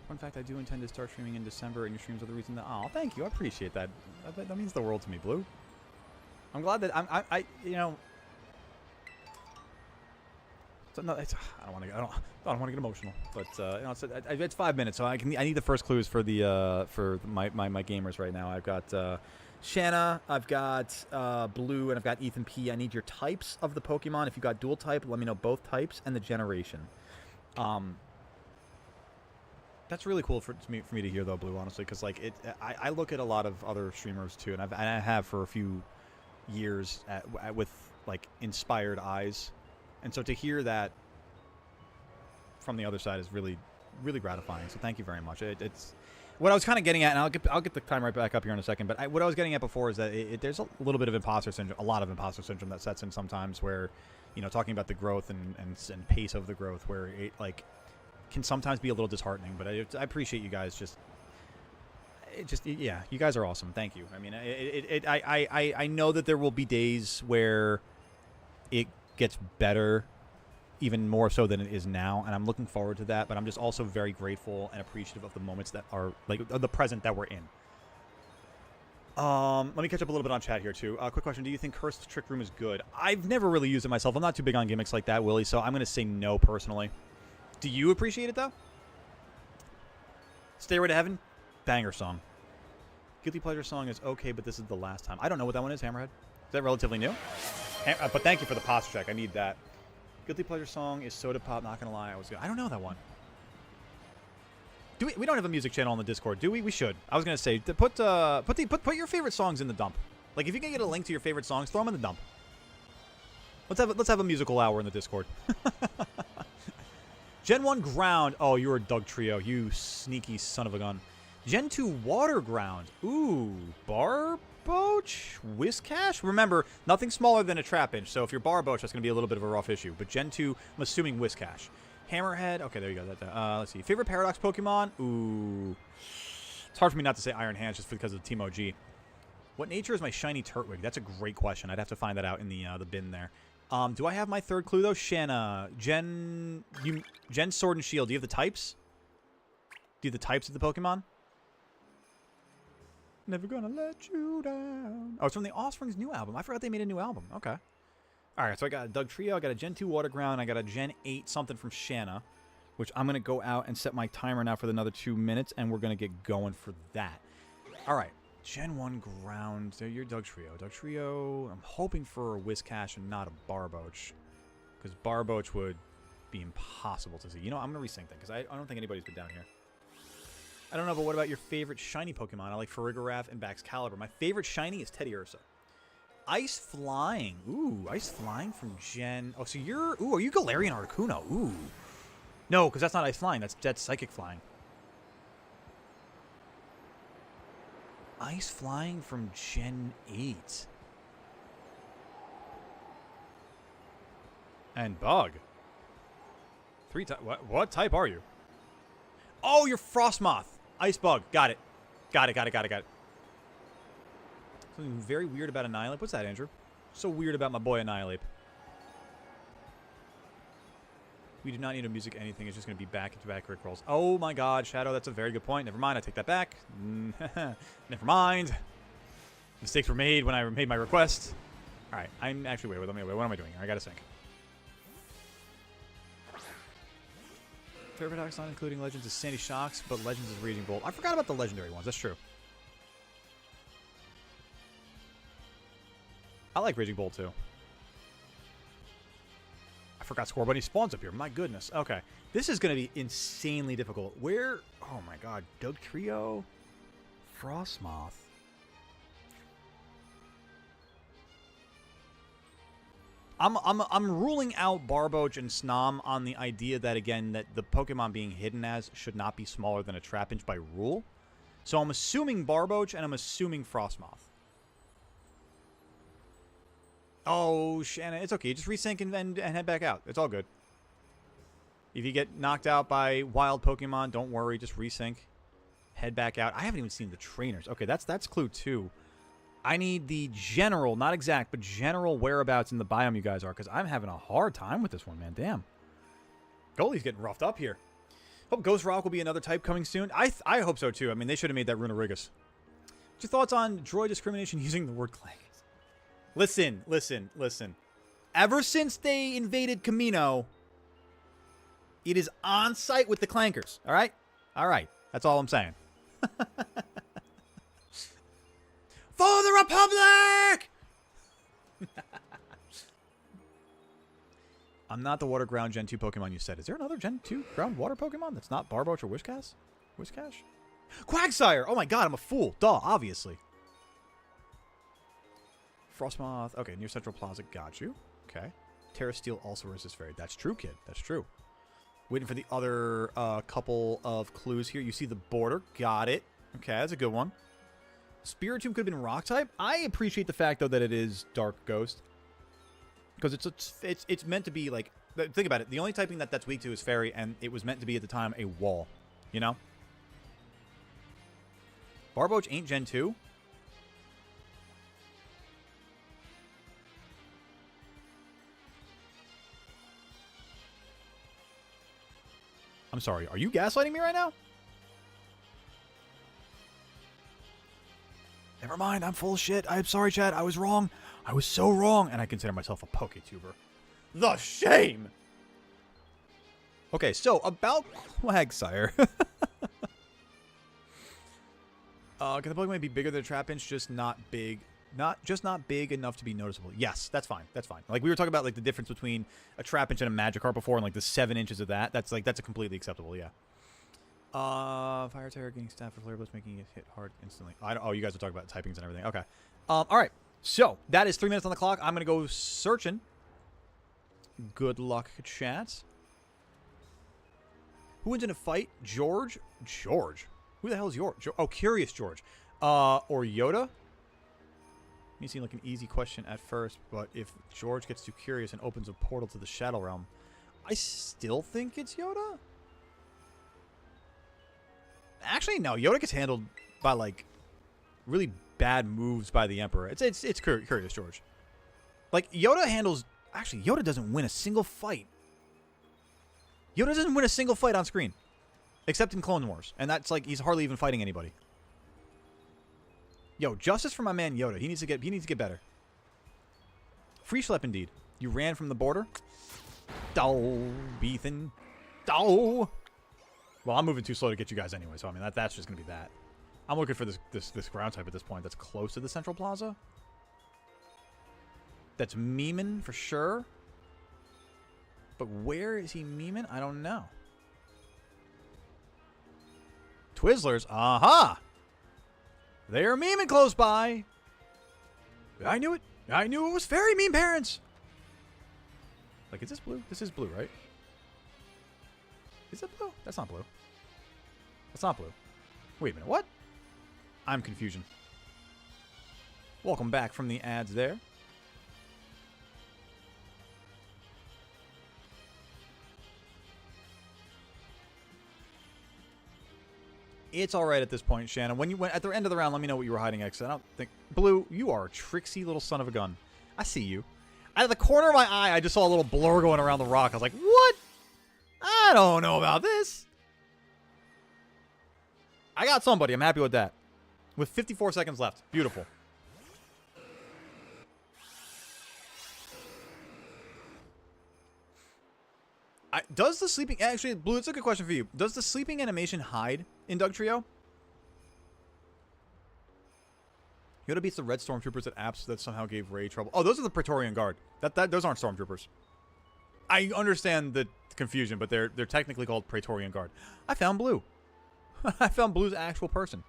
Fun fact, I do intend to start streaming in December, and your streams are the reason that... Oh, thank you. I appreciate that. That means the world to me, Blue. I'm glad that I you know... No, I don't want to get emotional, but you know, it's 5 minutes, so I need the first clues for the for my gamers right now. I've got Shanna, I've got Blue, and I've got Ethan P. I need your types of the Pokemon. If you got dual type, let me know both types and the generation. That's really cool for me to hear, though, Blue, honestly, because, like, I look at a lot of other streamers, too, and I have for a few years with, like, inspired eyes. And so to hear that from the other side is really, really gratifying. So thank you very much. It's what I was kind of getting at, and I'll get the time right back up here in a second. But what I was getting at before is that there's a little bit of imposter syndrome, a lot of imposter syndrome that sets in sometimes, where, you know, talking about the growth and pace of the growth, where it like can sometimes be a little disheartening. But I appreciate you guys yeah, you guys are awesome. Thank you. I mean, I know that there will be days where it gets better, even more so than it is now, and I'm looking forward to that. But I'm just also very grateful and appreciative of the moments that are like the present that we're in. Let me catch up a little bit on chat here too. Quick question: do you think Cursed Trick Room is good? I've never really used it myself. I'm not too big on gimmicks like that, Willie. So I'm gonna say no personally. Do you appreciate it though? Stairway to Heaven, banger song. Guilty pleasure song is okay, but this is the last time. I don't know what that one is. Hammerhead. Is that relatively new? But thank you for the posture check. I need that. Guilty pleasure song is Soda Pop. Not gonna lie, I don't know that one. Do we don't have a music channel on the Discord, do we? We should. I was gonna say put your favorite songs in the dump. Like if you can get a link to your favorite songs, throw them in the dump. Let's have a musical hour in the Discord. Gen 1 Ground. Oh, you're a Doug Trio. You sneaky son of a gun. Gen 2 Water Ground. Ooh, Barboach? Whiscash? Remember, nothing smaller than a Trapinch, so if you're Barboach, that's going to be a little bit of a rough issue. But Gen 2, I'm assuming Whiscash. Hammerhead. Okay, there you go. Let's see. Favorite Paradox Pokemon? Ooh. It's hard for me not to say Iron Hands just because of Team OG. What nature is my shiny Turtwig? That's a great question. I'd have to find that out in the bin there. Do I have my third clue, though? Shanna. Gen Sword and Shield. Do you have the types? Do you have the types of the Pokemon? Never gonna let you down. Oh, it's from the Offspring's new album. I forgot they made a new album. Okay. All right, so I got a Doug Trio. I got a Gen 2 Water Ground. I got a Gen 8 something from Shanna, which I'm going to go out and set my timer now for another 2 minutes, and we're going to get going for that. All right. Gen 1 Ground. So you're Doug Trio. Doug Trio, I'm hoping for a Whiscash and not a Barboach, because Barboach would be impossible to see. You know, I'm going to resync that, because I don't think anybody's been down here. I don't know, but what about your favorite shiny Pokemon? I like Farigiraf and Baxcalibur. My favorite shiny is Teddy Ursa. Ice Flying. Ooh, Ice Flying from Gen... Oh, so you're... Ooh, are you Galarian Articuno? Ooh. No, because that's not Ice Flying. That's Psychic Flying. Ice Flying from Gen 8. And Bug. What type are you? Oh, you're Frostmoth. Ice Bug. Got it. Got it. Something very weird about Annihilate. What's that, Andrew? So weird about my boy Annihilate. We do not need a music anything. It's just going to be back-to-back Rick rolls. Oh my god, Shadow, that's a very good point. Never mind, I take that back. Never mind. Mistakes were made when I made my request. Alright, I'm actually... Wait, what am I doing here? I gotta sync. Favorite Paradox, not including Legends, is Sandy Shocks, but Legends is Raging Bolt. I forgot about the legendary ones. That's true. I like Raging Bolt, too. I forgot Score Bunny spawns up here. My goodness. Okay. This is going to be insanely difficult. Where... Oh, my God. Doug Trio? Frostmoth. I'm ruling out Barboach and Snom on the idea that, again, that the Pokemon being hidden as should not be smaller than a Trapinch by rule. So I'm assuming Barboach, and I'm assuming Frostmoth. Oh, Shanna, it's okay. Just resync and head back out. It's all good. If you get knocked out by wild Pokemon, don't worry. Just resync. Head back out. I haven't even seen the trainers. Okay, that's clue 2. I need the general, not exact, but general whereabouts in the biome you guys are, because I'm having a hard time with this one, man. Damn. Goalie's getting roughed up here. Hope Ghost Rock will be another type coming soon. I hope so, too. I mean, they should have made that Runerigus. What's your thoughts on droid discrimination using the word clank? Listen. Ever since they invaded Camino, it is on site with the clankers. All right? All right. That's all I'm saying. For the Republic! I'm not the water ground Gen 2 Pokemon you said. Is there another Gen 2 ground water Pokemon that's not Barboach or Whiscash? Whiscash? Quagsire! Oh my god, I'm a fool. Duh, obviously. Frostmoth. Okay, near Central Plaza. Got you. Okay. Terra Steel also resists Fairy. That's true, kid. That's true. Waiting for the other couple of clues here. You see the border. Got it. Okay, that's a good one. Spiritomb could have been Rock type. I appreciate the fact, though, that it is Dark Ghost. Because it's meant to be, like... Think about it. The only typing that's weak to is Fairy, and it was meant to be, at the time, a wall. You know? Barboach ain't Gen 2? I'm sorry. Are you gaslighting me right now? Never mind. I'm full of shit. I'm sorry, Chad. I was wrong. I was so wrong. And I consider myself a PokeTuber. The shame! Okay, so about Quagsire. Can the Pokemon be bigger than a Trapinch? Just not big. Not big enough to be noticeable. Yes, that's fine. That's fine. Like we were talking about, like the difference between a Trapinch and a Magikarp before, and like the 7 inches of that. That's a completely acceptable. Yeah. Fire Terror getting staff for Flare Blitz, making it hit hard instantly. Oh, you guys are talking about typings and everything. Okay. All right. So that is 3 minutes on the clock. I'm gonna go searching. Good luck, chat. Who wins in a fight? George? George? Who the hell is George? Oh, Curious George. Or Yoda? May seem like an easy question at first, but if George gets too curious and opens a portal to the Shadow Realm, I still think it's Yoda? Actually, no. Yoda gets handled by, like, really bad moves by the Emperor. It's Curious George. Like, Yoda handles... Actually, Yoda doesn't win a single fight. Yoda doesn't win a single fight on screen. Except in Clone Wars. And that's like, he's hardly even fighting anybody. Yo, justice for my man Yoda. He needs to get better. Free Schlep indeed. You ran from the border? Doh, Beethan. Doh. Well, I'm moving too slow to get you guys anyway, so I mean that's just gonna be that. I'm looking for this ground type at this point that's close to the Central Plaza. That's Memeon for sure. But where is he Memeon? I don't know. Twizzlers? Aha! They are Memeon close by. I knew it. I knew it was Fairy Meme Parents. Like, is this blue? This is blue, right? Is it blue? That's not blue. That's not blue. Wait a minute. What? I'm confusion. Welcome back from the ads there. It's all right at this point, Shannon. When you went at the end of the round, let me know what you were hiding at. I don't think... Blue, you are a tricksy little son of a gun. I see you. Out of the corner of my eye, I just saw a little blur going around the rock. I was like, what? I don't know about this. I got somebody. I'm happy with that. With 54 seconds left. Beautiful. Does the sleeping... Actually, Blue, it's a good question for you. Does the sleeping animation hide in Dugtrio? Yoda beats the red stormtroopers at apps that somehow gave Ray trouble. Oh, those are the Praetorian Guard. Those aren't stormtroopers. I understand the confusion, but they're technically called Praetorian Guard. I found Blue. I found Blue's actual person.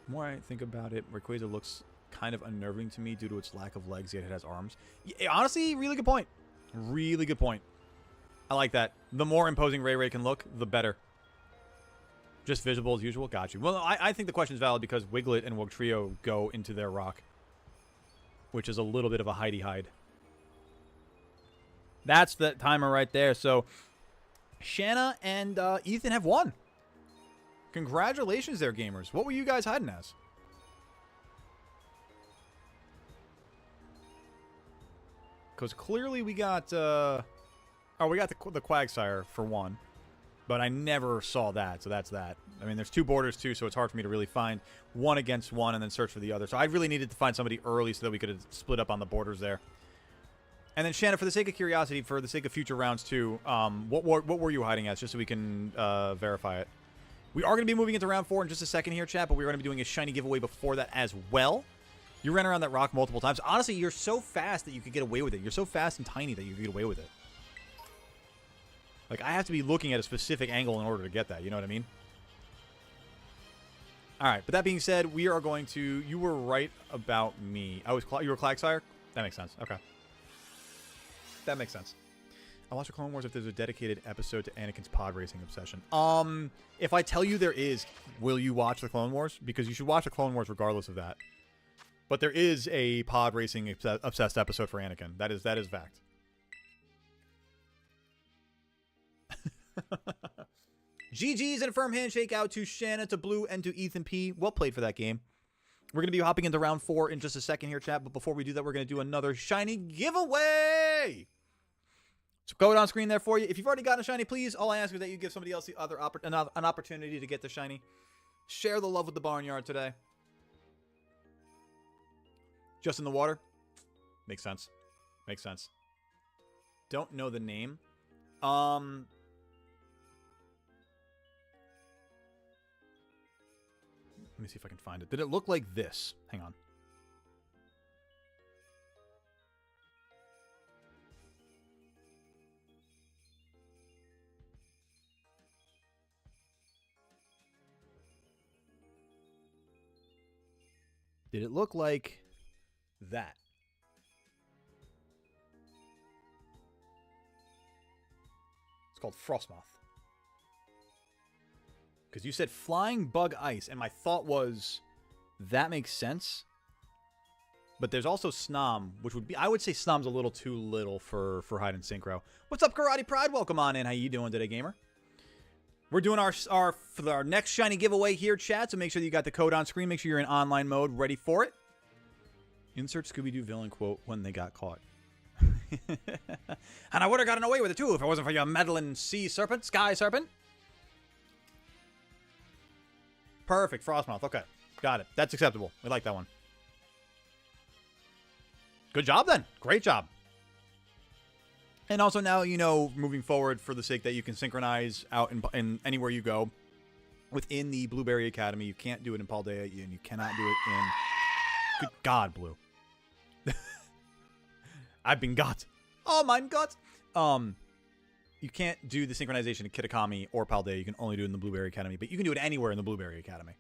The more I think about it, Rayquaza looks kind of unnerving to me due to its lack of legs, yet it has arms. Yeah, honestly, really good point. Really good point. I like that. The more imposing Ray can look, the better. Just visible as usual? Got you. Well, I think the question is valid because Wiglet and Wugtrio go into their rock, which is a little bit of a hidey-hide. That's the timer right there. So, Shanna and Ethan have won. Congratulations there, gamers. What were you guys hiding as? Because clearly we got... we got the Quagsire for one. But I never saw that, so that's that. I mean, there's two borders, too, so it's hard for me to really find one against one and then search for the other. So I really needed to find somebody early so that we could have split up on the borders there. And then, Shanna, for the sake of curiosity, for the sake of future rounds, too, what were you hiding as, just so we can verify it? We are going to be moving into round 4 in just a second here, chat, but we're going to be doing a shiny giveaway before that as well. You ran around that rock multiple times. Honestly, you're so fast that you could get away with it. You're so fast and tiny that you could get away with it. Like, I have to be looking at a specific angle in order to get that. You know what I mean? All right. But that being said, we are going to... You were right about me. You were Clagsire? That makes sense. Okay. That makes sense. I watched the Clone Wars if there's a dedicated episode to Anakin's pod racing obsession. If I tell you there is, will you watch the Clone Wars? Because you should watch the Clone Wars regardless of that. But there is a pod racing obsessed episode for Anakin. That is fact. GG's and a firm handshake out to Shanna, to Blue, and to Ethan P. Well played for that game. We're going to be hopping into round 4 in just a second here, chat. But before we do that, we're going to do another shiny giveaway. So code on screen there for you. If you've already gotten a shiny, please, all I ask is that you give somebody else the other an opportunity to get the shiny. Share the love with the Barnyard today. Just in the water? Makes sense. Makes sense. Don't know the name. Let me see if I can find it. Did it look like this? Hang on. Did it look like that? It's called Frostmoth. Because you said flying bug ice, and my thought was, that makes sense. But there's also Snom, which would be, I would say Snom's a little too little for Hide and Synchro. What's up, Karate Pride? Welcome on in. How you doing today, gamer? We're doing our next shiny giveaway here, chat, so make sure that you got the code on screen. Make sure you're in online mode, ready for it. Insert Scooby-Doo villain quote when they got caught. And I would have gotten away with it, too, if it wasn't for your meddling sky serpent. Perfect, Frostmouth. Okay, got it. That's acceptable. We like that one. Good job, then. Great job. And also now, you know, moving forward, for the sake that you can synchronize out in anywhere you go within the Blueberry Academy. You can't do it in Paldea, and you cannot do it in... Good God, Blue. I've been got. Oh, mein Gott. You can't do the synchronization in Kitakami or Paldea. You can only do it in the Blueberry Academy, but you can do it anywhere in the Blueberry Academy.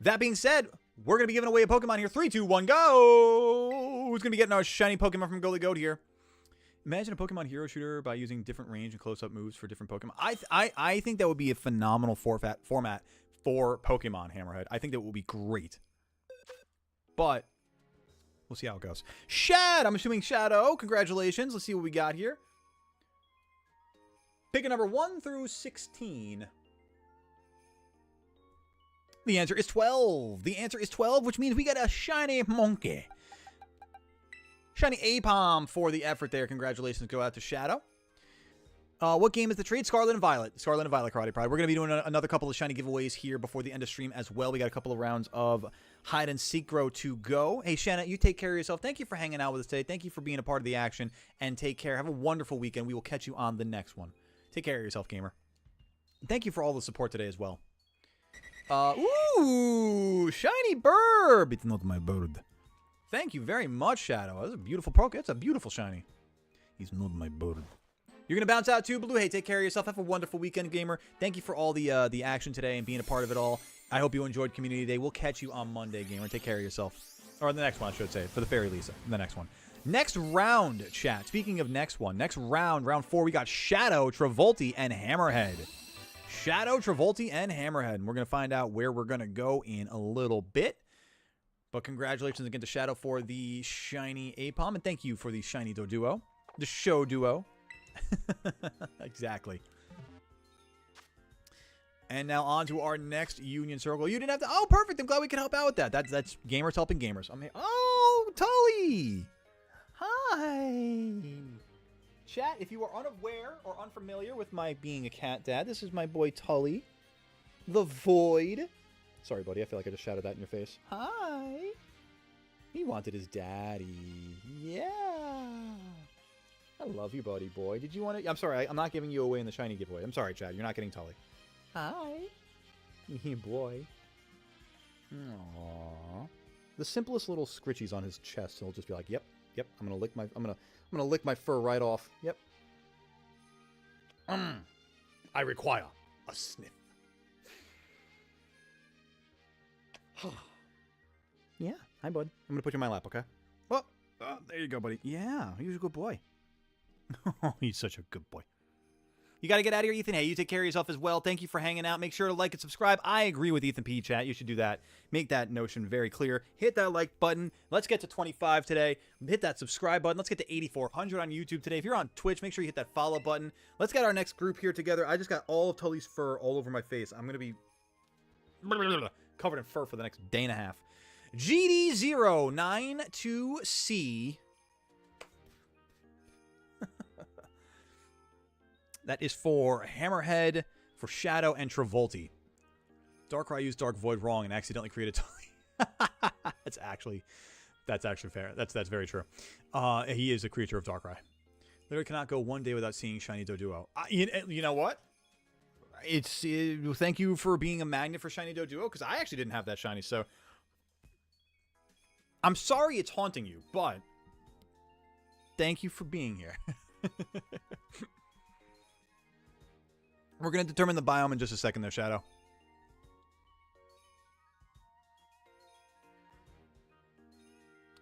That being said, we're going to be giving away a Pokemon here. 3, 2, 1, go! Who's going to be getting our shiny Pokemon from Goalie Goat here? Imagine a Pokemon hero shooter by using different range and close-up moves for different Pokemon. I think that would be a phenomenal format for Pokemon, Hammerhead. I think that would be great. But we'll see how it goes. Shad! I'm assuming Shadow. Congratulations. Let's see what we got here. Pick a number 1 through 16. The answer is 12. The answer is 12, which means we got a shiny monkey. Shiny Apom for the effort there. Congratulations go out to Shadow. What game is the trade? Scarlet and Violet. Scarlet and Violet, Karate Pride. We're going to be doing another couple of shiny giveaways here before the end of stream as well. We got a couple of rounds of Hide and Synchro to go. Hey, Shanna, you take care of yourself. Thank you for hanging out with us today. Thank you for being a part of the action. And take care. Have a wonderful weekend. We will catch you on the next one. Take care of yourself, gamer. Thank you for all the support today as well. Ooh, shiny burb. It's not my bird. Thank you very much, Shadow. That's a beautiful Poke. That's a beautiful shiny. He's not my bird. You're going to bounce out too, Blue. Hey, take care of yourself. Have a wonderful weekend, gamer. Thank you for all the action today and being a part of it all. I hope you enjoyed Community Day. We'll catch you on Monday, gamer. Take care of yourself. Or the next one, I should say. For the Fairy Lisa. The next one. Next round, chat. Speaking of next one. Next round, round 4, we got Shadow, Travolti, and Hammerhead. Shadow, Travolti, and Hammerhead. And we're going to find out where we're going to go in a little bit. But congratulations again to Shadow for the shiny Apom. And thank you for the shiny Doduo. The show duo. Exactly. And now on to our next Union Circle. You didn't have to... Oh, perfect. I'm glad we can help out with that. That's gamers helping gamers. I'm here. Oh, Tully. Hi. Chat, if you are unaware or unfamiliar with my being a cat dad, this is my boy Tully. The Void. Sorry, buddy. I feel like I just shouted that in your face. Hi. He wanted his daddy. Yeah. I love you, buddy boy. Did you want to... I'm sorry. I'm not giving you away in the shiny giveaway. I'm sorry, Chad. You're not getting Tully. Hi. Boy. Aww. The simplest little scritchies on his chest, and he'll just be like, "Yep, yep. I'm gonna lick my fur right off. Yep. I require a sniff." Yeah. Hi, bud. I'm gonna put you in my lap, okay? Oh, there you go, buddy. Yeah, he's a good boy. Oh, he's such a good boy. You got to get out of here, Ethan. Hey, you take care of yourself as well. Thank you for hanging out. Make sure to like and subscribe. I agree with Ethan P. Chat. You should do that. Make that notion very clear. Hit that like button. Let's get to 25 today. Hit that subscribe button. Let's get to 8,400 on YouTube today. If you're on Twitch, make sure you hit that follow button. Let's get our next group here together. I just got all of Tully's fur all over my face. I'm going to be covered in fur for the next day and a half. GD092C. That is for Hammerhead, for Shadow, and Travolti. Darkrai used Dark Void wrong and accidentally created Tully. That's actually fair. That's very true. He is a creature of Darkrai. Literally cannot go one day without seeing Shiny Doduo. You know what? Thank you for being a magnet for Shiny Doduo, because I actually didn't have that shiny, so I'm sorry it's haunting you, but thank you for being here. We're going to determine the biome in just a second there, Shadow.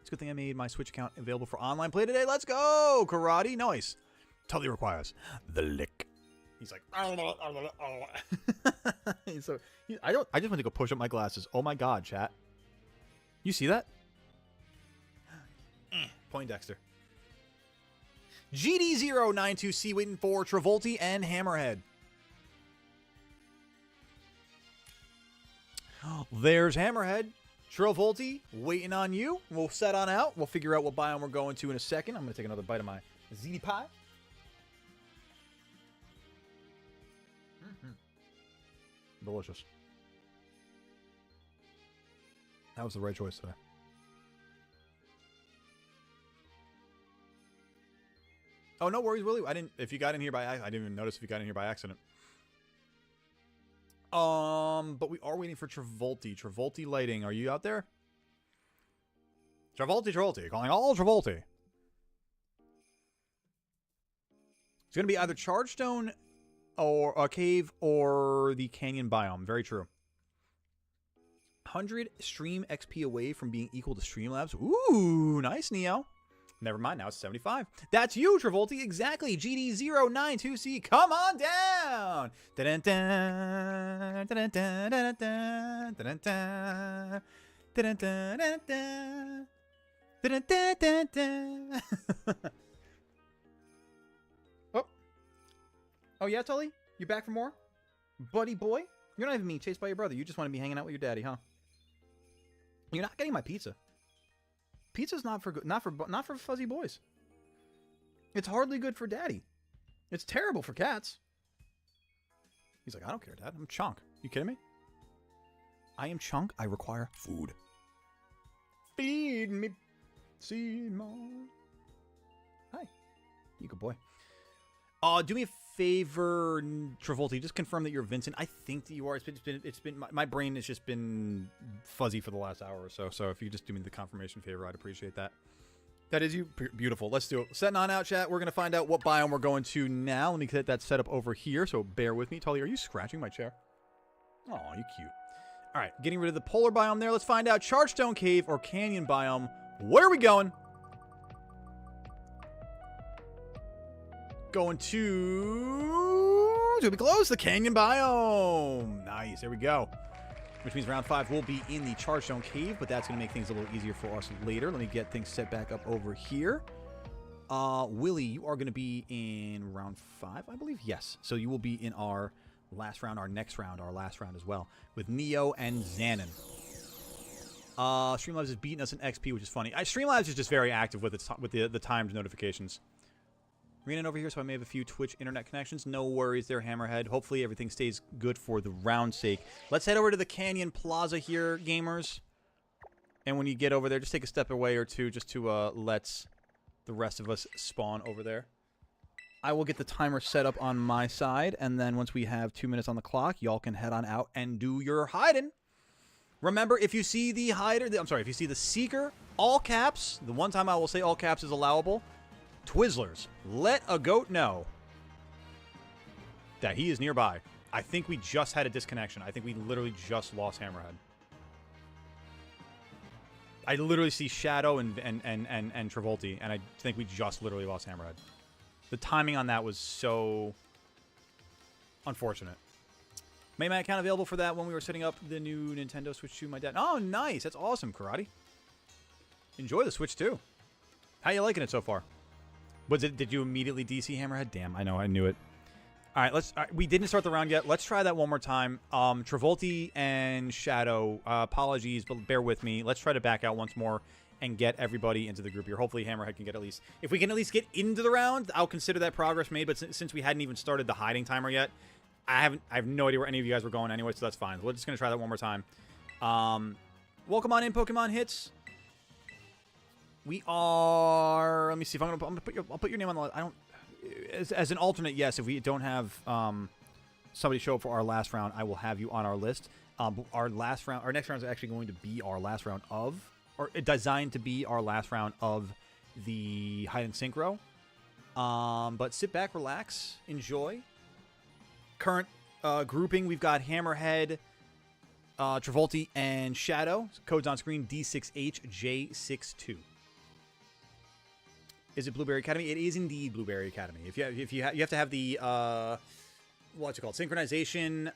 It's a good thing I made my Switch account available for online play today. Let's go! Karate, nice. Tully requires the lick. He's like, I just went to go push up my glasses. Oh my god, chat. You see that? Poindexter. GD092C waiting for Travolti and Hammerhead. There's Hammerhead. Travolti, waiting on you. We'll set on out. We'll figure out what biome we're going to in a second. I'm going to take another bite of my ziti pie. Delicious. That was the right choice today. Oh, no worries, Willie. If you got in here by accident, I didn't even notice if you got in here by accident. But we are waiting for Travolti. Travolti lighting. Are you out there? Travolti. Calling all Travolti. It's going to be either Chargestone or a cave or the canyon biome. Very true. 100 stream XP away from being equal to Streamlabs. Ooh, nice, Neo. Never mind, now it's 75. That's you, Travolti. Exactly. GD092C. Come on down. Oh, yeah, Tully? You back for more? Buddy boy? You're not even being chased by your brother. You just want to be hanging out with your daddy, huh? You're not getting my pizza. Pizza's not for fuzzy boys. It's hardly good for daddy. It's terrible for cats. He's like, I don't care, Dad. I'm Chunk. You kidding me? I am Chunk. I require food. Feed me, Seymour. Hi. You good boy. Do me a favor, Travolti. Just confirm that you're Vincent. I think that you are. It's been my brain has just been fuzzy for the last hour or so. So if you just do me the confirmation favor, I'd appreciate that. That is you. Beautiful. Let's do it. Setting on out, chat. We're going to find out what biome we're going to now. Let me get that set up over here, so bear with me. Tully, are you scratching my chair? Oh, you cute. All right, getting rid of the polar biome there. Let's find out Chargestone Cave or Canyon biome. Where are we going? Going to be close, the Canyon biome. Nice, there we go. Which means round 5 will be in the Chargestone Cave, but that's going to make things a little easier for us later. Let me get things set back up over here. Willie, you are going to be in round 5, I believe. Yes, so you will be in our last round, our next round, our last round as well, with Neo and Xanon. Streamlabs is beating us in XP, which is funny. Streamlabs is just very active with the timed notifications. Reenan over here, so I may have a few Twitch internet connections. No worries there, Hammerhead. Hopefully everything stays good for the round's sake. Let's head over to the Canyon Plaza here, gamers. And when you get over there, just take a step away or two just to let the rest of us spawn over there. I will get the timer set up on my side, and then once we have 2 minutes on the clock, y'all can head on out and do your hiding. Remember, if you see the hider, if you see the seeker, all caps, the one time I will say all caps is allowable, Twizzlers, let a goat know that he is nearby. I think we just had a disconnection. I think we literally just lost Hammerhead. I literally see Shadow and Travolti, and I think we just literally lost Hammerhead. The timing on that was so unfortunate. Made my account available for that when we were setting up the new Nintendo Switch 2. My dad. Oh, nice. That's awesome, Karate. Enjoy the Switch 2. How you liking it so far? Did you immediately DC Hammerhead? Damn, I know. I knew it. All right, we didn't start the round yet. Let's try that one more time. Travolti and Shadow, apologies, but bear with me. Let's try to back out once more and get everybody into the group here. Hopefully Hammerhead can get at least... If we can at least get into the round, I'll consider that progress made. But since we hadn't even started the hiding timer yet, I have no idea where any of you guys were going anyway, so that's fine. We're just going to try that one more time. Welcome on in, Pokemon Hits. We are... Let me see if I'll put your name on the list. I don't... As an alternate, yes, if we don't have somebody show up for our last round, I will have you on our list. Our next round is actually going to be our last round of... Or designed to be our last round of the Hide Synchro. But sit back, relax, enjoy. Current grouping, we've got Hammerhead, Travolti, and Shadow. Codes on screen, D6HJ62. Is it Blueberry Academy? It is indeed Blueberry Academy. You have to have the what's it called? Synchronization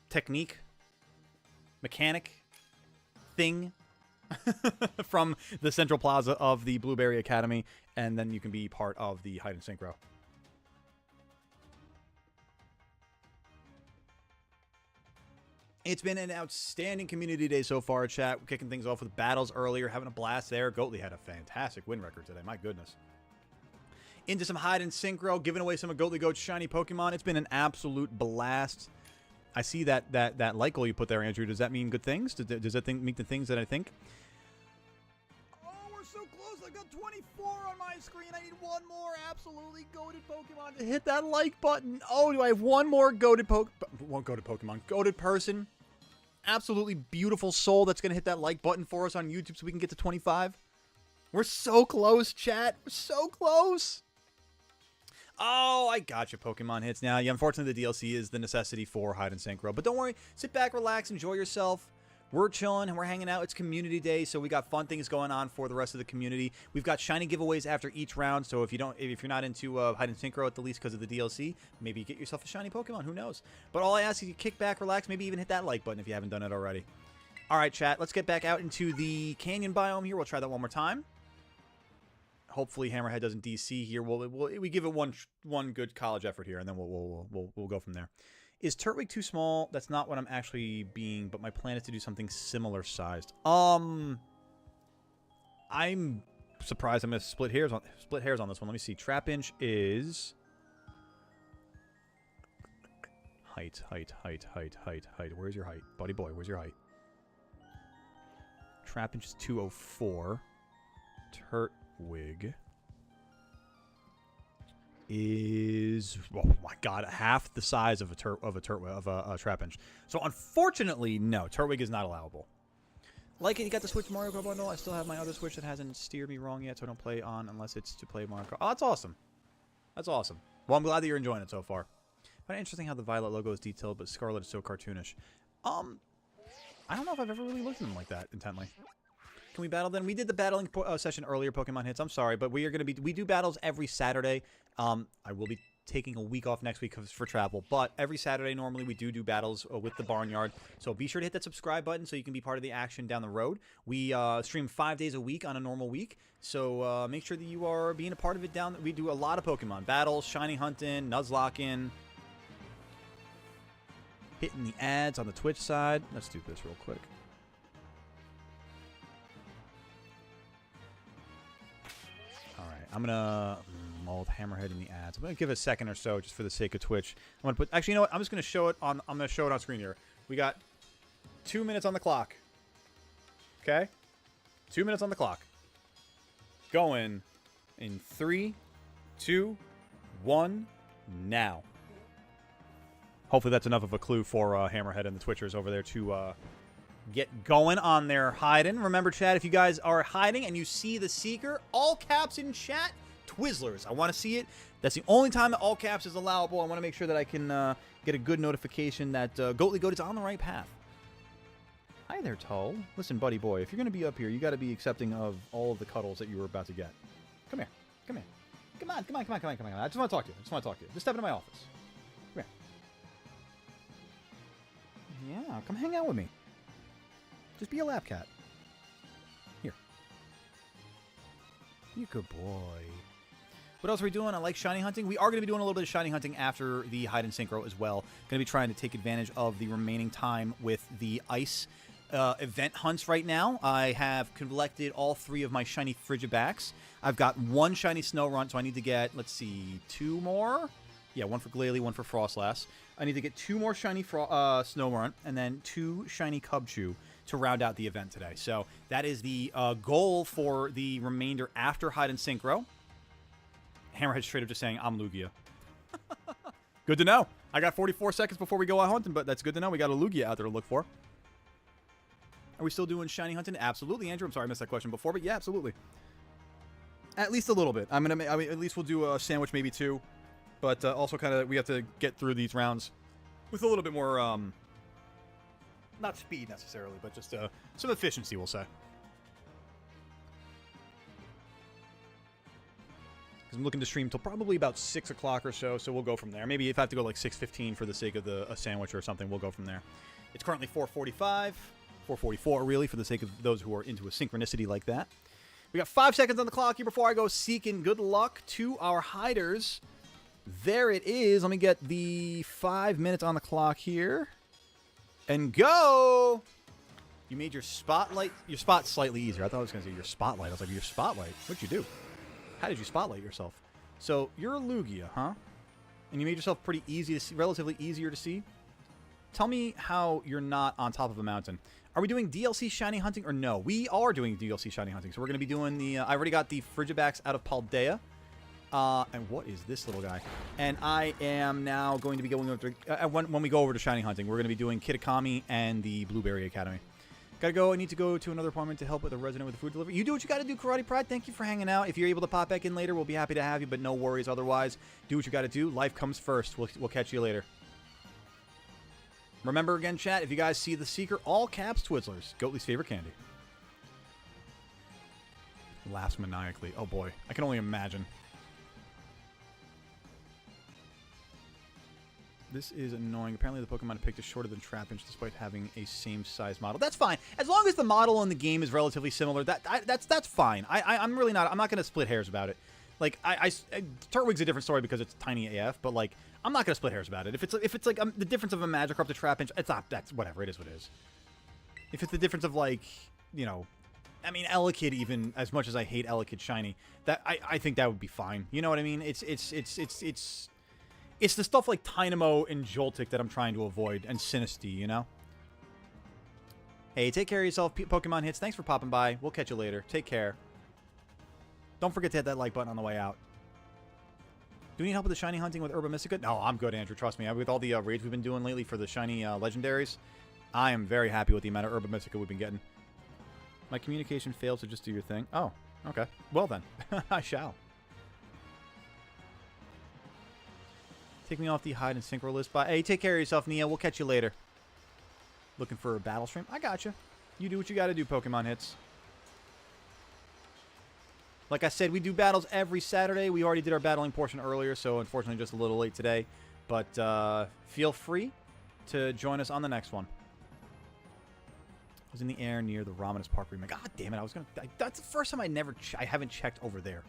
technique, mechanic thing from the Central Plaza of the Blueberry Academy, and then you can be part of the Hide Synchro. It's been an outstanding community day so far, chat. We're kicking things off with battles earlier, having a blast there. Goatley had a fantastic win record today, my goodness. Into some Hide and Synchro, giving away some of Goatley Goat's shiny Pokemon. It's been an absolute blast. I see that like goal you put there, Andrew. Does that mean good things? Does that mean the things that I think? Oh, we're so close. I got 24 on my screen. I need one more absolutely goated Pokemon to hit that like button. Oh, do I have one more goated Pokemon? Goated person. Absolutely beautiful soul that's going to hit that like button for us on YouTube so we can get to 25. We're so close, chat. We're so close. Oh, I got you, Pokemon Hits. Now, yeah, unfortunately, the DLC is the necessity for Hide and Synchro. But don't worry. Sit back, relax, enjoy yourself. We're chilling and we're hanging out. It's community day, so we got fun things going on for the rest of the community. We've got shiny giveaways after each round, so if you're not into Hide and Synchro at the least because of the DLC, maybe you get yourself a shiny Pokemon. Who knows? But all I ask is you kick back, relax, maybe even hit that like button if you haven't done it already. All right, chat. Let's get back out into the canyon biome here. We'll try that one more time. Hopefully, Hammerhead doesn't DC here. We give it one good college effort here, and then we'll go from there. Is Turtwig too small? That's not what I'm actually being, but my plan is to do something similar sized. I'm surprised I'm gonna split hairs on this one. Let me see. Trapinch is height. Where's your height, buddy boy? Where's your height? Trapinch is 204. Turtwig is, oh my god, half the size of a Trapinch. So unfortunately, no, Turtwig is not allowable. Like it, you got the Switch Mario Kart bundle. I still have my other Switch that hasn't steered me wrong yet, so I don't play on unless it's to play Mario Kart. Oh, that's awesome. That's awesome. Well, I'm glad that you're enjoying it so far. I find it interesting how the Violet logo is detailed, but Scarlet is so cartoonish. I don't know if I've ever really looked at them like that intently. Can we battle then? We did the battling session earlier, Pokemon Hits. I'm sorry, but we do battles every Saturday. I will be taking a week off next week for travel, but every Saturday normally we do battles with the Barnyard. So be sure to hit that subscribe button so you can be part of the action down the road. We stream 5 days a week on a normal week, so make sure that you are being a part of it. We do a lot of Pokemon battles, shiny hunting, Nuzlocking, hitting the ads on the Twitch side. Let's do this real quick. I'm gonna mold Hammerhead in the ads. I'm gonna give it a second or so just for the sake of Twitch. I'm gonna put. Actually, you know what? I'm just gonna show it on. I'm gonna show it on screen here. We got 2 minutes on the clock. Okay, 2 minutes on the clock. Going in 3, 2, 1, now. Hopefully that's enough of a clue for Hammerhead and the Twitchers over there to get going on their hiding. Remember, chat, if you guys are hiding and you see the Seeker, all caps in chat, Twizzlers. I want to see it. That's the only time that all caps is allowable. I want to make sure that I can get a good notification that Goatly Goat is on the right path. Hi there, Tull. Listen, buddy boy, if you're going to be up here, you got to be accepting of all of the cuddles that you were about to get. Come here. Come here. Come on, come on, come on, come on, come on. I just want to talk to you. I just want to talk to you. Just step into my office. Come here. Yeah, come hang out with me. Just be a lap cat. Here. You good boy. What else are we doing? I like shiny hunting. We are going to be doing a little bit of shiny hunting after the Hide and Synchro as well. Going to be trying to take advantage of the remaining time with the ice event hunts right now. I have collected all 3 of my shiny Frigibacks. I've got 1 shiny Snorunt, so I need to get, let's see, 2 more? Yeah, 1 for Glalie, 1 for Frostlass. I need to get 2 more shiny Snorunt, and then 2 shiny Cubchoo to round out the event today. So that is the goal for the remainder after Hide and Synchro. Hammerhead straight up just saying, I'm Lugia. Good to know. I got 44 seconds before we go out hunting, but that's good to know. We got a Lugia out there to look for. Are we still doing shiny hunting? Absolutely, Andrew. I'm sorry I missed that question before, but yeah, absolutely. At least a little bit. I mean, at least we'll do a sandwich, maybe 2. But also kind of, we have to get through these rounds with a little bit more, not speed necessarily, but just some efficiency, we'll say. Because I'm looking to stream till probably about 6 o'clock or so we'll go from there. Maybe if I have to go like 6:15 for the sake of a sandwich or something, we'll go from there. It's currently 4:45, 4:44 really, for the sake of those who are into a synchronicity like that. We got 5 seconds on the clock here before I go seeking good luck to our hiders. There it is. Let me get the 5 minutes on the clock here. And go! You made your spot slightly easier. I thought I was going to say your spotlight. I was like, your spotlight? What'd you do? How did you spotlight yourself? So, you're a Lugia, huh? And you made yourself pretty easy to see, relatively easier to see? Tell me how you're not on top of a mountain. Are we doing DLC shiny hunting or no? We are doing DLC shiny hunting. So we're going to be doing the... I already got the Frigibacks out of Paldea. And what is this little guy? And I am now going to be going over to... when we go over to shiny hunting, we're going to be doing Kitakami and the Blueberry Academy. Gotta go. I need to go to another appointment to help with a resident with the food delivery. You do what you gotta do, Karate Pride. Thank you for hanging out. If you're able to pop back in later, we'll be happy to have you, but no worries otherwise. Do what you gotta do. Life comes first. We'll catch you later. Remember again, chat, if you guys see the Seeker, all caps Twizzlers. Goatly's favorite candy. Laughs maniacally. Oh boy. I can only imagine. This is annoying. Apparently the Pokemon picked is shorter than Trapinch despite having a same size model. That's fine. As long as the model in the game is relatively similar, that's fine. I'm really not... I'm not going to split hairs about it. Like, Turtwig's a different story because it's tiny AF, but, like, I'm not going to split hairs about it. If it's like, the difference of a Magikarp to Trapinch, it's not... That's whatever. It is what it is. If it's the difference of, like, you know... I mean, Elekid, even, as much as I hate Elekid shiny, that I think that would be fine. You know what I mean? It's the stuff like Tynamo and Joltik that I'm trying to avoid, and Sinistea, you know? Hey, take care of yourself, Pokemon Hits. Thanks for popping by. We'll catch you later. Take care. Don't forget to hit that like button on the way out. Do we need help with the shiny hunting with Herba Mystica? No, I'm good, Andrew. Trust me. With all the raids we've been doing lately for the shiny legendaries, I am very happy with the amount of Herba Mystica we've been getting. My communication failed, so just do your thing. Oh, okay. Well then, I shall. Take me off the Hide and Synchro list. Bye. Hey, take care of yourself, Nia. We'll catch you later. Looking for a battle stream? I gotcha. You do what you gotta do, Pokemon Hits. Like I said, we do battles every Saturday. We already did our battling portion earlier, so unfortunately just a little late today. But feel free to join us on the next one. I was in the air near the Romanus Park remake. God damn it, I was gonna... that's the first time I haven't checked over there.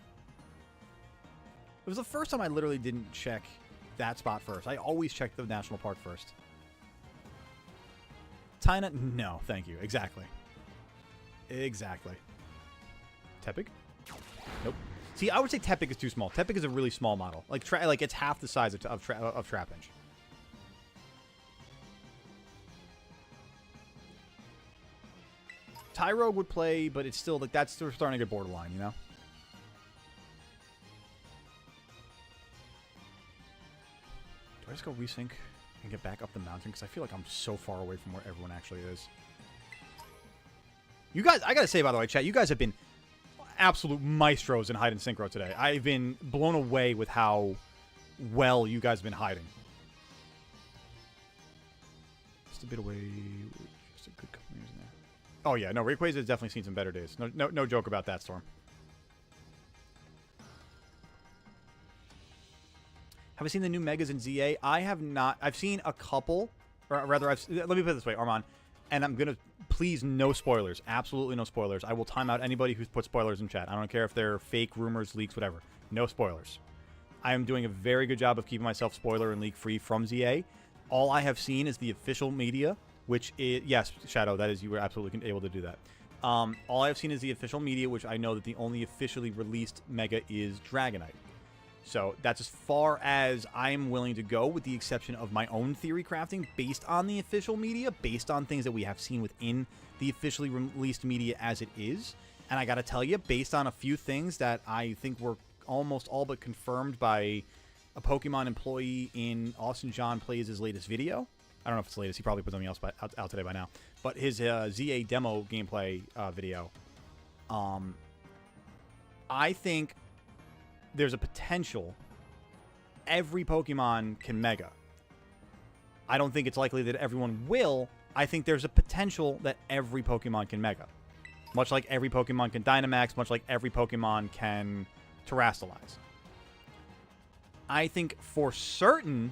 It was the first time I literally didn't check that spot first. I always check the national park first. Tyna? No, thank you. Exactly. Exactly. Tepig? Nope. See, I would say Tepig is too small. Tepig is a really small model. Like it's half the size of Trapinch. Tyrogue would play, but it's still like that's starting to get borderline, you know? Do I just go resync? And get back up the mountain, because I feel like I'm so far away from where everyone actually is. You guys, I gotta say, by the way, chat, you guys have been absolute maestros in hide and synchro today. I've been blown away with how well you guys have been hiding. Just a bit away. Just a good couple years in there. Oh yeah, no, Rayquaza has definitely seen some better days. No joke about that, Storm. Have I seen the new Megas in ZA? I have not. I've seen a couple, or rather, let me put it this way, Armand, and I'm gonna please no spoilers. Absolutely no spoilers. I will time out anybody who's put spoilers in chat. I don't care if they're fake rumors, leaks, whatever. No spoilers. I am doing a very good job of keeping myself spoiler and leak free from ZA. All I have seen is the official media, which is, yes, Shadow, that is, you were absolutely able to do that. All I have seen is the official media, which I know that the only officially released Mega is Dragonite. So that's as far as I'm willing to go, with the exception of my own theory crafting based on the official media, based on things that we have seen within the officially released media as it is. And I gotta tell you, based on a few things that I think were almost all but confirmed by a Pokemon employee in Austin John Plays his latest video. I don't know if it's the latest. He probably put something else out today by now. But his ZA demo gameplay video, I think there's a potential every Pokemon can Mega. I don't think it's likely that everyone will. I think there's a potential that every Pokemon can Mega. Much like every Pokemon can Dynamax, much like every Pokemon can Terrastalize. I think for certain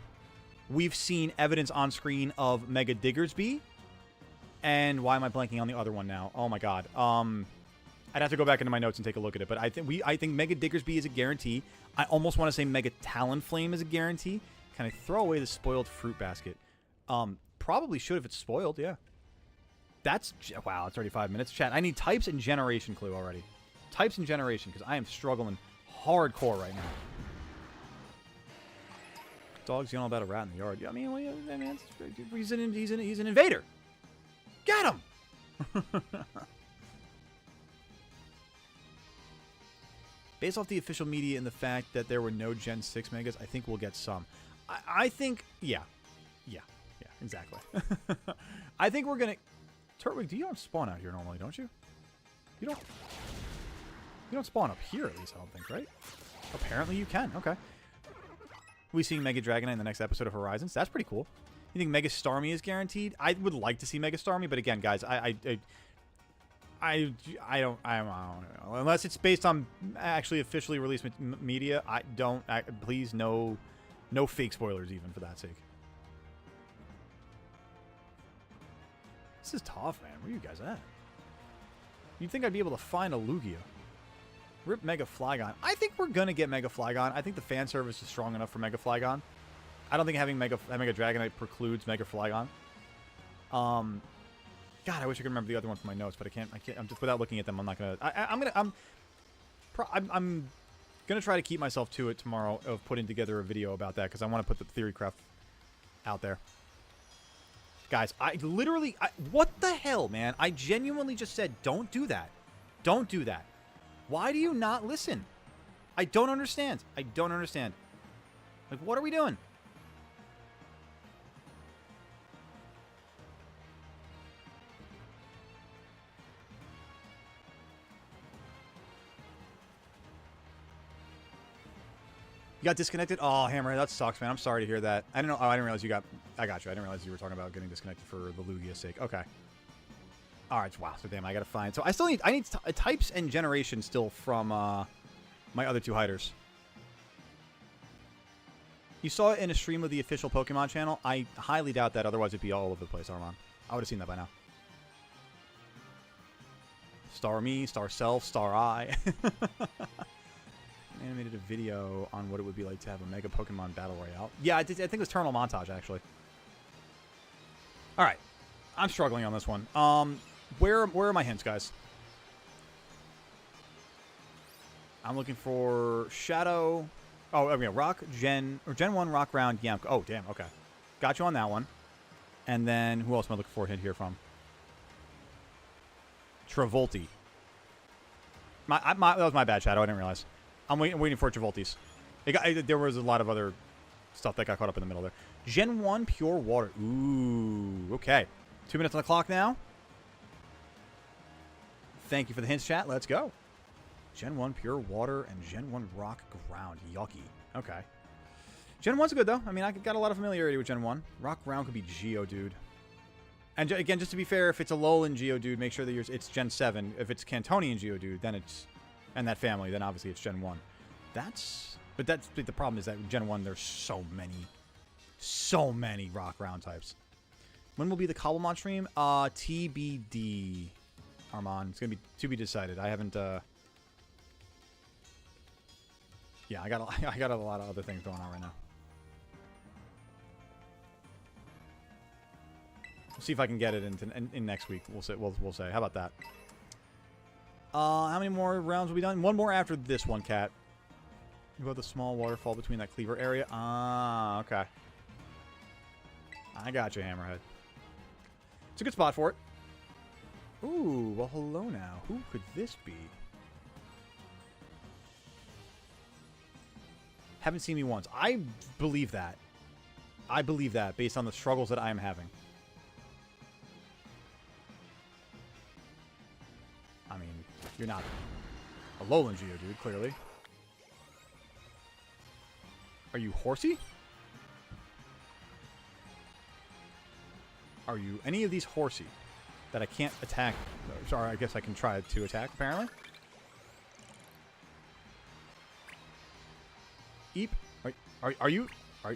we've seen evidence on screen of Mega Diggersby. And why am I blanking on the other one now? Oh my god. I'd have to go back into my notes and take a look at it, but I think Mega Diggersby is a guarantee. I almost want to say Mega Talonflame is a guarantee. Can I throw away the spoiled fruit basket? Probably should if it's spoiled, yeah. That's, wow, it's already 5 minutes. Chat, I need types and generation clue already. Types and generation, because I am struggling hardcore right now. Dog's yelling about a rat in the yard. Yeah, I mean, he's an invader. Get him! Based off the official media and the fact that there were no Gen 6 Megas, I think we'll get some. I think, yeah, exactly. I think we're going to... Turtwig, you don't spawn out here normally, don't you? You don't spawn up here, at least, I don't think, right? Apparently you can, okay. We seeing Mega Dragonite in the next episode of Horizons. That's pretty cool. You think Mega Starmie is guaranteed? I would like to see Mega Starmie, but again, guys, I don't know. Unless it's based on actually officially released media, please, no fake spoilers even for that sake. This is tough, man. Where are you guys at? You'd think I'd be able to find a Lugia. Rip Mega Flygon. I think we're going to get Mega Flygon. I think the fan service is strong enough for Mega Flygon. I don't think having Mega Dragonite precludes Mega Flygon. God, I wish I could remember the other one from my notes, but I can't. I'm just, without looking at them, I'm not gonna. I'm gonna try to keep myself to it tomorrow of putting together a video about that, because I want to put the theory craft out there. Guys, what the hell, man? I genuinely just said, don't do that. Don't do that. Why do you not listen? I don't understand. I don't understand. Like, what are we doing? You got disconnected? Oh, Hammerhead, that sucks, man. I'm sorry to hear that. I didn't know. Oh, I didn't realize you got... I got you. I didn't realize you were talking about getting disconnected for the Lugia's sake. Okay. All right. Wow. So, damn, I got to find... So, I need types and generation still from my other two hiders. You saw it in a stream of the official Pokemon channel. I highly doubt that. Otherwise, it'd be all over the place, Armand. I would have seen that by now. Star Me, Star Self, Star I. Animated a video on what it would be like to have a Mega Pokemon Battle Royale. Yeah, I think it was Terminal Montage, actually. Alright. I'm struggling on this one. Where are my hints, guys? I'm looking for Shadow. Oh, yeah, Rock, Gen 1, Rock Round, Yamp. Oh, damn, okay. Got you on that one. And then, who else am I looking for a hint here from? Travolti. That was my bad, Shadow. I didn't realize. I'm waiting for Travolti's. There was a lot of other stuff that got caught up in the middle there. Gen 1 pure water. Ooh, okay. 2 minutes on the clock now. Thank you for the hints, chat. Let's go. Gen 1 pure water and Gen 1 rock ground. Yucky. Okay. Gen 1's good, though. I mean, I got a lot of familiarity with Gen 1. Rock ground could be Geodude. And again, just to be fair, if it's a Alolan Geodude, make sure that it's Gen 7. If it's Cantonian Geodude, then it's... and that family, then obviously it's Gen 1. But that's the problem is that Gen 1, there's so many rock ground types. When will be the Cobblemon stream? TBD, Armand. It's going to be to be decided. I haven't, yeah, I got a lot of other things going on right now. We'll see if I can get it in next week. We'll say. How about that? How many more rounds will be done? One more after this one, Cat. You have the small waterfall between that cleaver area. Ah, okay. I got you, Hammerhead. It's a good spot for it. Ooh, well, hello now. Who could this be? Haven't seen me once. I believe that. I believe that based on the struggles that I am having. I mean, you're not a Alolan Geodude, clearly. Are you horsey? Are you any of these horsey that I can't attack? Sorry, I guess I can try to attack, apparently. Eep. Are you... Are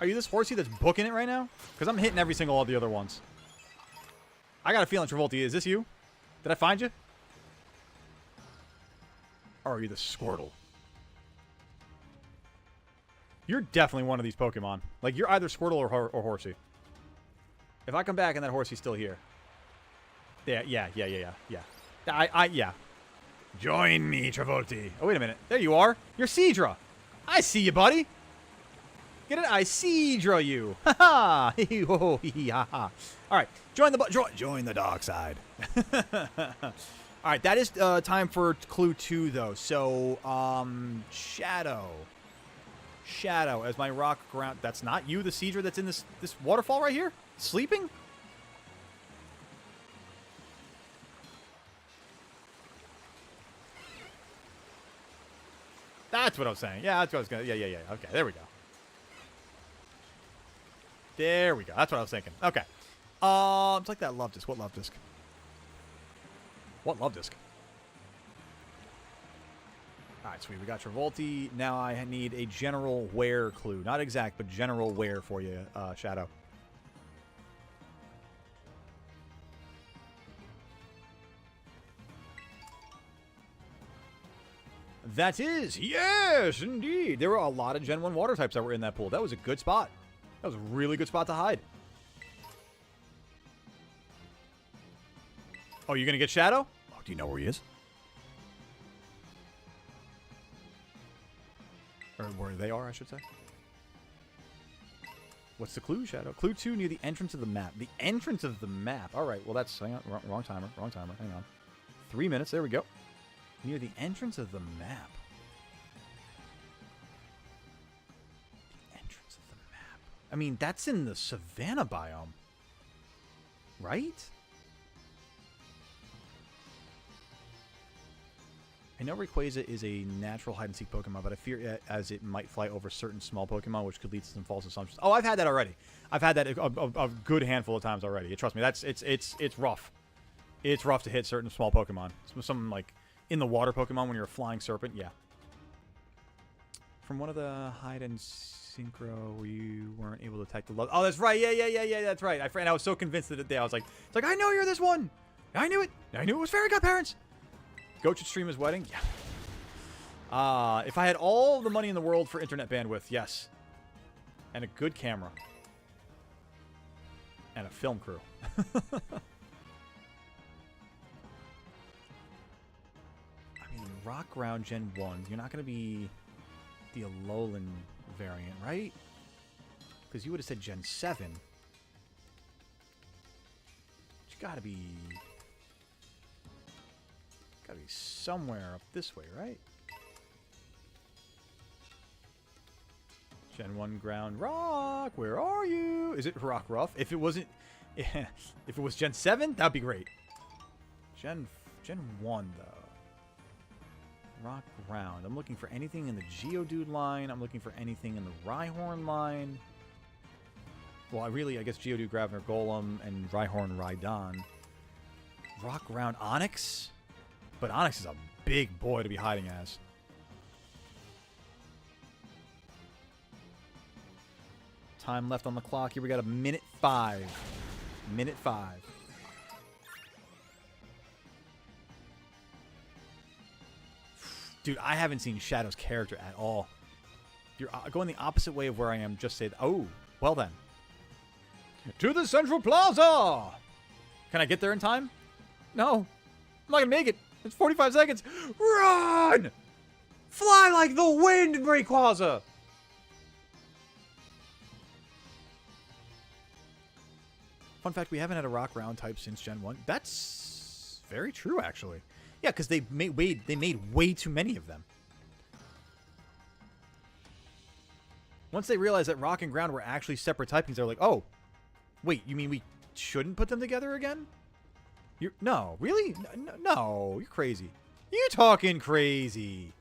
you this horsey that's booking it right now? Because I'm hitting every single of the other ones. I got a feeling, Travolta, is this you? Did I find you? Or are you the Squirtle? You're definitely one of these Pokemon. Like, you're either Squirtle or Horsey. If I come back and that Horsey's still here. Yeah. Yeah. Join me, Travolta. Oh, wait a minute. There you are. You're Seadra. I see you, buddy. Get it? I Seadra you. Ha ha. All right. Join the dark side. All right. That is time for clue 2, though. So, Shadow as my rock ground. That's not you, the Seadra that's in this waterfall right here? Sleeping? That's what I was saying. Yeah, that's what I was going to... Yeah. Okay, there we go. There we go. That's what I was thinking. Okay. It's like that love disc. What love disc? What love disc? Alright, sweet. We got Travolta. Now I need a general where clue. Not exact, but general where for you, Shadow. That is, yes, indeed. There were a lot of Gen 1 water types that were in that pool. That was a good spot. That was a really good spot to hide. Oh, you're going to get Shadow? Oh, do you know where he is? Or where they are, I should say. What's the clue, Shadow? Clue 2 near the entrance of the map. The entrance of the map. All right, well, that's... Hang on, wrong timer. Hang on. 3 minutes. There we go. Near the entrance of the map. The entrance of the map. I mean, that's in the Savannah biome. Right? I know Rayquaza is a natural hide-and-seek Pokemon, but I fear as it might fly over certain small Pokemon, which could lead to some false assumptions. Oh, I've had that already. I've had that a good handful of times already. Trust me, it's rough. It's rough to hit certain small Pokemon. Some like in the water Pokemon when you're a flying serpent, yeah. From one of the Hide and Synchro where you weren't able to attack the love. Oh, that's right. Yeah, that's right. I was so convinced that I was like, it's like, I know you're this one. I knew it. I knew it was Fairy Godparents. Goat should stream his wedding? Yeah. If I had all the money in the world for internet bandwidth, yes. And a good camera. And a film crew. I mean, Rock Ground Gen 1, you're not going to be the Alolan variant, right? Because you would have said Gen 7. You got to be... Gotta be somewhere up this way, right? Gen 1 ground rock. Where are you? Is it rock rough? If it wasn't... Yeah, if it was Gen 7, that'd be great. Gen 1, though. Rock ground. I'm looking for anything in the Geodude line. I'm looking for anything in the Rhyhorn line. Well, I guess Geodude, Gravener, Golem, and Rhyhorn, Rhydon. Rock ground Onix? But Onix is a big boy to be hiding as. Time left on the clock here. We got a minute 5. Minute 5. Dude, I haven't seen Shadow's character at all. You're going the opposite way of where I am. Just say, oh, well then. To the Central Plaza! Can I get there in time? No. I'm not going to make it. It's 45 seconds. Run! Fly like the wind, Rayquaza! Fun fact, we haven't had a rock ground type since Gen 1. That's very true, actually. Yeah, because they made way too many of them. Once they realized that rock and ground were actually separate typings, they were like, oh, wait, you mean we shouldn't put them together again? No, really? No, you're crazy. You're talking crazy.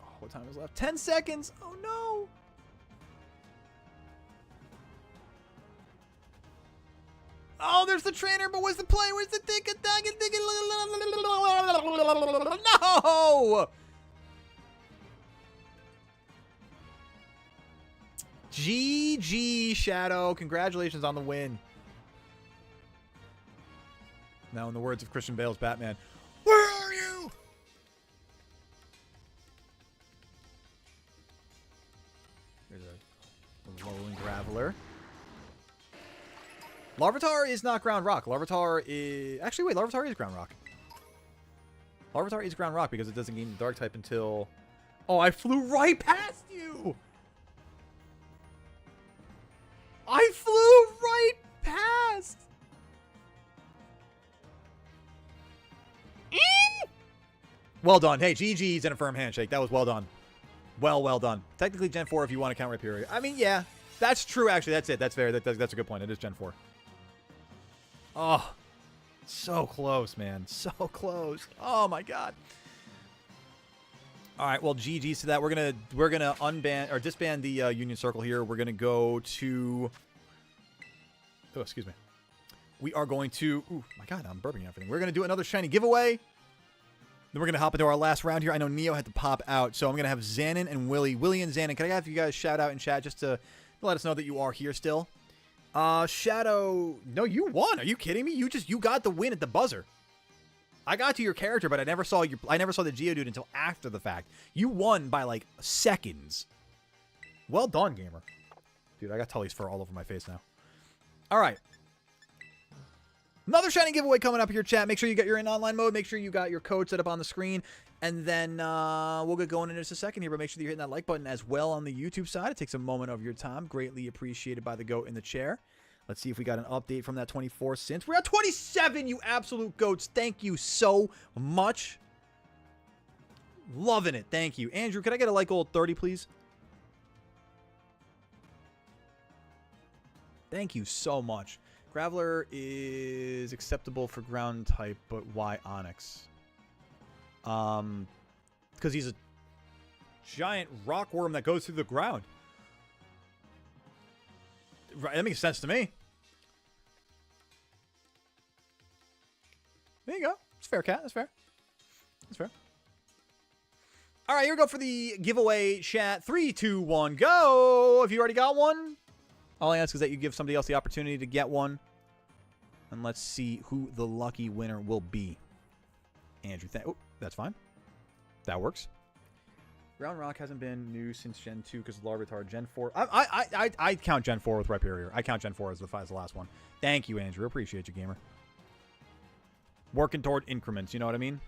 Oh, what time is left? 10 seconds. Oh, no. Oh, there's the trainer, but where's the play? Where's the ticket? No! GG, Shadow. Congratulations on the win. Now, in the words of Christian Bale's Batman, where are you? There's a rolling Graveler. Larvitar is not ground rock. Larvitar is... Actually, wait. Larvitar is ground rock. Larvitar is ground rock because it doesn't gain the dark type until... Oh, I flew right past you! I flew right past! Well done. Hey, GG's and a firm handshake. That was well done. Well done. Technically Gen 4 if you want to count Rhyperior. I mean, yeah. That's true, actually. That's it. That's fair. That's a good point. It is Gen 4. Oh, so close, man. So close. Oh, my God. All right, well, GG's to that. We're gonna unban or disband the Union Circle here. We're gonna go to... Oh, excuse me. We are going to... Ooh, my God, I'm burping everything. We're gonna do another shiny giveaway. Then we're going to hop into our last round here. I know Neo had to pop out, so I'm going to have Xanon and Willie. Willie and Xanon, can I have you guys shout out in chat just to let us know that you are here still? Shadow... No, you won. Are you kidding me? You got the win at the buzzer. I got to your character, but I never saw the Geodude until after the fact. You won by, like, seconds. Well done, gamer. Dude, I got Tully's fur all over my face now. All right. Another shiny giveaway coming up here, chat. Make sure you get your in online mode. Make sure you got your code set up on the screen. And then we'll get going in just a second here. But make sure that you're hitting that like button as well on the YouTube side. It takes a moment of your time. Greatly appreciated by the goat in the chair. Let's see if we got an update from that 24 cents. We're at 27, you absolute goats. Thank you so much. Loving it. Thank you. Andrew, can I get a like old 30, please? Thank you so much. Graveler is acceptable for ground type, but why Onix? Because he's a giant rockworm that goes through the ground. Right, that makes sense to me. There you go. It's fair, cat. That's fair. That's fair. All right, here we go for the giveaway chat. 3, 2, 1, go. If you already got one, all I ask is that you give somebody else the opportunity to get one. And let's see who the lucky winner will be. Andrew, oh, that's fine. That works. Ground Rock hasn't been new since Gen 2 because of Larvitar. Gen 4. I count Gen 4 with Rhyperior. I count Gen 4 as the last one. Thank you, Andrew. Appreciate you, gamer. Working toward increments, you know what I mean?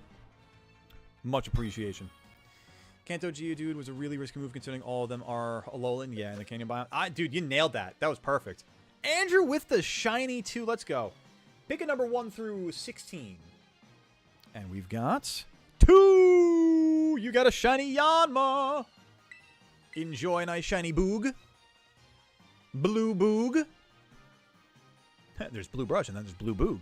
Much appreciation. Kanto Geodude was a really risky move considering all of them are Alolan. Yeah, in the Canyon biome. Dude, you nailed that. That was perfect. Andrew with the shiny 2. Let's go. Pick a number 1 through 16. And we've got 2. You got a shiny Yanma. Enjoy a nice shiny boog. Blue boog. There's blue brush and then there's blue boog.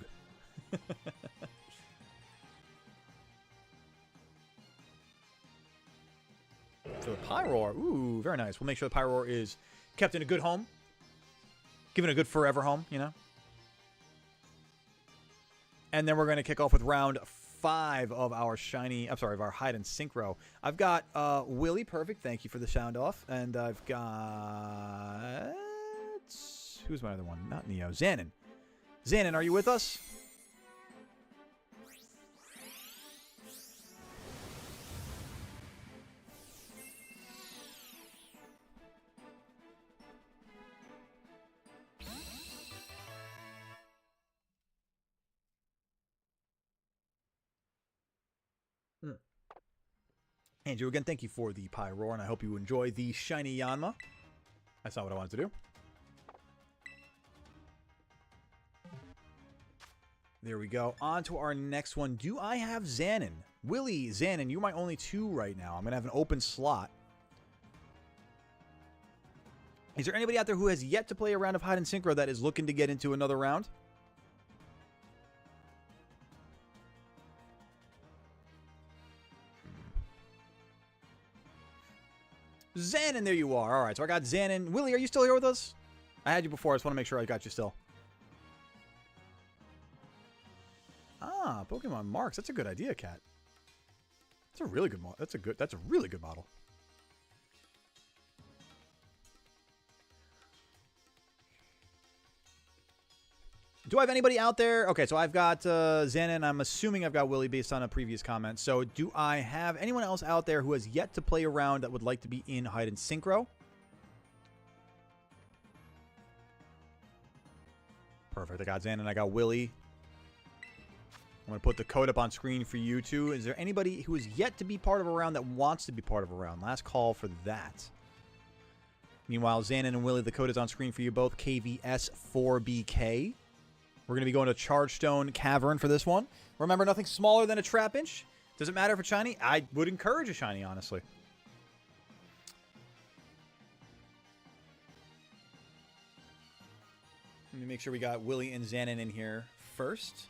For the Pyroar. Ooh, very nice. We'll make sure the Pyroar is kept in a good home. Given a good forever home, you know. And then we're going to kick off with round 5 of our of our Hide and Synchro. I've got Willie, perfect. Thank you for the sound off. And I've got... Who's my other one? Not Neo. Xanon. Xanon, are you with us? Andrew, again, thank you for the Pyroar, and I hope you enjoy the shiny Yanma. That's not what I wanted to do. There we go. On to our next one. Do I have Xanon? Willie, Xanon, you're my only 2 right now. I'm going to have an open slot. Is there anybody out there who has yet to play a round of Hide and Synchro that is looking to get into another round? Xanon, there you are. All right, so I got Xanon. Willie, are you still here with us? I had you before. I just want to make sure I got you still. Ah, Pokemon Marks. That's a good idea, Cat. That's a really good model. That's a really good model. Do I have anybody out there? Okay, so I've got Xanon. I'm assuming I've got Willie based on a previous comment. So do I have anyone else out there who has yet to play around that would like to be in Hide and Synchro? Perfect. I got Xanon. I got Willie. I'm going to put the code up on screen for you two. Is there anybody who is yet to be part of a round that wants to be part of a round? Last call for that. Meanwhile, Xanon and Willie, the code is on screen for you both. KVS4BK. We're going to be going to Chargestone Cavern for this one. Remember, nothing smaller than a Trapinch. Does it matter if it's shiny? I would encourage a shiny, honestly. Let me make sure we got Willie and Xanon in here first.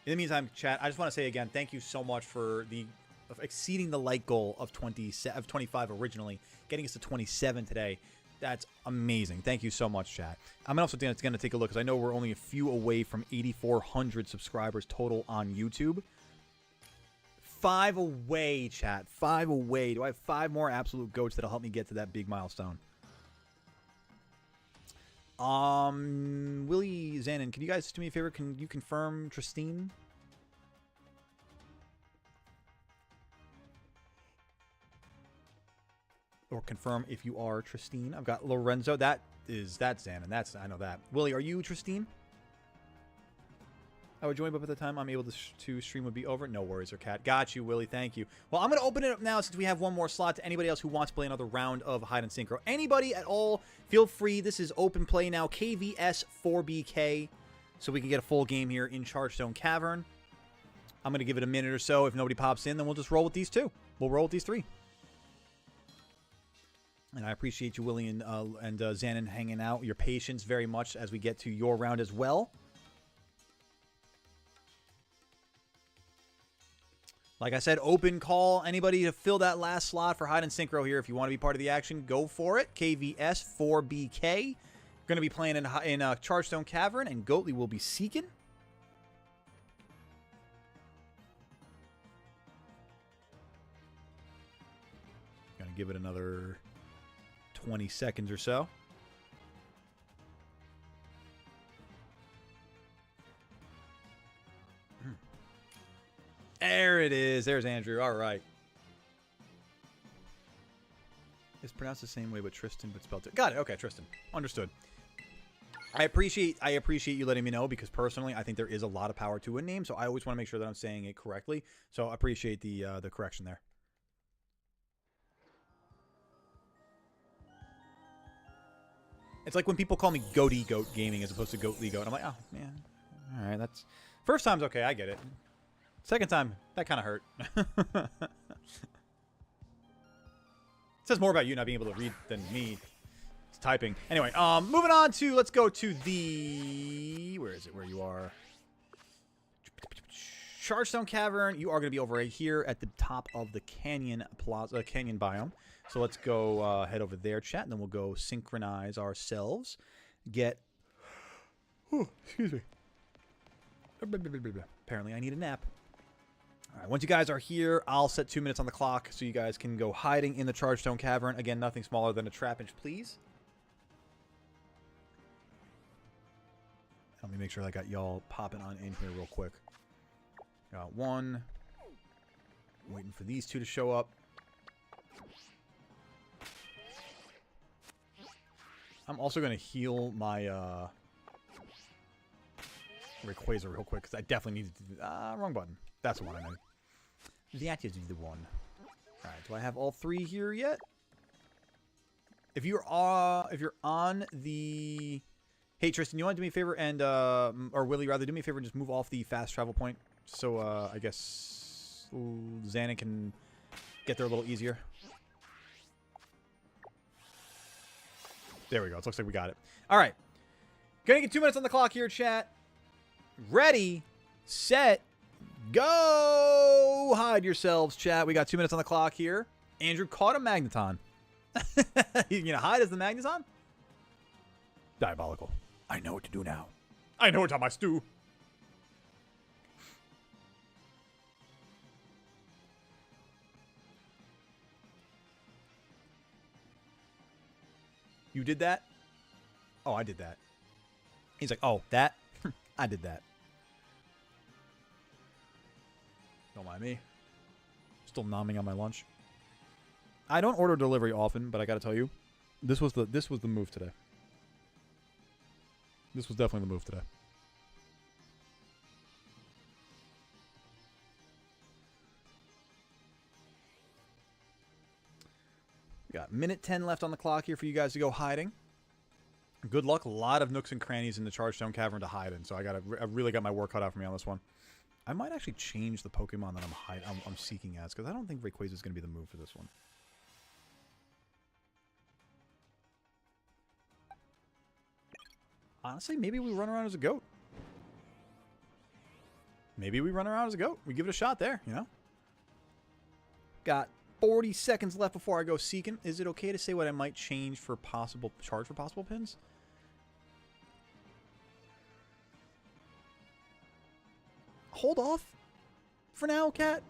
In the meantime, chat, I just want to say again, thank you so much for exceeding the like goal of 25 originally, getting us to 27 today. That's amazing. Thank you so much, chat. I'm also going to take a look because I know we're only a few away from 8,400 subscribers total on YouTube. 5 away, chat. 5 away. Do I have 5 more absolute goats that'll help me get to that big milestone? Willie, Xanon, can you guys do me a favor? Can you confirm Tristine? Or confirm if you are Tristine. I've got Lorenzo. That's Xanon. I know that. Willie, are you Tristine? I would join, but by the time I'm able to stream would be over. No worries, or cat. Got you, Willie. Thank you. Well, I'm going to open it up now since we have one more slot to anybody else who wants to play another round of Hide and Synchro. Anybody at all, feel free. This is open play now. KVS4BK. So we can get a full game here in Chargestone Cavern. I'm going to give it a minute or so. If nobody pops in, then we'll just roll with these 2. We'll roll with these 3. And I appreciate you, Willie and Xanon, hanging out. Your patience very much as we get to your round as well. Like I said, open call. Anybody to fill that last slot for Hide and Synchro here. If you want to be part of the action, go for it. KVS4BK. Going to be playing in Chargestone Cavern, and Goatly will be seeking. Going to give it another 20 seconds or so. There it is. There's Andrew. All right. It's pronounced the same way, but Tristan, but spelled it. Got it. Okay, Tristan. Understood. I appreciate you letting me know because personally, I think there is a lot of power to a name, so I always want to make sure that I'm saying it correctly. So I appreciate the correction there. It's like when people call me Goaty Goat Gaming as opposed to Goatly Goat. I'm like, oh man, all right, that's first time's okay. I get it. Second time, that kind of hurt. It says more about you not being able to read than me typing. Anyway, moving on to, let's go to the, where is it, where you are? Chargestone Cavern. You are going to be over right here at the top of the canyon plaza, canyon biome. So let's go head over there, chat, and then we'll go synchronize ourselves. Get, excuse me. Apparently I need a nap. All right, once you guys are here, I'll set 2 minutes on the clock so you guys can go hiding in the Chargestone Cavern. Again, nothing smaller than a trap-inch, please. Let me make sure I got y'all popping on in here real quick. Got one. Waiting for these two to show up. I'm also going to heal my Rayquaza real quick, because I definitely need to do... wrong button. That's the one I need. That is the one. Alright, do I have all three here yet? If you're on the... Hey, Tristan, you want to do me a favor and... or Willie, rather, do me a favor and just move off the fast travel point. So, I guess... Xana can get there a little easier. There we go. It looks like we got it. Alright. Gonna get 2 minutes on the clock here, chat. Ready, set, go! Hide yourselves, chat. We got 2 minutes on the clock here. Andrew caught a Magneton. You gonna hide as the Magneton? Diabolical. I know what to do now. I know what's on my stew. You did that? Oh, I did that. He's like, oh, that? I did that. Don't mind me. Still nomming on my lunch. I don't order delivery often, but I gotta tell you, this was the move today. This was definitely the move today. We got minute 10 left on the clock here for you guys to go hiding. Good luck. A lot of nooks and crannies in the Chargestone Cavern to hide in, so I really got my work cut out for me on this one. I might actually change the Pokemon that I'm seeking as, because I don't think Rayquaza is going to be the move for this one. Honestly, maybe we run around as a goat. Maybe we run around as a goat. We give it a shot there, you know? Got 40 seconds left before I go seeking. Is it okay to say what I might change for possible charge for possible pins? Hold off for now, cat.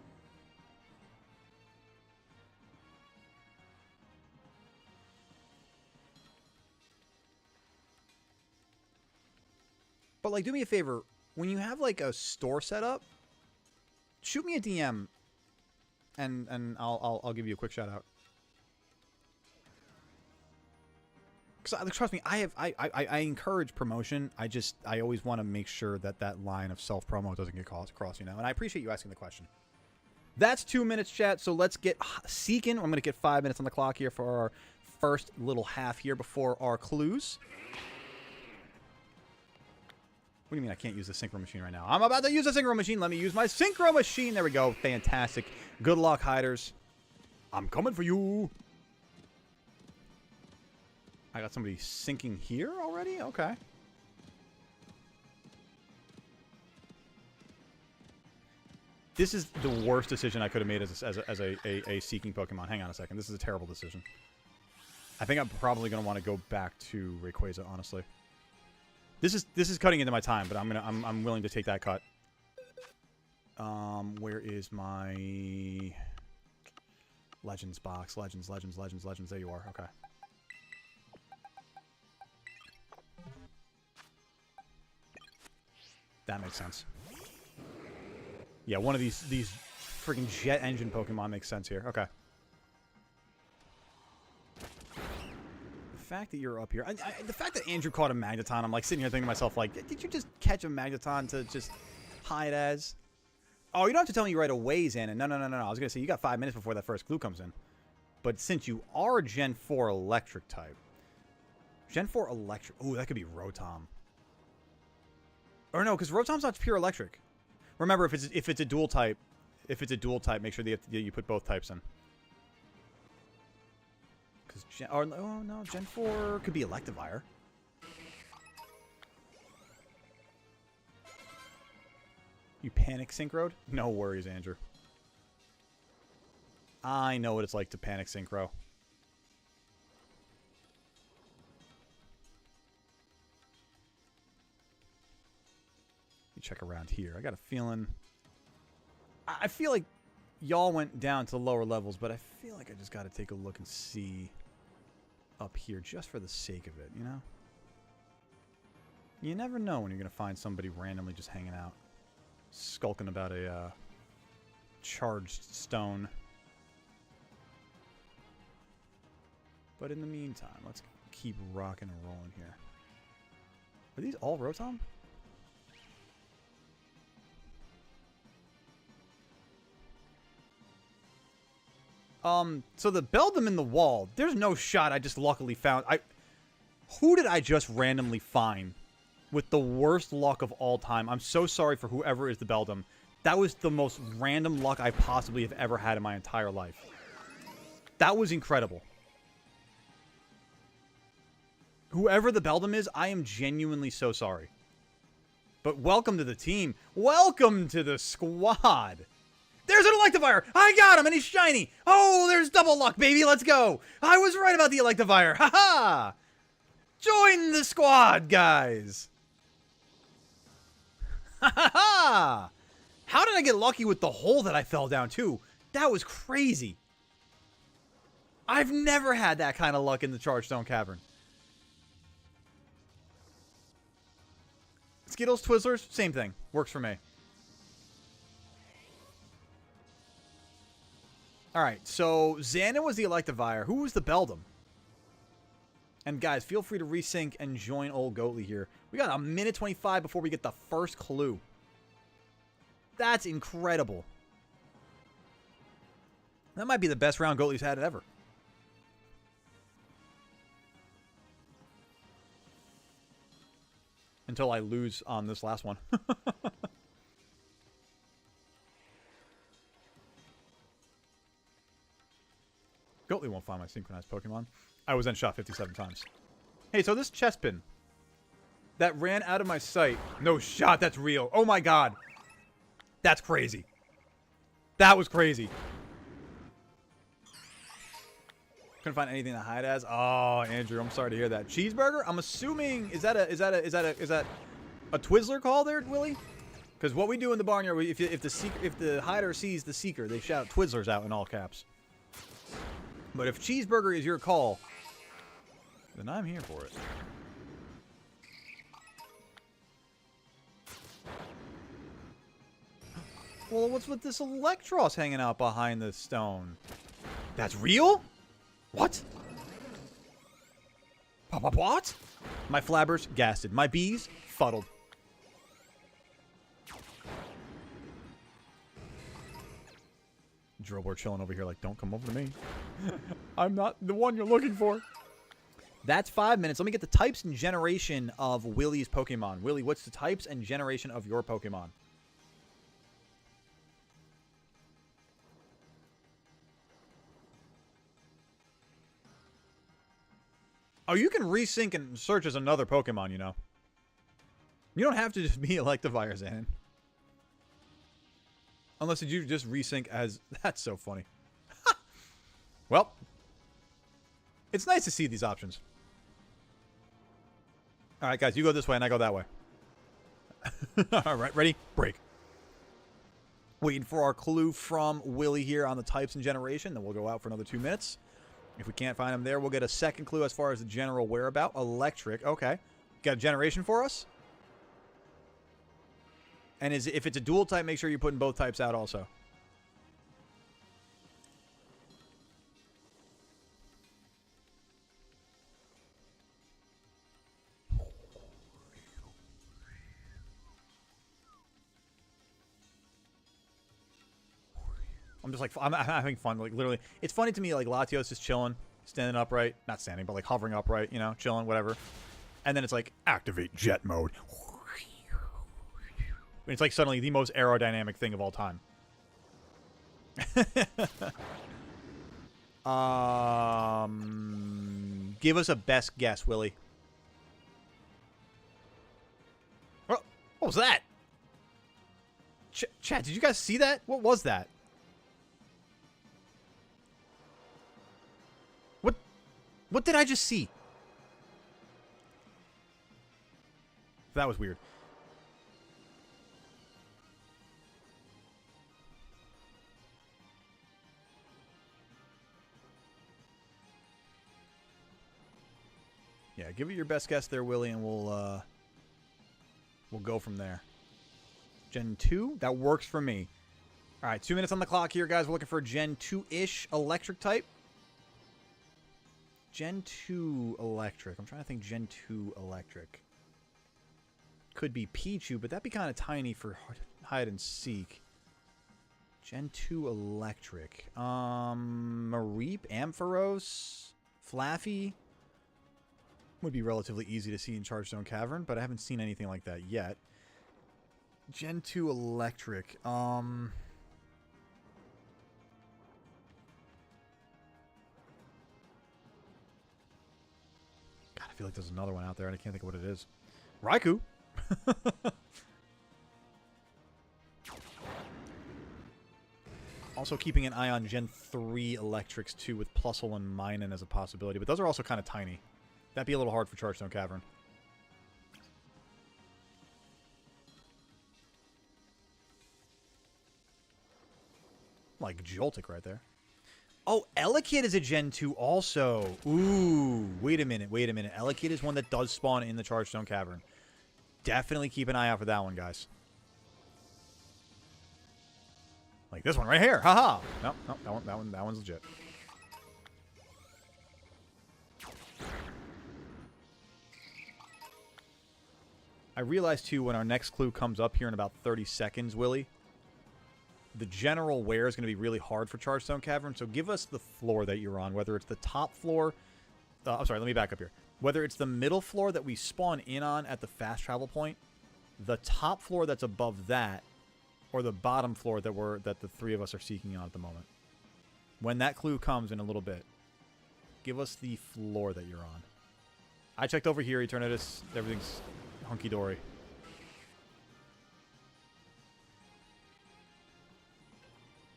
But like, do me a favor. When you have like a store set up, shoot me a DM. And I'll give you a quick shout out. Because trust me, I encourage promotion. I always want to make sure that line of self promo doesn't get across, you know. And I appreciate you asking the question. That's 2 minutes, chat. So let's get seeking. I'm gonna get 5 minutes on the clock here for our first little half here before our clues. What do you mean I can't use the synchro machine right now? I'm about to use the synchro machine. Let me use my synchro machine. There we go. Fantastic. Good luck, hiders. I'm coming for you. I got somebody syncing here already? Okay. This is the worst decision I could have made as a seeking Pokemon. Hang on a second. This is a terrible decision. I think I'm probably going to want to go back to Rayquaza, honestly. This is cutting into my time, but I'm willing to take that cut. Where is my Legends box? Legends. There you are. Okay. That makes sense. Yeah, one of these freaking jet engine Pokemon makes sense here. Okay. The fact that you're up here, the fact that Andrew caught a Magneton, I'm like sitting here thinking to myself, like, did you just catch a Magneton to just hide as? Oh, you don't have to tell me right away, Xana. No. I was gonna say you got 5 minutes before that first clue comes in. But since you are Gen 4 Electric type, Gen 4 Electric. Oh, that could be Rotom. Or no, because Rotom's not pure Electric. Remember, if it's a dual type, make sure that you put both types in. Because oh no, Gen 4 could be Electivire. You panic synchroed? No worries, Andrew. I know what it's like to panic synchro. You check around here. I got a feeling. I feel like y'all went down to lower levels, but I feel like I just got to take a look and see up here just for the sake of it, you know? You never know when you're going to find somebody randomly just hanging out, skulking about a charged stone. But in the meantime, let's keep rocking and rolling here. Are these all Rotom? So the Beldum in the wall, there's no shot I just luckily found. Who did I just randomly find with the worst luck of all time? I'm so sorry for whoever is the Beldum. That was the most random luck I possibly have ever had in my entire life. That was incredible. Whoever the Beldum is, I am genuinely so sorry. But welcome to the team. Welcome to the squad. There's an Electivire! I got him, and he's shiny! Oh, there's double luck, baby! Let's go! I was right about the Electivire! Ha-ha! Join the squad, guys! Ha-ha-ha! How did I get lucky with the hole that I fell down, too? That was crazy. I've never had that kind of luck in the Chargestone Cavern. Skittles, Twizzlers, same thing. Works for me. Alright, so Xanon was the Electivire. Who was the Beldum? And guys, feel free to resync and join old Goatly here. We got a minute 25 before we get the first clue. That's incredible. That might be the best round Goatly's had ever. Until I lose on this last one. Goatly won't find my synchronized Pokemon. I was then shot 57 times. Hey, so this Chespin that ran out of my sight. No shot, that's real. Oh my god. That's crazy. That was crazy. Couldn't find anything to hide as. Oh, Andrew, I'm sorry to hear that. Cheeseburger? I'm assuming is that a Twizzler call there, Willie? Because what we do in the barnyard, if the hider sees the seeker, they shout Twizzlers out in all caps. But if Cheeseburger is your call, then I'm here for it. Well, what's with this Electros hanging out behind the stone? That's real? What? What? My flabbers gasted. My bees fuddled. Drillboard chilling over here like, don't come over to me. I'm not the one you're looking for. That's 5 minutes. Let me get the types and generation of Willie's Pokemon. Willie, what's the types and generation of your Pokemon? Oh, you can resync and search as another Pokemon, you know. You don't have to just be Electivire, Xanon. Unless you just resync as... That's so funny. Well, it's nice to see these options. Alright, guys, you go this way and I go that way. Alright, ready? Break. Waiting for our clue from Willie here on the types and generation. Then we'll go out for another 2 minutes. If we can't find him there, we'll get a second clue as far as the general whereabout. Electric. Okay. Got a generation for us? And if it's a dual type, make sure you're putting both types out also. I'm just like, I'm having fun. Like, literally. It's funny to me, like, Latios is chilling, standing upright. Not standing, but, like, hovering upright, you know, chilling, whatever. And then it's like, activate jet mode. It's like suddenly the most aerodynamic thing of all time. Give us a best guess, Willie. Oh, what was that? Chat, did you guys see that? What was that? What did I just see? That was weird. Yeah, give it your best guess there, Willie, and we'll go from there. Gen 2? That works for me. All right, 2 minutes on the clock here, guys. We're looking for a Gen 2-ish electric type. Gen 2 electric. I'm trying to think Gen 2 electric. Could be Pichu, but that'd be kind of tiny for hide and seek. Gen 2 electric. Mareep, Ampharos, Flaffy. Would be relatively easy to see in Chargestone Cavern, but I haven't seen anything like that yet. Gen 2 electric. I feel like there's another one out there, and I can't think of what it is. Raikou. Also keeping an eye on Gen 3 electrics, too, with Plusle and Minun as a possibility. But those are also kind of tiny. That'd be a little hard for Chargestone Cavern. Like Joltik right there. Oh, Elekid is a Gen 2 also. Ooh, wait a minute, wait a minute. Elekid is one that does spawn in the Chargestone Cavern. Definitely keep an eye out for that one, guys. Like this one right here. Haha. No, that one's legit. I realize too when our next clue comes up here in about 30 seconds, Willie, the general wear is going to be really hard for Chargestone Cavern, so give us the floor that you're on, whether it's the top floor... I'm sorry, let me back up here. Whether it's the middle floor that we spawn in on at the fast travel point, the top floor that's above that, or the bottom floor that the three of us are seeking on at the moment. When that clue comes in a little bit, give us the floor that you're on. I checked over here, Eternatus, everything's hunky-dory.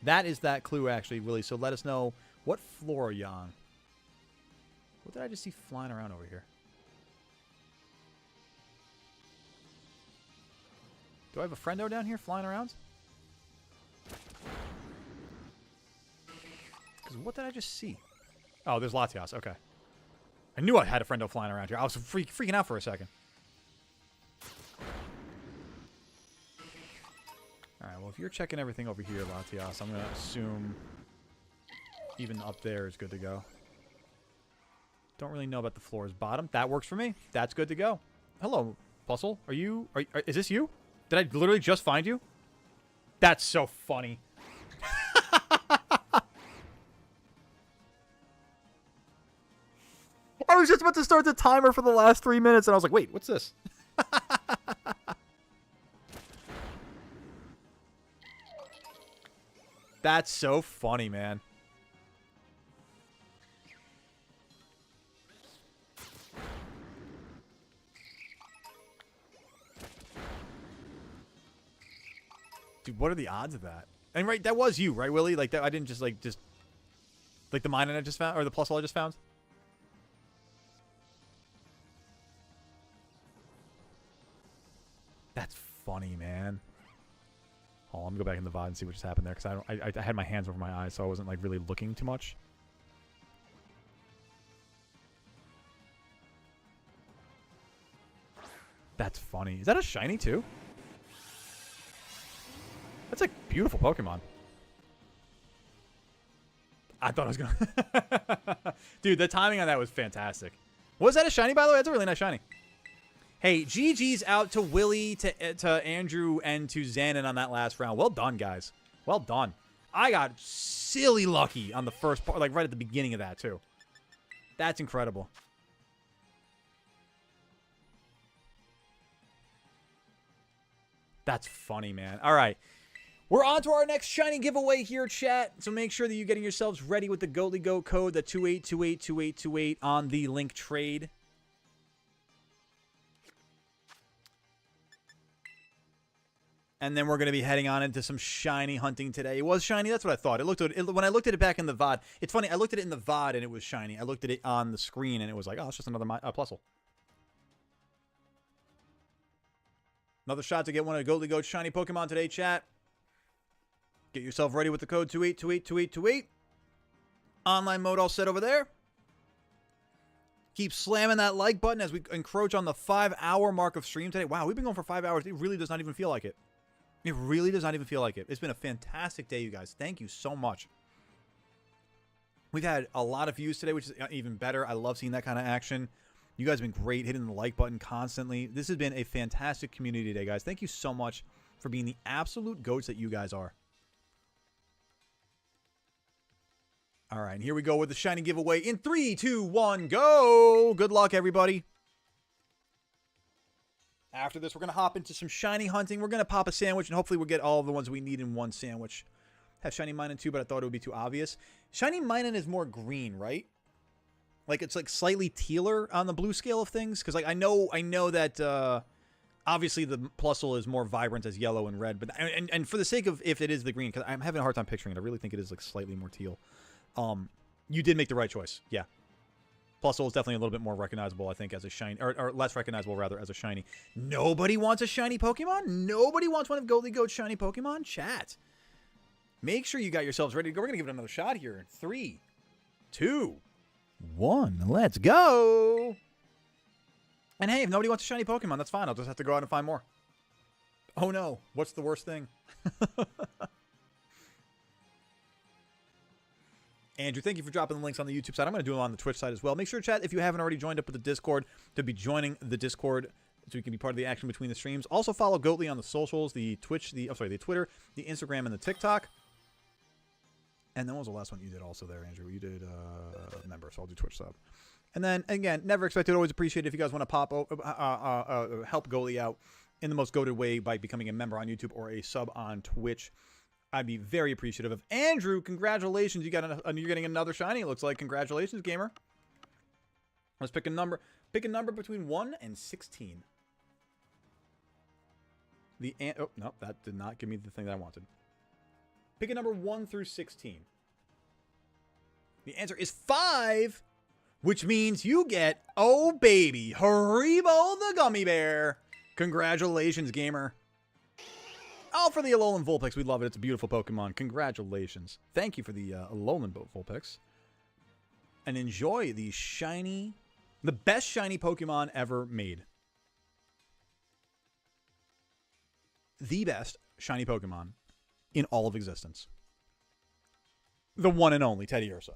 That is that clue, actually, Willie. So let us know, what floor are you on? What did I just see flying around over here? Do I have a friendo down here flying around? Because what did I just see? Oh, there's Latias. Okay. I knew I had a friendo flying around here. I was freaking out for a second. Alright, well, if you're checking everything over here, Latias, I'm going to assume even up there is good to go. Don't really know about the floors. Bottom, that works for me. That's good to go. Hello, Plusle. Is this you? Did I literally just find you? That's so funny. I was just about to start the timer for the last 3 minutes, and I was like, wait, what's this? That's so funny, man. Dude, what are the odds of that? And right, that was you, right, Willie? Like that, I didn't just like the Minun I just found, or the Plusle I just found. That's funny, man. Oh, I'm gonna go back in the VOD and see what just happened there, because I had my hands over my eyes, so I wasn't like really looking too much. That's funny. Is that a shiny too? That's a beautiful Pokemon. I thought I was gonna... Dude, the timing on that was fantastic. Was that a shiny, by the way? That's a really nice shiny. Hey, GG's out to Willie, to Andrew, and to Xanon on that last round. Well done, guys. Well done. I got silly lucky on the first part, like right at the beginning of that, too. That's incredible. That's funny, man. All right. We're on to our next shiny giveaway here, chat. So make sure that you're getting yourselves ready with the Goatly Goat code, the 28282828 on the link trade. And then we're going to be heading on into some shiny hunting today. It was shiny. That's what I thought. When I looked at it back in the VOD, it's funny. I looked at it in the VOD and it was shiny. I looked at it on the screen and it was like, oh, it's just another Plusle. Another shot to get one of the Goatly Goat's shiny Pokemon today, chat. Get yourself ready with the code 28282828. Online mode all set over there. Keep slamming that like button as we encroach on the 5-hour mark of stream today. Wow, we've been going for 5 hours. It really does not even feel like it. It really does not even feel like it. It's been a fantastic day, you guys. Thank you so much. We've had a lot of views today, which is even better. I love seeing that kind of action. You guys have been great, hitting the like button constantly. This has been a fantastic community today, guys. Thank you so much for being the absolute goats that you guys are. All right, and here we go with the shiny giveaway in 3, 2, 1, go! Good luck, everybody. After this, we're going to hop into some shiny hunting. We're going to pop a sandwich, and hopefully we'll get all of the ones we need in one sandwich. Have shiny Minun too, but I thought it would be too obvious. Shiny Minun is more green, right? Like, it's like slightly tealer on the blue scale of things. Because, like, I know that obviously the Plusle is more vibrant as yellow and red. But and for the sake of if it is the green, because I'm having a hard time picturing it. I really think it is, like, slightly more teal. You did make the right choice. Yeah. Plusle is definitely a little bit more recognizable, I think, as a shiny. Or less recognizable, rather, as a shiny. Nobody wants a shiny Pokemon? Nobody wants one of Goatly Goat's shiny Pokemon? Chat. Make sure you got yourselves ready to go. We're going to give it another shot here. 3, 2, 1. Let's go. And hey, if nobody wants a shiny Pokemon, that's fine. I'll just have to go out and find more. Oh no. What's the worst thing? Andrew, thank you for dropping the links on the YouTube side. I'm going to do them on the Twitch side as well. Make sure, chat, if you haven't already joined up with the Discord, to be joining the Discord so you can be part of the action between the streams. Also follow Goatly on the socials, the Twitch, the Twitter, the Instagram, and the TikTok. And then what was the last one you did also there, Andrew? You did member, so I'll do Twitch sub. And then, again, never expected, always appreciate it if you guys want to help Goatly out in the most goated way by becoming a member on YouTube or a sub on Twitch. I'd be very appreciative of. Andrew, congratulations. You're getting another shiny, it looks like. Congratulations, gamer. Let's pick a number. Pick a number between 1 and 16. Oh, no, that did not give me the thing that I wanted. Pick a number 1 through 16. The answer is 5, which means you get, oh baby, Haribo the Gummy Bear. Congratulations, gamer. Oh, for the Alolan Vulpix. We love it. It's a beautiful Pokemon. Congratulations. Thank you for the Alolan Vulpix. And enjoy the best shiny Pokemon ever made. The best shiny Pokemon in all of existence. The one and only Teddy Ursa.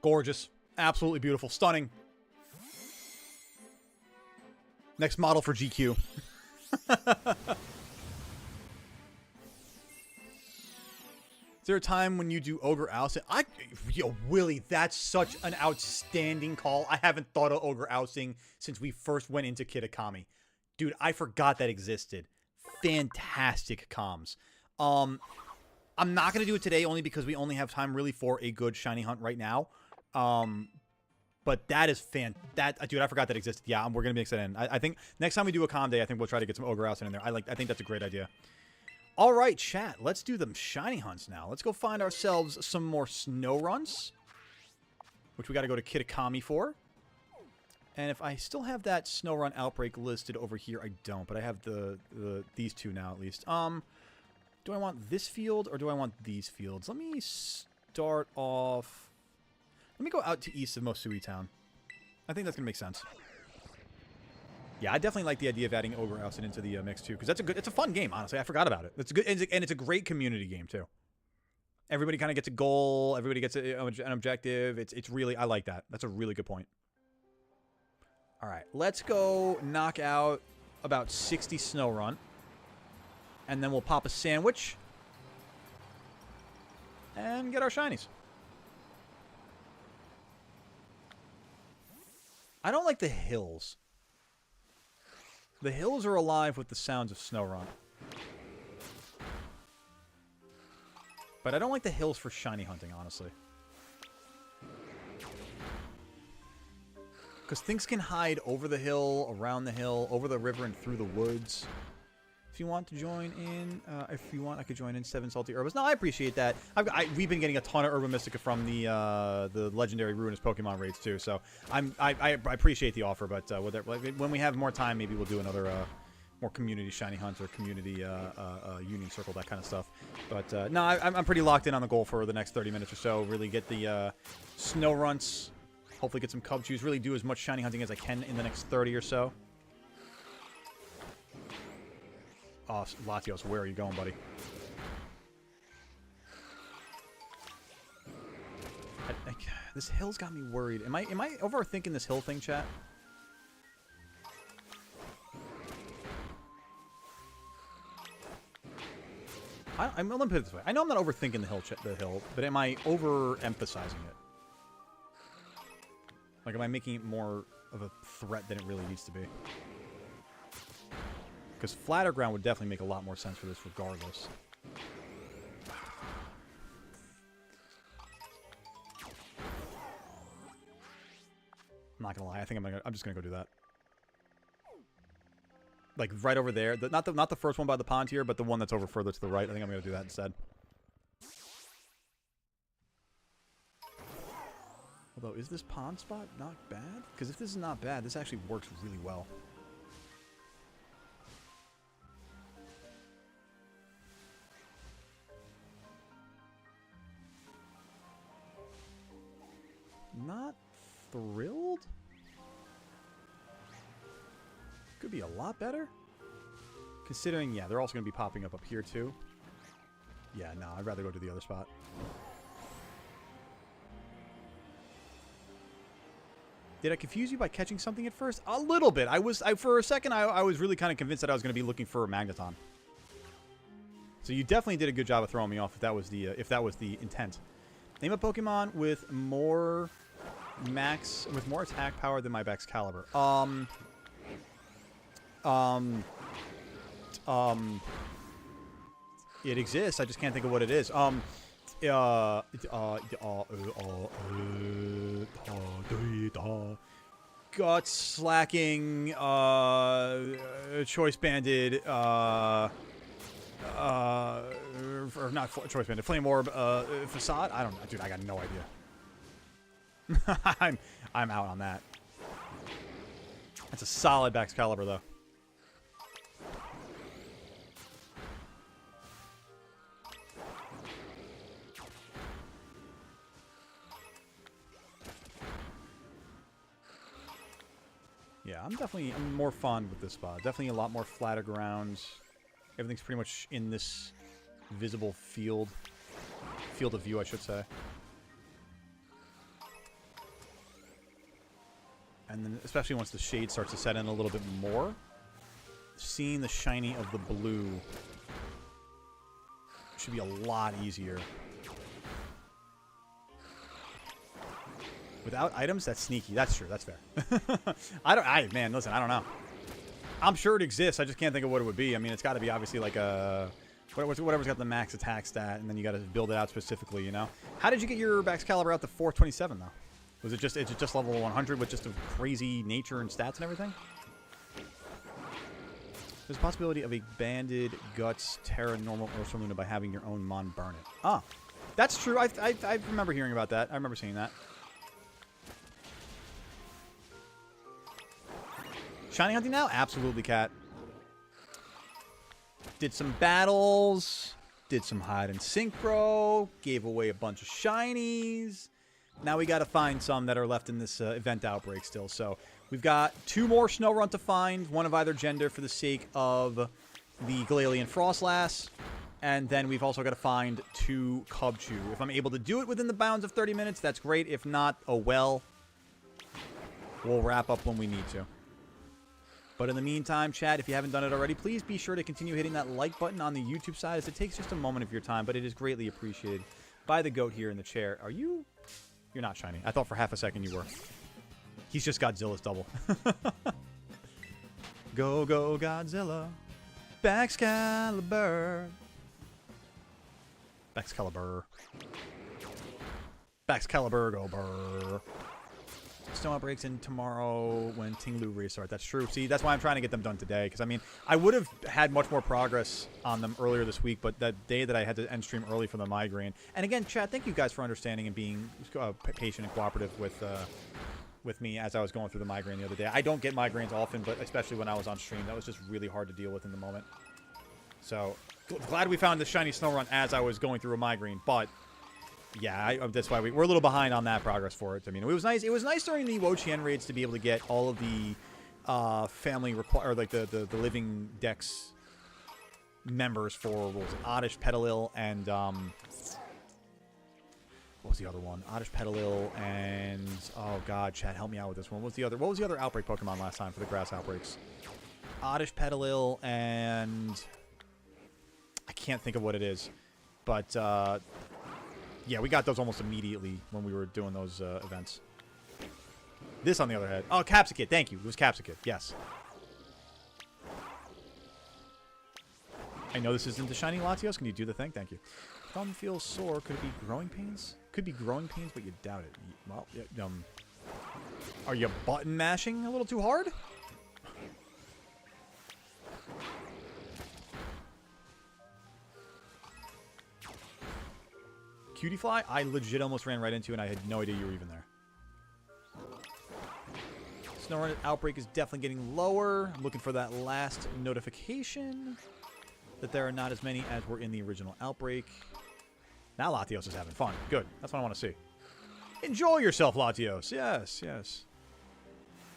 Gorgeous. Absolutely beautiful. Stunning. Next model for GQ. Is there a time when you do Ogre Ousting? Yo, Willie, that's such an outstanding call. I haven't thought of Ogre Ousting since we first went into Kitakami. Dude, I forgot that existed. Fantastic comms. I'm not going to do it today only because we only have time really for a good shiny hunt right now. But that is dude, I forgot that existed. Yeah, we're going to mix it in. I think next time we do a comm day, I think we'll try to get some Ogre Ousting in there. I think that's a great idea. All right, chat. Let's do the shiny hunts now. Let's go find ourselves some more snow runs, which we got to go to Kitakami for. And if I still have that snow run outbreak listed over here, I don't. But I have these two now at least. Do I want this field or do I want these fields? Let me start off. Let me go out to east of Mosui Town. I think that's going to make sense. Yeah, I definitely like the idea of adding Ogre Ousting into the mix too, because it's a fun game, honestly. I forgot about it. It's good, and it's a great community game too. Everybody kind of gets a goal. Everybody gets an objective. It's really, I like that. That's a really good point. All right, let's go knock out about 60 snow run. And then we'll pop a sandwich. And get our shinies. I don't like the hills. The hills are alive with the sounds of Snorunt. But I don't like the hills for shiny hunting, honestly. Because things can hide over the hill, around the hill, over the river, and through the woods. If you want to join in, if you want, I could join in 7 salty herbs. No, I appreciate that. We've been getting a ton of Herba Mystica from the legendary Ruinous Pokemon raids too, so I appreciate the offer. But when we have more time, maybe we'll do another more community shiny hunt or community uni circle, that kind of stuff. But no, I'm pretty locked in on the goal for the next 30 minutes or so. Really get the Snowrunts, hopefully get some Cubchews, really do as much shiny hunting as I can in the next 30 or so. Oh, Latios, where are you going, buddy? This hill's got me worried. Am I overthinking this hill thing, chat? Let me put it this way. I know I'm not overthinking the hill, but am I overemphasizing it? Like, am I making it more of a threat than it really needs to be? Because flatter ground would definitely make a lot more sense for this regardless. I'm not gonna lie, I think I'm just gonna go do that. Like right over there, not the first one by the pond here, but the one that's over further to the right. I think I'm gonna do that instead. Although, is this pond spot not bad? Because if this is not bad, this actually works really well. Not thrilled? Could be a lot better. Considering, yeah, they're also going to be popping up here too. Yeah, no, I'd rather go to the other spot. Did I confuse you by catching something at first? A little bit. For a second, I was really kind of convinced that I was going to be looking for a Magneton. So you definitely did a good job of throwing me off if that was the intent. Name a Pokemon with more attack power than my Excalibur. It exists. I just can't think of what it is. Guts slacking. Choice banded. Or not choice banded. Flame orb. Facade. I don't know, dude. I got no idea. I'm out on that. That's a solid Excalibur though. Yeah, I'm more fond with this spot. Definitely a lot more flatter ground. Everything's pretty much in this visible field of view, I should say. And then, especially once the shade starts to set in a little bit more, seeing the shiny of the blue should be a lot easier. Without items, that's sneaky. That's true. That's fair. Man, listen, I don't know. I'm sure it exists. I just can't think of what it would be. I mean, it's got to be obviously like a whatever's got the max attack stat, and then you got to build it out specifically. You know. How did you get your Excalibur out to 427 though? Was it just level 100 with just a crazy nature and stats and everything? There's a possibility of a banded Guts Terra Normal Ursa Luna by having your own Mon burn it. Ah, that's true. I remember hearing about that. I remember seeing that. Shiny hunting now? Absolutely, Cat. Did some battles. Did some hide and synchro. Gave away a bunch of shinies. Now we got to find some that are left in this event outbreak still. So we've got 2 more Snorunt to find. One of either gender for the sake of the Galarian Frostlass. And then we've also got to find 2 Cubchew. If I'm able to do it within the bounds of 30 minutes, that's great. If not, oh well. We'll wrap up when we need to. But in the meantime, chat, if you haven't done it already, please be sure to continue hitting that like button on the YouTube side, as it takes just a moment of your time, but it is greatly appreciated by the goat here in the chair. Are you... You're not shiny. I thought for half a second you were. He's just Godzilla's double. Go, go, Godzilla. Baxcalibur. Baxcalibur. Baxcalibur, go burr. Snow outbreaks in tomorrow when Tinglu restart. That's true. See, that's why I'm trying to get them done today. Because, I mean, I would have had much more progress on them earlier this week, but that day that I had to end stream early for the migraine. And again, chat, thank you guys for understanding and being patient and cooperative with me as I was going through the migraine the other day. I don't get migraines often, but especially when I was on stream, that was just really hard to deal with in the moment. So, glad we found the shiny snow run as I was going through a migraine, but... yeah, that's why we're a little behind on that progress for it. I mean, it was nice. It was nice during the Wo-Chien raids to be able to get all of the family or like the living Dex members for what was it, Oddish, Petalil, and what was the other one? Oddish, Petalil, and oh god, chat, help me out with this one. What was the other outbreak Pokemon last time for the grass outbreaks? Oddish, Petalil, and I can't think of what it is, but. Yeah, we got those almost immediately when we were doing those events. This, on the other hand... oh, Capsicid. Thank you. It was Capsicid. Yes. I know this isn't the shiny Latios. Can you do the thing? Thank you. Thumb feels sore. Could it be growing pains? Could be growing pains, but you doubt it. Well, are you button mashing a little too hard? Cutie Fly, I legit almost ran right into, and I had no idea you were even there. Snow outbreak is definitely getting lower. I'm looking for that last notification that there are not as many as were in the original outbreak. Now Latios is having fun. Good. That's what I want to see. Enjoy yourself, Latios. Yes, yes.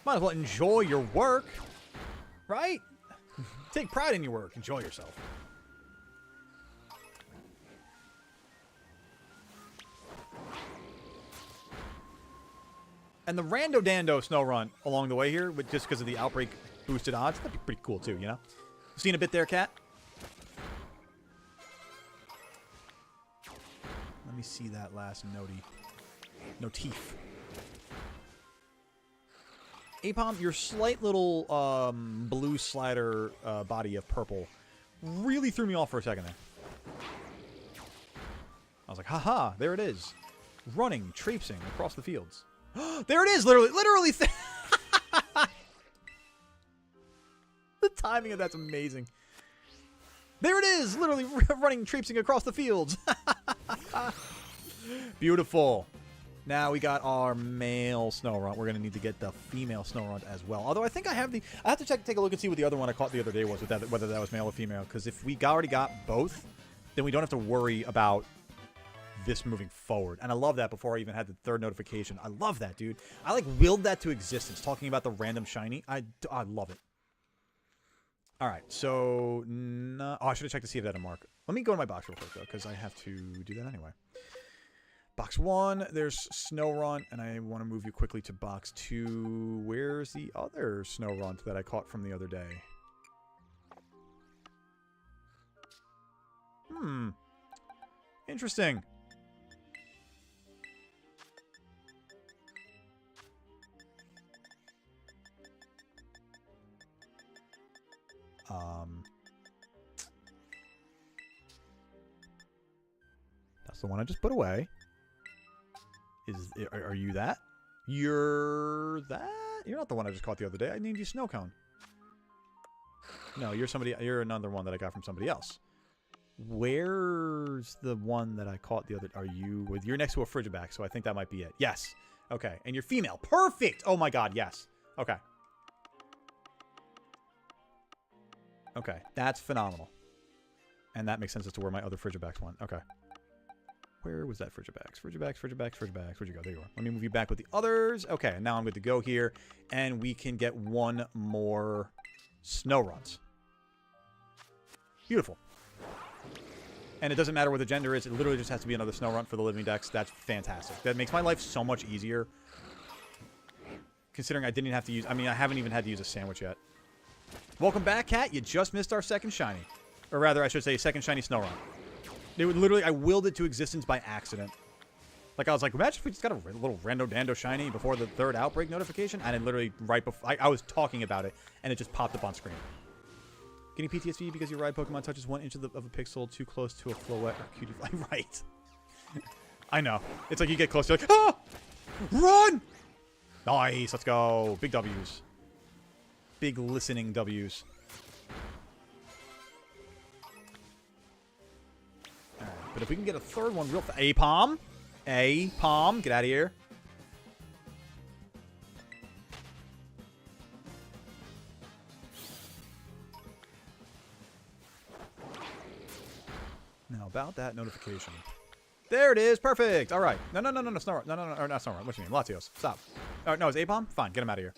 Might as well enjoy your work, right? Take pride in your work. Enjoy yourself. And the Rando Dando snow run along the way here, just because of the outbreak boosted odds, that'd be pretty cool too, you know? Seen a bit there, Cat? Let me see that last notif. Apom, your slight little blue slider body of purple really threw me off for a second there. I was like, haha, there it is. Running, traipsing across the fields. There it is, literally. The timing of that's amazing. There it is, literally running, traipsing across the fields. Beautiful. Now we got our male snow runt. We're going to need to get the female snow runt as well. Although I think I have I have to take a look and see what the other one I caught the other day was, whether that was male or female. Because if we already got both, then we don't have to worry about this moving forward. And I love that before I even had the third notification. I love that, dude. I like willed that to existence, talking about the random shiny. I love it. All right, so oh, I should have checked to see if that had a mark. Let me go to my box real quick though, because I have to do that anyway. Box 1, there's Snow Runt, and I want to move you quickly to box 2. Where's the other Snow Runt that I caught from the other day? Interesting. That's the one I just put away. Are you that? You're that? You're not the one I just caught the other day. I named you Snow Cone. No, you're somebody. You're another one that I got from somebody else. Where's the one that I caught the other? Are you with? You're next to a Frigiback, so I think that might be it. Yes. Okay, and you're female. Perfect. Oh my God. Yes. Okay. Okay, that's phenomenal. And that makes sense as to where my other Frigibacks went. Okay. Where was that Frigibax? Frigibax. Where'd you go? There you are. Let me move you back with the others. Okay, now I'm good to go here. And we can get one more Snow Runs. Beautiful. And it doesn't matter what the gender is. It literally just has to be another Snow Run for the living decks. That's fantastic. That makes my life so much easier. Considering I didn't even have to use... I mean, I haven't even had to use a sandwich yet. Welcome back, Cat. You just missed our second shiny. Or rather, I should say, second shiny Snow Run. They would literally... I willed it to existence by accident. Like, I was like, imagine if we just got a little rando dando shiny before the 3rd outbreak notification, and it literally right before I was talking about it, and it just popped up on screen. Getting PTSD because your ride Pokemon touches 1 inch of a pixel too close to a Floette or Cutie Fly. Right. I know. It's like you get close, you're like, ah! Run! Nice, let's go. Big W's. Big listening W's. Alright, but if we can get a 3rd one real fast. A-Palm. A-Palm. Get out of here. Now about that notification. There it is. Perfect. All right. No, Snow. No, or not Snow. What you mean? Latios. Stop. Oh, no, it's A-Palm? Fine. Get him out of here.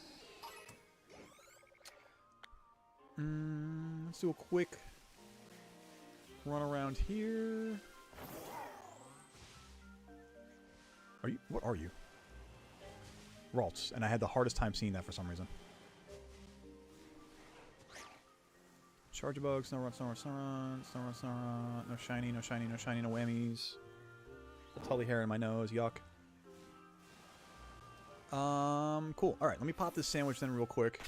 Let's do a quick run around here. Are you? What are you? Ralts. And I had the hardest time seeing that for some reason. Charge bug, Snow Run. No shiny, no whammies. The tully hair in my nose, yuck. Cool. Alright, let me pop this sandwich then real quick.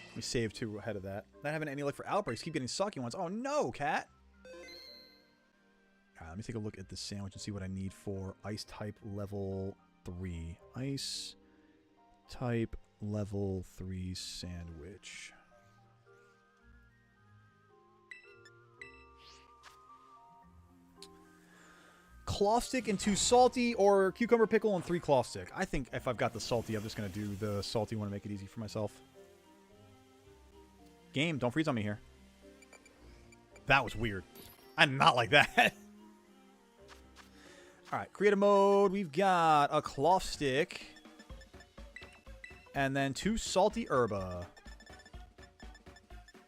Let me save 2 ahead of that. Not having any luck for outbreaks. Keep getting sucky ones. Oh no, cat! Alright, let me take a look at this sandwich and see what I need for ice type level 3. Ice type level 3 sandwich. Cloth stick and 2 salty, or cucumber pickle and 3 cloth stick. I think if I've got the salty, I'm just going to do the salty one to make it easy for myself. Game, don't freeze on me here. That was weird. I did not like that. Alright, creative mode. We've got a cloth stick. And then 2 salty herba.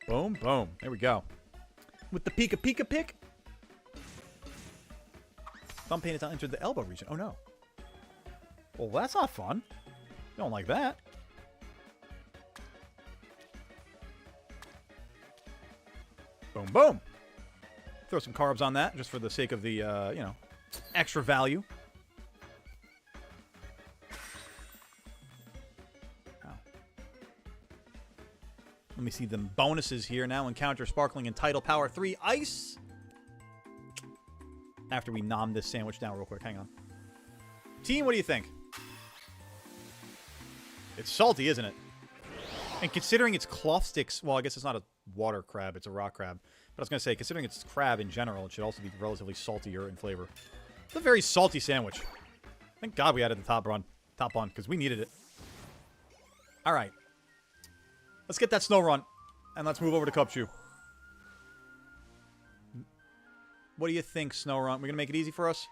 Boom, boom. There we go. With the Pika Pika pick. Thumb pain has not entered the elbow region. Oh no. Well, that's not fun. Don't like that. Boom, boom. Throw some carbs on that just for the sake of the, you know, extra value. Ow. Let me see the bonuses here. Now encounter Sparkling and Tidal Power 3 Ice. After we nom this sandwich down real quick. Hang on. Team, what do you think? It's salty, isn't it? And considering it's cloth sticks... Well, I guess it's not a water crab. It's a rock crab. But I was going to say, considering it's crab in general, it should also be relatively saltier in flavor. It's a very salty sandwich. Thank God we added the top one, because we needed it. Alright. Let's get that Snow Run. And let's move over to Cupchew. What do you think, Snow Run? We're going to make it easy for us?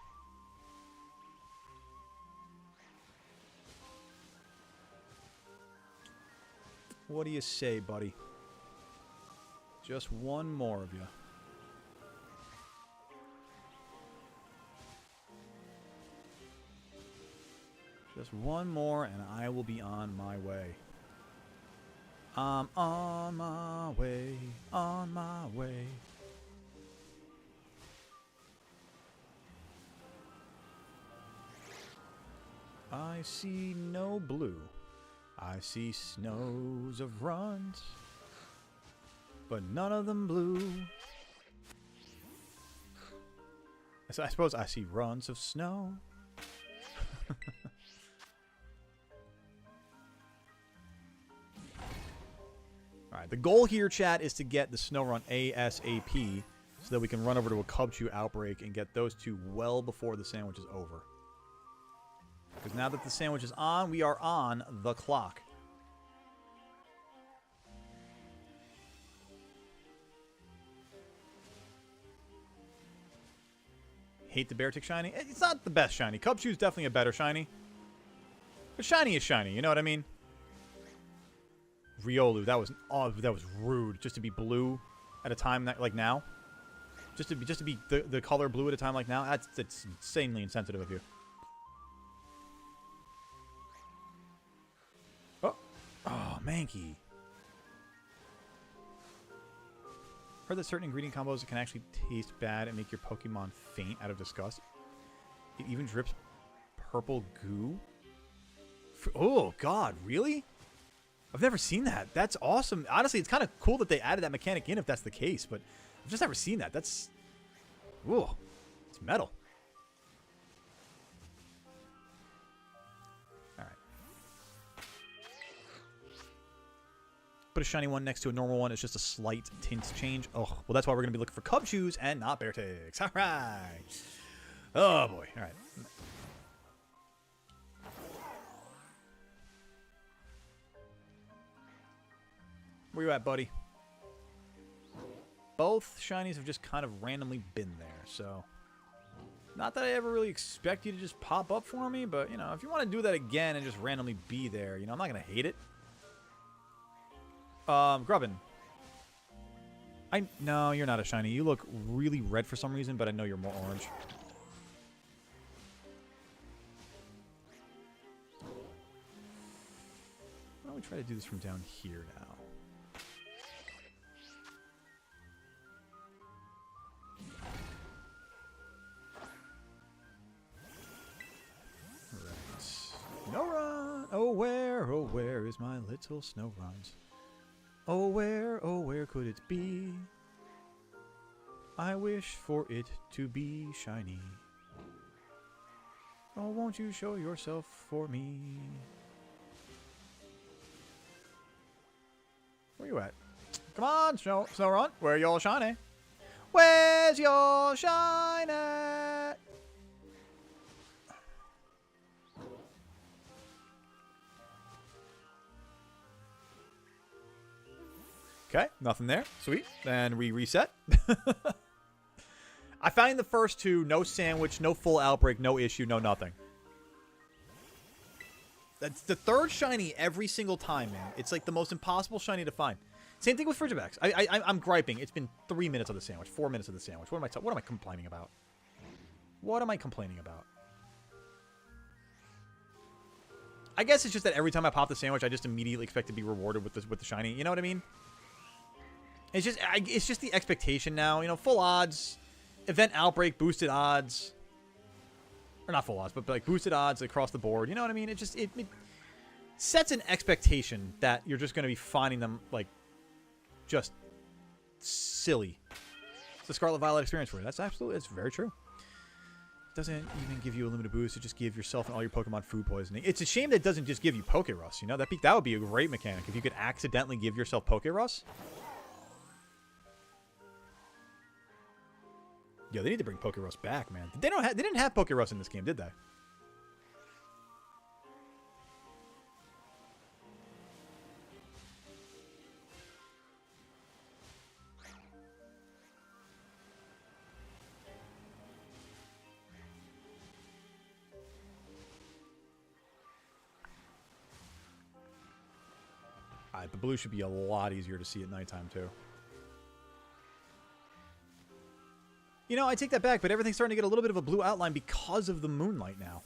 What do you say, buddy? Just one more of you. Just one more, and I will be on my way. I'm on my way, on my way. I see no blue. I see snows of runs, but none of them blue. So I suppose I see runs of snow. Alright, the goal here, chat, is to get the Snow Run ASAP so that we can run over to a Cubchew outbreak and get those 2 well before the sandwich is over. Because now that the sandwich is on, we are on the clock. Hate the Beartic shiny? It's not the best shiny. Cubchew is definitely a better shiny. But shiny is shiny, you know what I mean? Riolu, that was rude. Just to be blue at a time like now. Just to be the color blue at a time like now. That's insanely insensitive of you. Oh, Mankey. Heard that certain ingredient combos can actually taste bad and make your Pokemon faint out of disgust. It even drips purple goo. Oh, God, really? I've never seen that. That's awesome. Honestly, it's kind of cool that they added that mechanic in if that's the case, but I've just never seen that. That's... Ooh, it's metal. All right. Put a shiny one next to a normal one. It's just a slight tint change. Oh, well, that's why we're going to be looking for Cub Shoes and not Bear Ticks. All right. Oh, boy. All right. Where you at, buddy? Both shinies have just kind of randomly been there, so... Not that I ever really expect you to just pop up for me, but, you know, if you want to do that again and just randomly be there, you know, I'm not going to hate it. Grubbin. No, you're not a shiny. You look really red for some reason, but I know you're more orange. Why don't we try to do this from down here now? Snow run, oh where is my little snow runs? Oh where could it be? I wish for it to be shiny. Oh, won't you show yourself for me? Where you at? Come on, snow run, where your shiny? Where's your shine at? Okay, nothing there. Sweet. Then we reset. I find the first two, no sandwich, no full outbreak, no issue, no nothing. That's the third shiny every single time, man. It's like the most impossible shiny to find. Same thing with Frigibacks. I'm griping. It's been 3 minutes of the sandwich, 4 minutes of the sandwich. What am I complaining about? What am I complaining about? I guess it's just that every time I pop the sandwich, I just immediately expect to be rewarded with the shiny. You know what I mean? It's just the expectation now. You know, full odds, event outbreak, boosted odds, or not full odds, but like boosted odds across the board. You know what I mean? It sets an expectation that you're just going to be finding them like just silly. It's the Scarlet Violet experience for you. It's very true. It doesn't even give you a limited boost. It just gives yourself and all your Pokemon food poisoning. It's a shame that it doesn't just give you Poké Rust. You know, that would be a great mechanic if you could accidentally give yourself Poké Rust. Yo, they need to bring Poké Rust back, man. They didn't have Poké Rust in this game, did they? Alright, but blue should be a lot easier to see at nighttime, too. You know, I take that back, but everything's starting to get a little bit of a blue outline because of the moonlight now.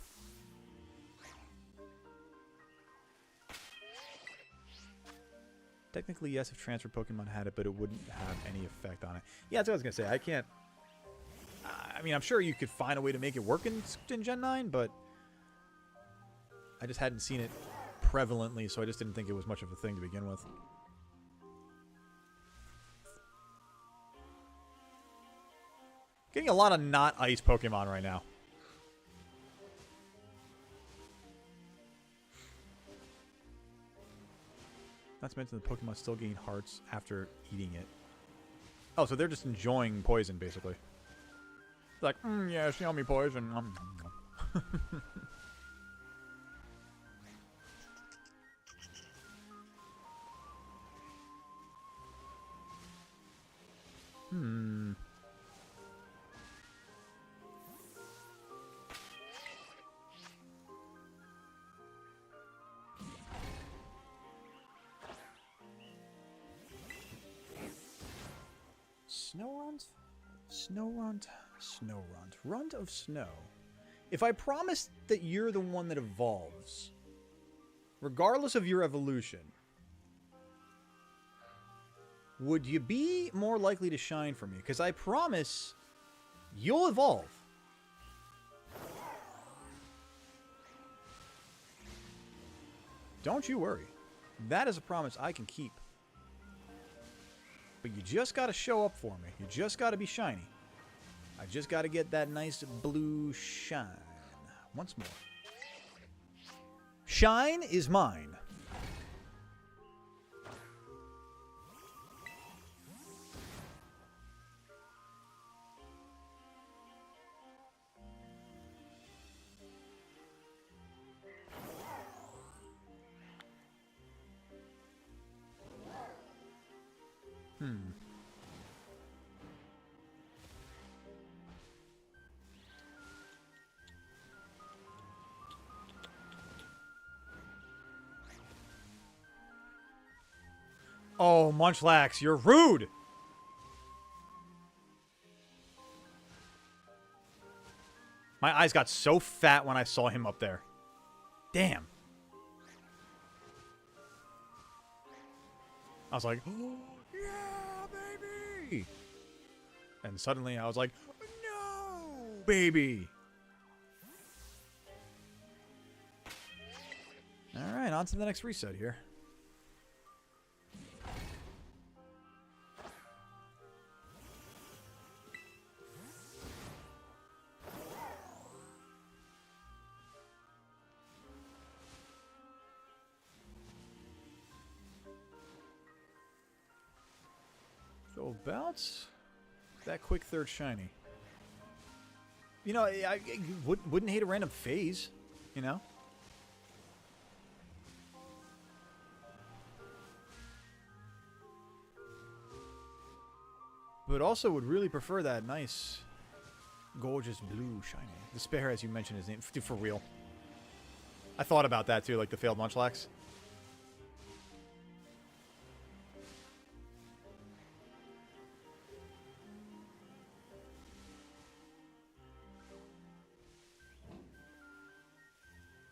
Technically, yes, if transfer Pokemon had it, but it wouldn't have any effect on it. Yeah, that's what I was going to say. I can't... I mean, I'm sure you could find a way to make it work in Gen 9, but... I just hadn't seen it prevalently, so I just didn't think it was much of a thing to begin with. Getting a lot of not ice Pokemon right now. Not to mention the Pokemon still gain hearts after eating it. Oh, so they're just enjoying poison, basically. Like, yes, yummy poison. Runt of snow. If I promise that you're the one that evolves, regardless of your evolution, would you be more likely to shine for me? Because I promise you'll evolve. Don't you worry. That is a promise I can keep. But you just got to show up for me. You just got to be shiny. I just got to get that nice blue shine. Once more. Shine is mine. Oh, Munchlax, you're rude! My eyes got so fat when I saw him up there. Damn. I was like, oh, yeah, baby! And suddenly I was like, no, baby! Alright, on to the next reset here. So about that quick third shiny. You know, I wouldn't hate a random phase, you know? But also would really prefer that nice, gorgeous blue shiny. The spare, as you mentioned, his name. Dude, for real. I thought about that too, like the failed Munchlax.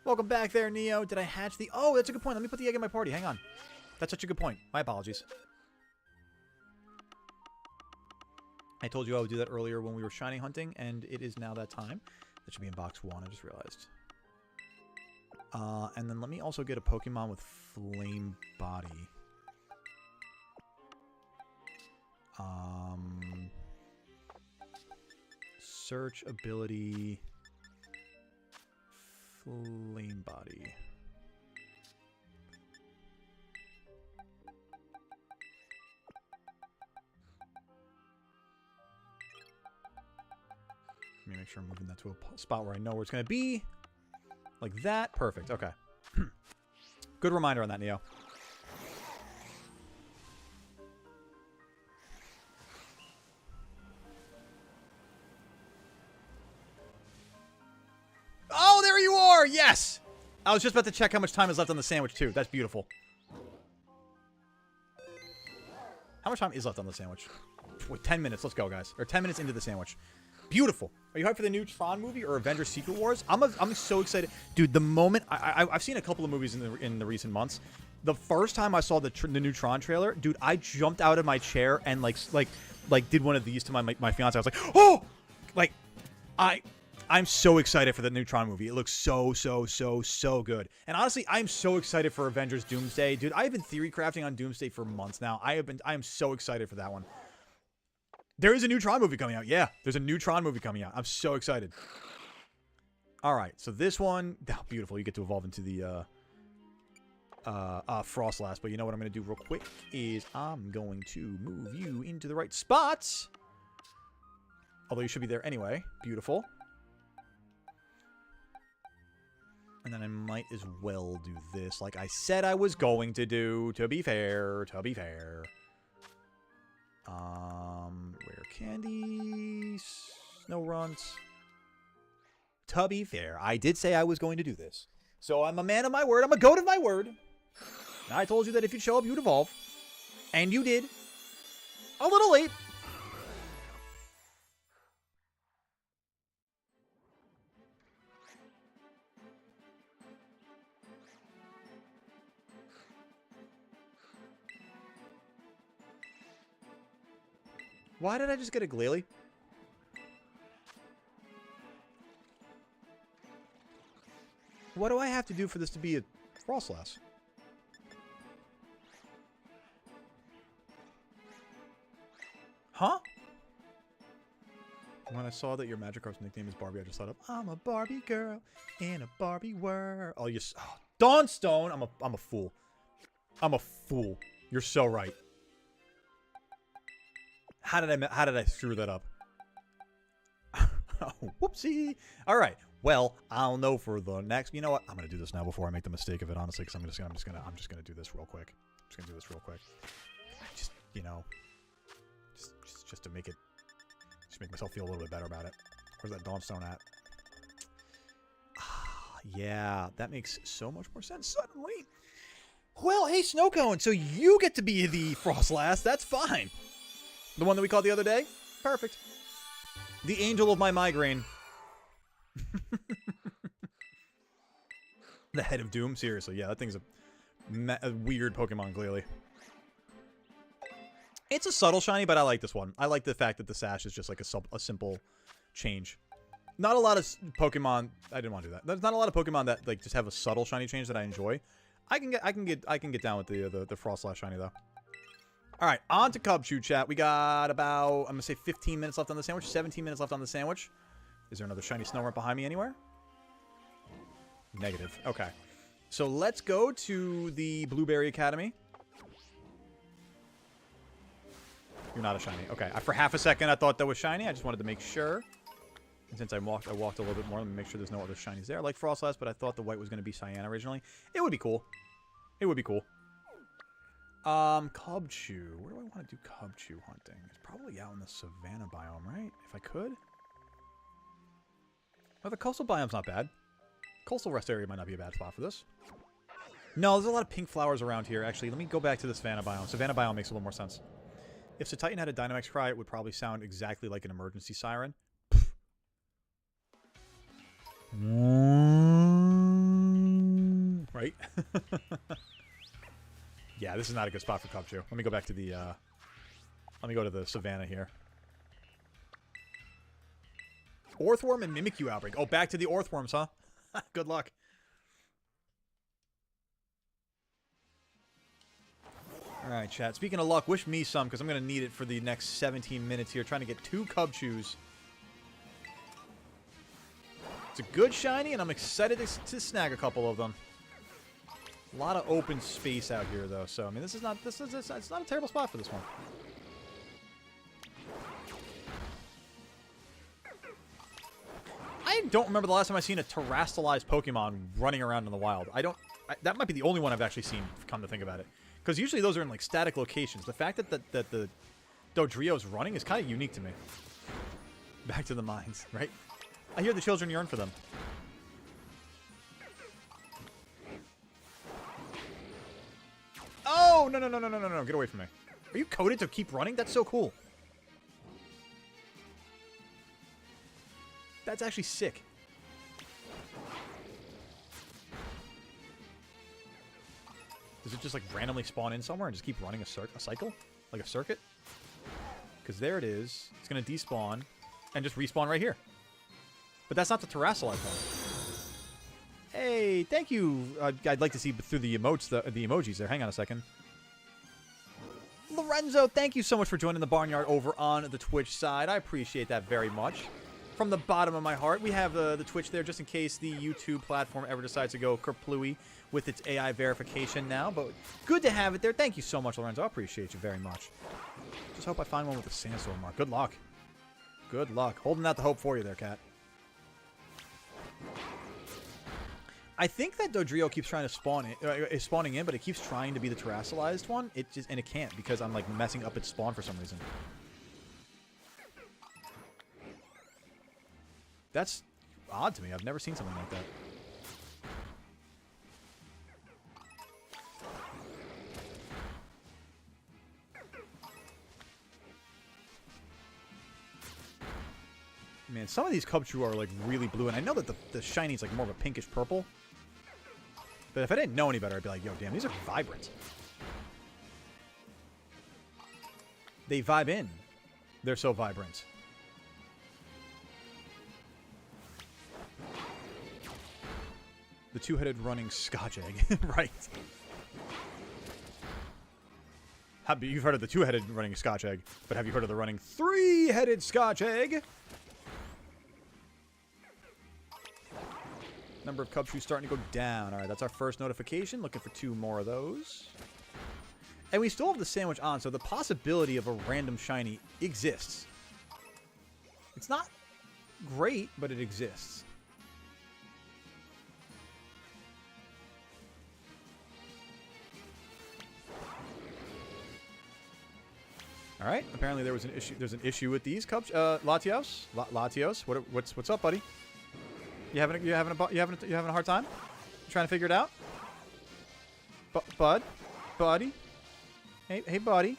Welcome back there, Neo. Did I hatch the... Oh, that's a good point. Let me put the egg in my party. Hang on. That's such a good point. My apologies. I told you I would do that earlier when we were shiny hunting, and it is now that time. That should be in box 1, I just realized. And then let me also get a Pokemon with Flame Body. Search ability... Flame Body. Let me make sure I'm moving that to a spot where I know where it's going to be. Like that. Perfect. Okay. Good reminder on that, Neo. Oh, there you are! Yes! I was just about to check how much time is left on the sandwich, too. That's beautiful. How much time is left on the sandwich? Wait, 10 minutes. Let's go, guys. Or 10 minutes into the sandwich. Beautiful. Are you hyped for the new Tron movie or Avengers Secret Wars? I'm so excited. Dude, the moment... I've seen a couple of movies in the recent months. The first time I saw the new Tron trailer, dude, I jumped out of my chair and, like did one of these to my fiance. I was like, oh! Like, I'm so excited for the new Tron movie. It looks so good. And honestly, I'm so excited for Avengers Doomsday. Dude, I've been theory crafting on Doomsday for months now. I am so excited for that one. There is a new Tron movie coming out. Yeah, there's a new Tron movie coming out. I'm so excited. All right, so this one, oh, beautiful. You get to evolve into the Frostlass. But you know what I'm going to do real quick is I'm going to move you into the right spots. Although you should be there anyway. Beautiful. And then I might as well do this like I said I was going to do, to be fair. Rare candies, snow runts. To be fair, I did say I was going to do this. So I'm a man of my word. I'm a goat of my word. And I told you that if you'd show up, you'd evolve. And you did. A little late. Why did I just get a Glalie? What do I have to do for this to be a Frostlass? Huh? When I saw that your Magikarp's nickname is Barbie, I just thought of, I'm a Barbie girl in a Barbie world. Oh, you... Oh, Dawnstone! I'm a fool. I'm a fool. You're so right. How did I screw that up? Oh, whoopsie. All right. Well, I'll know for the next. You know what? I'm gonna do this now before I make the mistake of it. Honestly, because I'm just gonna do this real quick. Just you know, just to make it, just make myself feel a little bit better about it. Where's that Dawnstone at? Ah, yeah, that makes so much more sense suddenly. Well, hey, Snowcone, so you get to be the Frostlass. That's fine. The one that we caught the other day? Perfect. The angel of my migraine. The head of doom? Seriously, yeah, that thing's a weird Pokemon, clearly. It's a subtle shiny, but I like this one. I like the fact that the sash is just like a simple change. Not a lot of Pokemon... I didn't want to do that. There's not a lot of Pokemon that like just have a subtle shiny change that I enjoy. I can get down with the Frostlass shiny, though. All right, on to Cubchoo, chat. We got about, I'm going to say 15 minutes left on the sandwich, 17 minutes left on the sandwich. Is there another shiny Snorunt behind me anywhere? Negative. Okay. So let's go to the Blueberry Academy. You're not a shiny. Okay. For half a second, I thought that was shiny. I just wanted to make sure. And since I walked a little bit more, let me make sure there's no other shinies there. I like Frostlass, but I thought the white was going to be Cyan originally. It would be cool. It would be cool. Cubchoo. Where do I want to do Cubchoo hunting? It's probably out in the Savannah biome, right? If I could. Oh, the coastal biome's not bad. Coastal rest area might not be a bad spot for this. No, there's a lot of pink flowers around here. Actually, let me go back to the Savannah biome. Savannah biome makes a little more sense. If Titan had a Dynamax cry, it would probably sound exactly like an emergency siren. Right? Yeah, this is not a good spot for Cubchoo. Let me go back to the, let me go to the Savannah here. Orthworm and Mimikyu outbreak. Oh, back to the Orthworms, huh? Good luck. Alright, chat. Speaking of luck, wish me some, because I'm going to need it for the next 17 minutes here, trying to get 2 Cubchoos. It's a good shiny, and I'm excited to snag a couple of them. A lot of open space out here, though. So I mean, it's not a terrible spot for this one. I don't remember the last time I've seen a terrestrialized Pokemon running around in the wild. That might be the only one I've actually seen. Come to think about it, because usually those are in like static locations. The fact that the Dodrio's running is kind of unique to me. Back to the mines, right? I hear the children yearn for them. Oh, no. Get away from me. Are you coded to keep running? That's so cool. That's actually sick. Does it just like randomly spawn in somewhere and just keep running a cycle? Like a circuit? Because there it is. It's going to despawn and just respawn right here. But that's not the Terrasolite one. Hey, thank you. I'd like to see through the emotes, the emojis there. Hang on a second. Lorenzo, thank you so much for joining the Barnyard over on the Twitch side. I appreciate that very much. From the bottom of my heart, we have the Twitch there just in case the YouTube platform ever decides to go kerplooey with its AI verification now. But good to have it there. Thank you so much, Lorenzo. I appreciate you very much. Just hope I find one with a sandstorm mark. Good luck. Good luck. Holding out the hope for you there, Cat. I think that Dodrio keeps trying to spawn is spawning in, but it keeps trying to be the terrestrialized one. It can't because I'm like messing up its spawn for some reason. That's odd to me. I've never seen something like that. Man, some of these Cubchoo are like really blue, and I know that the shiny is like more of a pinkish purple. But if I didn't know any better, I'd be like, yo, damn, these are vibrant. They vibe in. They're so vibrant. The two-headed running Scotch egg. Right. You've heard of the two-headed running Scotch egg, but have you heard of the running three-headed Scotch egg? Number of Cubchoo starting to go down. All right, that's our first notification. Looking for 2 more of those. And we still have the sandwich on, so the possibility of a random shiny exists. It's not great, but it exists. All right. Apparently there was an issue. There's an issue with these Latios. Latios. What's up, buddy? You having a hard time? You trying to figure it out? Buddy. Hey, buddy.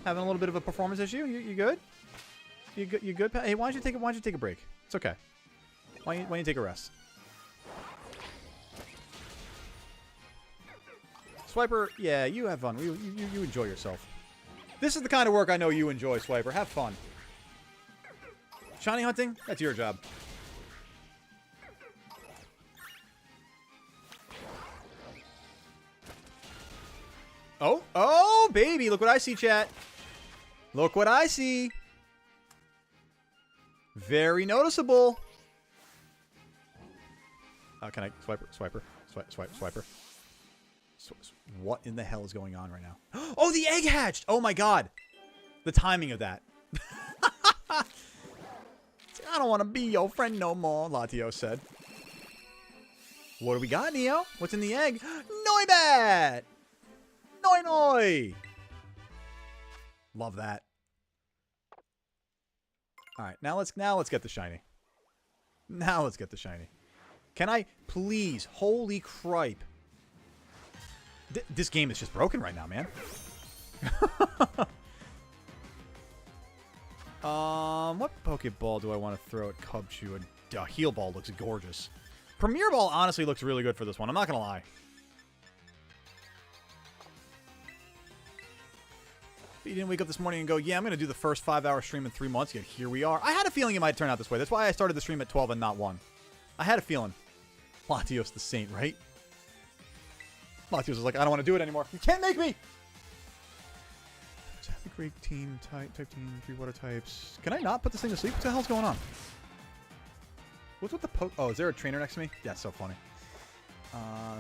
Having a little bit of a performance issue? You good? You good? Hey, why don't you take a break? It's okay. Why don't you take a rest? Swiper, yeah, you have fun. You enjoy yourself. This is the kind of work I know you enjoy, Swiper. Have fun. Shiny hunting? That's your job. Oh, baby. Look what I see, chat. Look what I see. Very noticeable. Can I swiper? Swiper. What in the hell is going on right now? Oh, the egg hatched! Oh my god. The timing of that. I don't want to be your friend no more, Latios said. What do we got, Neo? What's in the egg? Noibat! Noi! Love that. Alright, now let's get the shiny. Now let's get the shiny. Can I please? Holy cripe. This game is just broken right now, man. What Pokeball do I want to throw at Cubchoo? A Heal Ball looks gorgeous. Premier Ball honestly looks really good for this one. I'm not going to lie. But you didn't wake up this morning and go, yeah, I'm going to do the first 5-hour stream in 3 months. Yet here we are. I had a feeling it might turn out this way. That's why I started the stream at 12 and not 1. I had a feeling. Latios the Saint, right? Latios was like, I don't want to do it anymore. You can't make me! Have a great team, type team, 3 water types. Can I not put this thing to sleep? What the hell's going on? What's with the poke? Oh, is there a trainer next to me? Yeah, it's so funny.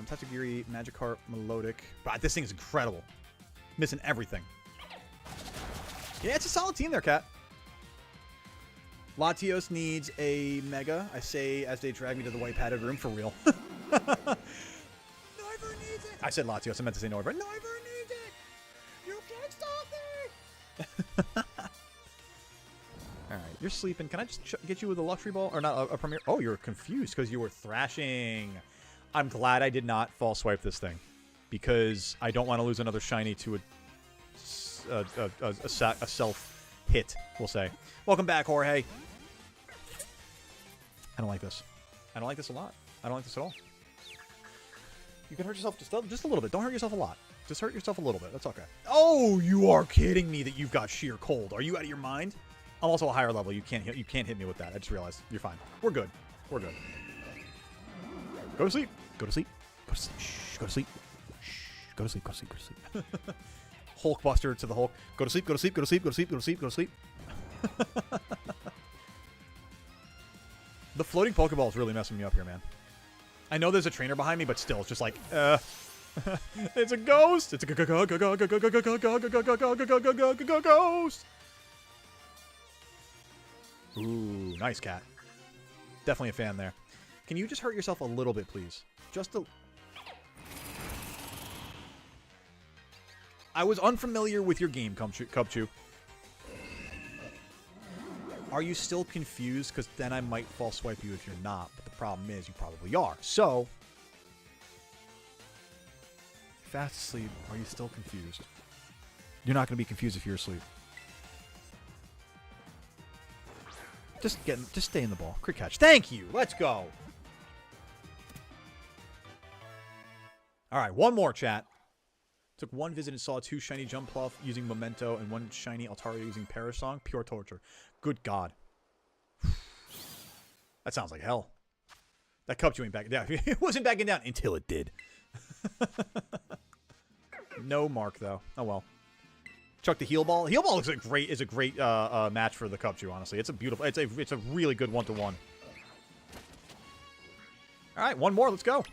Tatsugiri, Magikarp, Melodic. But this thing is incredible. Missing everything. Yeah, it's a solid team there, Cat. Latios needs a Mega, I say as they drag me to the white padded room, for real. Noivern needs it! I said Latios, I meant to say Noivern. Noivern needs it! You can't stop me! Alright, you're sleeping. Can I just get you with a Luxury Ball? Or not, a Premier? Oh, you're confused because you were thrashing. I'm glad I did not fall swipe this thing. Because I don't want to lose another shiny to a self-hit, we'll say. Welcome back, Jorge. I don't like this. I don't like this a lot. I don't like this at all. You can hurt yourself just a little bit. Don't hurt yourself a lot. Just hurt yourself a little bit. That's okay. Oh, you are kidding me that you've got sheer cold. Are you out of your mind? I'm also a higher level. You can't hit me with that. I just realized. You're fine. We're good. We're good. Go to sleep. Go to sleep. Go to sleep. Shh. Go to sleep. Shh. Go to sleep. Go to sleep. Go to sleep. Hulkbuster to the Hulk. Go to sleep. Go to sleep. Go to sleep. Go to sleep. Go to sleep. Go to sleep. The floating Pokeball is really messing me up here, man. I know there's a trainer behind me, but still, it's just like, it's a ghost. It's a ghost. Ooh, nice cat. Definitely a fan there. Can you just hurt yourself a little bit, please? Just a... I was unfamiliar with your game, Cubchoo. Are you still confused? Because then I might false swipe you if you're not. But the problem is you probably are. So, fast asleep. Are you still confused? You're not going to be confused if you're asleep. Just stay in the ball. Quick catch. Thank you. Let's go. All right, one more, chat. Took one visit and saw 2 shiny Jumpluff using Memento and 1 shiny Altaria using Parasong. Pure torture. Good God. That sounds like hell. That Cubchoo ain't backing down. It wasn't backing down until it did. No mark, though. Oh, well. Chuck the heal ball. Heal ball is a great match for the Cubchoo, honestly. It's a beautiful, it's a really good 1-to-1. All right, one more. Let's go.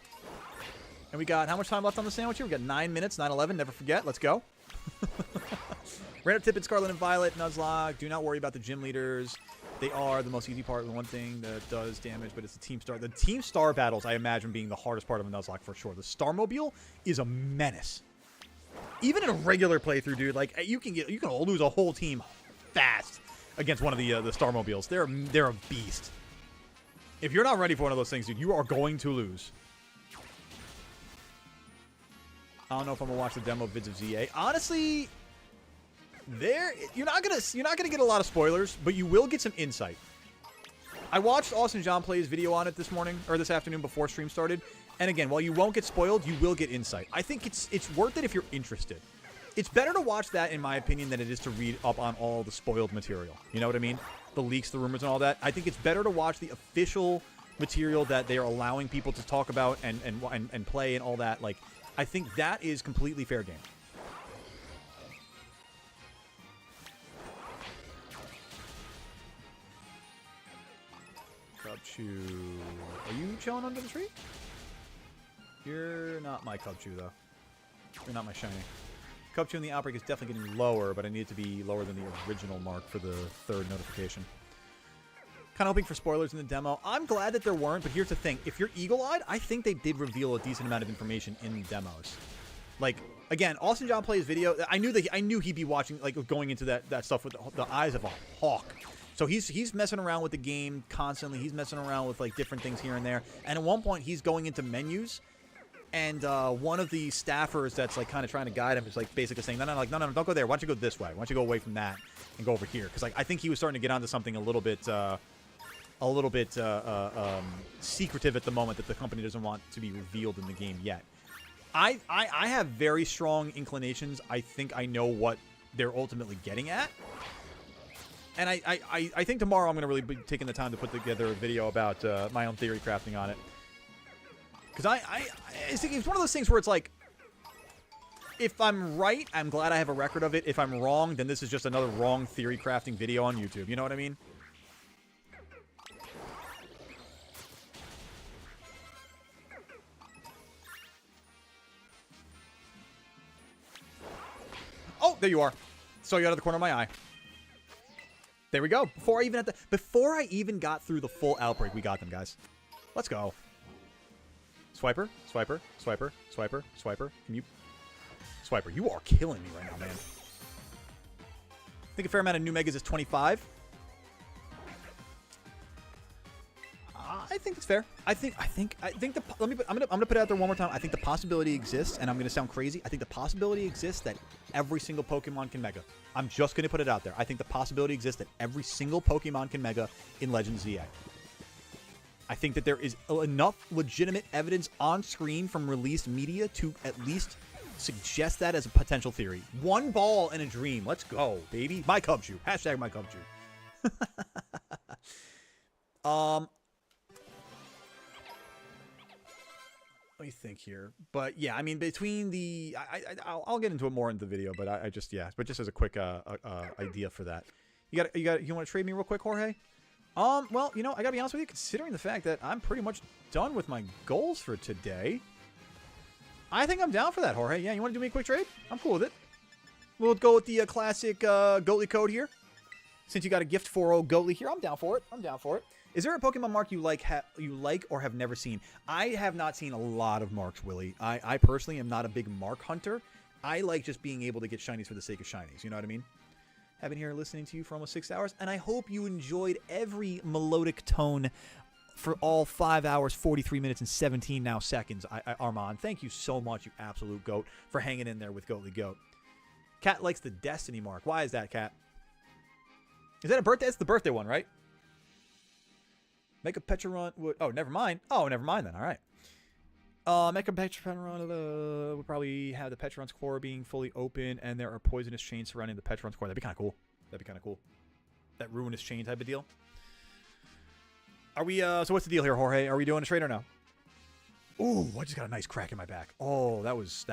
And we got how much time left on the sandwich here? We got 9 minutes, 9:11. Never forget. Let's go. Random tip in Scarlet and Violet, Nuzlocke. Do not worry about the gym leaders. They are the most easy part. The one thing that does damage, but it's the team star. The team star battles, I imagine, being the hardest part of a Nuzlocke for sure. The Starmobile is a menace. Even in a regular playthrough, dude, like you can lose a whole team fast against one of the Starmobiles. They're a beast. If you're not ready for one of those things, dude, you are going to lose. I don't know if I'm gonna watch the demo vids of ZA. Honestly, you're not gonna get a lot of spoilers, but you will get some insight. I watched Austin John Play's video on it this morning or this afternoon before stream started, and again, while you won't get spoiled, you will get insight. I think it's worth it if you're interested. It's better to watch that, in my opinion, than it is to read up on all the spoiled material. You know what I mean? The leaks, the rumors, and all that. I think it's better to watch the official material that they are allowing people to talk about and play and all that. Like, I think that is completely fair game. Cubchoo. Are you chilling under the tree? You're not my Cubchoo, though. You're not my shiny. Cubchoo in the Outbreak is definitely getting lower, but I need it to be lower than the original mark for the 3rd notification. Kind of hoping for spoilers in the demo. I'm glad that there weren't, but here's the thing. If you're eagle-eyed, I think they did reveal a decent amount of information in demos. Like, again, Austin John Play's video, I knew he'd be watching, like, going into that stuff with the eyes of a hawk. So he's messing around with the game constantly. He's messing around with, like, different things here and there. And at one point, he's going into menus, and one of the staffers that's, like, kind of trying to guide him is, like, basically saying, no, don't go there. Why don't you go this way? Why don't you go away from that and go over here? Because, like, I think he was starting to get onto something a little bit secretive at the moment that the company doesn't want to be revealed in the game yet. I have very strong inclinations. I think I know what they're ultimately getting at. And I think tomorrow I'm going to really be taking the time to put together a video about my own theory crafting on it. Because it's one of those things where it's like, if I'm right, I'm glad I have a record of it. If I'm wrong, then this is just another wrong theory crafting video on YouTube. You know what I mean? Oh, there you are. Saw you out of the corner of my eye. There we go. Before I even got through the full Outbreak, we got them, guys. Let's go. Swiper, swiper, swiper, swiper, swiper. Can you... Swiper, you are killing me right now, man. I think a fair amount of new megas is 25. I think it's fair. I think the I'm gonna put it out there one more time. I think the possibility exists, and I'm gonna sound crazy. I think the possibility exists that every single Pokemon can Mega. I'm just gonna put it out there. I think the possibility exists that every single Pokemon can Mega in Legends ZA. I think that there is enough legitimate evidence on screen from released media to at least suggest that as a potential theory. One ball and a dream. Let's go, baby. My Cubchoo. Hashtag my Cubchoo. Let me think here. But yeah, I mean, between the... I'll get into it more in the video, but I just, yeah. But just as a quick idea for that. You want to trade me real quick, Jorge? Well, you know, I gotta be honest with you, considering the fact that I'm pretty much done with my goals for today, I think I'm down for that, Jorge. Yeah, you want to do me a quick trade? I'm cool with it. We'll go with the classic Goatly code here. Since you got a gift for old Goatly here, I'm down for it. I'm down for it. Is there a Pokemon mark you like or have never seen? I have not seen a lot of marks, Willie. I personally am not a big mark hunter. I like just being able to get shinies for the sake of shinies. You know what I mean? I've been here listening to you for almost 6 hours, and I hope you enjoyed every melodic tone for all 5 hours, 43 minutes, and 17 now seconds. Armand, thank you so much, you absolute goat, for hanging in there with Goatly Goat. Cat likes the Destiny mark. Why is that, Cat? Is that a birthday? It's the birthday one, right? Mega Petron would... Oh, never mind. Oh, never mind then. All right. Mega Petron would probably have the Petron's core being fully open, and there are poisonous chains surrounding the Petron's core. That'd be kind of cool. That'd be kind of cool. That ruinous chain type of deal. Are we... So what's the deal here, Jorge? Are we doing a trade or no? Ooh, I just got a nice crack in my back. Oh, that was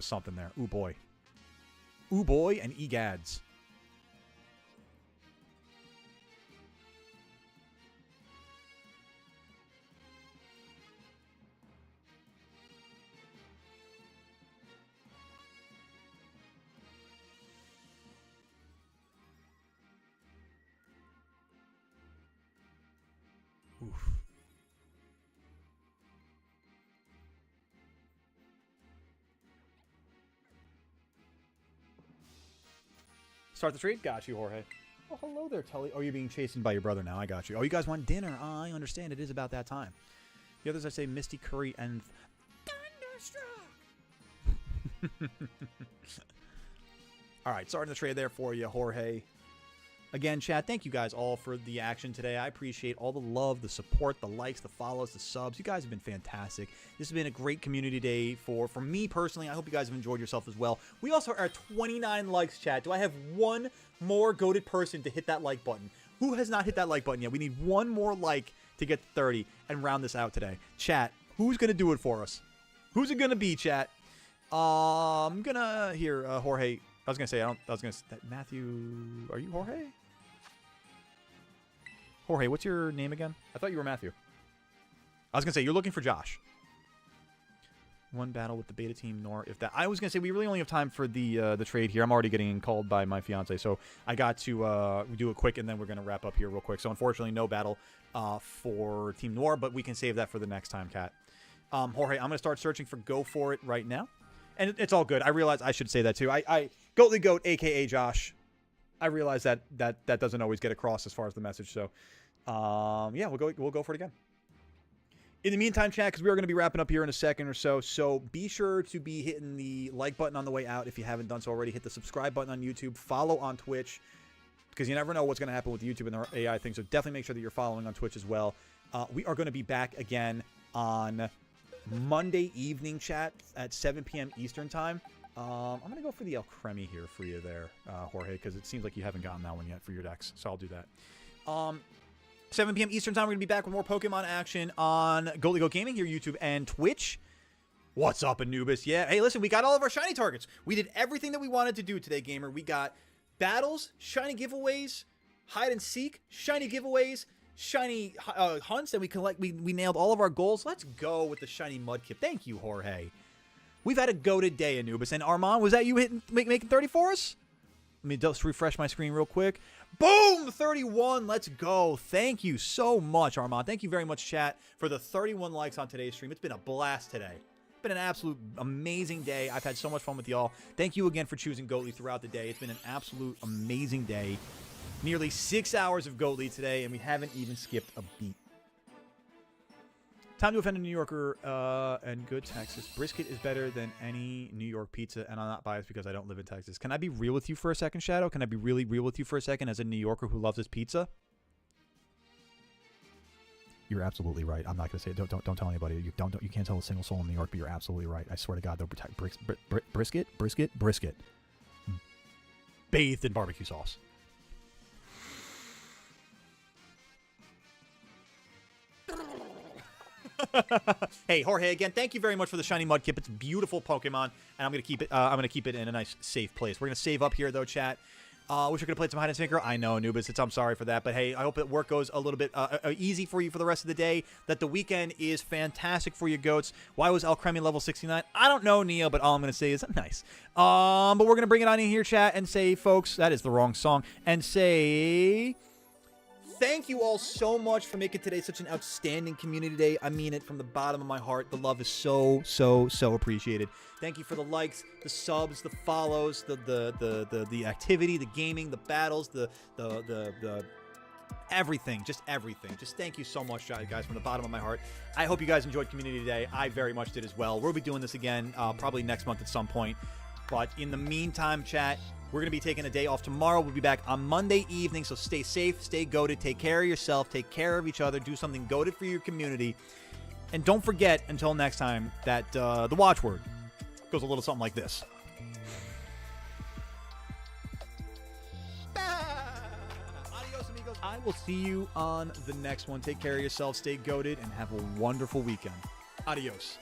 something there. Ooh, boy. Ooh Boy, and Egads. Oof. Start the trade? Got you, Jorge. Oh, hello there, Tully. Oh, you're being chastened by your brother now. I got you. Oh, you guys want dinner? I understand. It is about that time. The others, I say Misty Curry and Thunderstruck. All right, starting the trade there for you, Jorge. Again, chat, thank you guys all for the action today. I appreciate all the love, the support, the likes, the follows, the subs. You guys have been fantastic. This has been a great community day for me personally. I hope you guys have enjoyed yourself as well. We also are at 29 likes, chat. Do I have one more goated person to hit that like button? Who has not hit that like button yet? We need one more like to get to 30 and round this out today. Chat, who's going to do it for us? Who's it going to be, chat? I'm going to, here, Jorge. I was going to say, Matthew, are you Jorge? Jorge, what's your name again? I thought you were Matthew. I was going to say, you're looking for Josh. One battle with the beta team, nor if that. I was going to say, we really only have time for the trade here. I'm already getting called by my fiance, so I got to do it quick, and then we're going to wrap up here real quick. So, unfortunately, no battle for Team Noir, but we can save that for the next time, Kat. Jorge, I'm going to start searching for Go For It right now. And it's all good. I realize I should say that, too. Goatly Goat, a.k.a. Josh. I realize that doesn't always get across as far as the message. So, yeah, we'll go for it again. In the meantime, chat, because we are going to be wrapping up here in a second or so. So be sure to be hitting the like button on the way out if you haven't done so already. Hit the subscribe button on YouTube. Follow on Twitch, because you never know what's going to happen with YouTube and their AI thing. So definitely make sure that you're following on Twitch as well. We are going to be back again on Monday evening, chat, at 7 p.m. Eastern time. I'm going to go for the El Cremi here for you there, Jorge, because it seems like you haven't gotten that one yet for your decks. So I'll do that. 7 p.m. Eastern time, we're going to be back with more Pokemon action on Goatly Goat Gaming here, YouTube and Twitch. What's up, Anubis? Yeah, hey, listen, we got all of our shiny targets. We did everything that we wanted to do today, gamer. We got battles, shiny giveaways, hide and seek, shiny giveaways, shiny hunts, and we nailed all of our goals. Let's go with the shiny Mudkip. Thank you, Jorge. We've had a goated day, Anubis. And Armand, was that you making 30 for us? Let me just refresh my screen real quick. Boom! 31. Let's go. Thank you so much, Armand. Thank you very much, chat, for the 31 likes on today's stream. It's been a blast today. It's been an absolute amazing day. I've had so much fun with y'all. Thank you again for choosing Goatly throughout the day. It's been an absolute amazing day. Nearly 6 hours of Goatly today, and we haven't even skipped a beat. Time to offend a New Yorker and good Texas. Brisket is better than any New York pizza, and I'm not biased because I don't live in Texas. Can I be real with you for a second, Shadow? Can I be really real with you for a second as a New Yorker who loves his pizza? You're absolutely right. I'm not going to say it. Don't tell anybody. You can't tell a single soul in New York, but you're absolutely right. I swear to God, they'll protect brisket. Bathed in barbecue sauce. Hey, Jorge, again, thank you very much for the shiny Mudkip. It's a beautiful Pokemon, and I'm gonna keep it in a nice, safe place. We're gonna save up here, though, chat. Wish we could have played some Hide Synchro. I know, Anubis. I'm sorry for that, but hey, I hope that work goes a little bit easy for you for the rest of the day. That the weekend is fantastic for you, goats. Why was El Cremi level 69? I don't know, Neo, but all I'm gonna say is nice. But we're gonna bring it on in here, chat, and say, folks, that is the wrong song, and say. Thank you all so much for making today such an outstanding community day. I mean it from the bottom of my heart. The love is so appreciated. Thank you for the likes, the subs, the follows, the activity, the gaming, the battles, the everything, just everything. Just thank you so much, guys, from the bottom of my heart. I hope you guys enjoyed community day. I very much did as well. We'll be doing this again probably next month at some point. But in the meantime, chat, we're going to be taking a day off tomorrow. We'll be back on Monday evening, so stay safe, stay goated, take care of yourself, take care of each other, do something goated for your community. And don't forget, until next time, that the watchword goes a little something like this. Adios, amigos. I will see you on the next one. Take care of yourself, stay goated, and have a wonderful weekend. Adios.